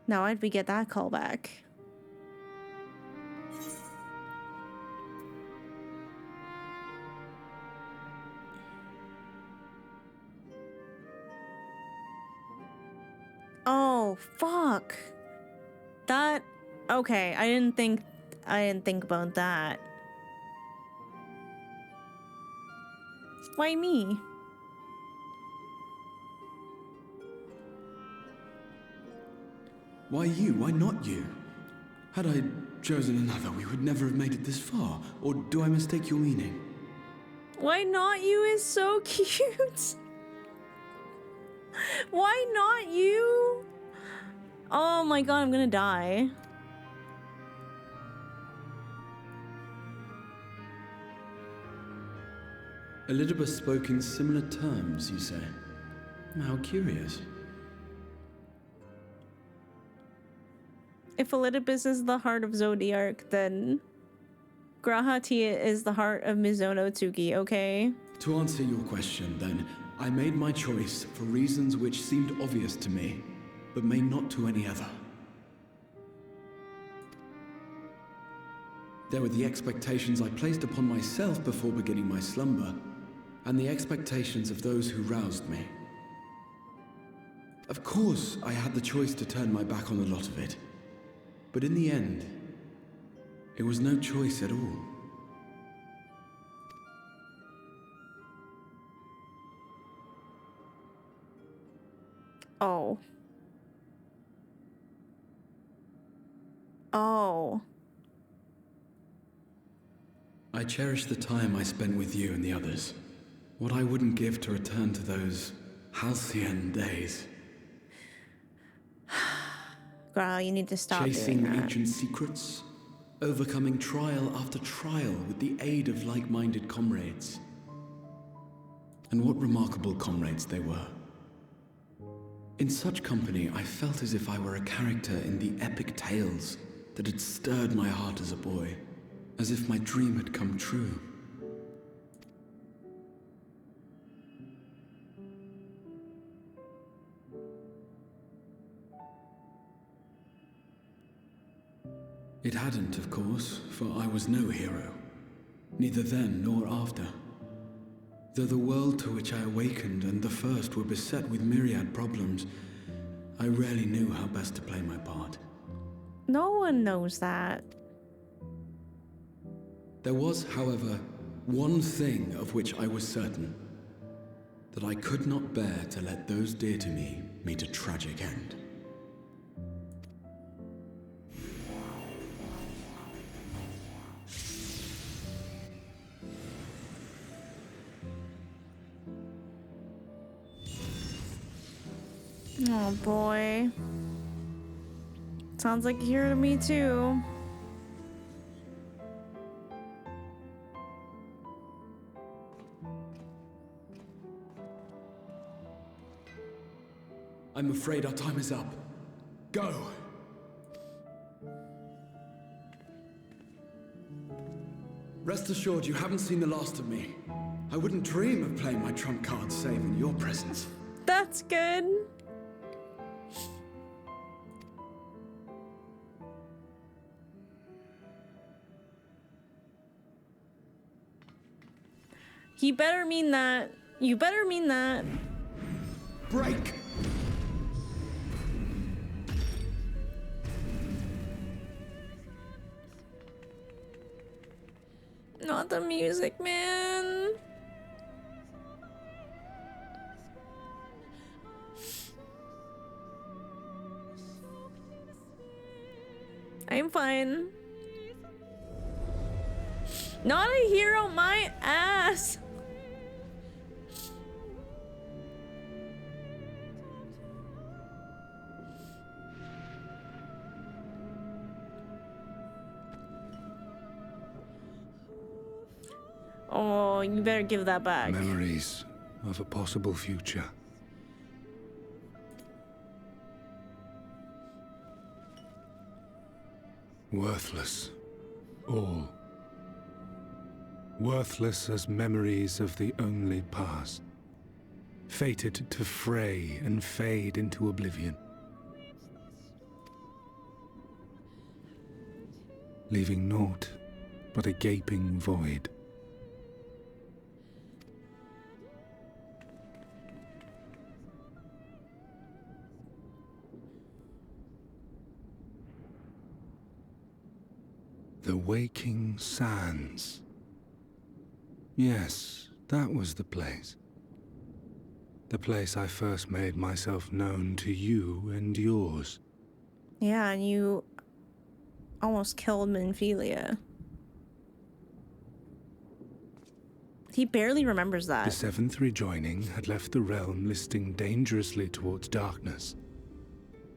Now why'd we get that call back? Oh, fuck. That, okay, I didn't think about that. Why me? Why you? Why not you? Had I chosen another, we would never have made it this far. Or do I mistake your meaning? Why not you is so cute. Why not you? Oh my god, I'm gonna die. Elidibus spoke in similar terms, you say? How curious. If Elidibus is the heart of Zodiark, then Riqi-Tio is the heart of Mizuno Tsuki, okay? To answer your question, then, I made my choice for reasons which seemed obvious to me, but may not to any other. There were the expectations I placed upon myself before beginning my slumber, and the expectations of those who roused me. Of course, I had the choice to turn my back on a lot of it, but in the end, it was no choice at all. Oh. Oh. I cherish the time I spent with you and the others. What I wouldn't give to return to those halcyon days. Girl, you need to stop doing Chasing that. ancient secrets, overcoming trial after trial with the aid of like-minded comrades. And what remarkable comrades they were. In such company, I felt as if I were a character in the epic tales that had stirred my heart as a boy, as if my dream had come true. It hadn't, of course, for I was no hero, neither then nor after. Though the world to which I awakened and the first were beset with myriad problems, I rarely knew how best to play my part. No one knows that. There was, however, one thing of which I was certain, that I could not bear to let those dear to me meet a tragic end. Oh boy. Sounds like a hero to me too. I'm afraid our time is up. Go! Rest assured you haven't seen the last of me. I wouldn't dream of playing my trump card save in your presence. That's good. You better mean that. You better mean that. Break! Not the music, man. I'm fine. Not a hero, my ass. Oh, you better give that back. Memories of a possible future. Worthless. All. Worthless as memories of the only past. Fated to fray and fade into oblivion. Leaving naught but a gaping void. The Waking Sands. Yes, that was the place. The place I first made myself known to you and yours. Yeah, and you almost killed Minfilia. He barely remembers that. The seventh rejoining had left the realm listing dangerously towards darkness,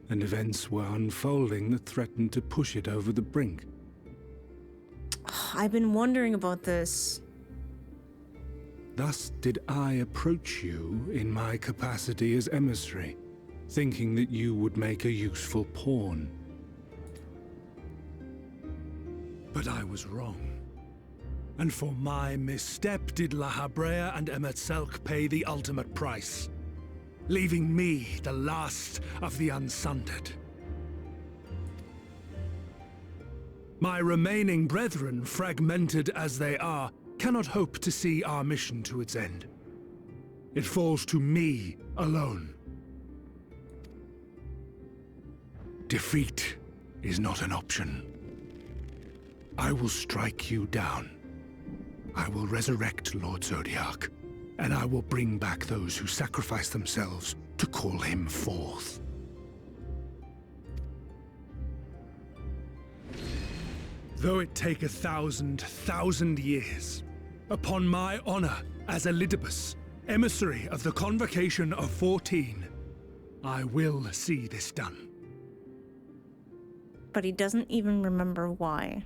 and events were unfolding that threatened to push it over the brink. I've been wondering about this. Thus did I approach you in my capacity as emissary, thinking that you would make a useful pawn. But I was wrong. And for my misstep did La Habrea and Emet-Selch pay the ultimate price, leaving me the last of the Unsundered. My remaining brethren, fragmented as they are, cannot hope to see our mission to its end. It falls to me alone. Defeat is not an option. I will strike you down. I will resurrect Lord Zodiac, and I will bring back those who sacrifice themselves to call him forth. Though it take 1,000 years, upon my honor as Elidibus, emissary of the Convocation of 14, I will see this done. But he doesn't even remember why.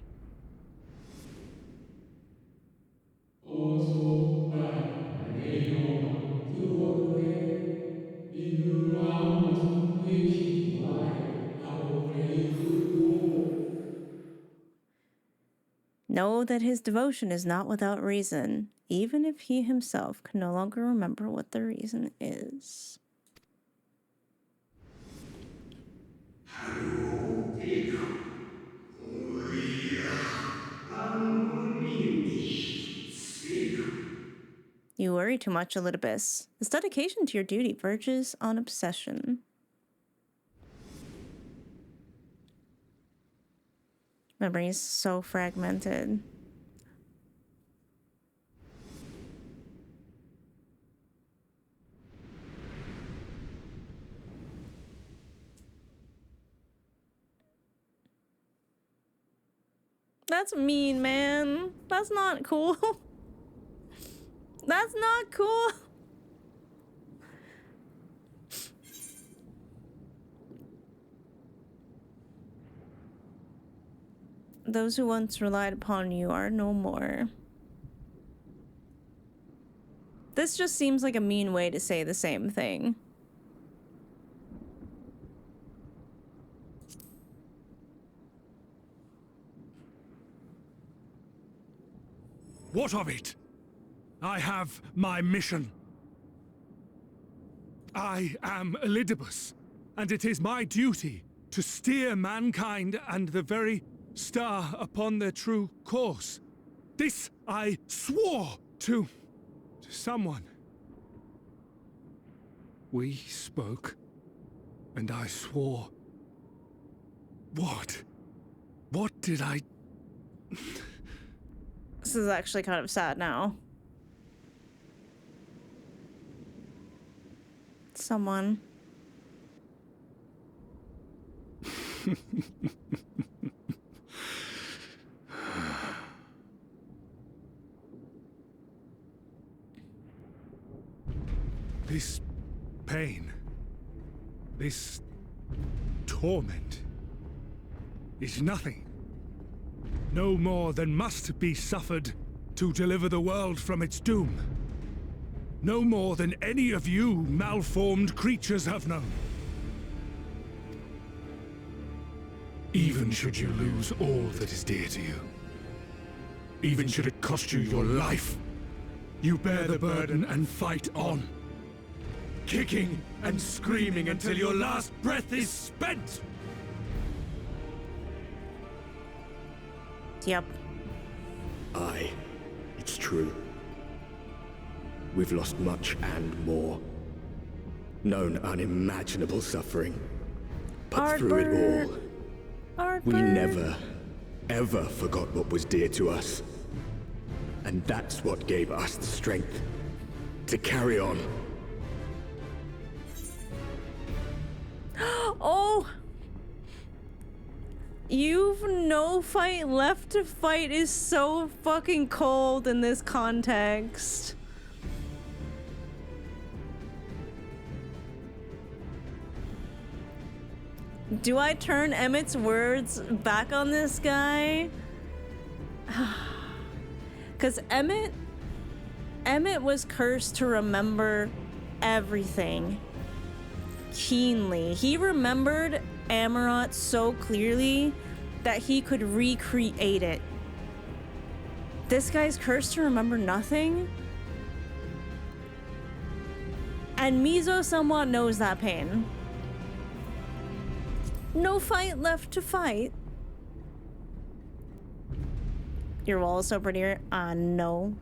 Know that his devotion is not without reason, even if he himself can no longer remember what the reason is. You worry too much, Elidibus. This dedication to your duty verges on obsession. Memory is so fragmented. That's mean, man. That's not cool. That's not cool. Those who once relied upon you are no more. This just seems like a mean way to say the same thing. What of it? I have my mission. I am Elidibus, and it is my duty to steer mankind and the very star upon their true course. This I swore to someone. We spoke, and I swore. What? What did I... This is actually kind of sad now. Someone. This pain, this torment, is nothing. No more than must be suffered to deliver the world from its doom. No more than any of you malformed creatures have known. Even should you lose all that is dear to you, even should it cost you your life, you bear the burden and fight on, kicking and screaming until your last breath is spent. Yep. Aye, it's true. We've lost much and more. Known unimaginable suffering. But through it all, we never, ever forgot what was dear to us. And that's what gave us the strength to carry on. Oh! You've no fight left to fight is so fucking cold in this context. Do I turn Emmett's words back on this guy? Because Emmett was cursed to remember everything keenly. He remembered Amarot so clearly that he could recreate it. This guy's cursed to remember nothing? And Mizo somewhat knows that pain. No fight left to fight. Your wall is so pretty. No.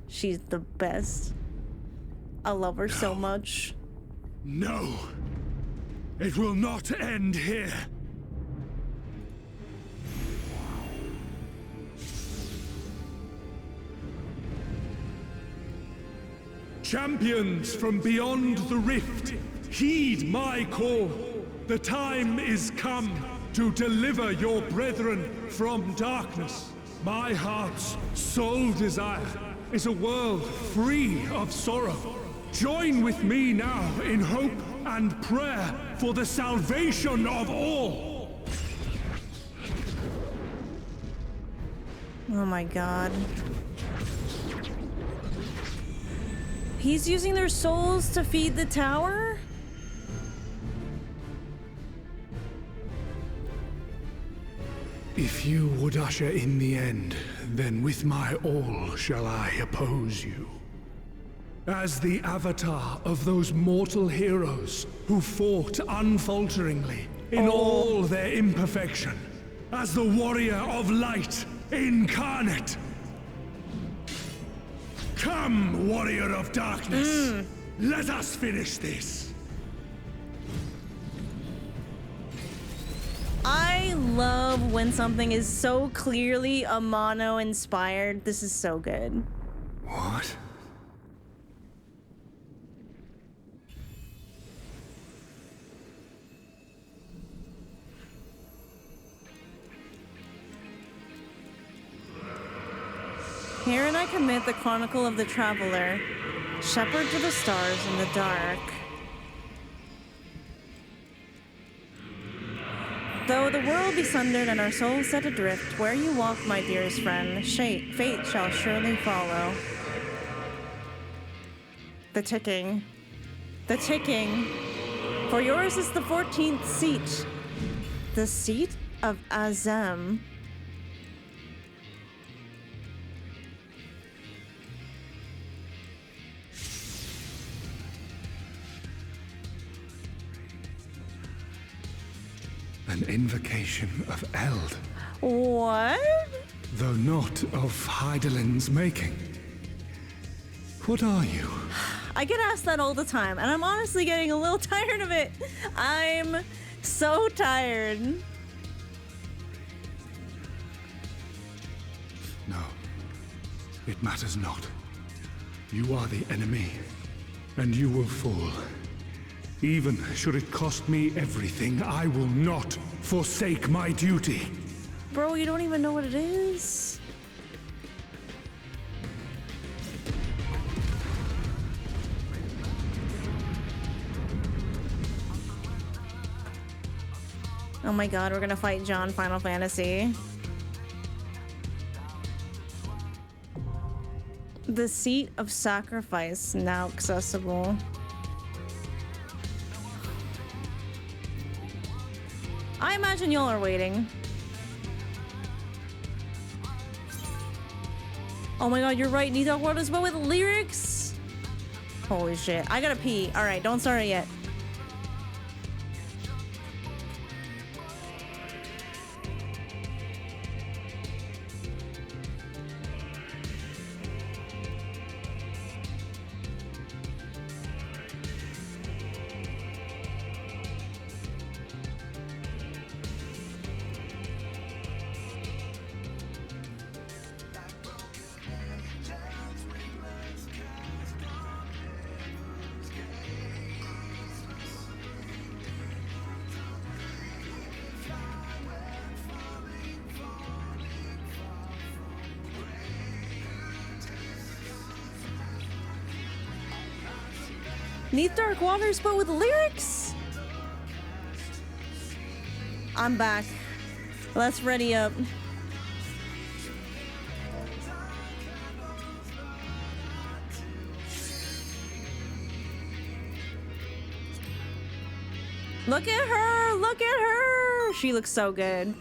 She's the best. I love her so much. No. It will not end here. Champions from beyond the rift, heed my call. The time is come to deliver your brethren from darkness. My heart's sole desire is a world free of sorrow. Join with me now in hope and prayer for the salvation of all. Oh my god. He's using their souls to feed the tower? If you would usher in the end, then with my all shall I oppose you. As the avatar of those mortal heroes who fought unfalteringly in all their imperfection, as the warrior of light incarnate. Come, warrior of darkness, let us finish this. I love when something is so clearly Amano inspired. This is so good. What? Herein I commit the chronicle of the traveler, shepherd to the stars in the dark. Though the world be sundered and our souls set adrift, where you walk, my dearest friend, fate shall surely follow. The ticking. The ticking. For yours is the 14th seat. The seat of Azem. An invocation of Eld. What? Though not of Hydaelyn's making. What are you? I get asked that all the time, and I'm honestly getting a little tired of it. I'm so tired. No, it matters not. You are the enemy, and you will fall. Even should it cost me everything, I will not forsake my duty. Bro, you don't even know what it is. Oh my god, we're gonna fight John Final Fantasy. The seat of sacrifice now accessible. I imagine y'all are waiting. Oh my god, you're right. Need to talk about this but with lyrics? Holy shit. I gotta pee. Alright, don't start it yet. Neath Dark Waters, but with lyrics? I'm back. Let's ready up. Look at her! Look at her! She looks so good.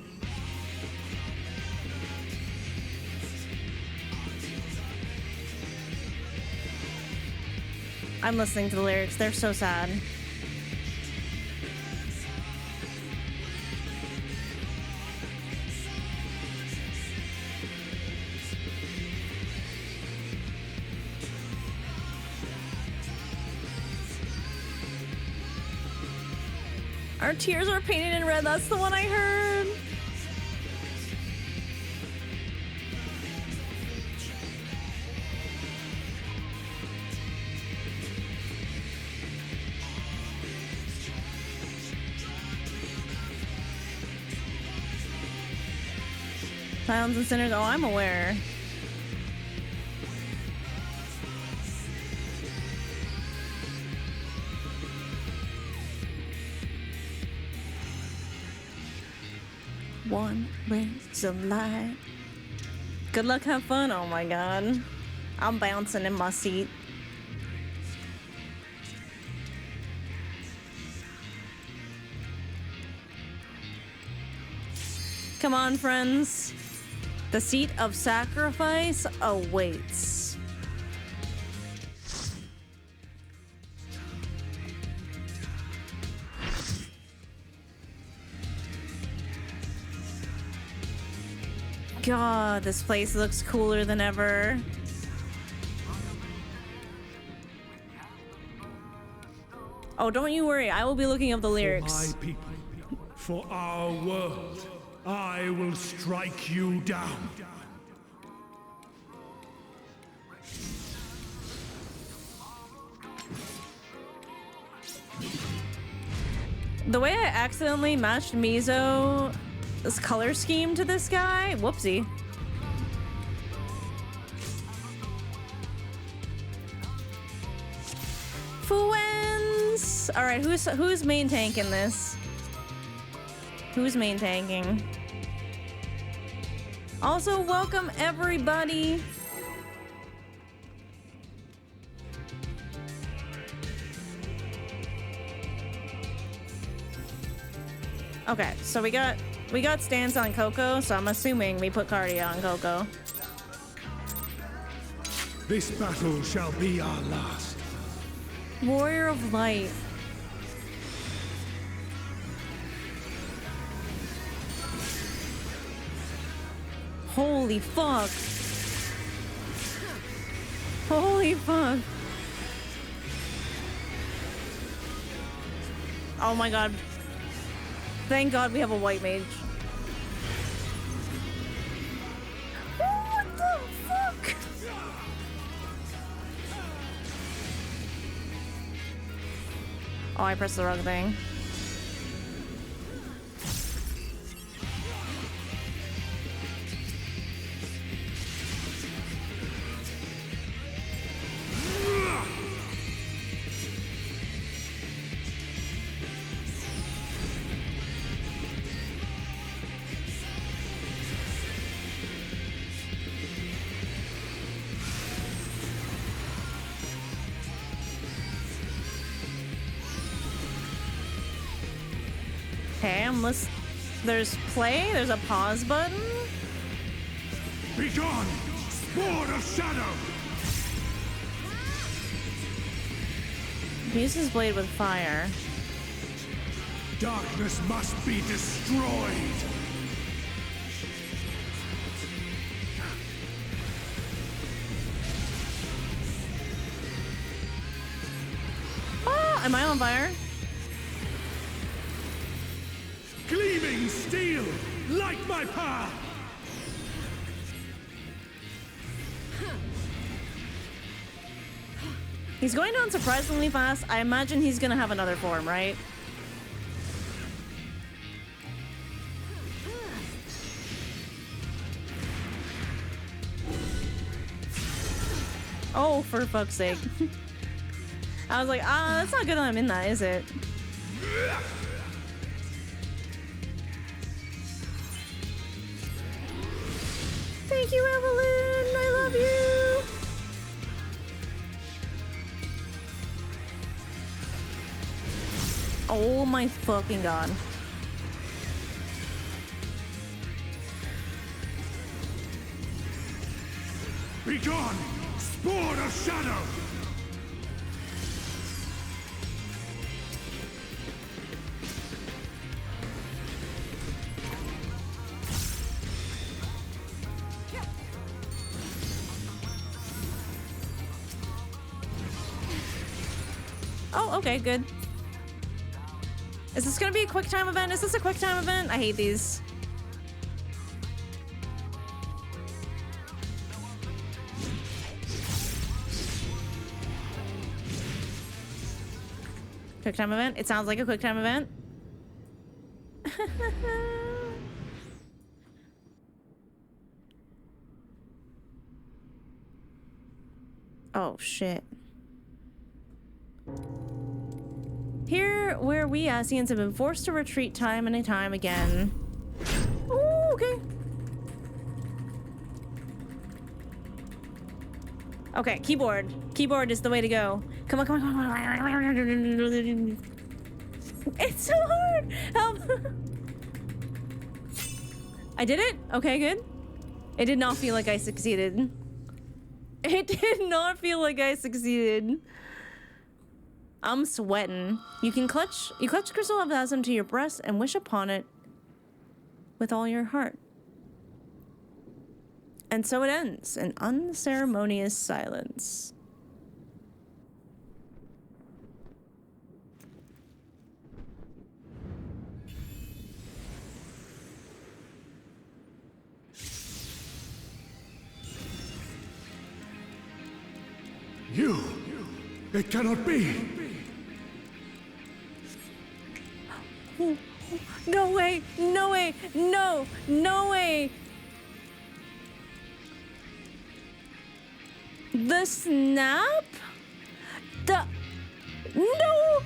I'm listening to the lyrics. They're so sad. Our tears are painted in red. That's the one I heard. Clowns and sinners. Oh, I'm aware. One rays of light. Good luck, have fun. Oh my god. I'm bouncing in my seat. Come on, friends. The seat of sacrifice awaits. God, this place looks cooler than ever. Oh, don't you worry. I will be looking up the lyrics. For my people, for our world, I will strike you down. The way I accidentally matched Mizo's color scheme to this guy, whoopsie. Fuens! Alright, who's main tanking this? Who's main tanking? Also, welcome everybody! Okay, so we got stance on Coco, so I'm assuming we put cardio on Coco. This battle shall be our last. Warrior of Light. Holy fuck. Holy fuck. Oh my god. Thank God we have a white mage. What the fuck? Oh, I pressed the wrong thing. Okay, there's play, there's a pause button. Be gone, Sword of Shadow! Use his blade with fire. Darkness must be destroyed! Oh, am I on fire? Gleaming steel, like my power! He's going down surprisingly fast. I imagine he's gonna have another form, right? Oh, for fuck's sake. I was like, that's not good that I'm in that, is it? Thank you, Evelyn! I love you! Oh my fucking god. Be gone, Sword of Shadow! Oh, okay, good. Is this gonna be a quick time event? Is this a quick time event? I hate these. Quick time event? It sounds like a quick time event. Oh, shit. Here, where we Ascians have been forced to retreat time and time again. Ooh, okay. Okay, keyboard. Keyboard is the way to go. Come on, come on, come on. It's so hard. Help. I did it? Okay, good. It did not feel like I succeeded. It did not feel like I succeeded. I'm sweating. You clutch crystal of Ascian to your breast and wish upon it with all your heart. And so it ends in unceremonious silence. It cannot be! No way! No way! No! No way! The snap? No!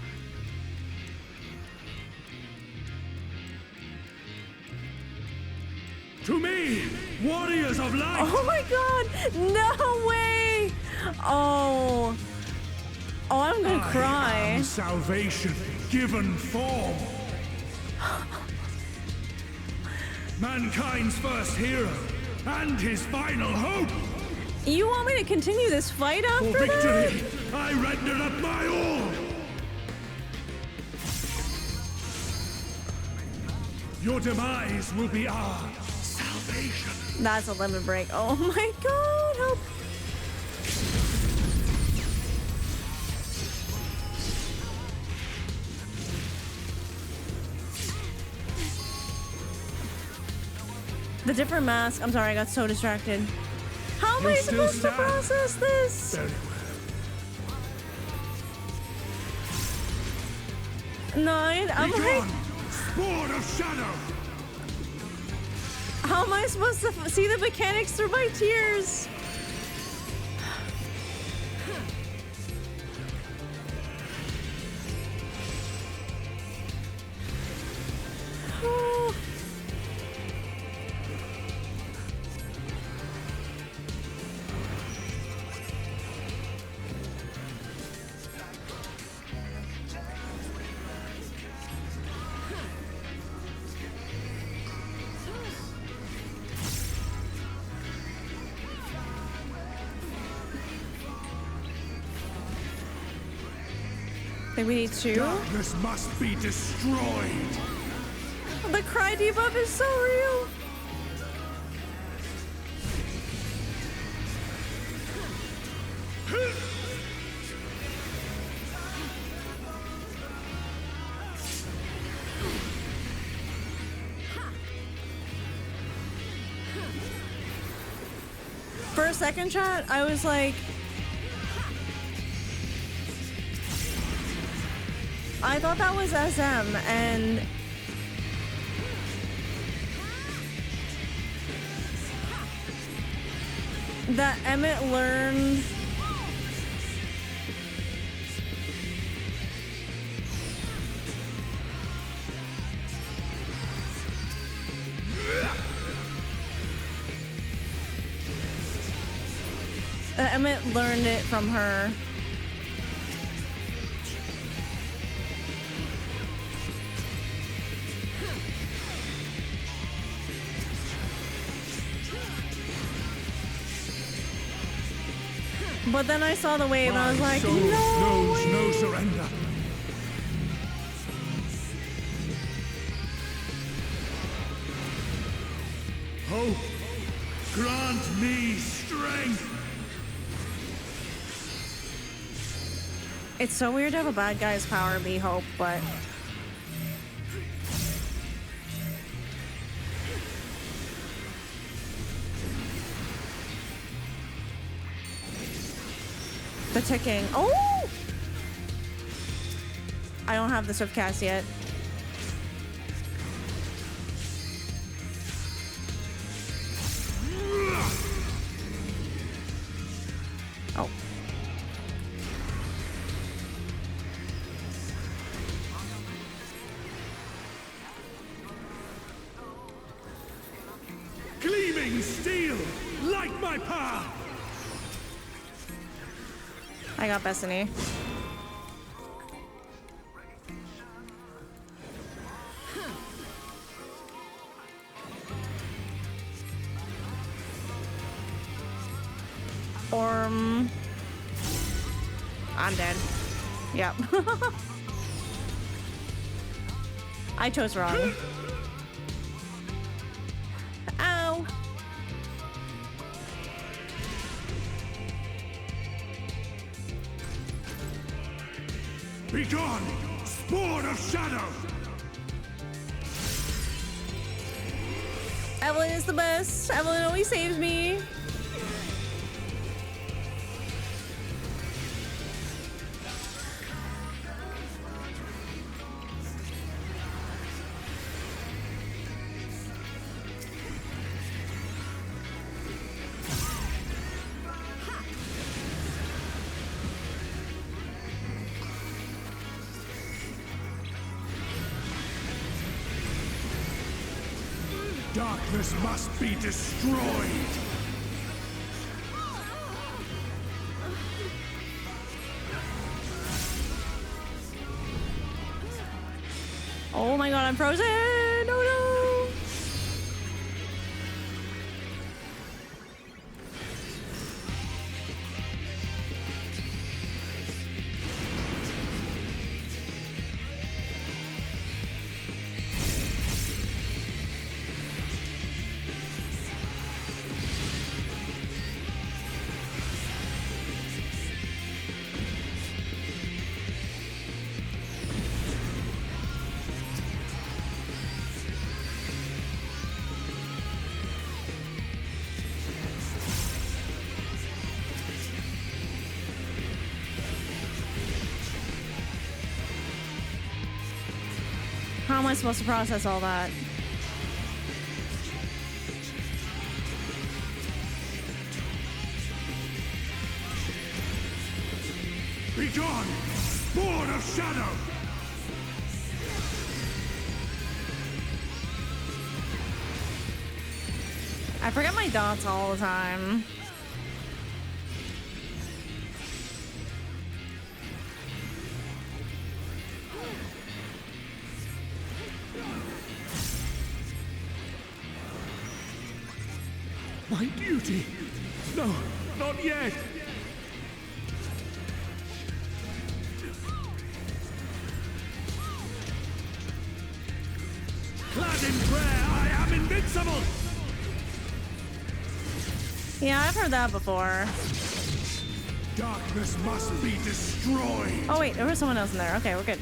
To me, warriors of light! Oh my god! No way! Oh. Oh, I'm gonna cry. I am salvation given form. Mankind's first hero and his final hope. You want me to continue this fight after For victory, that? I render up my all. Your demise will be our salvation. That's a limit break. Oh my god, help. The different mask. I'm sorry, I got so distracted. How am I supposed to process this? No, I'm like... Sword of Shadow! How am I supposed to see the mechanics through my tears? Oh. Think we need two? Darkness must be destroyed. The cry debuff is so real. For a second shot, I was like, I thought that was SM, and that Emmett learned it from her. But then I saw the wave and I was like, soul knows no surrender. Hope, grant me strength. It's so weird to have a bad guy's power be hope, but the ticking. Oh! I don't have the swift cast yet. Oh. Gleaming steel, like my power. I got Bethany. storm. I'm dead. Yep. I chose wrong. Ow. Begone, spawn of shadow! Evelyn is the best. Evelyn always saves me. Darkness must be destroyed! Oh my god, I'm frozen! Oh no! How am I supposed to process all that? Begone, spawn of shadow! I forget my dots all the time. My duty! No, not yet! Clad in prayer, I am invincible! Yeah, I've heard that before. Darkness must be destroyed! Oh wait, there was someone else in there. Okay, we're good.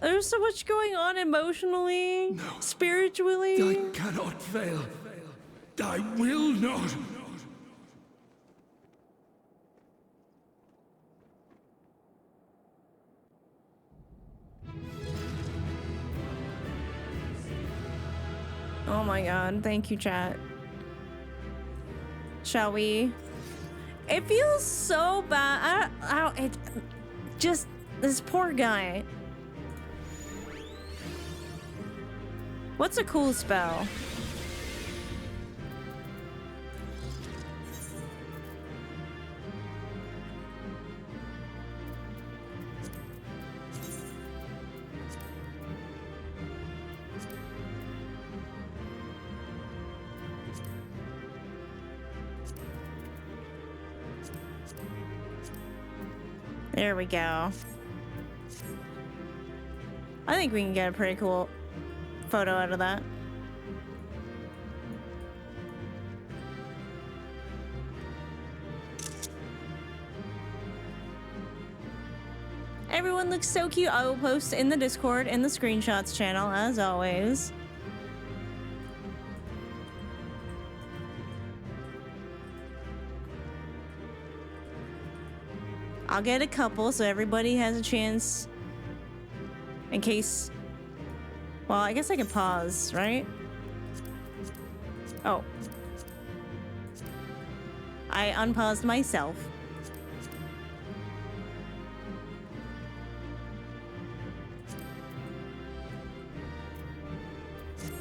There's so much going on emotionally, spiritually. I cannot fail. I will not. Oh my god, thank you, chat. Shall we? It feels so bad. I don't, it just, this poor guy. What's a cool spell? There we go. I think we can get a pretty cool photo out of that. Everyone looks so cute. I will post in the Discord in the screenshots channel as always. I'll get a couple so everybody has a chance in case. Well, I guess I can pause, right? Oh. I unpaused myself.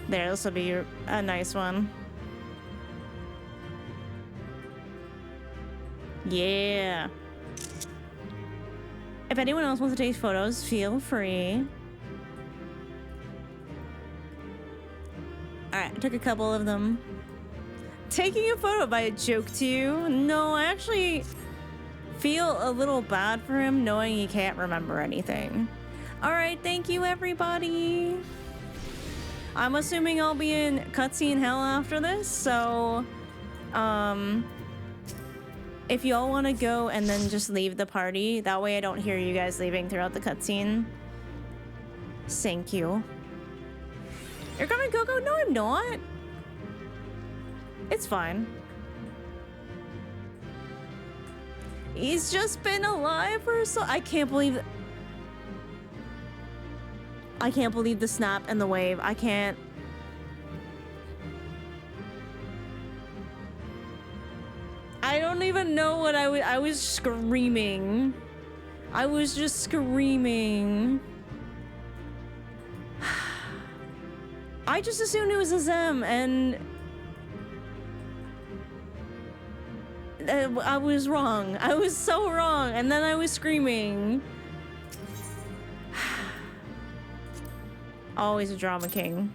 There, this will be a nice one. Yeah. If anyone else wants to take photos, feel free. Alright, I took a couple of them. Taking a photo by a joke to you? No, I actually feel a little bad for him knowing he can't remember anything. Alright, thank you everybody. I'm assuming I'll be in cutscene hell after this, so if y'all want to go and then just leave the party, that way I don't hear you guys leaving throughout the cutscene. Thank you. You're gonna go? No, I'm not. It's fine. He's just been alive for so. I can't believe. I can't believe the snap and the wave. I can't. I don't even know what I was screaming. I was just screaming. I just assumed it was a Zem, and I was wrong. I was so wrong, and then I was screaming. Always a drama king.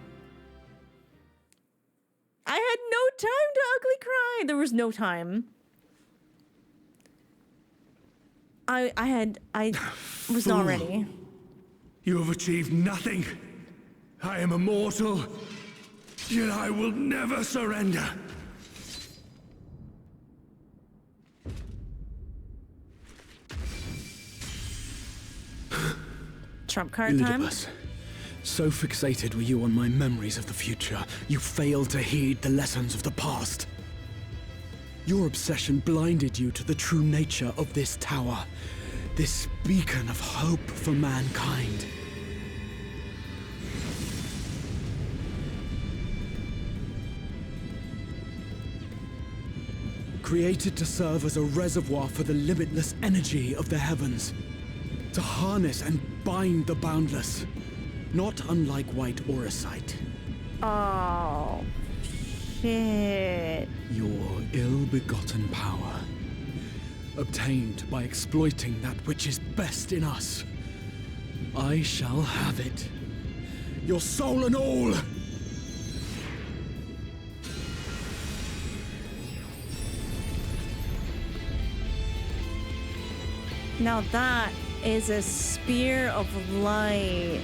I had no time to ugly cry. There was no time. I was not ready. You have achieved nothing. I am immortal, yet I will never surrender. Trump card time. Elidibus, so fixated were you on my memories of the future, you failed to heed the lessons of the past. Your obsession blinded you to the true nature of this tower, this beacon of hope for mankind. Created to serve as a reservoir for the limitless energy of the heavens, to harness and bind the boundless, not unlike white auracite. Oh, shit. Your ill-begotten power, obtained by exploiting that which is best in us. I shall have it. Your soul and all! Now that is a spear of light.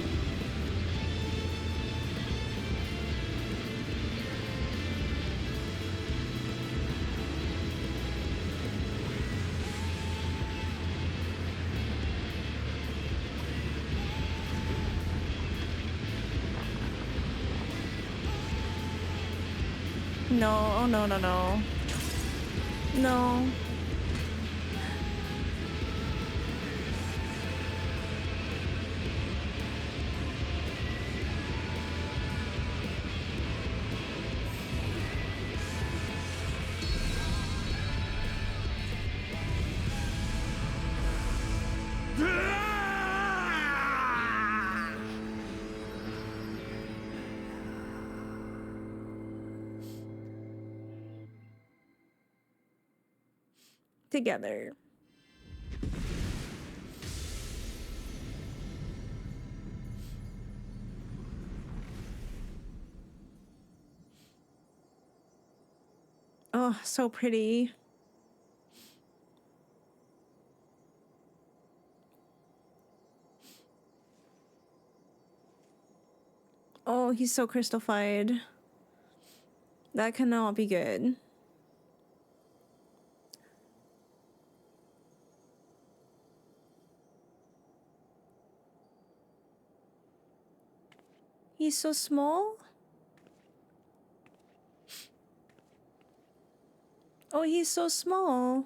No, oh no, no, no. No. Together. Oh, so pretty. Oh, he's so crystallified. That cannot be good. He's so small. Oh, he's so small.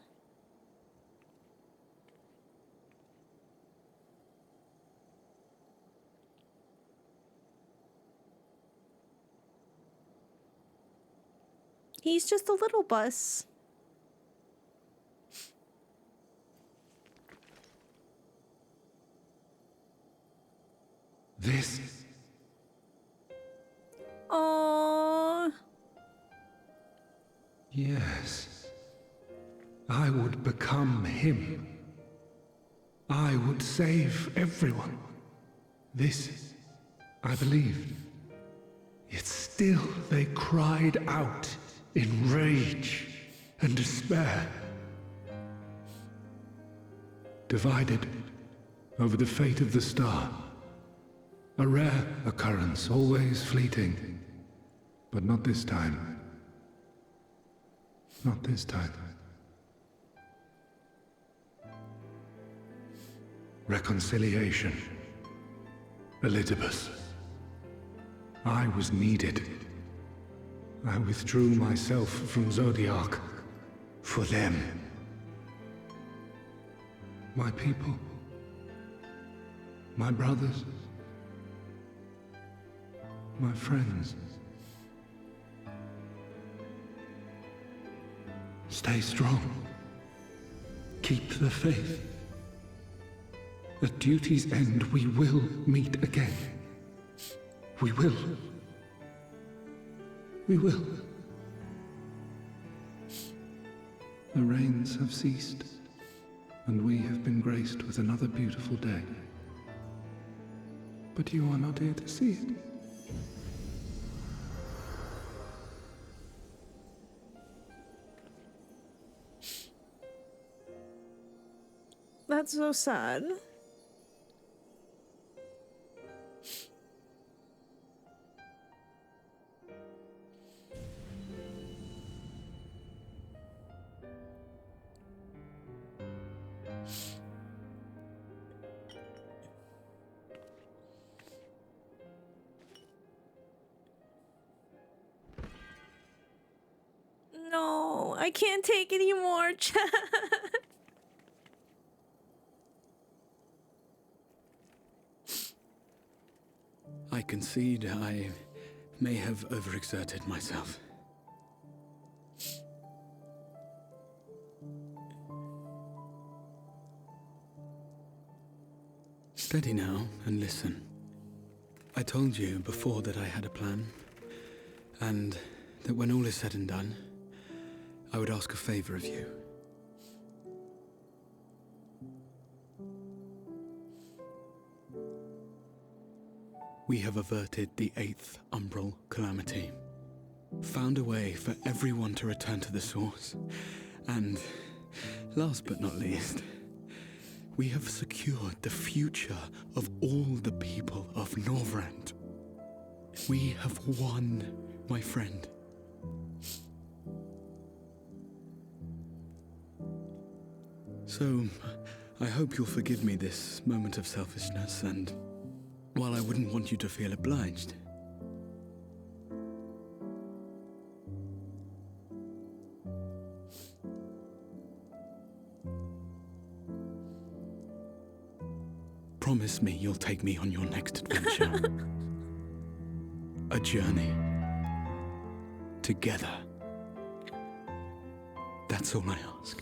He's just a little bus. This. Oh. Yes. I would become him. I would save everyone. This, I believed. Yet still they cried out in rage and despair. Divided over the fate of the star. A rare occurrence, always fleeting. But not this time. Not this time. Reconciliation. Elidibus. I was needed. I withdrew myself from Zodiac. For them. My people. My brothers. My friends. Stay strong. Keep the faith. At duty's end, we will meet again. We will. We will. The rains have ceased, and we have been graced with another beautiful day. But you are not here to see it. That's so sad. No, I can't take any more, chat. I concede I may have overexerted myself. Steady now and listen. I told you before that I had a plan, and that when all is said and done, I would ask a favor of you. We have averted the 8th Umbral Calamity, found a way for everyone to return to the source, and, last but not least, we have secured the future of all the people of Norvrand. We have won, my friend. So, I hope you'll forgive me this moment of selfishness, and while I wouldn't want you to feel obliged, promise me you'll take me on your next adventure. A journey. Together. That's all I ask.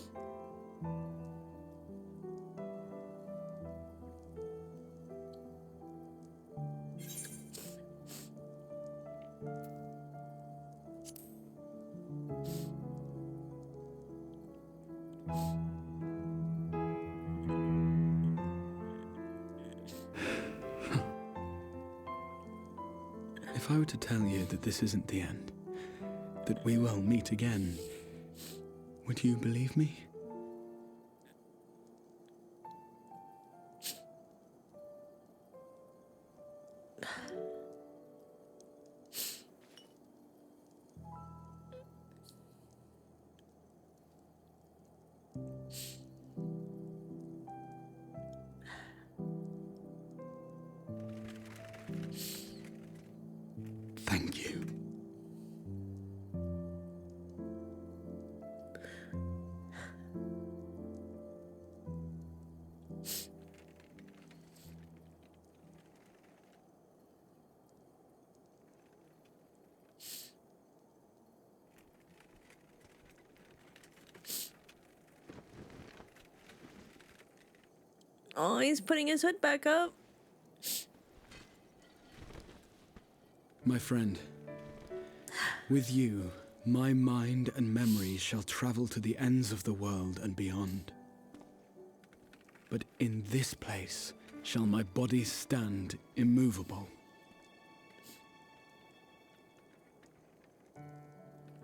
If I were to tell you that this isn't the end, that we will meet again, would you believe me? Thank you. Oh, he's putting his hood back up. My friend, with you, My mind and memory shall travel to the ends of the world and beyond. But in this place shall my body stand immovable.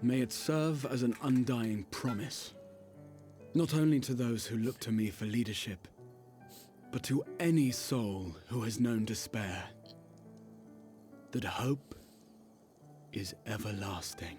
May it serve as an undying promise, not only to those who look to me for leadership, but to any soul who has known despair, that hope is everlasting.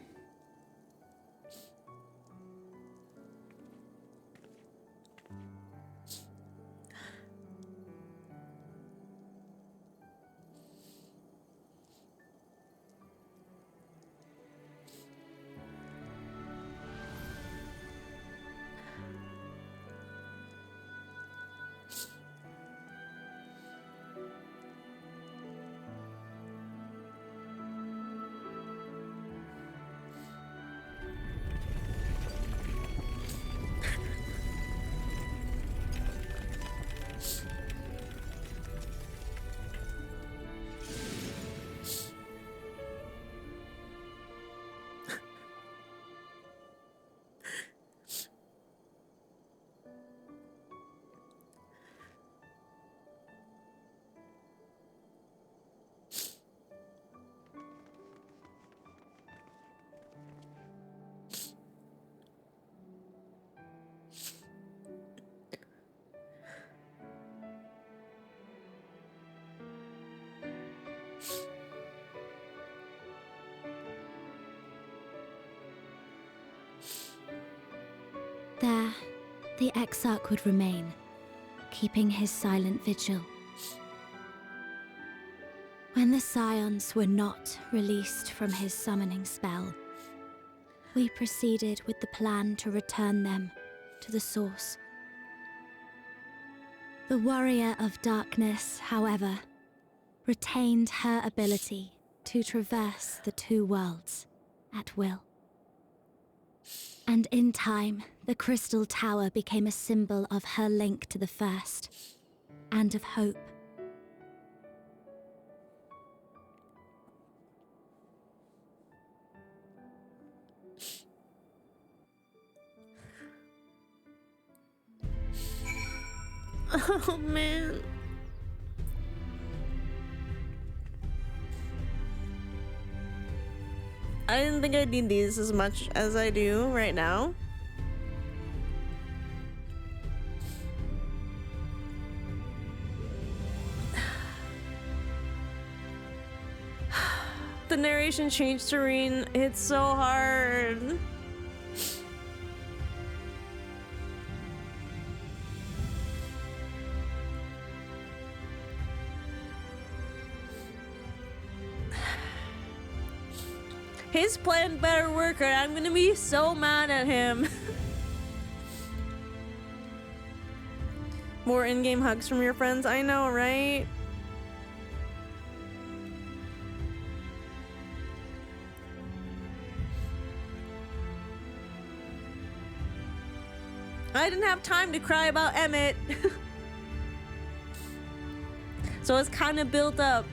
There, the Exarch would remain, keeping his silent vigil. When the Scions were not released from his summoning spell, we proceeded with the plan to return them to the source. The Warrior of Darkness, however, retained her ability to traverse the two worlds at will. And in time, the Crystal Tower became a symbol of her link to the First, and of hope. Oh man. I didn't think I'd need these as much as I do right now. The narration changed to Reen. It's so hard. His plan better work or I'm gonna be so mad at him. More in-game hugs from your friends, I know, right? I didn't have time to cry about Emmett. So it's kind of built up.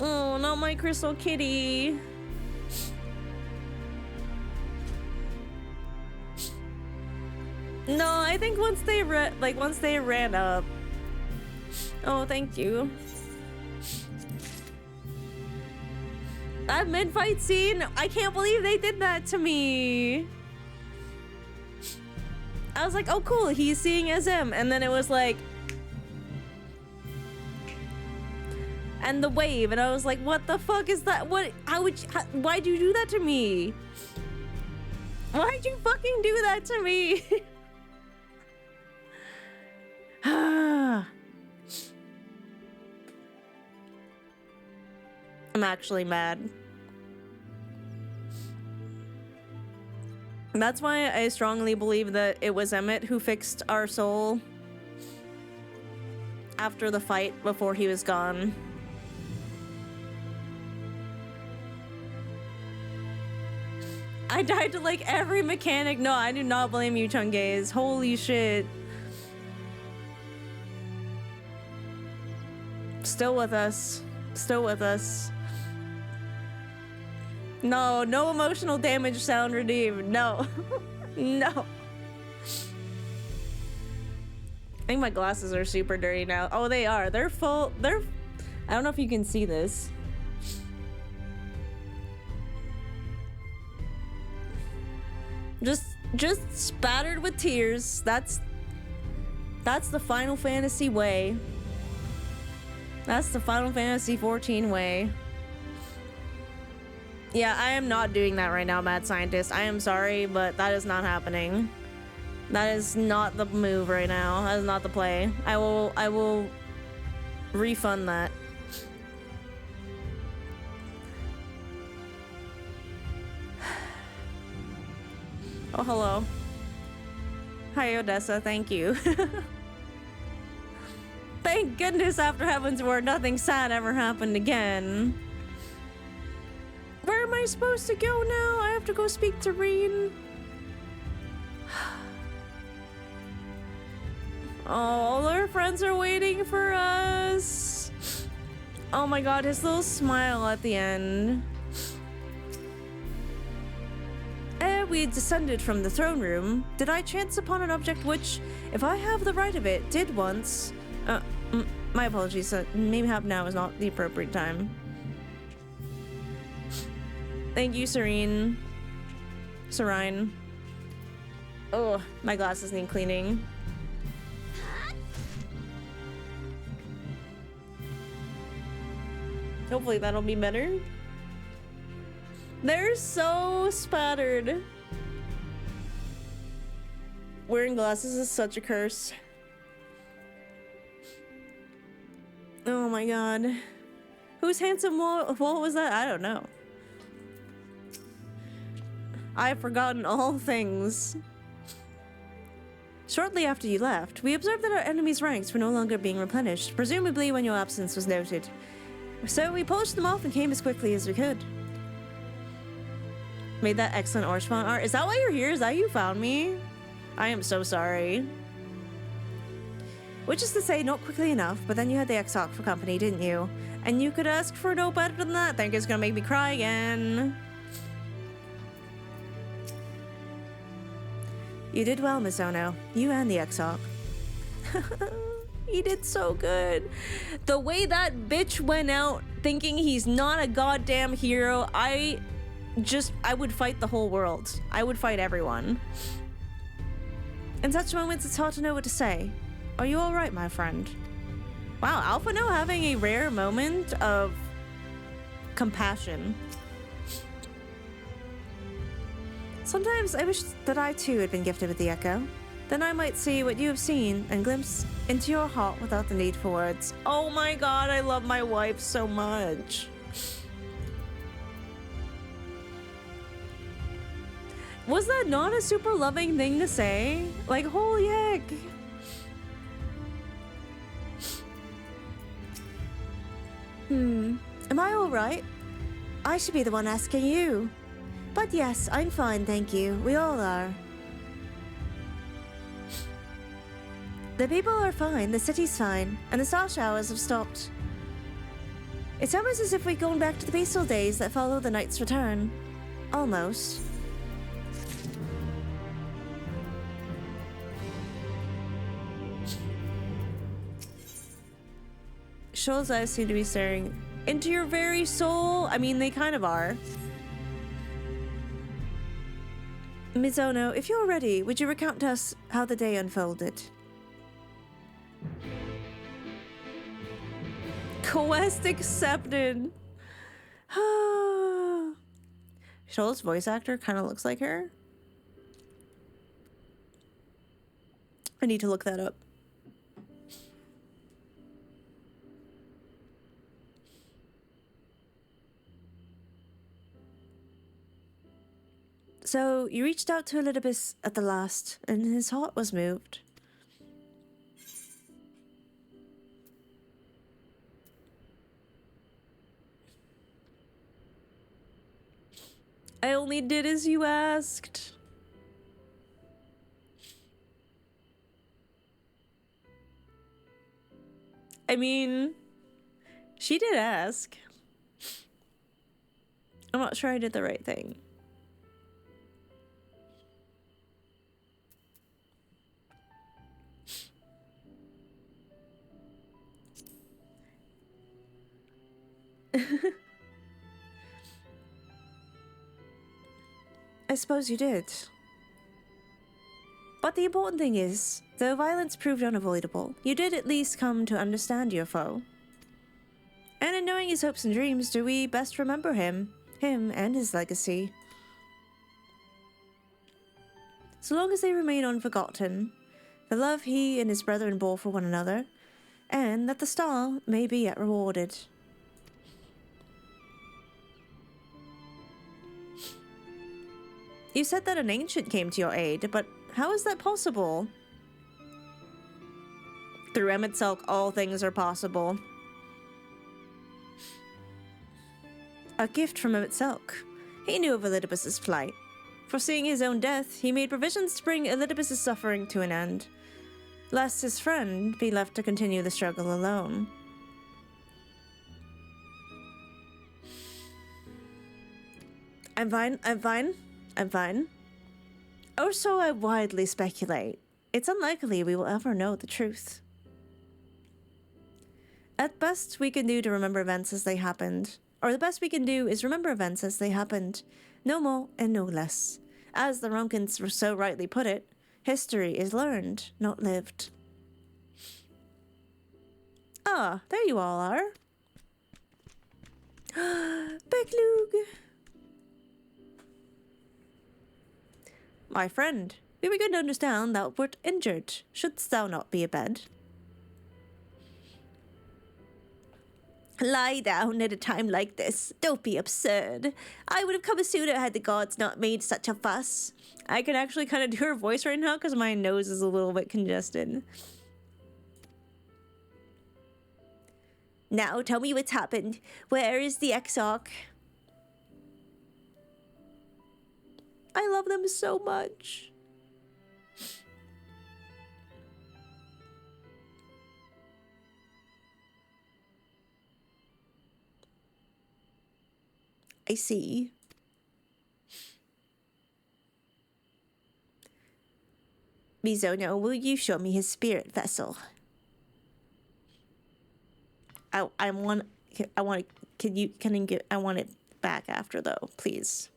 Oh, not my crystal kitty. No, I think once they ran up. Oh, thank you. That mid-fight scene, I can't believe they did that to me. I was like, oh cool, he's seeing as him, and then it was like, and the wave, and I was like, what the fuck is that? What? Why'd you do that to me? Why'd you fucking do that to me? I'm actually mad. That's why I strongly believe that it was Emmett who fixed our soul after the fight before he was gone. I died to like every mechanic. No, I do not blame you, Chungaze. Holy shit. Still with us. Still with us. No, no emotional damage sound redeemed. No. No. I think my glasses are super dirty now. Oh, they are. They're full. They're... I don't know if you can see this. Just spattered with tears. That's the Final Fantasy way. That's the Final Fantasy 14 way. Yeah, I am not doing that right now, Mad Scientist. I am sorry, but that is not happening. That is not the move right now. That is not the play. I will refund that. Oh, hello. Hi, Odessa. Thank you. Thank goodness after Heaven's Word, nothing sad ever happened again. Where am I supposed to go now? I have to go speak to Reen. Oh, all our friends are waiting for us. Oh my god, his little smile at the end. We descended from the throne room. Did I chance upon an object which, if I have the right of it, did once... my apologies. Maybe now is not the appropriate time. Thank you, Serene. Oh, my glasses need cleaning. Hopefully that'll be better. They're so spattered. Wearing glasses is such a curse. Oh my god. Whose handsome wall was that? I don't know. I've forgotten all things. Shortly after you left, we observed that our enemies' ranks were no longer being replenished, presumably when your absence was noted. So we polished them off and came as quickly as we could. Made that excellent Orchfont art. Is that why you're here? Is that you found me? I am so sorry. Which is to say, not quickly enough, but then you had the Exarch for company, didn't you? And you could ask for no better than that. Think it's gonna make me cry again. You did well, Mizono. You and the Exarch. He did so good. The way that bitch went out thinking he's not a goddamn hero, I would fight the whole world. I would fight everyone. In such moments, it's hard to know what to say. Are you all right, my friend? Wow, Alphano having a rare moment of compassion. Sometimes I wish that I too had been gifted with the Echo. Then I might see what you have seen and glimpse into your heart without the need for words. Oh my god, I love my wife so much. Was that not a super loving thing to say? Like, holy heck. Am I all right? I should be the one asking you. But yes, I'm fine, thank you. We all are. The people are fine, the city's fine, and the star showers have stopped. It's almost as if we've gone back to the peaceful days that follow the night's return. Almost. Shoal's eyes seem to be staring into your very soul. I mean, they kind of are. Mizono, if you're ready, would you recount to us how the day unfolded? Quest accepted. Shoal's voice actor kind of looks like her. I need to look that up. So, you reached out to Elidibus at the last, and his heart was moved. I only did as you asked. I mean, she did ask. I'm not sure I did the right thing. I suppose you did. But the important thing is, though violence proved unavoidable, you did at least come to understand your foe. And in knowing his hopes and dreams, do we best remember him and his legacy. So long as they remain unforgotten, the love he and his brethren bore for one another, and that the star may be yet rewarded. You said that an ancient came to your aid, but how is that possible? Through Emet-Selch, all things are possible. A gift from Emet-Selch. He knew of Elidibus's flight. Foreseeing his own death, he made provisions to bring Elidibus's suffering to an end, lest his friend be left to continue the struggle alone. I'm fine. Or so I widely speculate. It's unlikely we will ever know the truth. At best we can do to remember events as they happened. Or the best we can do is remember events as they happened. No more and no less. As the Ronkins so rightly put it, history is learned, not lived. Ah, there you all are. Beklug! My friend, we begin to understand thou wert injured. Shouldst thou not be abed? Lie down at a time like this. Don't be absurd. I would have come sooner had the gods not made such a fuss. I can actually kind of do her voice right now because my nose is a little bit congested. Now tell me what's happened. Where is the Exarch? I love them so much. I see. Mizono, will you show me his spirit vessel? I want it back after though, please.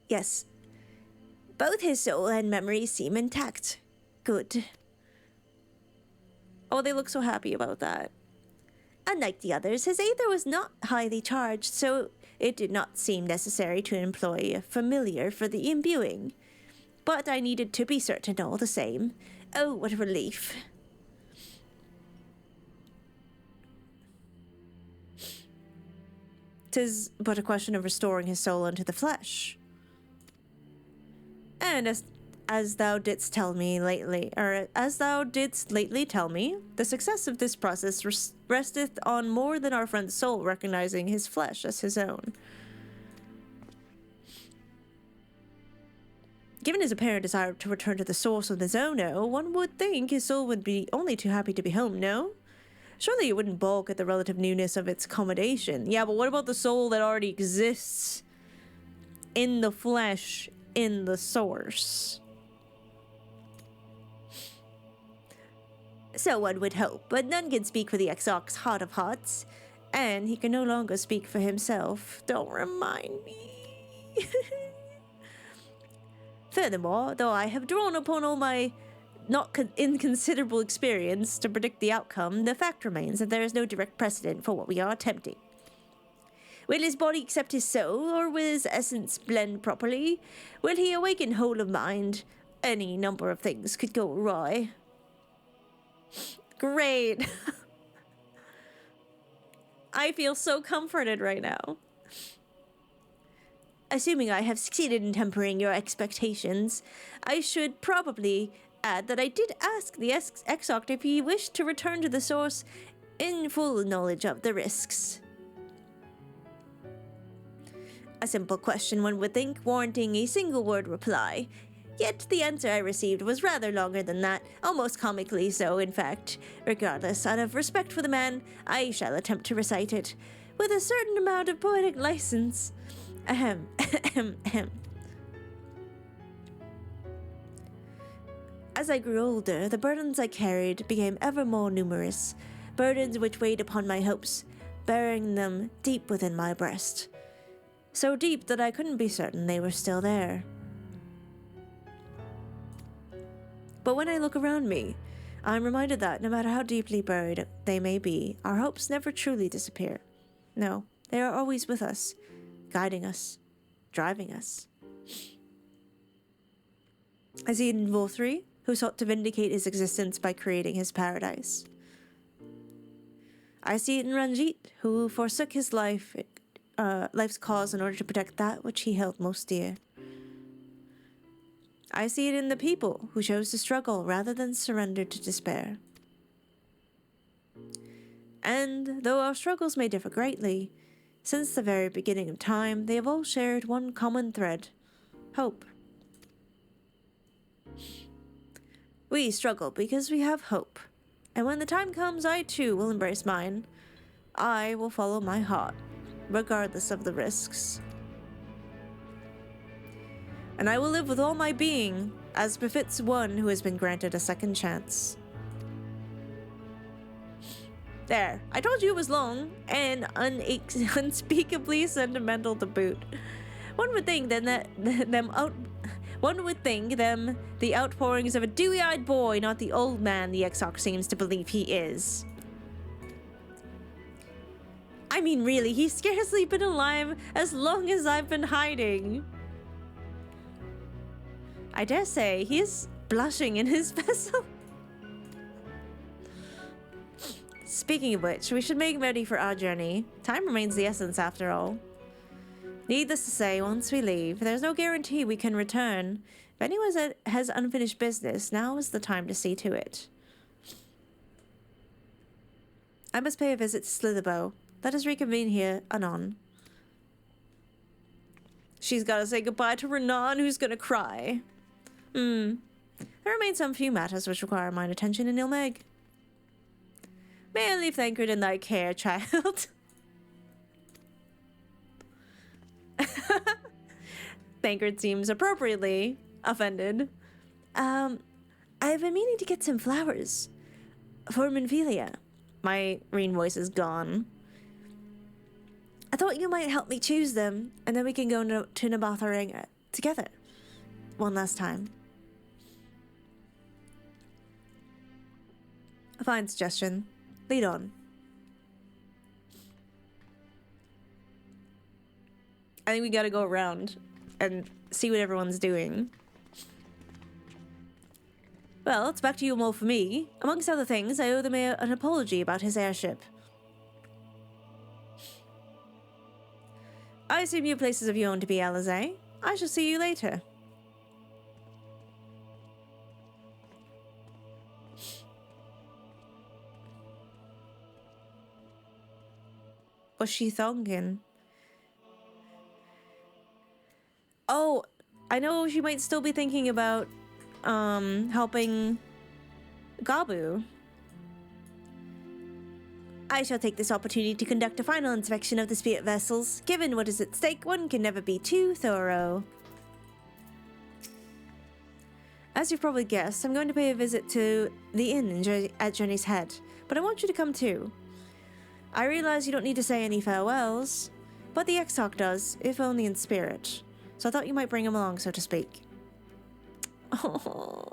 Yes. Both his soul and memory seem intact. Good. Oh, they look so happy about that. Unlike the others, his aether was not highly charged, so it did not seem necessary to employ a familiar for the imbuing. But I needed to be certain all the same. Oh, what a relief. "'Tis but a question of restoring his soul unto the flesh. And as thou didst lately tell me, the success of this process resteth on more than our friend's soul recognizing his flesh as his own. Given his apparent desire to return to the source of the Zono, one would think his soul would be only too happy to be home, no? Surely it wouldn't balk at the relative newness of its accommodation. Yeah, but what about the soul that already exists in the flesh, in the source? So one would hope, but none can speak for the Exarch's heart of hearts, and he can no longer speak for himself. Don't remind me. Furthermore, though I have drawn upon all my not inconsiderable experience to predict the outcome, the fact remains that there is no direct precedent for what we are attempting. Will his body accept his soul, or will his essence blend properly? Will he awaken whole of mind? Any number of things could go awry. Great. I feel so comforted right now. Assuming I have succeeded in tempering your expectations, I should probably add that I did ask the Exarch if he wished to return to the source in full knowledge of the risks. A simple question, one would think, warranting a single word reply. Yet the answer I received was rather longer than that, almost comically so, in fact. Regardless, out of respect for the man, I shall attempt to recite it, with a certain amount of poetic license. Ahem, ahem, ahem. As I grew older, the burdens I carried became ever more numerous, burdens which weighed upon my hopes, burying them deep within my breast. So deep that I couldn't be certain they were still there. But when I look around me, I'm reminded that no matter how deeply buried they may be, our hopes never truly disappear. No, they are always with us, guiding us, driving us. I see it in Volthri, who sought to vindicate his existence by creating his paradise. I see it in Ranjit, who forsook his life's cause in order to protect that which he held most dear. I see it in the people who chose to struggle rather than surrender to despair. And though our struggles may differ greatly, since the very beginning of time, they have all shared one common thread: hope. We struggle because we have hope, and when the time comes, I too will embrace mine. I will follow my heart, regardless of the risks. And I will live with all my being, as befits one who has been granted a second chance. There, I told you it was long, and unspeakably sentimental to boot. One would think then the outpourings of a dewy-eyed boy, not the old man the Exarch seems to believe he is. I mean, really, he's scarcely been alive as long as I've been hiding. I dare say he is blushing in his vessel. Speaking of which, we should make ready for our journey. Time remains the essence, after all. Needless to say, once we leave, there's no guarantee we can return. If anyone has unfinished business, now is the time to see to it. I must pay a visit to Slitherbow. Let us reconvene here anon. She's gotta say goodbye to Renan, who's gonna cry. There remain some few matters which require mine attention in Ilmeg. May I leave Thancred in thy care, child? Thancred seems appropriately offended. I've been meaning to get some flowers for Minfilia. My green voice is gone. I thought you might help me choose them, and then we can go to Nabatharenga together. One last time. A fine suggestion. Lead on. I think we gotta go around and see what everyone's doing. Well, it's back to you, Mole, for me. Amongst other things, I owe the mayor an apology about his airship. I assume you have places of your own to be, Alizé. I shall see you later. What's she thinking? Oh, I know she might still be thinking about helping Gabu. I shall take this opportunity to conduct a final inspection of the spirit vessels. Given what is at stake, one can never be too thorough. As you've probably guessed, I'm going to pay a visit to the inn at Journey's Head, but I want you to come too. I realize you don't need to say any farewells, but the Exarch does, if only in spirit. So I thought you might bring him along, so to speak. Oh.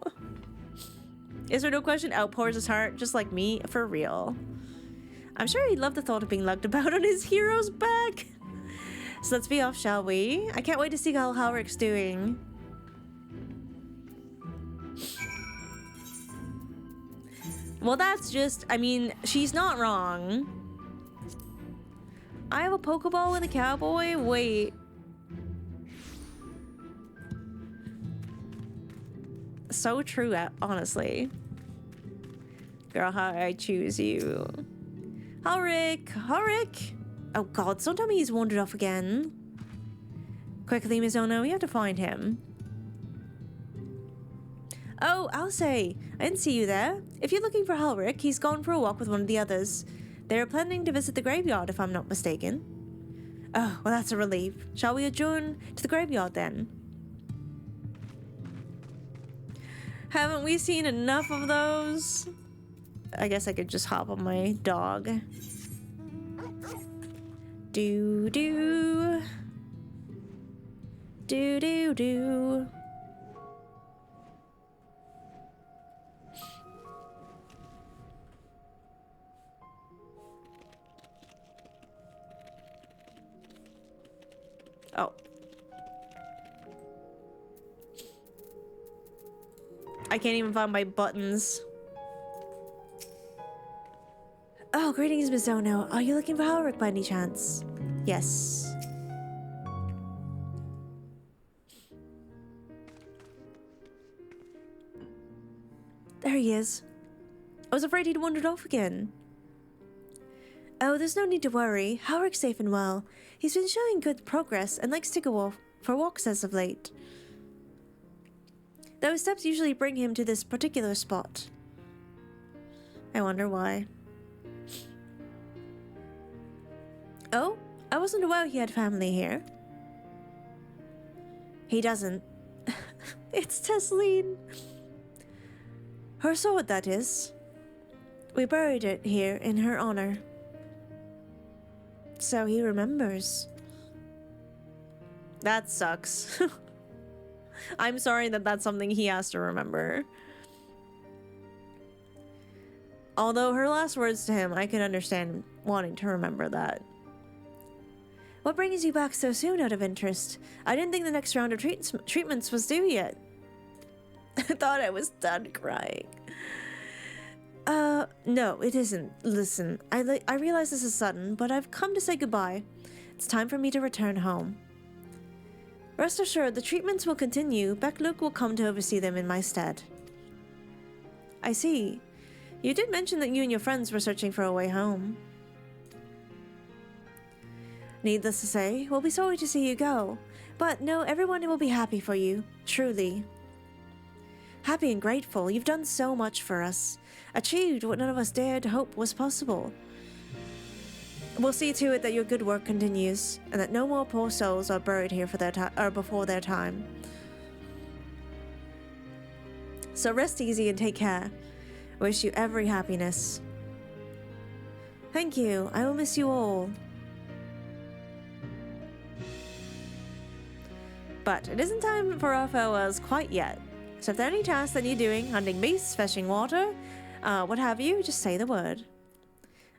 Is there no question outpours his heart, just like me? For real. I'm sure he'd love the thought of being lugged about on his hero's back. So let's be off, shall we? I can't wait to see how Halrick's doing. Well, that's just, I mean, she's not wrong. I have a Pokeball with a cowboy? Wait. So true, honestly. Girl, how I choose you. Halrick! Halrick! Oh god, don't tell me he's wandered off again. Quickly, Miss Ono, we have to find him. Oh, I'll say. I didn't see you there. If you're looking for Halric, he's gone for a walk with one of the others. They're planning to visit the graveyard, if I'm not mistaken. Oh, well, that's a relief. Shall we adjourn to the graveyard, then? Haven't we seen enough of those? I guess I could just hop on my dog. Do-do. Do-do-do. Oh. I can't even find my buttons. Oh, greetings, Miss Ono. Are you looking for Halric by any chance? Yes. There he is. I was afraid he'd wandered off again. Oh, there's no need to worry. Halric's safe and well. He's been showing good progress and likes to go off for walks as of late. Though his steps usually bring him to this particular spot. I wonder why. Oh, I wasn't aware he had family here. He doesn't. It's Tesleen. Her sword, that is. We buried it here in her honor. So he remembers. That sucks. I'm sorry that that's something he has to remember. Although her last words to him, I can understand wanting to remember that. What brings you back so soon, out of interest? I didn't think the next round of treatments was due yet. I thought I was done crying. No, it isn't. Listen, I realize this is sudden, but I've come to say goodbye. It's time for me to return home. Rest assured, the treatments will continue. Beck-Luke will come to oversee them in my stead. I see. You did mention that you and your friends were searching for a way home. Needless to say, we'll be sorry to see you go. But no, everyone will be happy for you. Truly. Happy and grateful. You've done so much for us. Achieved what none of us dared hope was possible. We'll see to it that your good work continues, and that no more poor souls are buried here for their before their time. So rest easy and take care. Wish you every happiness. Thank you. I will miss you all. But it isn't time for our farewells quite yet. So if there are any tasks that you're doing, hunting beasts, fetching water, what have you, just say the word.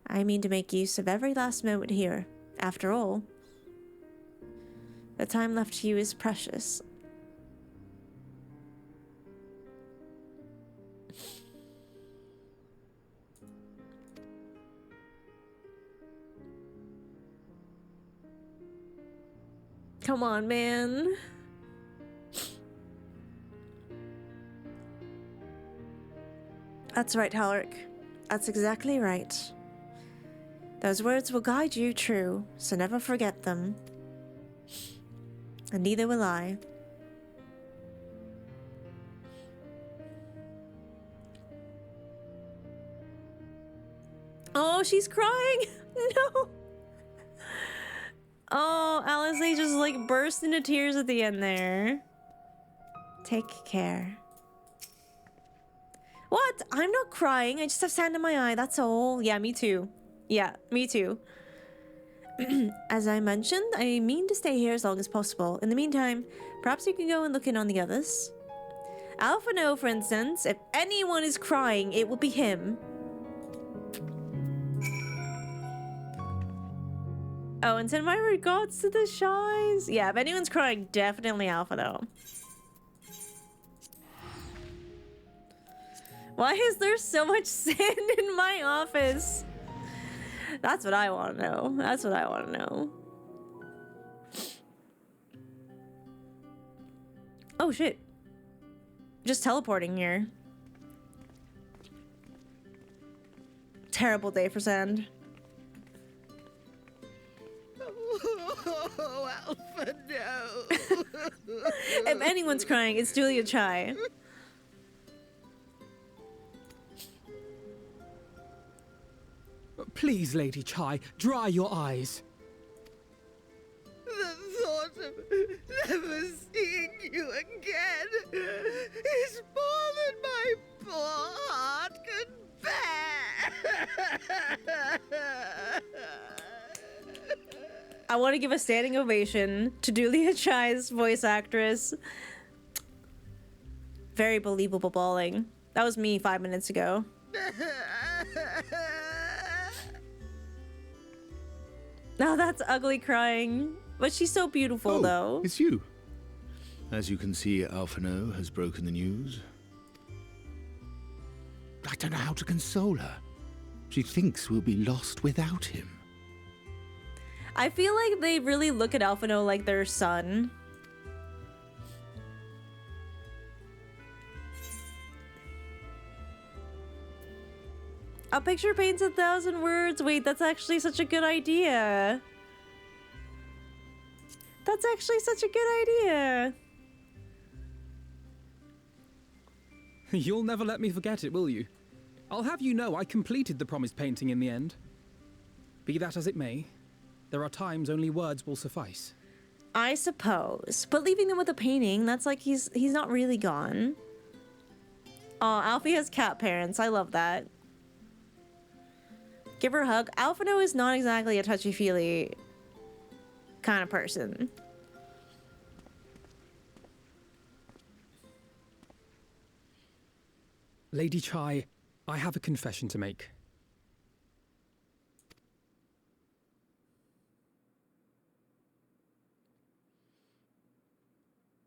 I mean to make use of every last moment here. After all, the time left to you is precious. Come on, man. That's right, Halric. That's exactly right. Those words will guide you true, so never forget them. And neither will I. Oh, she's crying! No! Oh, Alice just like burst into tears at the end there. Take care. What? I'm not crying. I just have sand in my eye, that's all. Yeah, me too. Yeah, me too. As I mentioned, I mean to stay here as long as possible. In the meantime, perhaps you can go and look in on the others. Alpha No, for instance, if anyone is crying, it will be him. Oh, and send my regards to the Shies. Yeah, if anyone's crying, definitely Alpha No. Why is there so much sand in my office? That's what I want to know. That's what I want to know. Oh, shit. Just teleporting here. Terrible day for sand. Oh, Alpha, no. If anyone's crying, it's Julia Chai. Please, Lady Chai, dry your eyes. The thought of never seeing you again is more than my poor heart can bear. I want to give a standing ovation to Julia Chai's voice actress. Very believable bawling. That was me 5 minutes ago. Now that's ugly crying. But she's so beautiful, though. It's you. As you can see, Alphino has broken the news. I don't know how to console her. She thinks we'll be lost without him. I feel like they really look at Alphino like their son. A picture paints 1,000 words. Wait, that's actually such a good idea. That's actually such a good idea. You'll never let me forget it, will you? I'll have you know I completed the promised painting in the end. Be that as it may, there are times only words will suffice. I suppose. But leaving them with a painting, that's like he's not really gone. Oh, Alfie has cat parents. I love that. Give her a hug. Alphino is not exactly a touchy-feely kind of person. Lady Chai, I have a confession to make.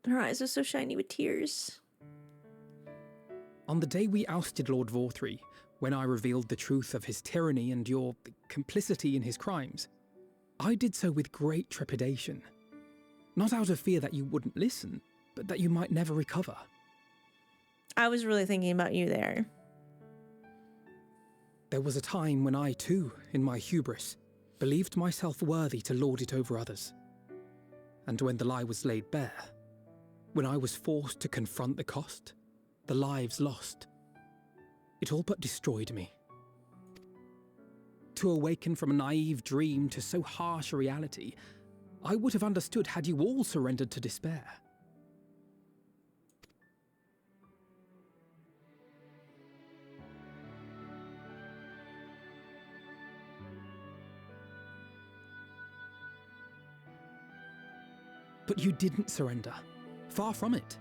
Her eyes are so shiny with tears. On the day we ousted Lord Vorthree, when I revealed the truth of his tyranny and your complicity in his crimes, I did so with great trepidation. Not out of fear that you wouldn't listen, but that you might never recover. I was really thinking about you there. There was a time when I, too, in my hubris, believed myself worthy to lord it over others. And when the lie was laid bare, when I was forced to confront the cost, the lives lost, it all but destroyed me. To awaken from a naive dream to so harsh a reality, I would have understood had you all surrendered to despair. But you didn't surrender. Far from it.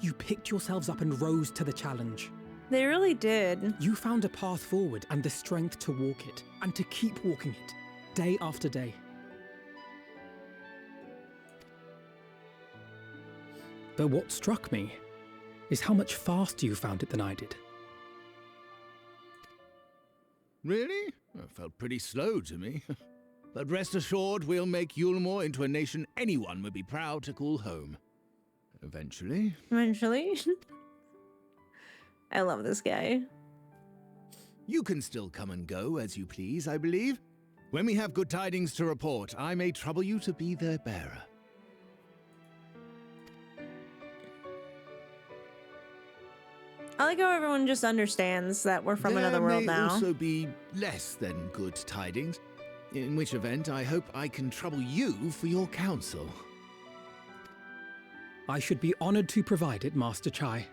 You picked yourselves up and rose to the challenge. They really did. You found a path forward and the strength to walk it, and to keep walking it, day after day. But what struck me is how much faster you found it than I did. Really? It felt pretty slow to me. But rest assured, we'll make Yulmore into a nation anyone would be proud to call home. Eventually. Eventually? I love this guy. You can still come and go as you please, I believe. When we have good tidings to report, I may trouble you to be their bearer. I like how everyone just understands that we're from another world now. There may also be less than good tidings, in which event I hope I can trouble you for your counsel. I should be honored to provide it, Master Chai.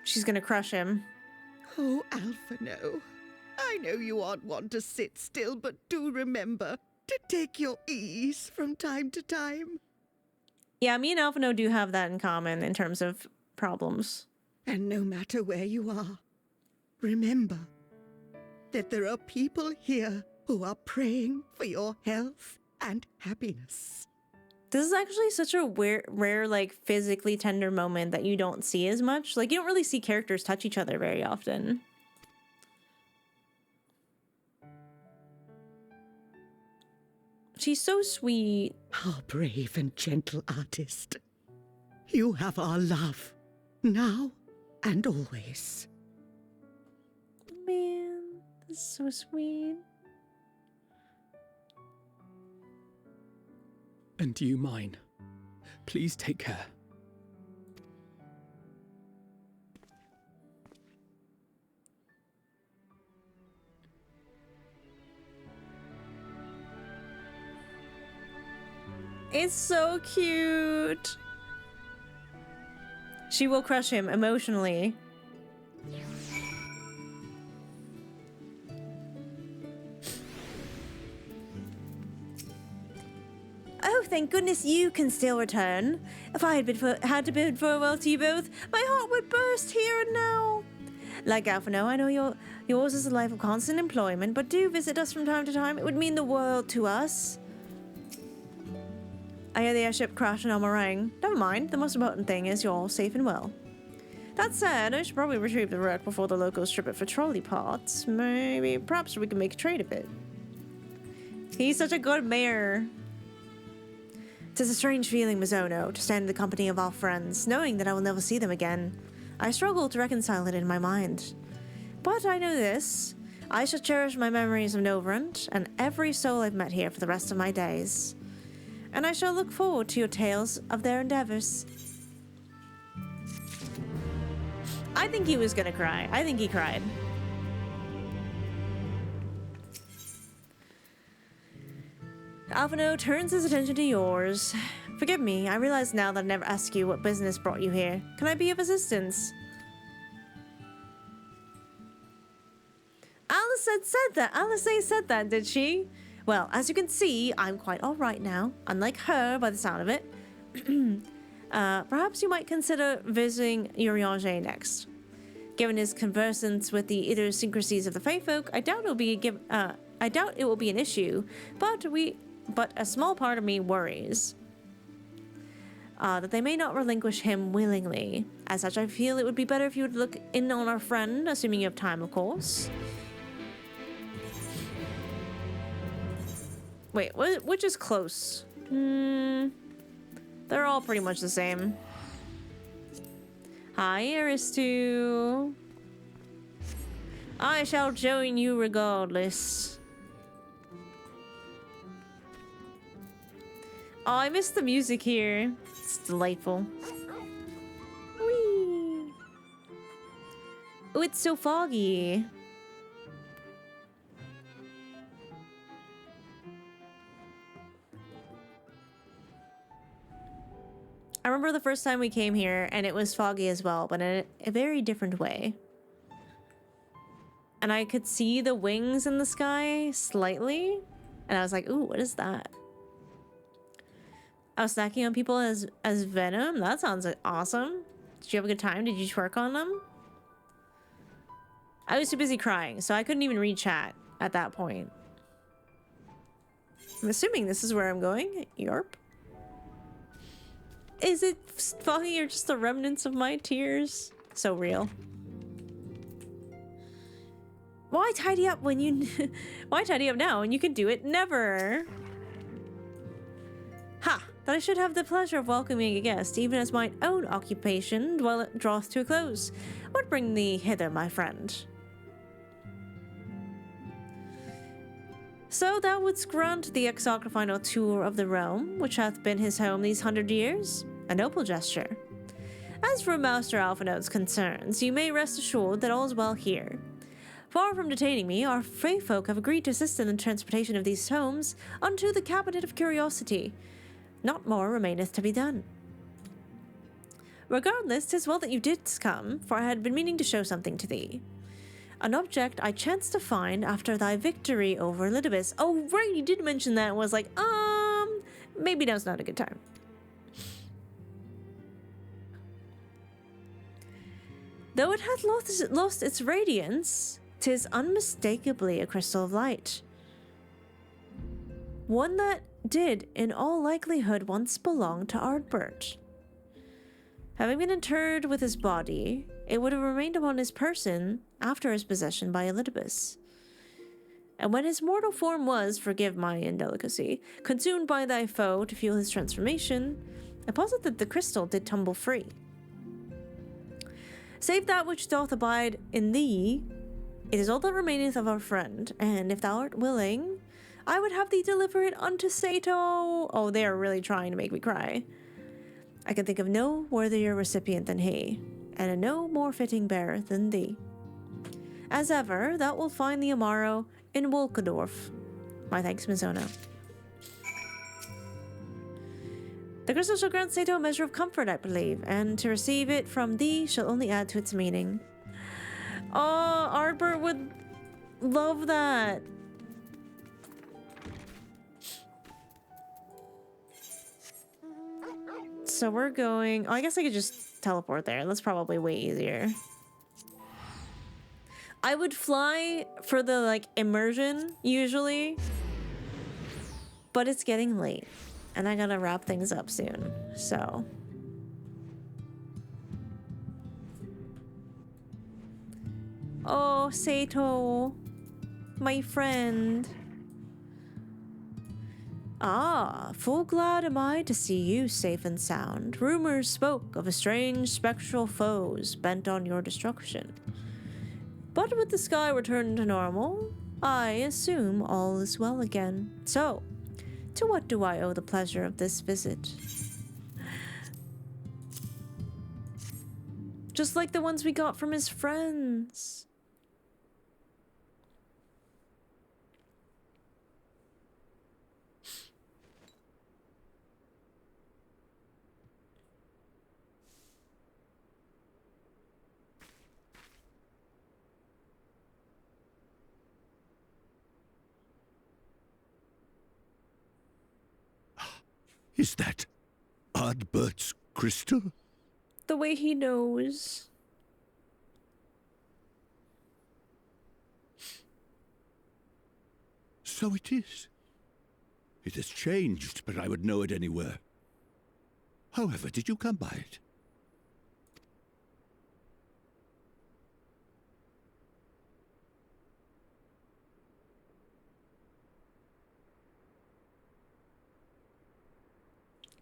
She's gonna crush him. Oh, Alphino, I know you aren't one to sit still, but do remember to take your ease from time to time. Yeah, me and Alphino do have that in common in terms of problems. And no matter where you are, remember that there are people here who are praying for your health and happiness. This is actually such a rare, like, physically tender moment that you don't see as much. Like, you don't really see characters touch each other very often. She's so sweet. Our brave and gentle artist. You have our love, now and always. Man, this is so sweet. And you mine. Please take care. It's so cute. She will crush him emotionally. Oh, thank goodness you can still return. If I had to bid farewell to you both, my heart would burst here and now. Like Alphino, I know yours is a life of constant employment, but do visit us from time to time. It would mean the world to us. I hear the airship crashing on Meringue. Never mind, the most important thing is you're all safe and well. That said, I should probably retrieve the wreck before the locals strip it for trolley parts. Perhaps we can make a trade of it. He's such a good mayor. 'Tis a strange feeling, Mizono, to stand in the company of our friends, knowing that I will never see them again. I struggle to reconcile it in my mind. But I know this. I shall cherish my memories of Novrand and every soul I've met here for the rest of my days. And I shall look forward to your tales of their endeavors. I think he was gonna cry. I think he cried. Alphino turns his attention to yours. Forgive me, I realize now that I never asked you what business brought you here. Can I be of assistance? Alice said that, did she? Well, as you can see, I'm quite alright now, unlike her by the sound of it. Perhaps you might consider visiting Urianger next. Given his conversance with the idiosyncrasies of the Fae folk, I doubt it will be an issue, but a small part of me worries that they may not relinquish him willingly. As such, I feel it would be better if you would look in on our friend, assuming you have time, of course. Wait, which is close? They're all pretty much the same. Hi, Aristu. I shall join you regardless. Oh, I missed the music here. It's delightful. Whee! Oh, it's so foggy. I remember the first time we came here and it was foggy as well, but in a very different way. And I could see the wings in the sky slightly, and I was like, ooh, what is that? I was snacking on people as Venom. That sounds awesome. Did you have a good time? Did you twerk on them? I was too busy crying, so I couldn't even read chat at that point. I'm assuming this is where I'm going. Yarp. Is it foggy or just the remnants of my tears? So real. Why tidy up when you... Why tidy up now when you can do it never? Ha! That I should have the pleasure of welcoming a guest, even as mine own occupation draweth to a close. What bring thee hither, my friend? So thou wouldst grant the Exarch a final tour of the realm, which hath been his home these 100 years? A noble gesture. As for Master Alphino's concerns, you may rest assured that all is well here. Far from detaining me, our Fae folk have agreed to assist in the transportation of these homes unto the Cabinet of Curiosity. Not more remaineth to be done. Regardless, 'tis well that you didst come, for I had been meaning to show something to thee. An object I chanced to find after thy victory over Elidibus. Oh, right, you did mention that. Was like, maybe now's not a good time. Though it hath lost its radiance, 'tis unmistakably a crystal of light. One that did, in all likelihood, once belong to Ardbert. Having been interred with his body, it would have remained upon his person after his possession by Elidibus. And when his mortal form was, forgive my indelicacy, consumed by thy foe to fuel his transformation, I posit that the crystal did tumble free. Save that which doth abide in thee, it is all that remaineth of our friend, and if thou art willing, I would have thee deliver it unto Sato. Oh, they are really trying to make me cry. I can think of no worthier recipient than he, and a no more fitting bearer than thee. As ever, thou wilt find the Amaro in Wolkendorf. My thanks, Mizono. The crystal shall grant Sato a measure of comfort, I believe, and to receive it from thee shall only add to its meaning. Oh, Ardbert would love that. So we're going... Oh, I guess I could just teleport there. That's probably way easier. I would fly for the, like, immersion, usually. But it's getting late. And I gotta wrap things up soon. So... Oh, Sato. My friend. Ah, full glad am I to see you safe and sound. Rumors spoke of a strange spectral foes bent on your destruction. But with the sky returned to normal, I assume all is well again. So, to what do I owe the pleasure of this visit? Just like the ones we got from his friends. Is that Ardbert's crystal? The way he knows. So it is. It has changed, but I would know it anywhere. However, did you come by it?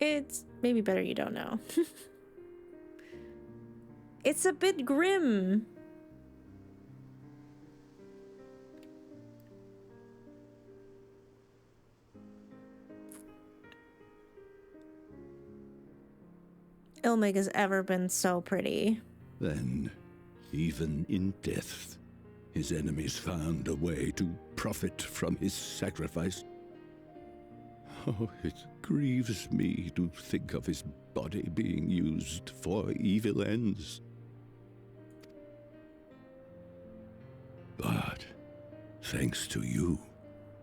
It's maybe better you don't know. It's a bit grim. Ilmig has ever been so pretty. Then, even in death, his enemies found a way to profit from his sacrifice. Oh, it grieves me to think of his body being used for evil ends. But, thanks to you,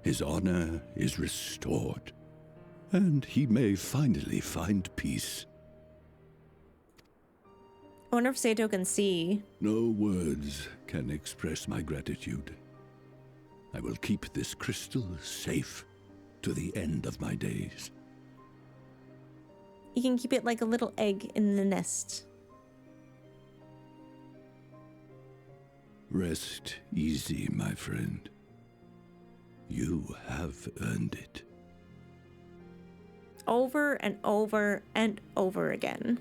his honor is restored, and he may finally find peace. I wonder if Sato can see. No words can express my gratitude. I will keep this crystal safe to the end of my days. You can keep it like a little egg in the nest. Rest easy, my friend. You have earned it. Over and over and over again.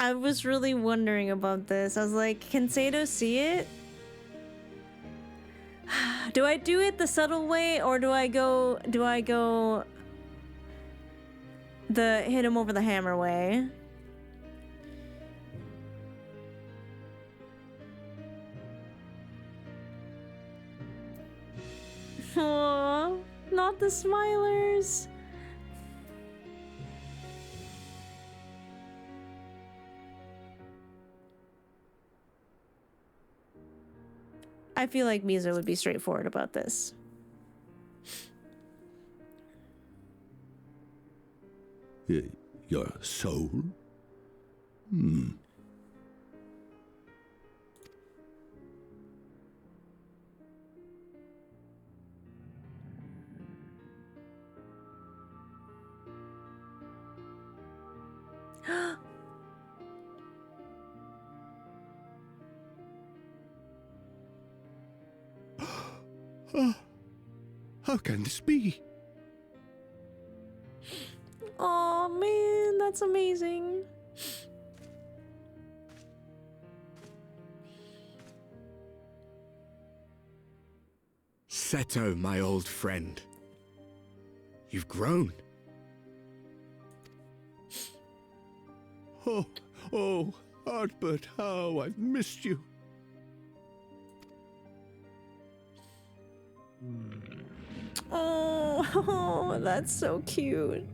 I was really wondering about this. I was like, can Sato see it? Do I do it the subtle way, or do I go the hit him over the hammer way? Aww, not the smilers. I feel like Misa would be straightforward about this. Your soul? How can this be? Oh man, that's amazing. Seto, my old friend. You've grown. Oh, Artbert, how I've missed you. Oh, that's so cute.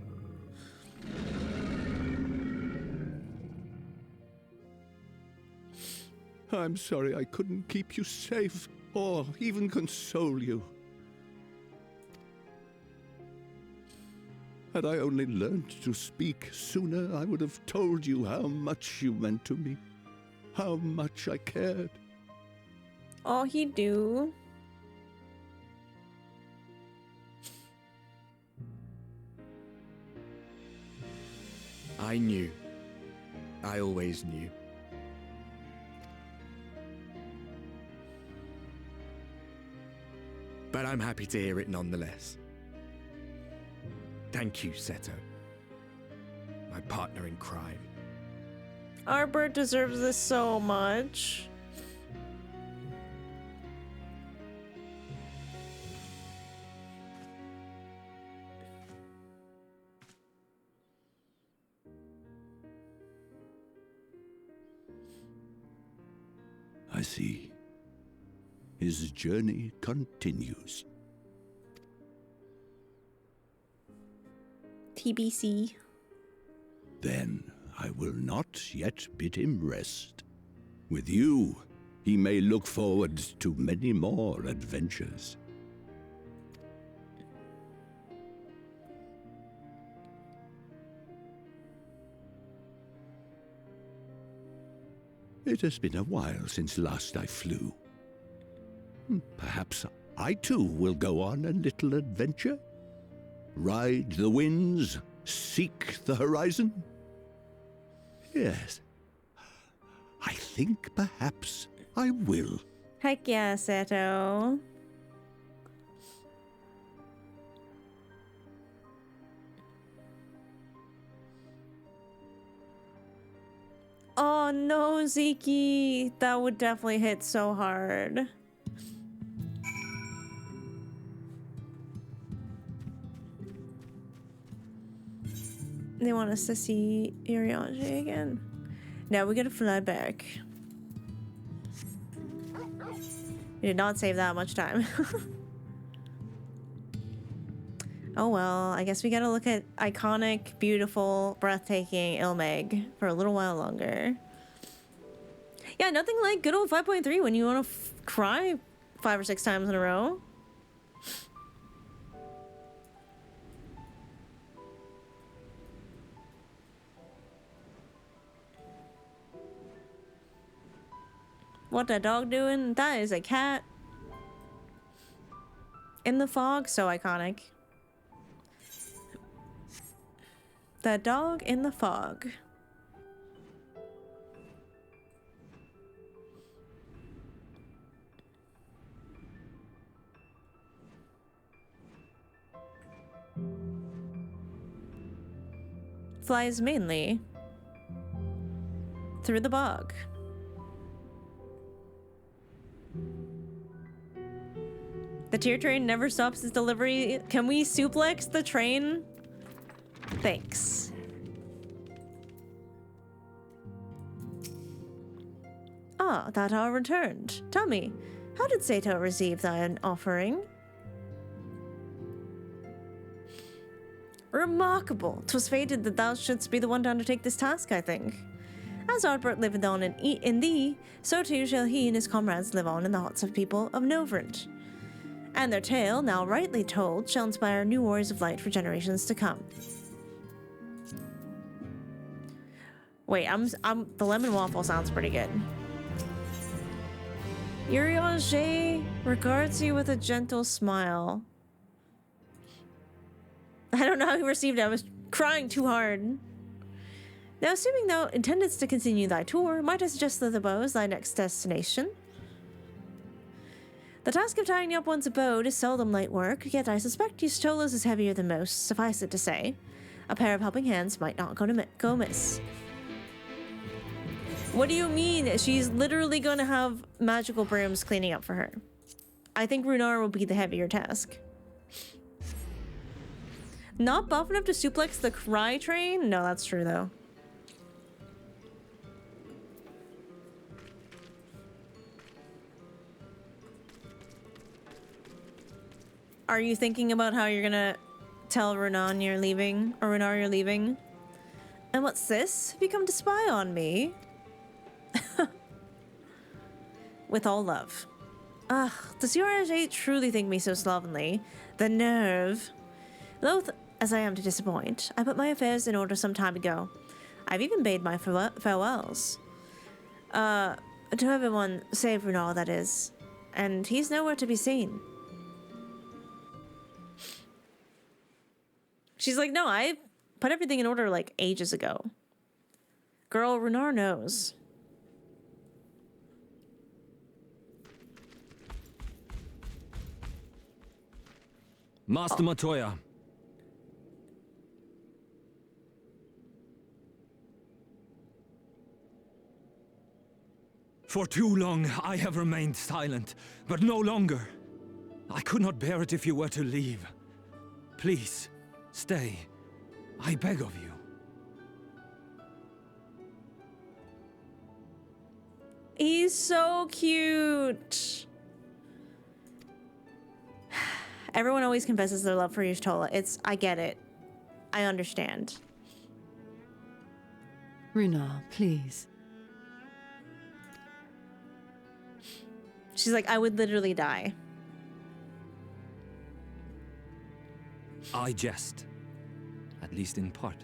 I'm sorry I couldn't keep you safe or even console you. Had I only learned to speak sooner, I would have told you how much you meant to me, how much I cared. Oh, he do. I knew. I always knew. But I'm happy to hear it nonetheless. Thank you, Seto. My partner in crime. Artbert deserves this so much. I see. His journey continues. TBC. Then I will not yet bid him rest. With you, he may look forward to many more adventures. It has been a while since last I flew. Perhaps I too will go on a little adventure? Ride the winds, seek the horizon? Yes, I think perhaps I will. Heck yeah, Seto. Oh no, Ziki! That would definitely hit so hard. They want us to see Urianger again. Now we gotta fly back. We did not save that much time. Oh well, I guess we gotta look at iconic, beautiful, breathtaking Ilmeg for a little while longer. Yeah, nothing like good old 5.3 when you want to cry 5 or 6 times in a row. What that dog doing? That is a cat. In the fog, so iconic. The dog in the fog. Flies mainly through the bog. The tier train never stops its delivery. Can we suplex the train? Thanks. Ah, that hour returned. Tell me, how did Seto receive thine offering? Remarkable. 'Twas fated that thou shouldst be the one to undertake this task, I think. As Artbert liveth on in thee, so too shall he and his comrades live on in the hearts of people of Novrent. And their tale, now rightly told, shall inspire new warriors of light for generations to come. Wait, the lemon waffle sounds pretty good. Urianger regards you with a gentle smile. I don't know how he received it. I was crying too hard. Now, assuming thou intendest to continue thy tour, might I suggest that the bow is thy next destination? The task of tying up one's abode is seldom light work, yet I suspect Ystola's is heavier than most, suffice it to say. A pair of helping hands might not go miss. What do you mean? She's literally going to have magical brooms cleaning up for her. I think Runar will be the heavier task. Not buff enough to suplex the cry train? No, that's true though. Are you thinking about how you're gonna tell Renan you're leaving? Or Renar you're leaving? And what's this? Have you come to spy on me? With all love. Ugh, does your RJ truly think me so slovenly? The nerve. Loath as I am to disappoint, I put my affairs in order some time ago. I've even bade my farewells. To everyone save Renar, that is. And he's nowhere to be seen. She's like, no, I put everything in order like ages ago. Girl, Renar knows. Master Matoya. For too long, I have remained silent, but no longer. I could not bear it if you were to leave. Please, stay. I beg of you. He's so cute. Everyone always confesses their love for Y'shtola. I get it. I understand. Renar, please. She's like, I would literally die. I jest. At least in part.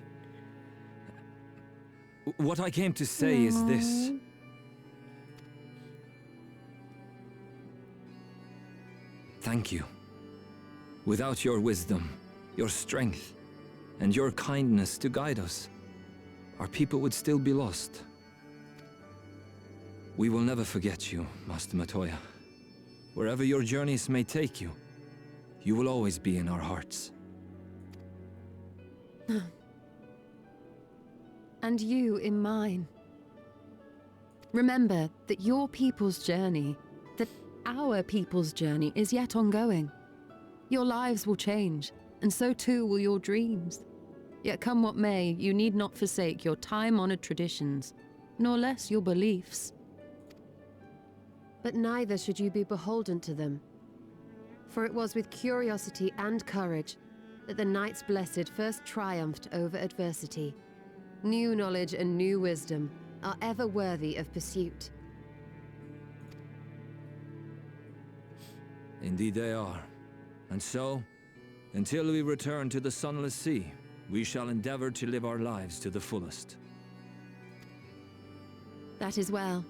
What I came to say is this. Thank you. Without your wisdom, your strength, and your kindness to guide us, our people would still be lost. We will never forget you, Master Matoya. Wherever your journeys may take you, you will always be in our hearts. And you in mine. Remember that your people's journey, that our people's journey is yet ongoing. Your lives will change, and so too will your dreams. Yet come what may, you need not forsake your time-honored traditions, nor less your beliefs. But neither should you be beholden to them. For it was with curiosity and courage that the Knights Blessed first triumphed over adversity. New knowledge and new wisdom are ever worthy of pursuit. Indeed they are. And so, until we return to the Sunless Sea, we shall endeavor to live our lives to the fullest. That is well.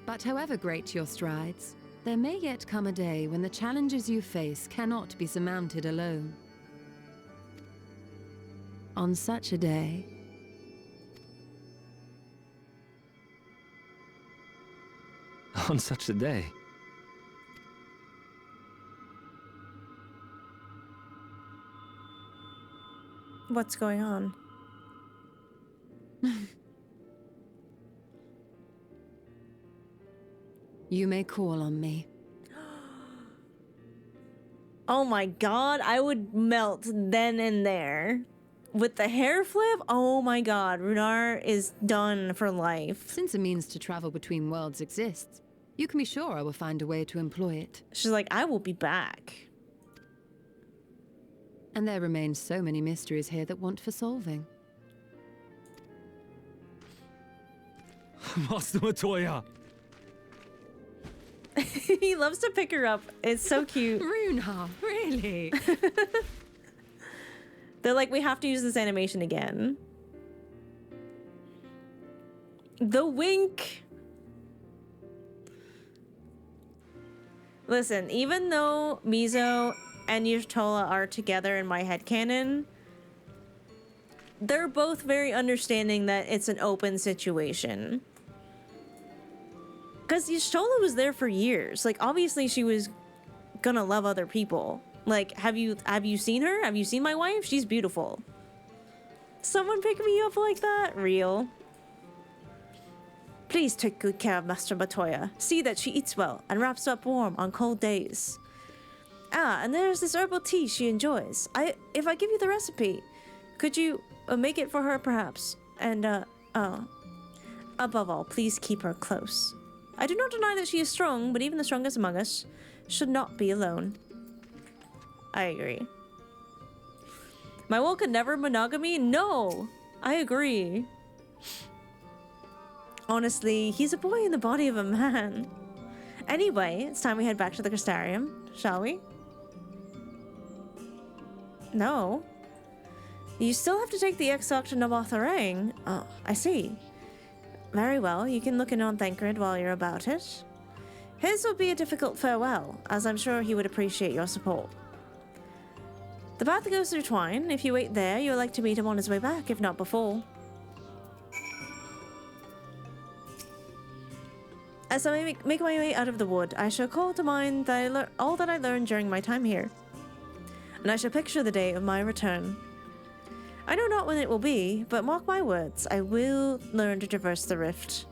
But however great your strides, there may yet come a day when the challenges you face cannot be surmounted alone. On such a day... On such a day? What's going on? You may call on me. Oh my god, I would melt then and there. With the hair flip? Oh my god, Runar is done for life. Since a means to travel between worlds exists, you can be sure I will find a way to employ it. She's like, I will be back. And there remain so many mysteries here that want for solving. Master Matoya! He loves to pick her up. It's so cute. Runar, really? They're like, we have to use this animation again. The wink. Listen, even though Mizo and Y'shtola are together in my headcanon, they're both very understanding that it's an open situation. Because Y'shtola was there for years. Like, obviously she was gonna love other people. Like, have you seen her? Have you seen my wife? She's beautiful. Someone pick me up like that? Real. Please take good care of Master Matoya. See that she eats well and wraps up warm on cold days. Ah, and there's this herbal tea she enjoys. If I give you the recipe, could you make it for her perhaps? And, above all, please keep her close. I do not deny that she is strong, but even the strongest among us should not be alone. I agree. My will could never monogamy? No! I agree. Honestly, he's a boy in the body of a man. Anyway, it's time we head back to the Crystarium, shall we? No. You still have to take the Exarch to Nabothorang. Oh, I see. Very well, you can look in on Thancred while you're about it. His will be a difficult farewell, as I'm sure he would appreciate your support. The path goes through Twine. If you wait there, you'll like to meet him on his way back, if not before. As I make my way out of the wood, I shall call to mind that all that I learned during my time here. And I shall picture the day of my return. I know not when it will be, but mark my words, I will learn to traverse the rift.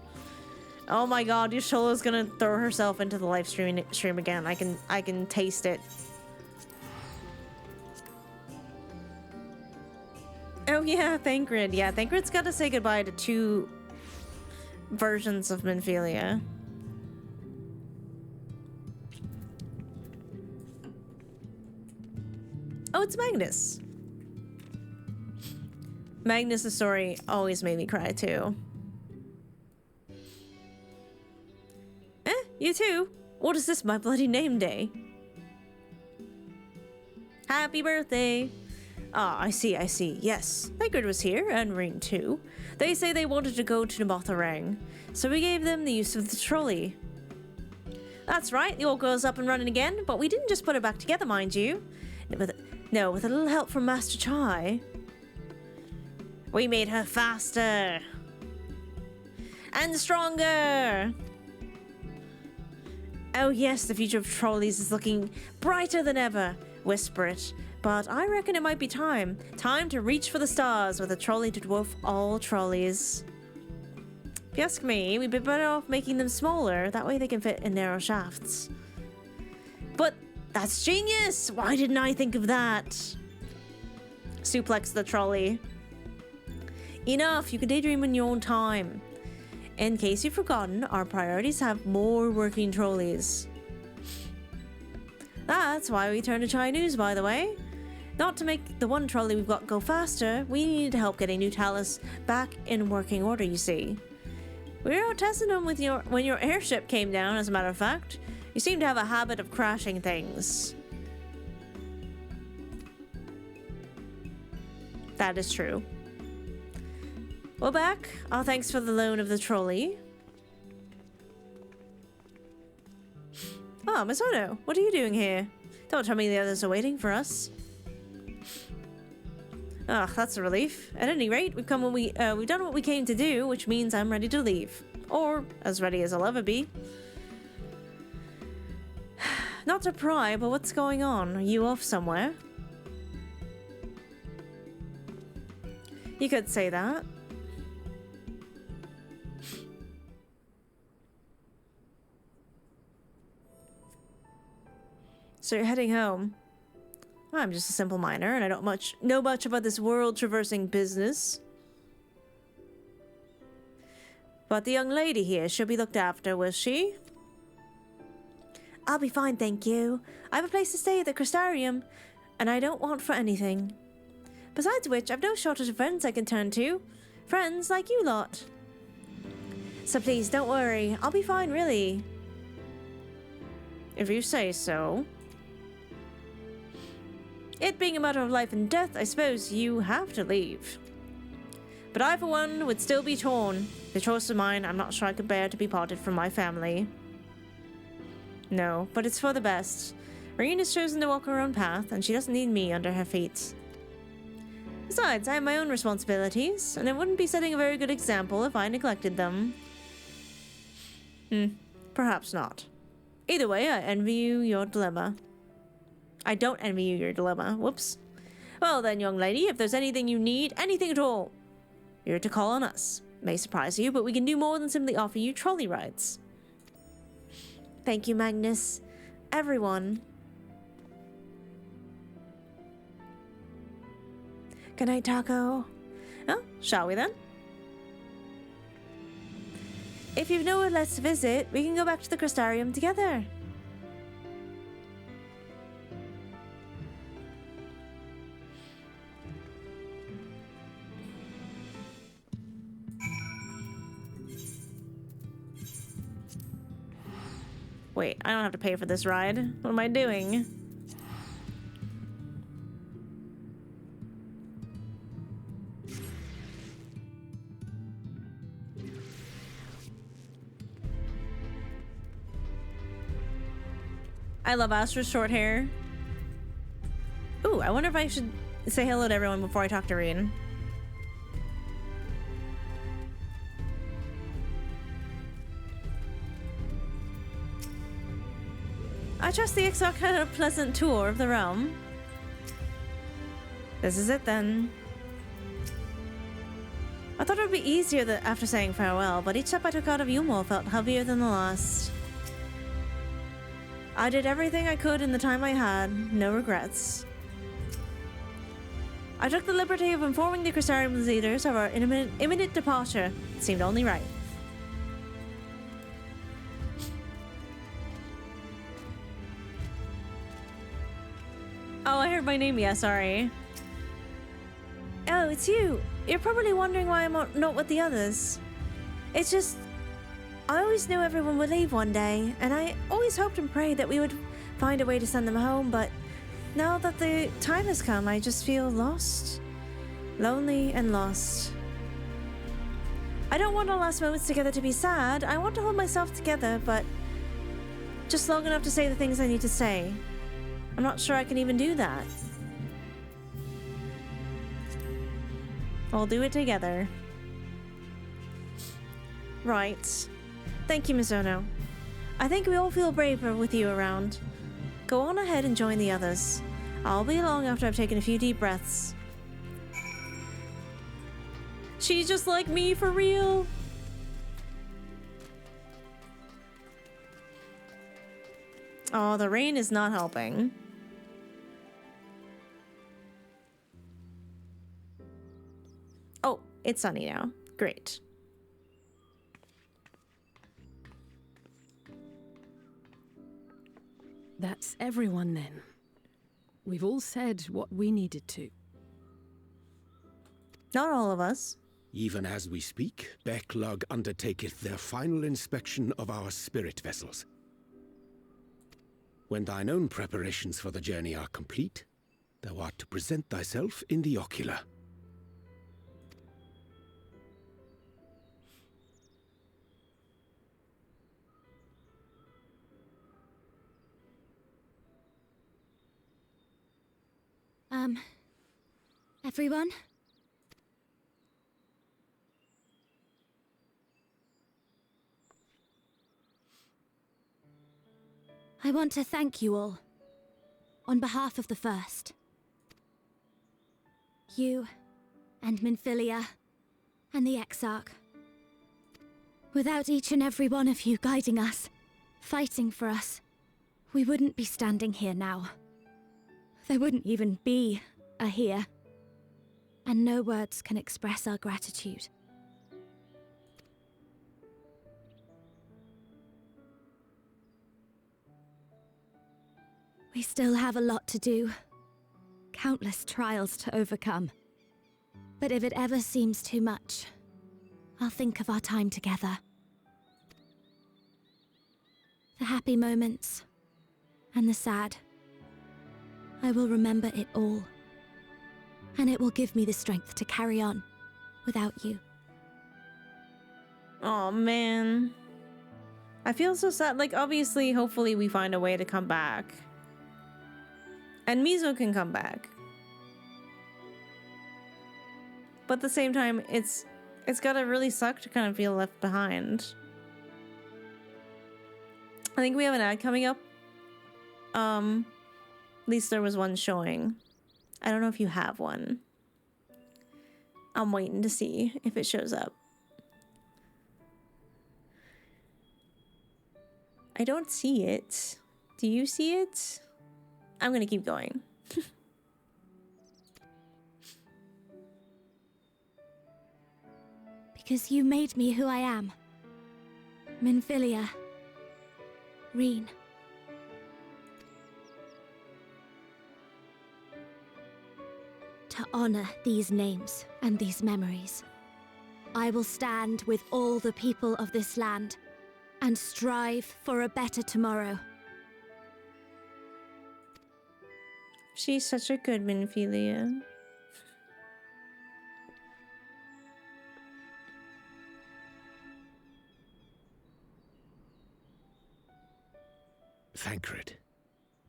Oh my god, Yashola's gonna throw herself into the live stream again. I can taste it. Oh yeah, Thancred. Yeah, Thancred's got to say goodbye to 2 versions of Minfilia. Oh, it's Magnus. Magnus' story always made me cry too. You too? What is this, my bloody name day? Happy birthday! Ah, I see. Yes, Thancred was here, and Ring too. They say they wanted to go to Nabothorang, so we gave them the use of the trolley. That's right, the old girl's up and running again, but we didn't just put her back together, mind you. With a little help from Master Chai. We made her faster. And stronger. Oh yes, the future of trolleys is looking brighter than ever. Whisper it. But I reckon it might be time. Time to reach for the stars with a trolley to dwarf all trolleys. If you ask me, we'd be better off making them smaller. That way they can fit in narrow shafts. But that's genius! Why didn't I think of that? Suplex the trolley. Enough, you can daydream in your own time. In case you've forgotten, our priorities have more working trolleys. That's why we turned to Chai News, by the way. Not to make the one trolley we've got go faster, we needed help getting New Talus back in working order, you see. We were out testing them with when your airship came down, as a matter of fact. You seem to have a habit of crashing things. That is true. Well, back. Our thanks for the loan of the trolley. Oh, Miss Ono, what are you doing here? Don't tell me the others are waiting for us. Ah, that's a relief. At any rate, we've done what we came to do, which means I'm ready to leave. Or as ready as I'll ever be. Not to pry, but what's going on? Are you off somewhere? You could say that. So you're heading home. I'm just a simple miner, and I don't know much about this world-traversing business. But the young lady here, she'll be looked after, will she? I'll be fine, thank you. I have a place to stay at the Crystarium, and I don't want for anything. Besides which, I've no shortage of friends I can turn to. Friends like you lot. So please, don't worry. I'll be fine, really. If you say so. It being a matter of life and death, I suppose you have to leave. But I, for one, would still be torn. The choice of mine, I'm not sure I could bear to be parted from my family. No, but it's for the best. Reen has chosen to walk her own path, and she doesn't need me under her feet. Besides, I have my own responsibilities, and it wouldn't be setting a very good example if I neglected them. Perhaps not. Either way, I envy you your dilemma. I don't envy you your dilemma. Whoops. Well then, young lady, if there's anything you need, anything at all, you're to call on us. May surprise you, but we can do more than simply offer you trolley rides. Thank you, Magnus. Everyone. Good night, Taco. Oh, shall we then? If you've nowhere less to visit, we can go back to the Crystarium together. Wait, I don't have to pay for this ride. What am I doing? I love Astra's short hair. Ooh, I wonder if I should say hello to everyone before I talk to Reen. I trust the Exarch had a pleasant tour of the realm. This is it then. I thought it would be easier after saying farewell, but each step I took out of Yumo felt heavier than the last. I did everything I could in the time I had, no regrets. I took the liberty of informing the Crystarium leaders of our imminent departure. It seemed only right. Oh, I heard my name. Yeah, sorry. Oh, it's you. You're probably wondering why I'm not with the others. It's just, I always knew everyone would leave one day, and I always hoped and prayed that we would find a way to send them home, but now that the time has come, I just feel lost. Lonely and lost. I don't want our last moments together to be sad. I want to hold myself together, but just long enough to say the things I need to say. I'm not sure I can even do that. We'll do it together. Right. Thank you, Mizuno. I think we all feel braver with you around. Go on ahead and join the others. I'll be along after I've taken a few deep breaths. She's just like me for real. Oh, the rain is not helping. Oh, it's sunny now. Great. That's everyone then. We've all said what we needed to. Not all of us. Even as we speak, Backlog undertaketh their final inspection of our spirit vessels. When thine own preparations for the journey are complete, thou art to present thyself in the ocular. Everyone? I want to thank you all, on behalf of the First. You, and Minfilia, and the Exarch. Without each and every one of you guiding us, fighting for us, we wouldn't be standing here now. There wouldn't even be a here. And no words can express our gratitude. We still have a lot to do. Countless trials to overcome. But if it ever seems too much, I'll think of our time together. The happy moments, and the sad. I will remember it all. And it will give me the strength to carry on without you. Oh man. I feel so sad. Like, obviously, hopefully we find a way to come back. And Mizo can come back. But at the same time, it's gotta really suck to kind of feel left behind. I think we have an ad coming up. At least there was one showing. I don't know if you have one. I'm waiting to see if it shows up. I don't see it. Do you see it? I'm gonna keep going. because you made me who I am. Minfilia. Reen. To honor these names and these memories, I will stand with all the people of this land and strive for a better tomorrow. She's such a good Minfilia. Thancred,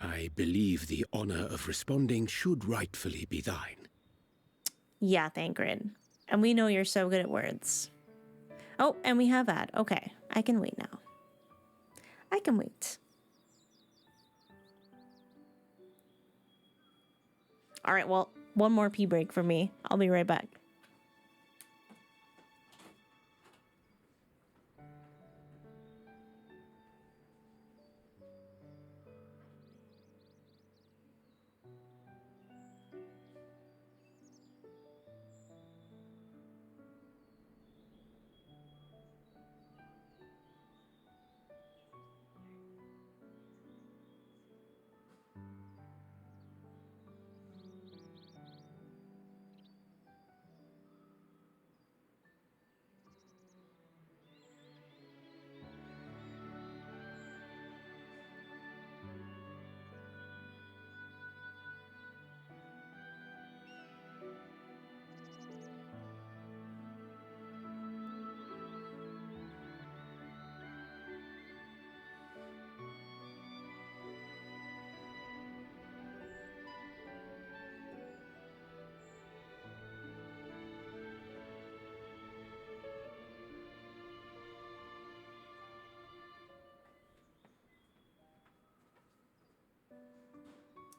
I believe the honor of responding should rightfully be thine. Yeah, Thancred. And we know you're so good at words. Oh, and we have ad. Okay, I can wait now. I can wait. All right, well, one more pee break for me. I'll be right back.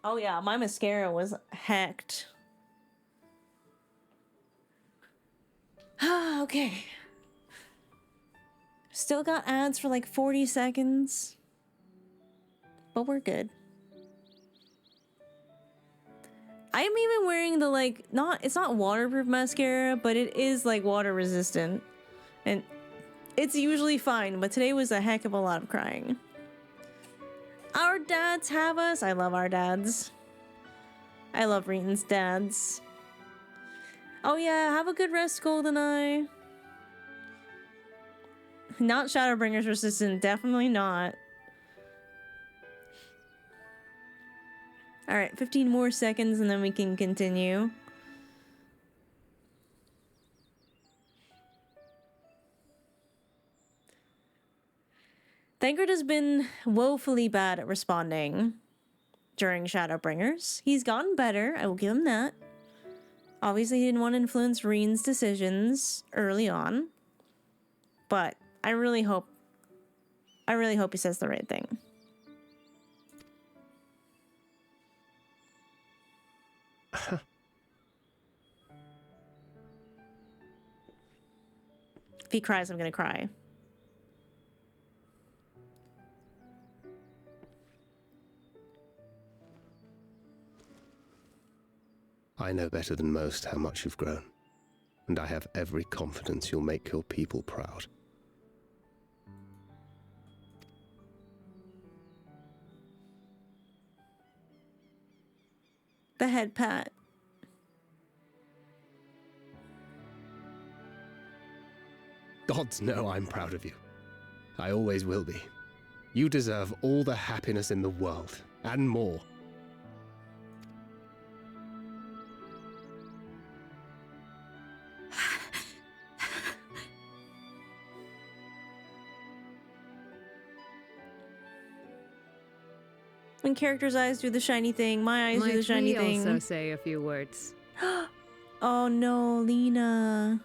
Oh yeah, my mascara was hacked. Okay. Still got ads for like 40 seconds. But we're good. I am even wearing the like, it's not waterproof mascara, but it is like water resistant. And it's usually fine, but today was a heck of a lot of crying. Our dads have us. I love our dads. I love Reen's dads. Oh yeah, have a good rest, GoldenEye. Not Shadowbringers resistant, definitely not. Alright, 15 more seconds and then we can continue. Thancred has been woefully bad at responding during Shadowbringers. He's gotten better, I will give him that. Obviously, he didn't want to influence Reen's decisions early on. But I really hope he says the right thing. If he cries, I'm gonna cry. I know better than most how much you've grown, and I have every confidence you'll make your people proud. The head pat. Gods know I'm proud of you. I always will be. You deserve all the happiness in the world, and more. When characters' eyes do the shiny thing, my eyes do the shiny thing. Might we also say a few words? Oh no, Lena.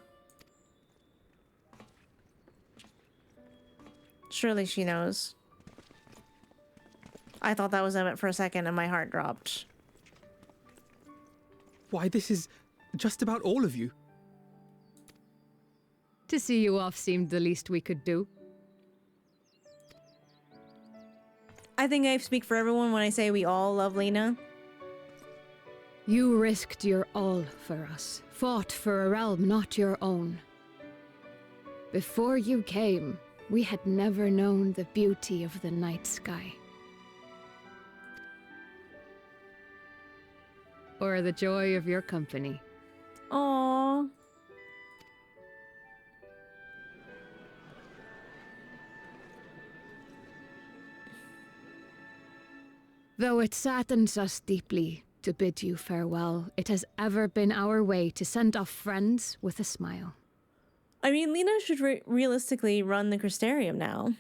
Surely she knows. I thought that was Emmett for a second and my heart dropped. Why, this is just about all of you. To see you off seemed the least we could do. I think I speak for everyone when I say we all love Lena. You risked your all for us, fought for a realm not your own. Before you came, we had never known the beauty of the night sky. Or the joy of your company. Aww. Though it saddens us deeply to bid you farewell, it has ever been our way to send off friends with a smile. I mean, Lena should realistically run the Crystarium now.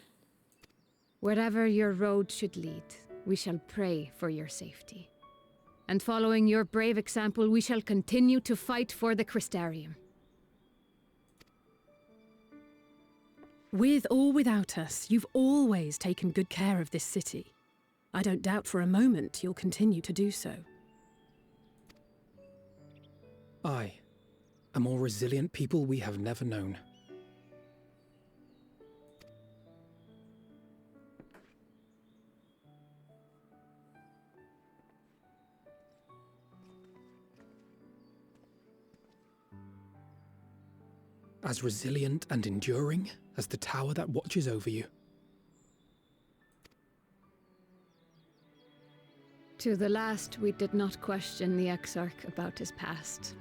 Wherever your road should lead, we shall pray for your safety. And following your brave example, we shall continue to fight for the Crystarium. With or without us, you've always taken good care of this city. I don't doubt for a moment you'll continue to do so. Aye. A more resilient people we have never known. As resilient and enduring as the tower that watches over you. To the last, we did not question the Exarch about his past.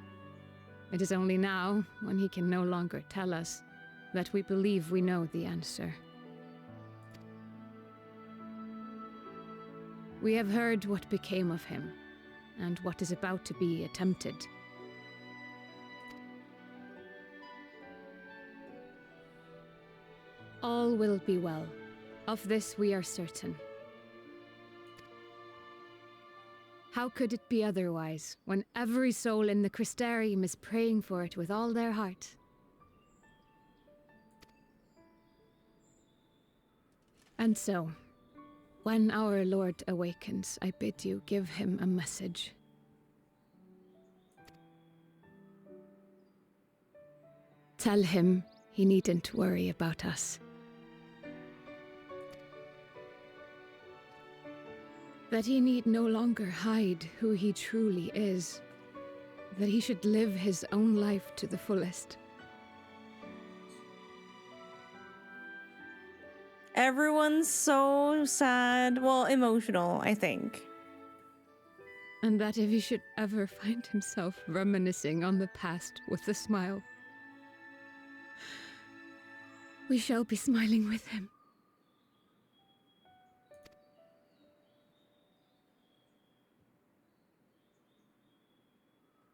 It is only now, when he can no longer tell us, that we believe we know the answer. We have heard what became of him, and what is about to be attempted. All will be well. Of this we are certain. How could it be otherwise, when every soul in the Crystarium is praying for it with all their heart? And so, when our Lord awakens, I bid you give him a message. Tell him he needn't worry about us. That he need no longer hide who he truly is. That he should live his own life to the fullest. Everyone's so sad. Well, emotional, I think. And that if he should ever find himself reminiscing on the past with a smile, we shall be smiling with him.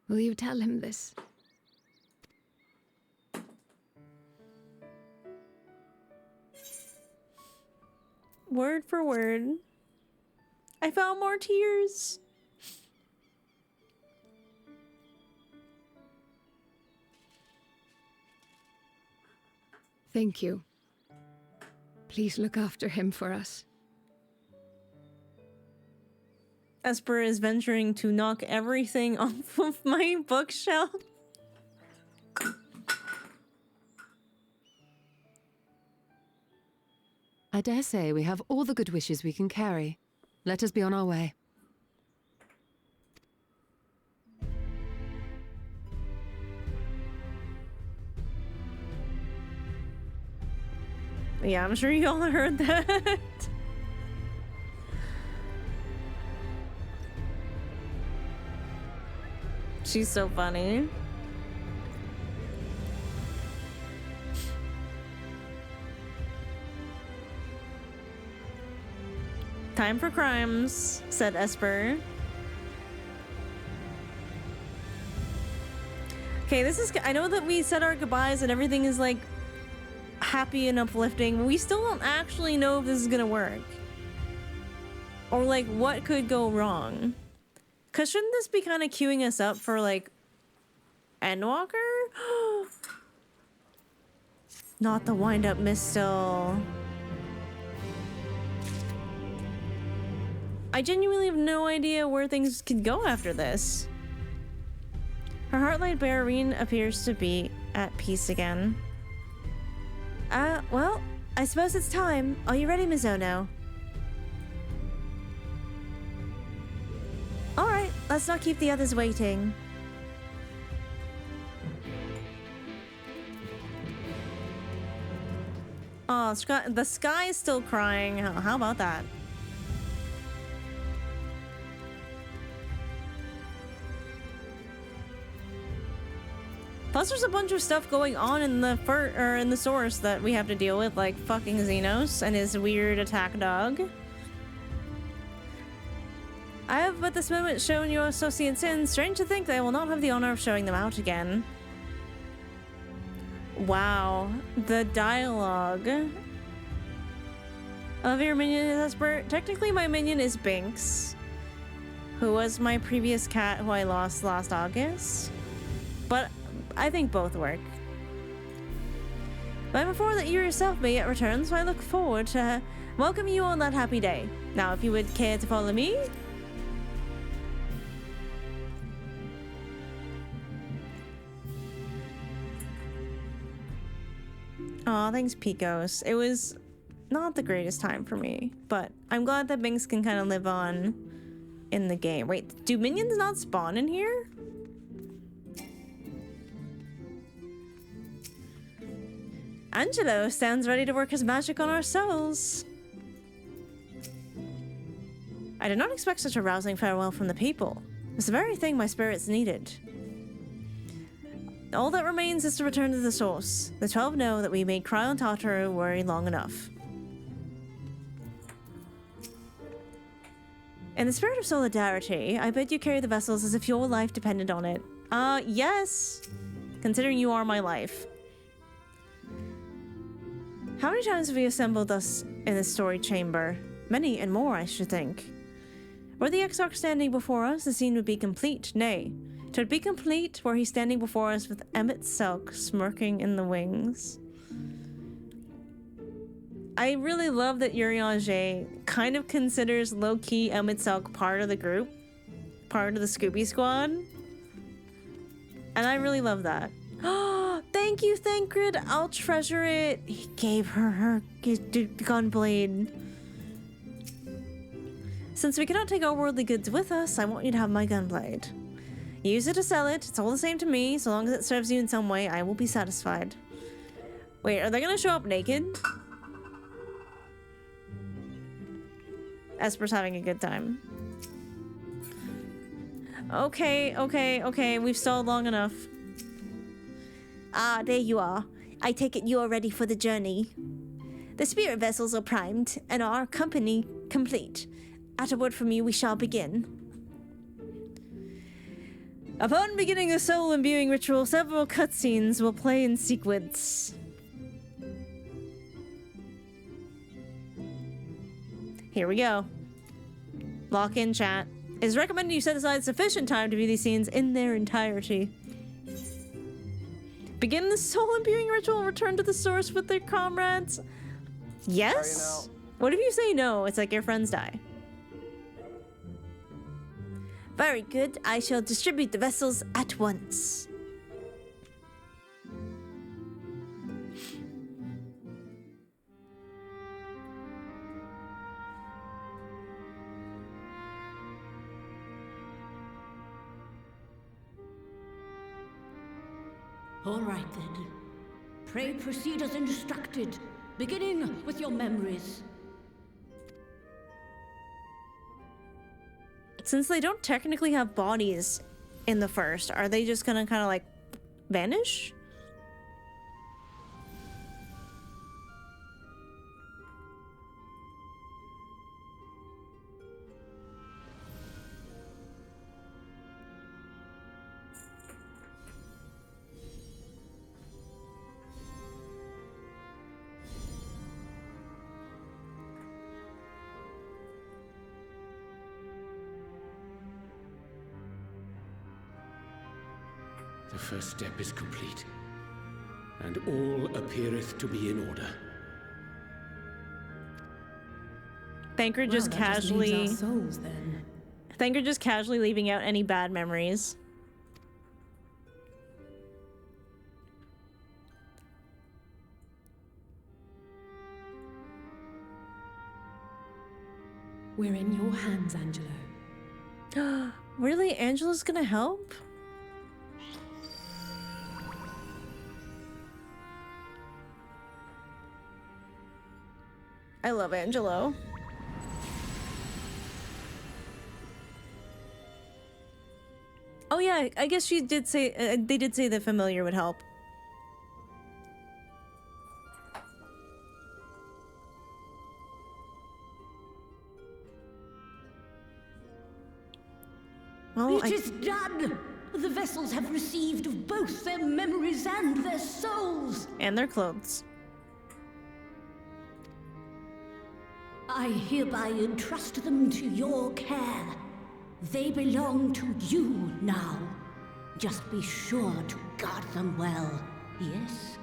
Will you tell him this? Word for word. I found more tears. Thank you. Please look after him for us. Esper is venturing to knock everything off of my bookshelf. I dare say we have all the good wishes we can carry. Let us be on our way. Yeah, I'm sure you all heard that. She's so funny. Time for crimes, said Esper. Okay, this is... I know that we said our goodbyes and everything is like happy and uplifting, but we still don't actually know if this is gonna work. Or like what could go wrong. Cause shouldn't this be kind of queuing us up for like Endwalker? Not the wind-up mistle. I genuinely have no idea where things could go after this. Her heart-light Barreen appears to be at peace again. Well, I suppose it's time. Are you ready, Mizono? Alright, let's not keep the others waiting. Oh, the sky is still crying. How about that? Plus, there's a bunch of stuff going on in the source that we have to deal with, like fucking Xenos and his weird attack dog. I have at this moment shown your associate sins. Strange to think that I will not have the honor of showing them out again. Wow, the dialogue. Of your minion is Esper. Technically, my minion is Binks, who was my previous cat who I lost last August. But I think both work. But before that you yourself may yet return, so I look forward to welcoming you on that happy day. Now, if you would care to follow me. Aw, thanks, Picos. It was not the greatest time for me, but I'm glad that Binks can kind of live on in the game. Wait, do minions not spawn in here? Angelo stands ready to work his magic on our souls. I did not expect such a rousing farewell from the people. It's the very thing my spirits needed. All that remains is to return to the source. The 12 know that we made Cryo and Tartaru worry long enough. In the spirit of solidarity, I bid you carry the vessels as if your life depended on it. Yes! Considering you are my life. How many times have we assembled us in this story chamber? Many and more, I should think. Were the Exarch standing before us, the scene would be complete. Nay, 'twould be complete were he standing before us with Emmet Selk smirking in the wings. I really love that Urianger kind of considers low-key Emmet Selk part of the group, part of the Scooby Squad. And I really love that. Oh, thank you, Thancred. I'll treasure it. He gave her gunblade. Since we cannot take our worldly goods with us, I want you to have my gunblade. Use it to sell it. It's all the same to me. So long as it serves you in some way, I will be satisfied. Wait, are they gonna show up naked? Esper's having a good time. Okay. We've stalled long enough. Ah, there you are. I take it you are ready for the journey. The spirit vessels are primed, and our company complete. At a word from you, we shall begin. Upon beginning the soul imbuing ritual, several cutscenes will play in sequence. Here we go. Lock in, chat. It is recommended you set aside sufficient time to view these scenes in their entirety. Begin the soul imbuing ritual, return to the source with their comrades. Yes? What if you say no? It's like your friends die. Very good. I shall distribute the vessels at once. All right then. Pray proceed as instructed, beginning with your memories. Since they don't technically have bodies in the first, are they just gonna kind of like vanish? The first step is complete, and all appeareth to be in order. Thancred just casually. Just leaves our souls, then. Thancred just casually leaving out any bad memories. We're in your hands, Angelo. Really? Angela's gonna help? I love Angelo. Oh yeah, I guess she did say they did say the familiar would help. Well, it is done! The vessels have received both their memories and their souls! And their clothes. I hereby entrust them to your care. They belong to you now. Just be sure to guard them well, yes?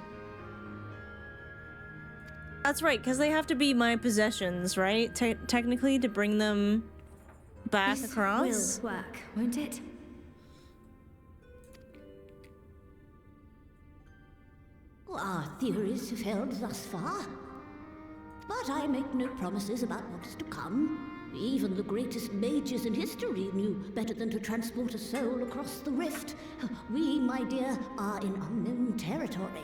That's right, because they have to be my possessions, right? Technically, to bring them back across? This will work, won't it? Our theories have held thus far. But I make no promises about what is to come. Even the greatest mages in history knew better than to transport a soul across the rift. We, my dear, are in unknown territory.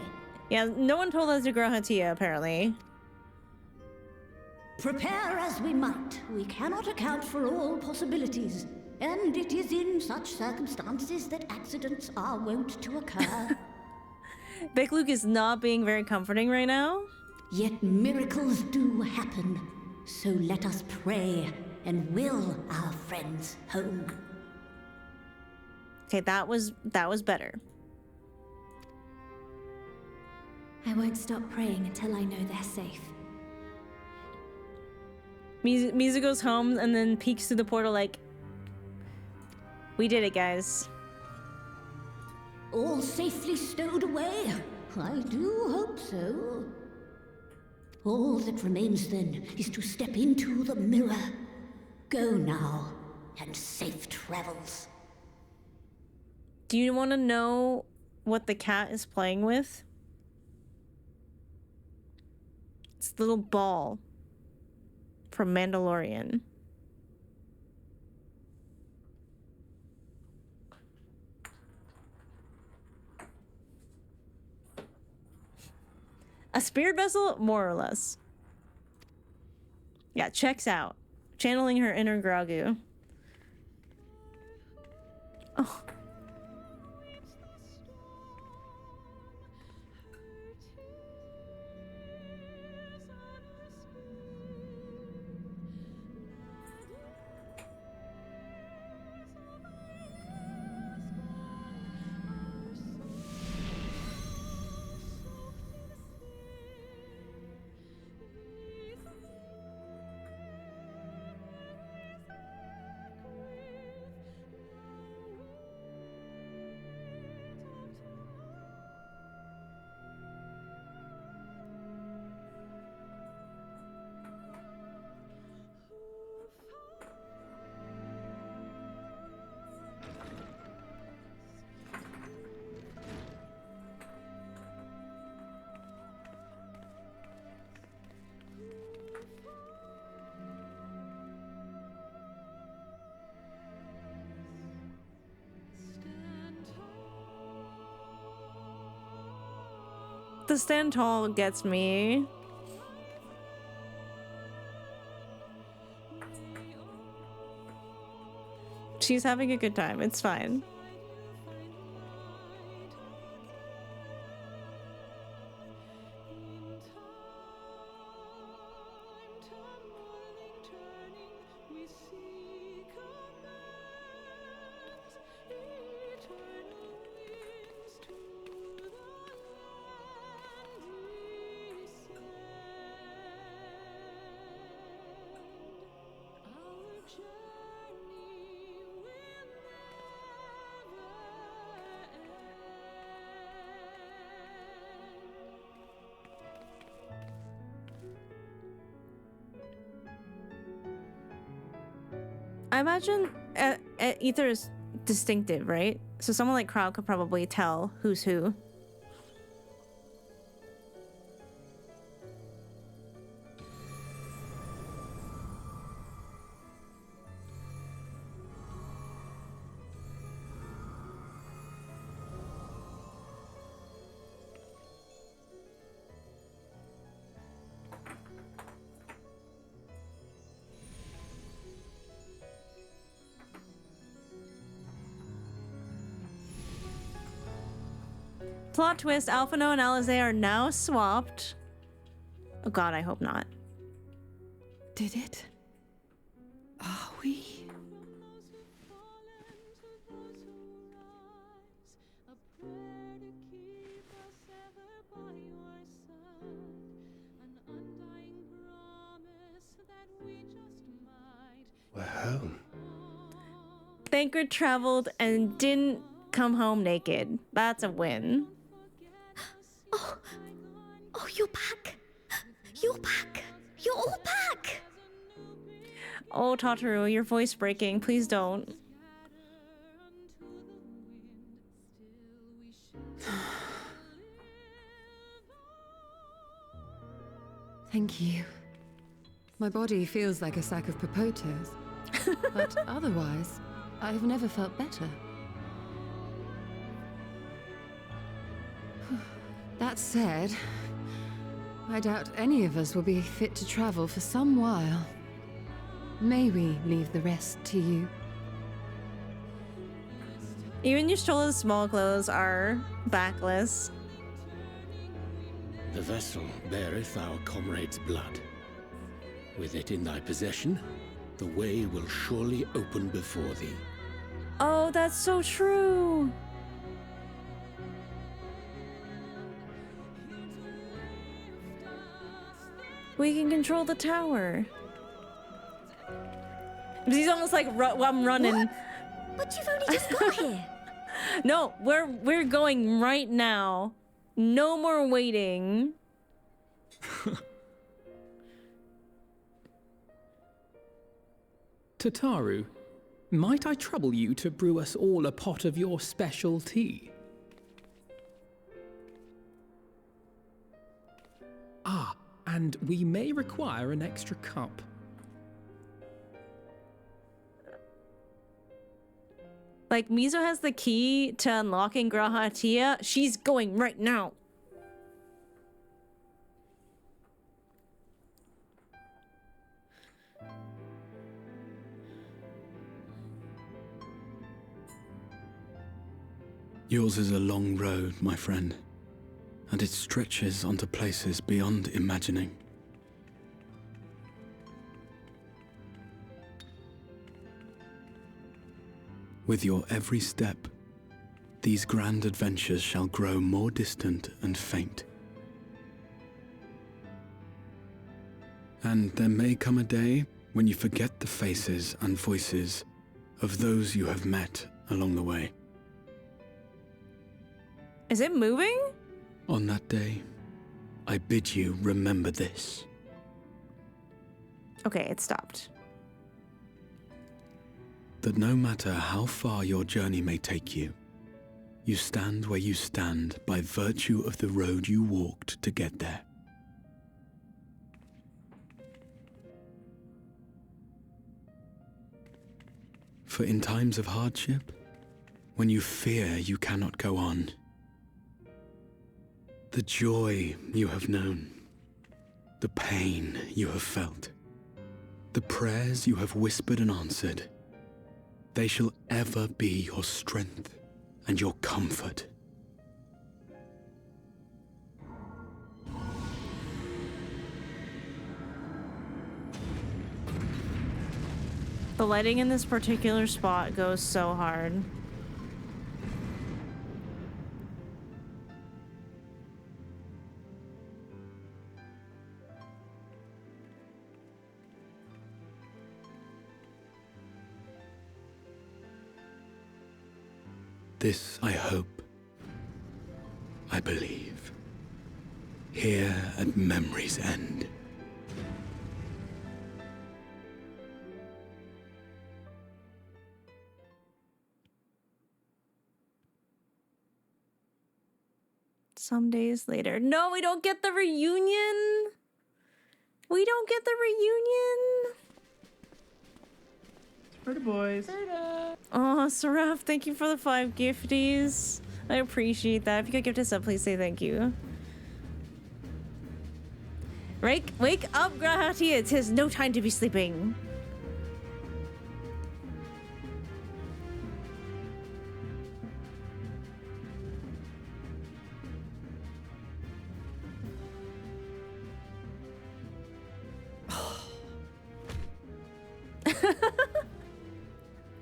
Yeah, no one told us to grow Riqi-Tio, apparently. Prepare as we might, we cannot account for all possibilities. And it is in such circumstances that accidents are wont to occur. Big Luke is not being very comforting right now. Yet miracles do happen. So let us pray and will our friends home. Okay, that was better. I won't stop praying until I know they're safe. Misa goes home and then peeks through the portal like, we did it, guys. All safely stowed away? I do hope so. All that remains then is to step into the mirror. Go now, and safe travels. Do you want to know what the cat is playing with? It's the little ball from Mandalorian. A spirit vessel? More or less. Yeah, checks out. Channeling her inner Grogu. Oh. The stand tall gets me. She's having a good time. It's fine. I imagine Ether is distinctive, right? So someone like Crow could probably tell who's who. Plot twist, Alphino and Alize are now swapped. Oh god, I hope not. Did it? Are we? We're home. Thancred traveled and didn't come home naked. That's a win. Oh, you're back. You're back. You're all back. Oh, Tataru, your voice breaking. Please don't. Thank you. My body feels like a sack of potatoes, but otherwise, I have never felt better. That said, I doubt any of us will be fit to travel for some while. May we leave the rest to you? Even Ystrola's small clothes are backless. The vessel beareth our comrade's blood. With it in thy possession, the way will surely open before thee. Oh, that's so true. We can control the tower. He's almost like, I'm running. What? But you've only just got here. No, we're going right now. No more waiting. Tataru, might I trouble you to brew us all a pot of your special tea? Ah, and we may require an extra cup. Like, Mizo has the key to unlocking Riqi-Tio. She's going right now. Yours is a long road, my friend, and it stretches onto places beyond imagining. With your every step, these grand adventures shall grow more distant and faint. And there may come a day when you forget the faces and voices of those you have met along the way. Is it moving? On that day, I bid you remember this. Okay, it stopped. That no matter how far your journey may take you, you stand where you stand by virtue of the road you walked to get there. For in times of hardship, when you fear you cannot go on, the joy you have known, the pain you have felt, the prayers you have whispered and answered, they shall ever be your strength and your comfort. The lighting in this particular spot goes so hard. This I hope, I believe, here at memory's end. Some days later. No, we don't get the reunion. We don't get the reunion. Pretty boys. Oh, Seraph, thank you for the 5 gifties. I appreciate that. If you could gift us up, please say thank you. Wake up, Riqi-Tio. It is no time to be sleeping.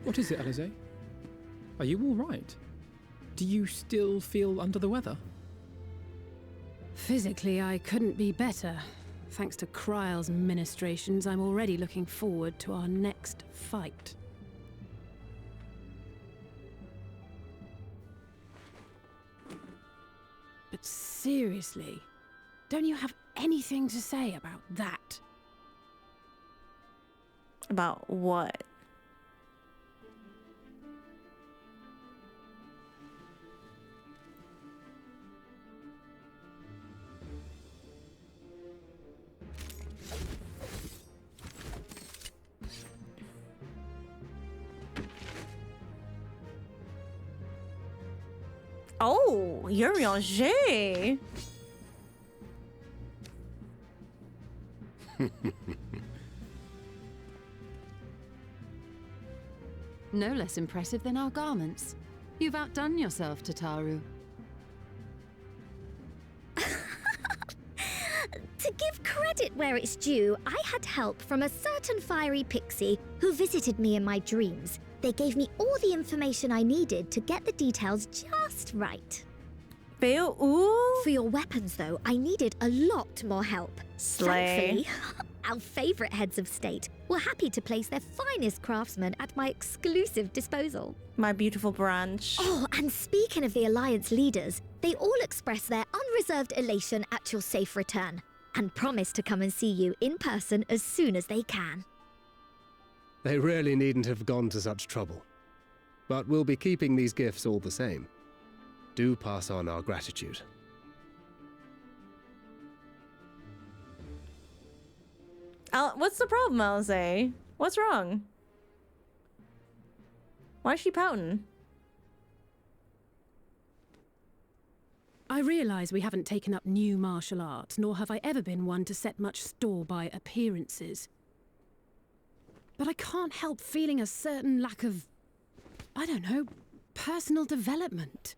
What is it, Alize? Are you all right? Do you still feel under the weather? Physically, I couldn't be better. Thanks to Kryle's ministrations, I'm already looking forward to our next fight. But seriously, don't you have anything to say about that? About what? Oh, Urianger. No less impressive than our garments. You've outdone yourself, Tataru. To give credit where it's due, I had help from a certain fiery pixie who visited me in my dreams. They gave me all the information I needed to get the details just right. For your weapons, though, I needed a lot more help. Slay. Thankfully, our favourite heads of state were happy to place their finest craftsmen at my exclusive disposal. My beautiful branch. Oh, and speaking of the Alliance leaders, they all expressed their unreserved elation at your safe return, and promise to come and see you in person as soon as they can. They really needn't have gone to such trouble. But we'll be keeping these gifts all the same. Do pass on our gratitude. What's the problem, Alize? What's wrong? Why is she pouting? I realise we haven't taken up new martial arts, nor have I ever been one to set much store by appearances. But I can't help feeling a certain lack of, I don't know, personal development.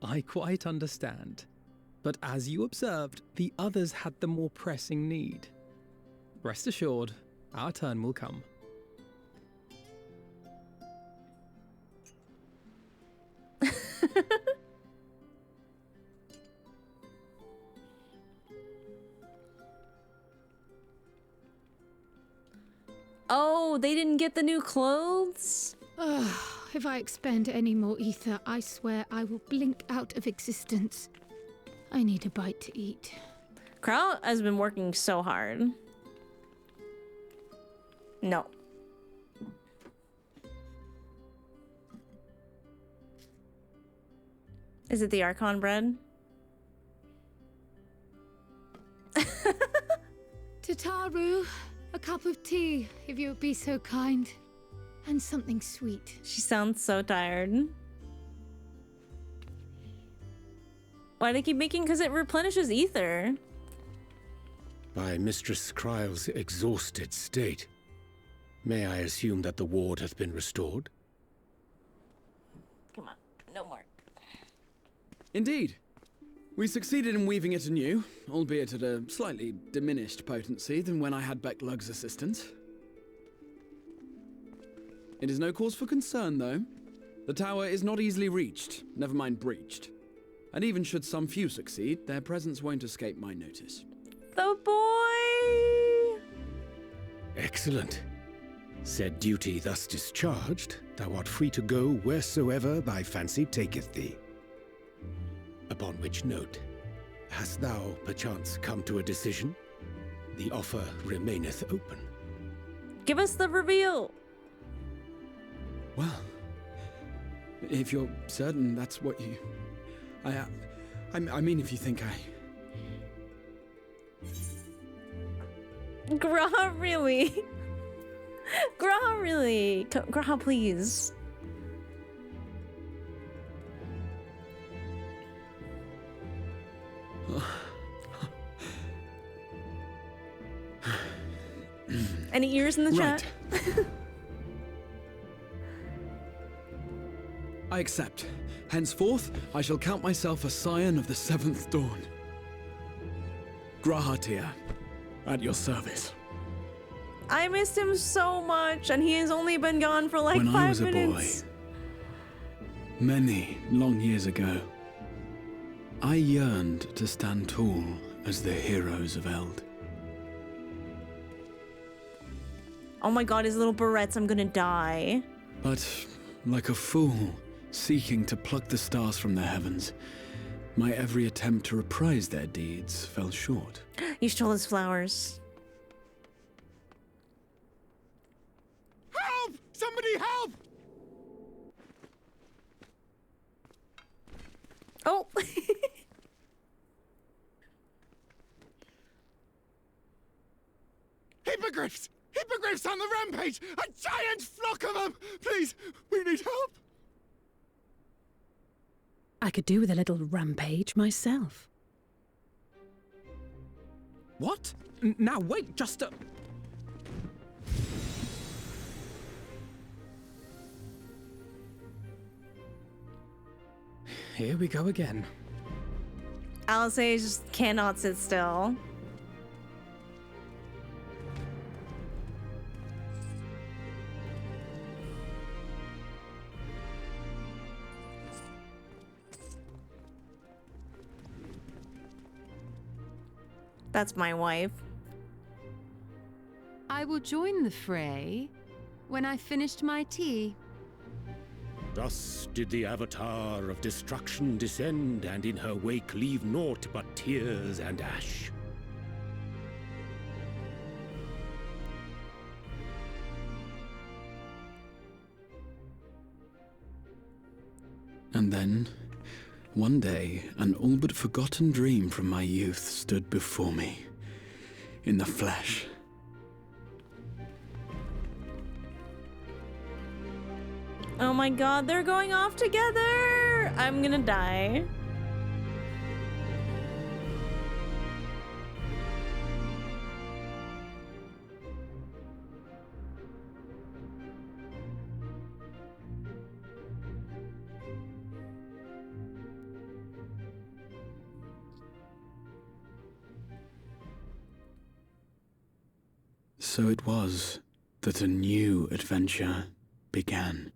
I quite understand. But as you observed, the others had the more pressing need. Rest assured, our turn will come. Oh, they didn't get the new clothes? If I expend any more ether, I swear I will blink out of existence. I need a bite to eat. Krau has been working so hard. No. Is it the Archon bread? Tataru, a cup of tea, if you would be so kind. And something sweet. She sounds so tired. Why do they keep making? Because it replenishes ether. By Mistress Kryle's exhausted state, may I assume that the ward hath been restored? Come on, no more. Indeed. We succeeded in weaving it anew, albeit at a slightly diminished potency than when I had Becklug's assistance. It is no cause for concern, though. The tower is not easily reached, never mind breached. And even should some few succeed, their presence won't escape my notice. The boy! Excellent. Said duty thus discharged, thou art free to go wheresoever thy fancy taketh thee. Upon which note, hast thou perchance come to a decision? The offer remaineth open. Give us the reveal! Well, if you're certain that's what you... I mean, if you think Graha, really? Graha, really? Graha, please. Any ears in the chat? I accept. Henceforth, I shall count myself a scion of the 7th dawn. Riqi-Tio, At your service. I missed him so much, and he has only been gone for like When 5 I was minutes. a boy, many long years ago, I yearned to stand tall as the heroes of Eld. Oh my god, his little barrettes, I'm gonna die. But, like a fool, seeking to pluck the stars from the heavens, my every attempt to reprise their deeds fell short. You stole his flowers. Help! Somebody help! Oh! Hippogriffs! Hippogriffs on the rampage! A giant flock of them! Please, we need help! I could do with a little rampage myself. What? Now wait, just a... Here we go again. Alice just cannot sit still. That's my wife. I will join the fray when I finished my tea. Thus did the Avatar of Destruction descend, and in her wake leave naught but tears and ash. And then, one day, an all but forgotten dream from my youth stood before me, in the flesh. Oh my god, they're going off together! I'm gonna die. So it was that a new adventure began.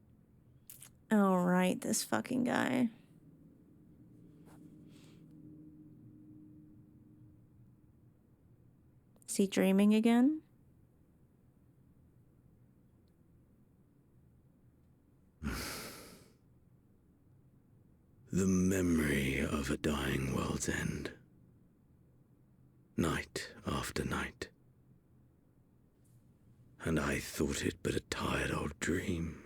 Oh, right, this fucking guy. Is he dreaming again? The memory of a dying world's end. Night after night. And I thought it but a tired old dream.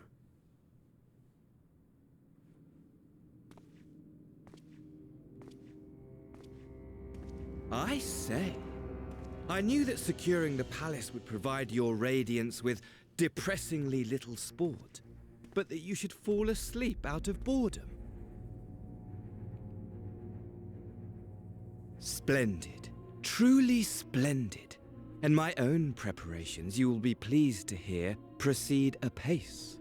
I say, I knew that securing the palace would provide your radiance with depressingly little sport, but that you should fall asleep out of boredom. Splendid, truly splendid. And my own preparations, you will be pleased to hear, proceed apace.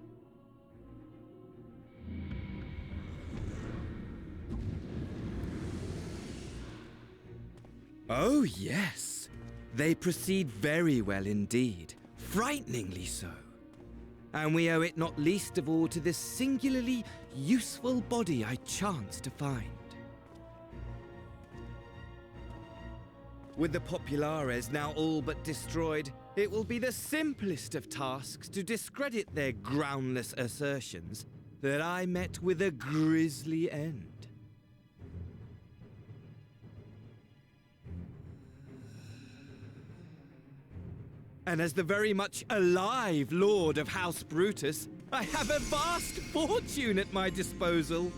Oh, yes. They proceed very well indeed. Frighteningly so. And we owe it not least of all to this singularly useful body I chanced to find. With the Populares now all but destroyed, it will be the simplest of tasks to discredit their groundless assertions that I met with a grisly end. And as the very much alive Lord of House Brutus, I have a vast fortune at my disposal.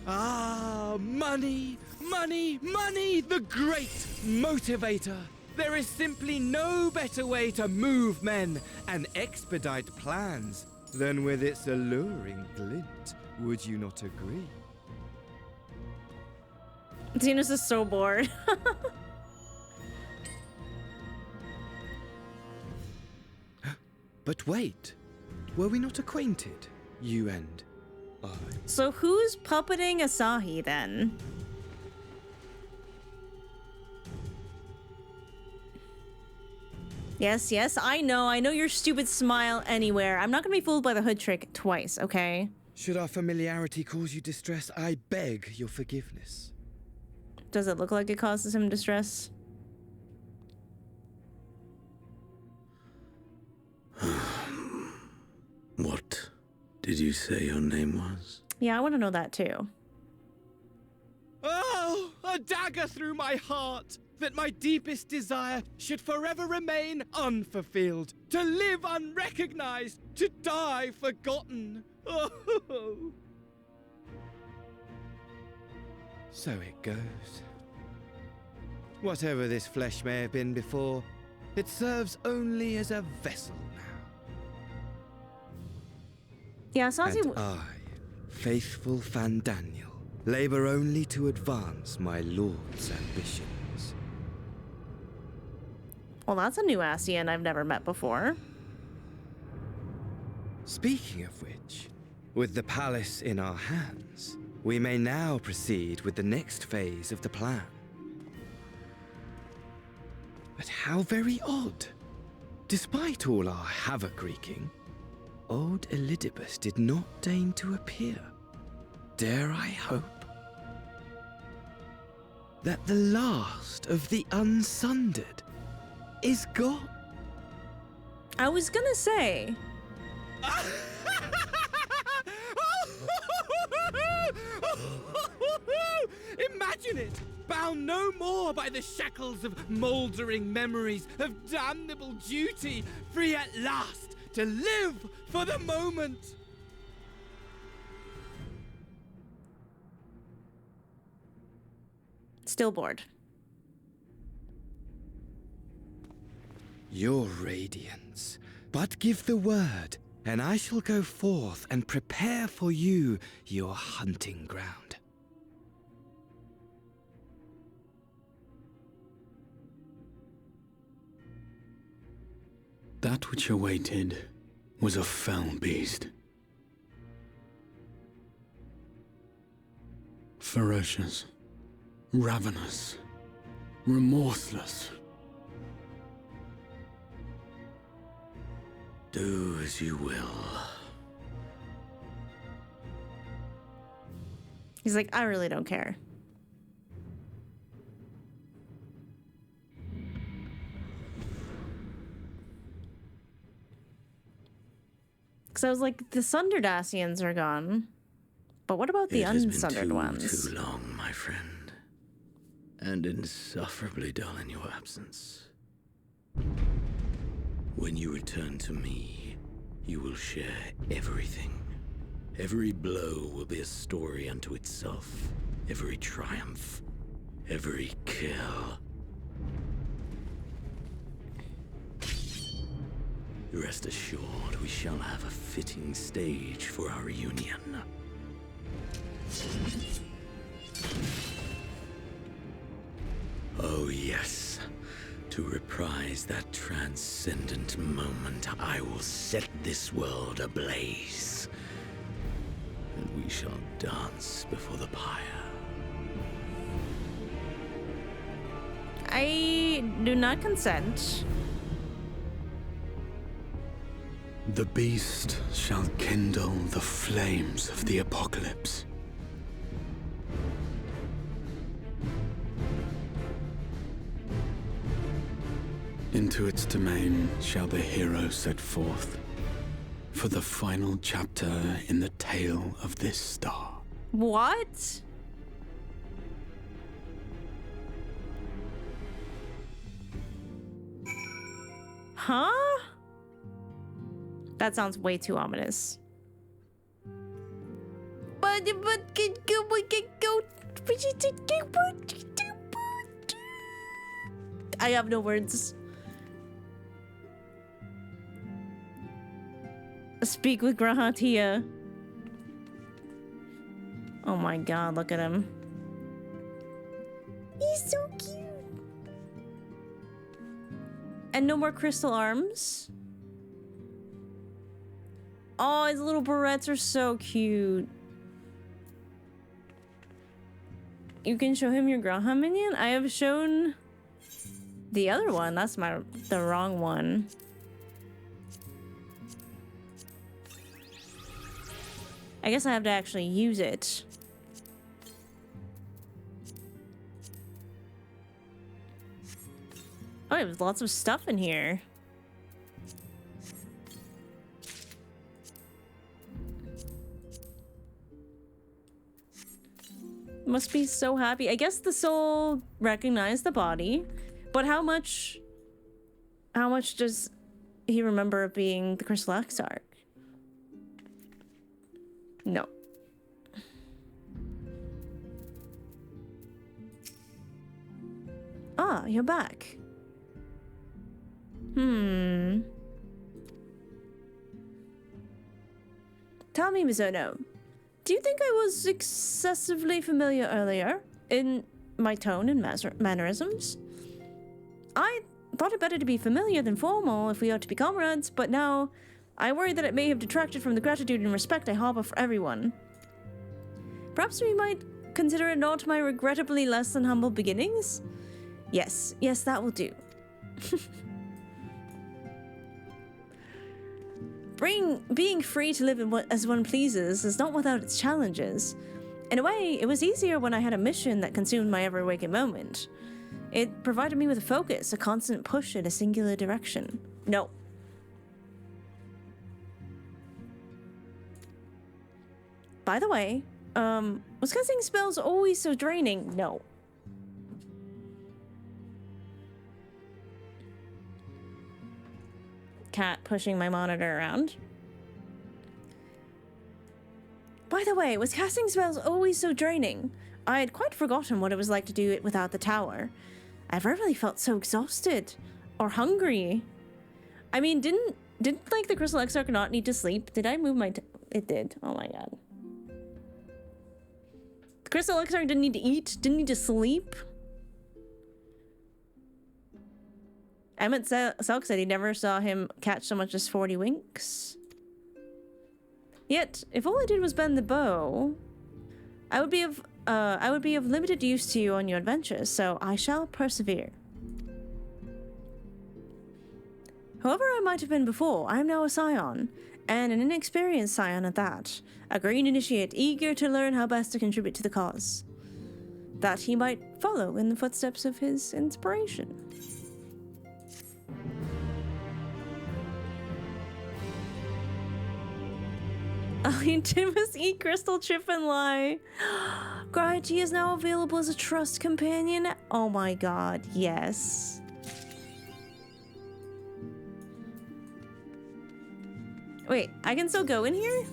Ah, money, money, money, the great motivator. There is simply no better way to move men and expedite plans than with its alluring glint. Would you not agree? Zenos is so bored. But wait, were we not acquainted, you and I? So who's puppeting Asahi then? Yes, yes, I know your stupid smile anywhere. I'm not gonna be fooled by the hood trick twice, okay? Should our familiarity cause you distress, I beg your forgiveness. Does it look like it causes him distress? What did you say your name was? Yeah, I want to know that too. Oh, a dagger through my heart, that my deepest desire should forever remain unfulfilled, to live unrecognized, to die forgotten. Oh. So it goes. Whatever this flesh may have been before, it serves only as a vessel now. Yeah, Saucy. And I, faithful Fandaniel, labor only to advance my lord's ambitions. Well, that's a new Ascian I've never met before. Speaking of which, with the palace in our hands, we may now proceed with the next phase of the plan. But how very odd. Despite all our havoc wreaking, old Elidibus did not deign to appear. Dare I hope that the last of the unsundered is gone? I was gonna say. Imagine it! Bound no more by the shackles of mouldering memories of damnable duty, free at last to live for the moment! Still bored. Your radiance. But give the word, and I shall go forth and prepare for you your hunting ground. That which awaited was a fell beast. Ferocious, ravenous, remorseless. Do as you will. He's like, I really don't care. Because I was like, the sundered Ascians are gone. But what about the unsundered ones? Too long, my friend. And insufferably dull in your absence. When you return to me, you will share everything. Every blow will be a story unto itself. Every triumph, every kill. Rest assured, we shall have a fitting stage for our reunion. Oh yes, to reprise that transcendent moment, I will set this world ablaze. And we shall dance before the pyre. I do not consent. The beast shall kindle the flames of the apocalypse. Into its domain shall the hero set forth for the final chapter in the tale of this star. What? Huh? That sounds way too ominous. But I have no words. Speak with Riqi-Tio. Oh my god, look at him. He's so cute. And no more crystal arms. Oh, his little barrettes are so cute. You can show him your Graha minion? I have shown The other one, that's the wrong one. I guess I have to actually use it. Oh, there's lots of stuff in here. Must be so happy. I guess the soul recognized the body, but how much does he remember of being the Crystal Exarch? No. Ah, you're back. Tell me, Mizono, do you think I was excessively familiar earlier in my tone and mannerisms? I thought it better to be familiar than formal if we are to be comrades, but now I worry that it may have detracted from the gratitude and respect I harbor for everyone. Perhaps we might consider it not my regrettably less than humble beginnings? Yes, that will do. Being free to live as one pleases is not without its challenges. In a way, it was easier when I had a mission that consumed my ever waking moment. It provided me with a focus, a constant push in a singular direction. No. By the way, was casting spells always so draining? No. Cat pushing my monitor around. By the way, was casting spells always so draining? I had quite forgotten what it was like to do it without the tower. I've rarely felt so exhausted or hungry. I mean, didn't like the Crystal Exarch not need to sleep? Did I move my it did. Oh my god. The Crystal Exarch didn't need to eat, didn't need to sleep. Emmett Selk said he never saw him catch so much as 40 winks. Yet, if all I did was bend the bow, I would be of limited use to you on your adventures, so I shall persevere. However I might have been before, I am now a scion, and an inexperienced scion at that, a green initiate eager to learn how best to contribute to the cause, that he might follow in the footsteps of his inspiration. Elidibus eat crystal chip and lie. Riqi-Tio is now available as a trust companion. Oh my god, yes. Wait, I can still go in here?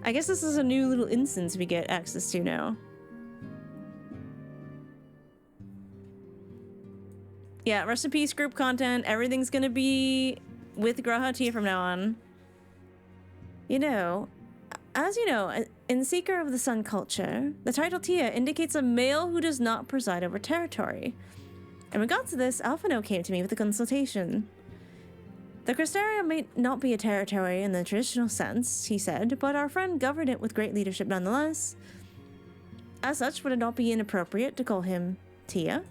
I guess this is a new little instance we get access to now. Yeah, rest in peace group content. Everything's gonna be with Riqi-Tio from now on. You know, as you know, in Seeker of the Sun culture, the title Tia indicates a male who does not preside over territory. In regards to this, Alphino came to me with a consultation. The Crystarium may not be a territory in the traditional sense, he said, but our friend governed it with great leadership nonetheless. As such, would it not be inappropriate to call him Tia?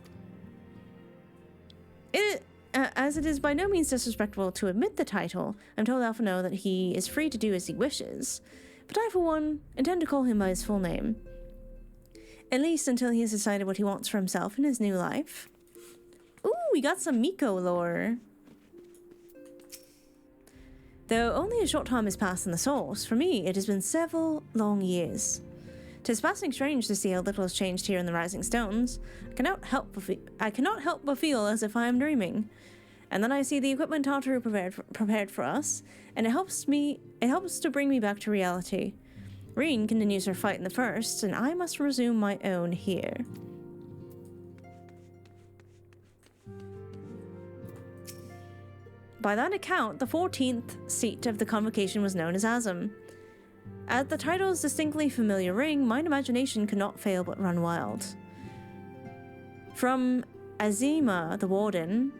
As it is by no means disrespectful to admit the title, I'm told Alphino that he is free to do as he wishes, but I, for one, intend to call him by his full name. At least until he has decided what he wants for himself in his new life. Ooh, we got some Miko lore. Though only a short time has passed in the source, for me it has been several long years. 'Tis passing strange to see how little has changed here in the Rising Stones. I cannot help but feel as if I am dreaming. And then I see the equipment Tartaru prepared for us, and it helps to bring me back to reality. Reen continues her fight in the first, and I must resume my own here. By that account, the 14th seat of the convocation was known as Azam. At the title's distinctly familiar ring, my imagination could not fail but run wild. From Azima, the Warden,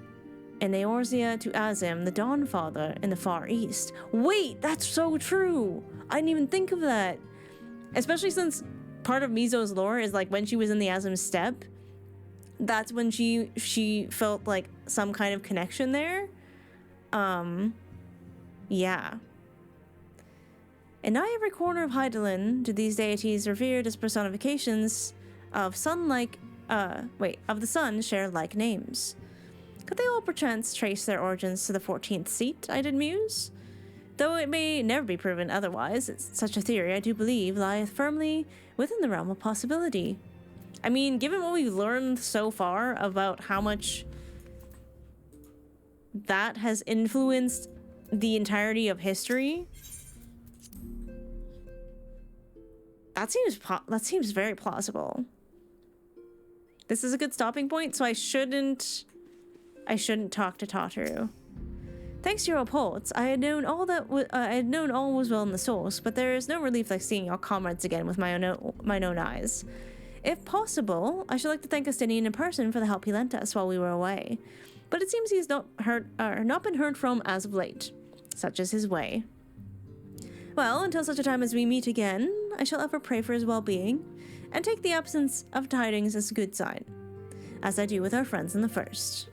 in Eorzea, to Azim, the Dawnfather, in the Far East. Wait, that's so true! I didn't even think of that! Especially since part of Mizo's lore is like when she was in the Azim Steppe, that's when she felt like some kind of connection there. Yeah. In nigh every corner of Hydaelyn do these deities revered as personifications of of the sun share like names. Could they all perchance trace their origins to the 14th seat, I did muse? Though it may never be proven otherwise, such a theory, I do believe, lieth firmly within the realm of possibility. I mean, given what we've learned so far about how much that has influenced the entirety of history, that seems very plausible. This is a good stopping point, so I shouldn't talk to Tataru. Thanks to your reports, I had known all was well in the source, but there is no relief like seeing your comrades again with my own eyes. If possible, I should like to thank Astinian in person for the help he lent us while we were away. But it seems he has not been heard from as of late. Such is his way. Well, until such a time as we meet again, I shall ever pray for his well-being, and take the absence of tidings as a good sign, as I do with our friends in the First.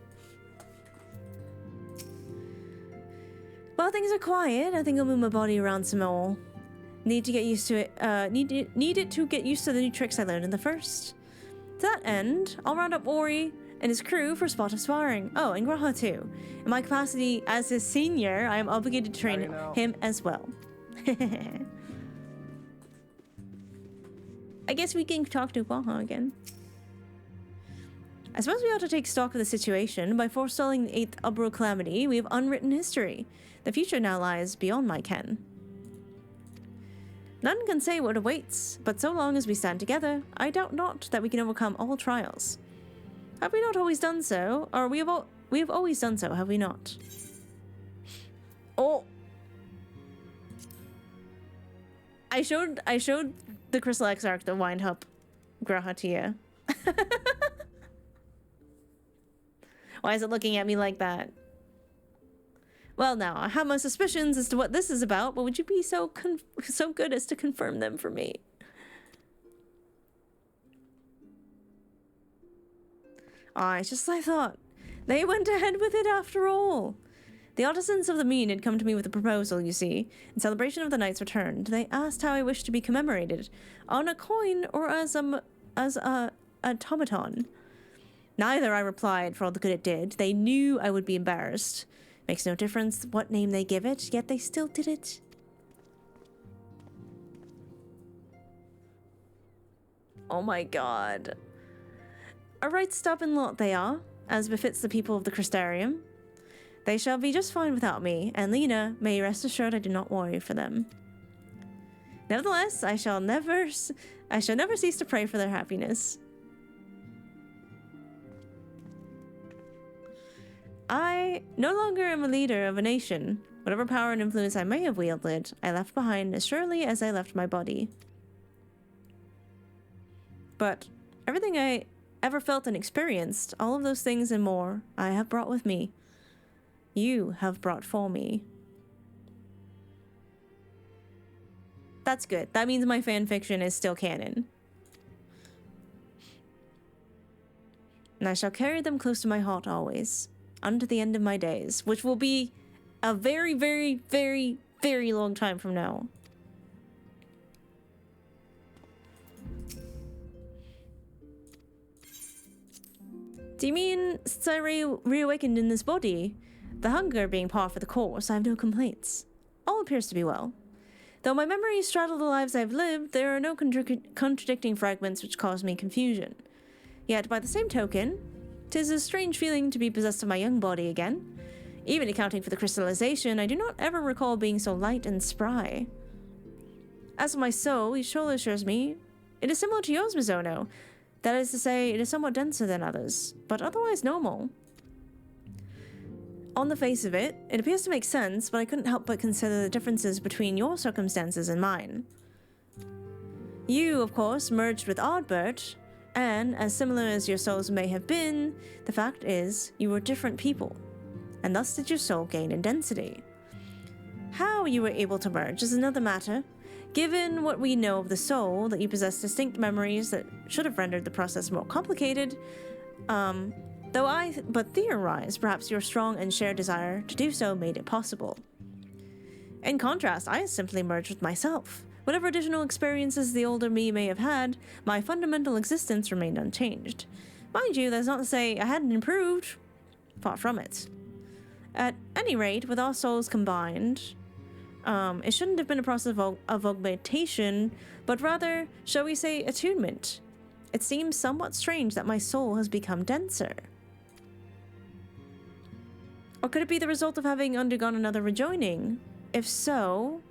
While things are quiet, I think I'll move my body around some more. Need to get used to it. Need it to get used to the new tricks I learned in the First. To that end, I'll round up Ori and his crew for a spot of sparring. Oh, and Graha too. In my capacity as his senior, I am obligated to train him as well. I guess we can talk to Graha again. I suppose we ought to take stock of the situation. By forestalling the 8th Umbral Calamity, we have unwritten history. The future now lies beyond my ken. None can say what awaits, but so long as we stand together, I doubt not that we can overcome all trials. Have we not always done so? Or we have always done so, have we not? Oh! I showed the Crystal Exarch the wind up Riqi-Tio. Why is it looking at me like that? Well, now, I have my suspicions as to what this is about, but would you be so good as to confirm them for me? It's just as I thought. They went ahead with it after all. The artisans of the mean had come to me with a proposal, you see. In celebration of the knight's return, they asked how I wished to be commemorated, on a coin or as a automaton. Neither, I replied, for all the good it did. They knew I would be embarrassed. Makes no difference what name they give it, yet they still did it. Oh my god. A right stubborn lot they are, as befits the people of the Crystarium. They shall be just fine without me, and Lena may rest assured I do not worry for them. Nevertheless, I shall never cease to pray for their happiness. I no longer am a leader of a nation. Whatever power and influence I may have wielded, I left behind as surely as I left my body. But everything I ever felt and experienced, all of those things and more, I have brought with me. You have brought for me. That's good. That means my fanfiction is still canon. And I shall carry them close to my heart always, unto the end of my days, which will be a very, very, very, very long time from now. Do you mean since I reawakened in this body? The hunger being par for the course, I have no complaints. All appears to be well. Though my memories straddle the lives I've lived, there are no contradicting fragments which cause me confusion. Yet, by the same token, 'tis a strange feeling to be possessed of my young body again. Even accounting for the crystallization, I do not ever recall being so light and spry. As for my soul, each soul assures me, it is similar to yours, Mizono. That is to say, it is somewhat denser than others, but otherwise normal. On the face of it, it appears to make sense, but I couldn't help but consider the differences between your circumstances and mine. You, of course, merged with Ardbert, and as similar as your souls may have been, the fact is, you were different people, and thus did your soul gain in density. How you were able to merge is another matter. Given what we know of the soul, that you possess distinct memories that should have rendered the process more complicated, Though I but theorize perhaps your strong and shared desire to do so made it possible. In contrast, I simply merged with myself. Whatever additional experiences the older me may have had, my fundamental existence remained unchanged. Mind you, that's not to say I hadn't improved. Far from it. At any rate, with our souls combined, it shouldn't have been a process of augmentation, but rather, shall we say, attunement. It seems somewhat strange that my soul has become denser. Or could it be the result of having undergone another rejoining? If so,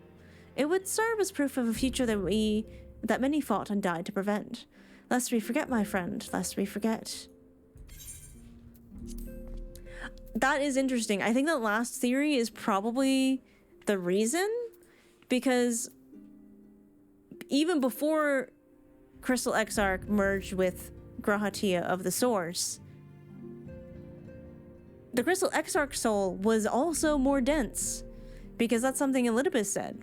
it would serve as proof of a future that many fought and died to prevent. Lest we forget, my friend, lest we forget. That is interesting. I think that last theory is probably the reason, because even before Crystal Exarch merged with Riqi-Tio of the Source, the Crystal Exarch soul was also more dense, because that's something Elidibus said.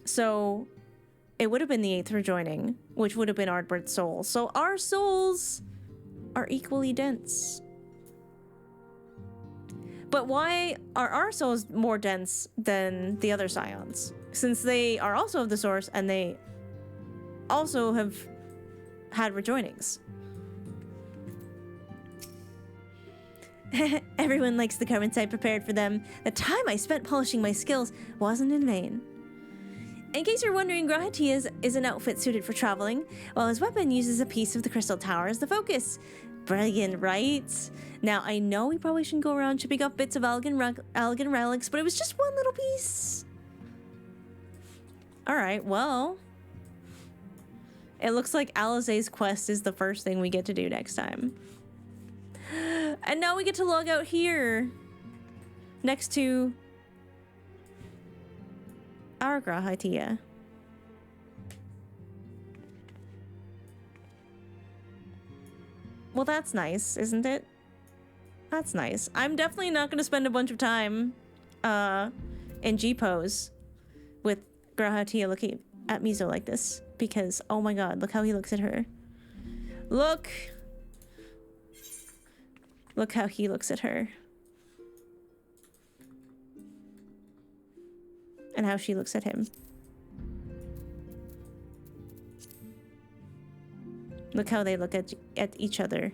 So it would have been the 8th rejoining, which would have been Ardbert's soul. So our souls are equally dense. But why are our souls more dense than the other Scions? Since they are also of the Source and they also have had rejoinings. Everyone likes the garments I prepared for them. The time I spent polishing my skills wasn't in vain. In case you're wondering, Riqi-Tio is an outfit suited for traveling, while his weapon uses a piece of the Crystal Tower as the focus. Brilliant, right? Now, I know we probably shouldn't go around chipping up bits of Allegan relics, but it was just one little piece. Alright, well. It looks like Alizé's quest is the first thing we get to do next time. And now we get to log out here. Next to our Riqi-Tio. Well, that's nice, isn't it? That's nice. I'm definitely not going to spend a bunch of time in G-pose with Riqi-Tio looking at Mizo like this. Because, oh my god, look how he looks at her. Look! Look how he looks at her. And how she looks at him. Look how they look at each other.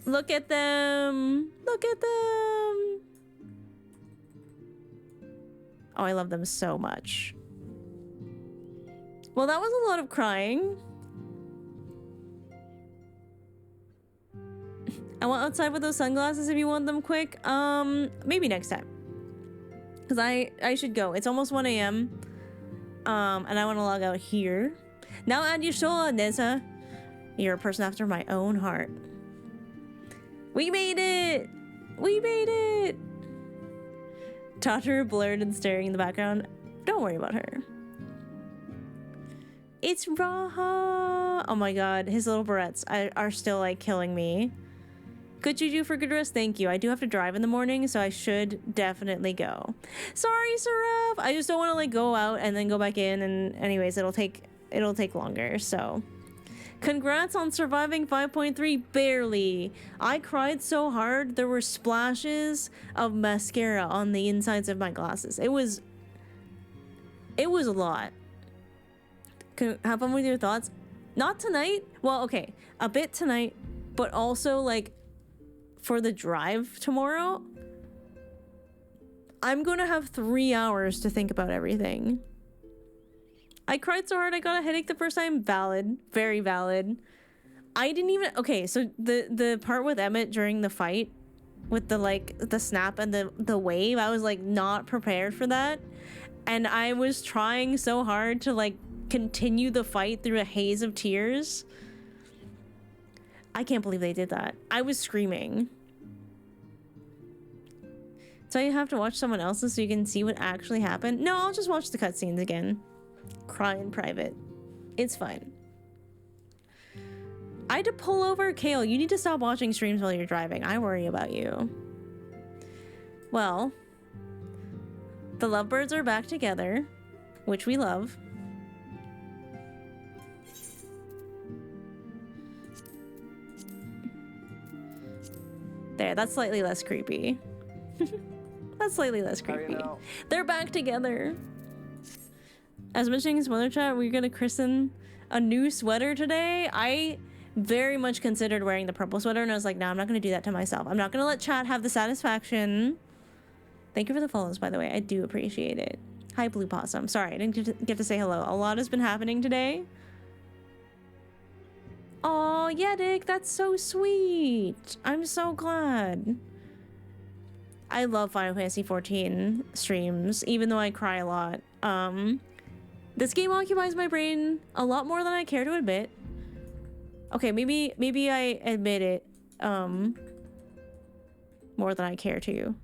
Look at them! Look at them! Oh, I love them so much. Well, that was a lot of crying. I want outside with those sunglasses if you want them quick. Maybe next time. Because I should go. It's almost 1 a.m. And I want to log out here. Now add your soul, Nessa. You're a person after my own heart. We made it! We made it! Totter blurred and staring in the background. Don't worry about her. It's Raha! Oh my god, his little barrettes are still like killing me. Good juju for good rest, thank you. I do have to drive in the morning, so I should definitely go. Sorry, Seraph! I just don't want to like go out and then go back in, and anyways, it'll take longer, so. Congrats on surviving 5.3, barely. I cried so hard, there were splashes of mascara on the insides of my glasses. It was a lot. Have fun with your thoughts. Not tonight. Well, okay, a bit tonight, but also like for the drive tomorrow, I'm gonna have 3 hours to think about everything. I cried so hard I got a headache the first time. Valid. Very valid. I didn't even... Okay, so the part with Emmett during the fight, with the, like, the snap and the wave, I was, like, not prepared for that. And I was trying so hard to, like, continue the fight through a haze of tears. I can't believe they did that. I was screaming. So you have to watch someone else's so you can see what actually happened? No, I'll just watch the cutscenes again. Cry in private. It's fine. I had to pull over. Kale, you need to stop watching streams while you're driving. I worry about you. Well, the lovebirds are back together, which we love. There, that's slightly less creepy. That's slightly less creepy. They're back together. As mentioning in spoiler chat, we're gonna christen a new sweater today. I very much considered wearing the purple sweater, and I was like, no, I'm not gonna do that to myself. I'm not gonna let chat have the satisfaction. Thank you for the follows, by the way. I do appreciate it. Hi, Blue Possum. Sorry, I didn't get to say hello. A lot has been happening today. Oh, yeah, Dick, that's so sweet. I'm so glad. I love Final Fantasy XIV streams, even though I cry a lot. This game occupies my brain a lot more than I care to admit. Okay, maybe I admit it more than I care to.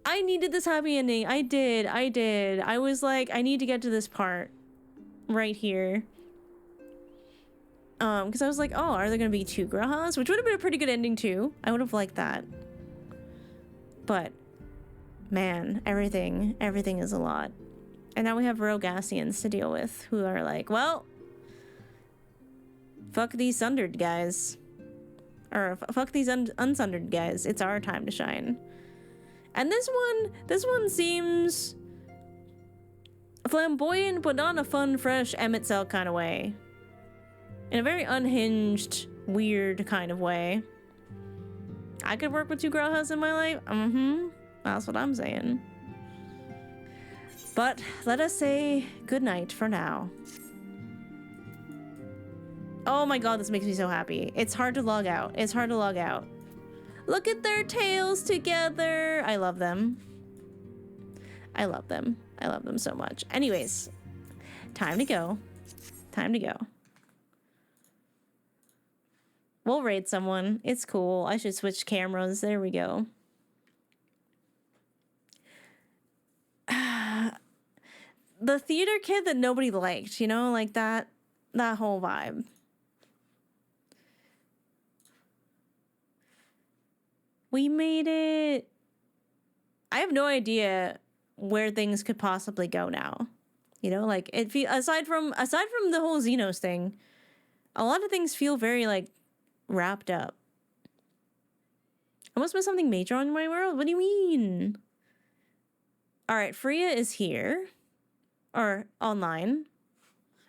I needed this happy ending. I did. I was like, I need to get to this part right here. Because I was like, oh, are there gonna be 2 Grahas? Which would have been a pretty good ending too. I would have liked that. But man, everything is a lot. And now we have rogue Ascians to deal with, who are like, well, fuck these sundered guys. Or fuck these unsundered guys. It's our time to shine. And this one seems flamboyant, but not in a fun, fresh Emet-Cell kind of way. In a very unhinged, weird kind of way. I could work with 2 Grahas in my life. That's what I'm saying. But let us say goodnight for now. Oh my god, this makes me so happy. It's hard to log out. It's hard to log out. Look at their tails together. I love them. I love them. I love them so much. Anyways, time to go. Time to go. We'll raid someone. It's cool. I should switch cameras. There we go. The theater kid that nobody liked, you know, like that whole vibe. We made it. I have no idea where things could possibly go now. You know, like aside from the whole Xenos thing, a lot of things feel very like wrapped up. I must miss something major on my world. What do you mean? All right, Freya is here. Or online.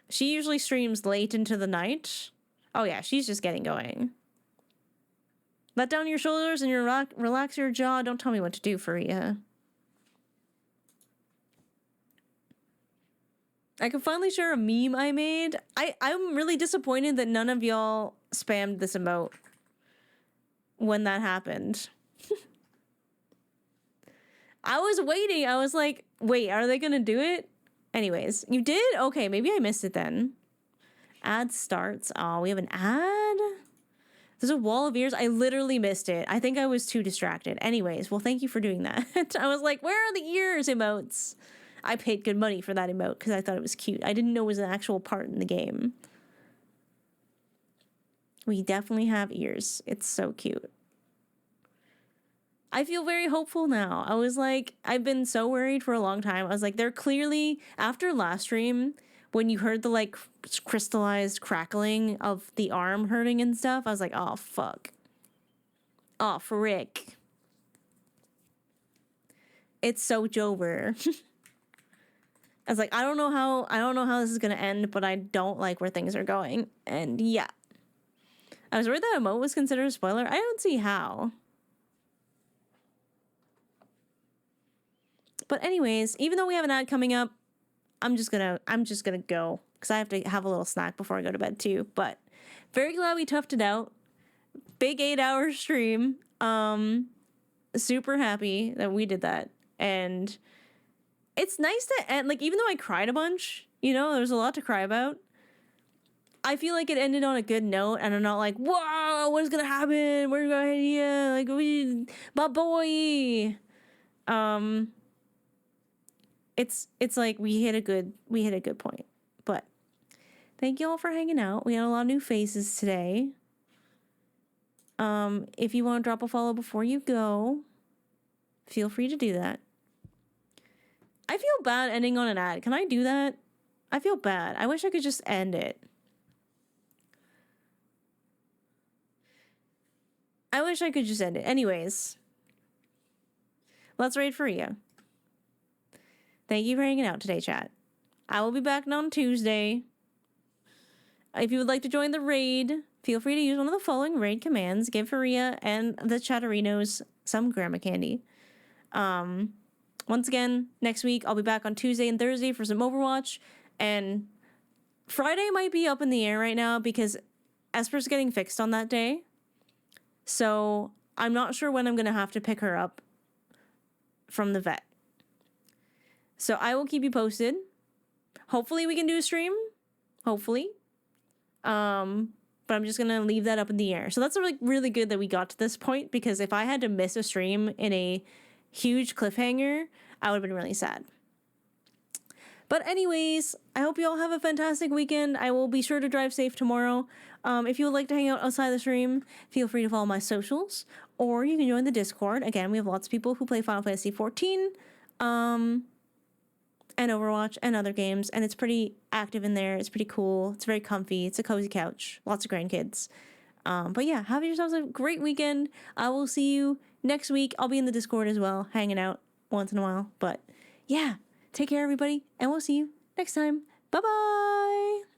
She usually streams late into the night. Oh yeah, she's just getting going. Let down your shoulders and relax your jaw. Don't tell me what to do, Freya. I can finally share a meme I made. I'm really disappointed that none of y'all spammed this emote when that happened. I was waiting. I was like, wait, are they gonna do it? Anyways, you did? Okay, maybe I missed it then. Ad starts. Oh, we have an ad? There's a wall of ears. I literally missed it. I think I was too distracted. Anyways, well, thank you for doing that. I was like, where are the ears emotes? I paid good money for that emote because I thought it was cute. I didn't know it was an actual part in the game. We definitely have ears. It's so cute. I feel very hopeful now. I was like, I've been so worried for a long time. I was like, they're clearly, after last stream, when you heard the like crystallized crackling of the arm hurting and stuff, I was like, oh, fuck. Oh, frick. It's so Jover. I was like, I don't know how this is gonna end, but I don't like where things are going. And yeah. I was worried that emote was considered a spoiler. I don't see how. But anyways, even though we have an ad coming up, I'm just gonna go because I have to have a little snack before I go to bed too. But very glad we toughed it out. Big 8-hour stream. Super happy that we did that. And it's nice to end, like, even though I cried a bunch, you know, there's a lot to cry about. I feel like it ended on a good note, and I'm not like, whoa, what's gonna happen? We're going here, like, my boy. It's like we hit a good point. But thank you all for hanging out. We had a lot of new faces today. If you want to drop a follow before you go, feel free to do that. I feel bad ending on an ad. Can I do that? I feel bad. I wish I could just end it. I wish I could just end it. Anyways, let's raid for Rhea. Thank you for hanging out today, chat. I will be back on Tuesday. If you would like to join the raid, feel free to use one of the following raid commands. Give Faria and the Chatterinos some grandma candy. Once again, next week, I'll be back on Tuesday and Thursday for some Overwatch. And Friday might be up in the air right now because Esper's getting fixed on that day. So I'm not sure when I'm going to have to pick her up from the vet. So I will keep you posted. Hopefully we can do a stream. Hopefully. But I'm just going to leave that up in the air. So that's really good that we got to this point, because if I had to miss a stream in a huge cliffhanger, I would have been really sad. But anyways, I hope you all have a fantastic weekend. I will be sure to drive safe tomorrow. If you would like to hang out outside the stream, feel free to follow my socials, or you can join the Discord. Again, we have lots of people who play Final Fantasy XIV, and Overwatch and other games, and it's pretty active in there. It's pretty cool. It's very comfy. It's a cozy couch. Lots of grandkids. But yeah, have yourselves a great weekend. I will see you next week. I'll be in the Discord as well, hanging out once in a while. But yeah, take care, everybody, and we'll see you next time. Bye-bye!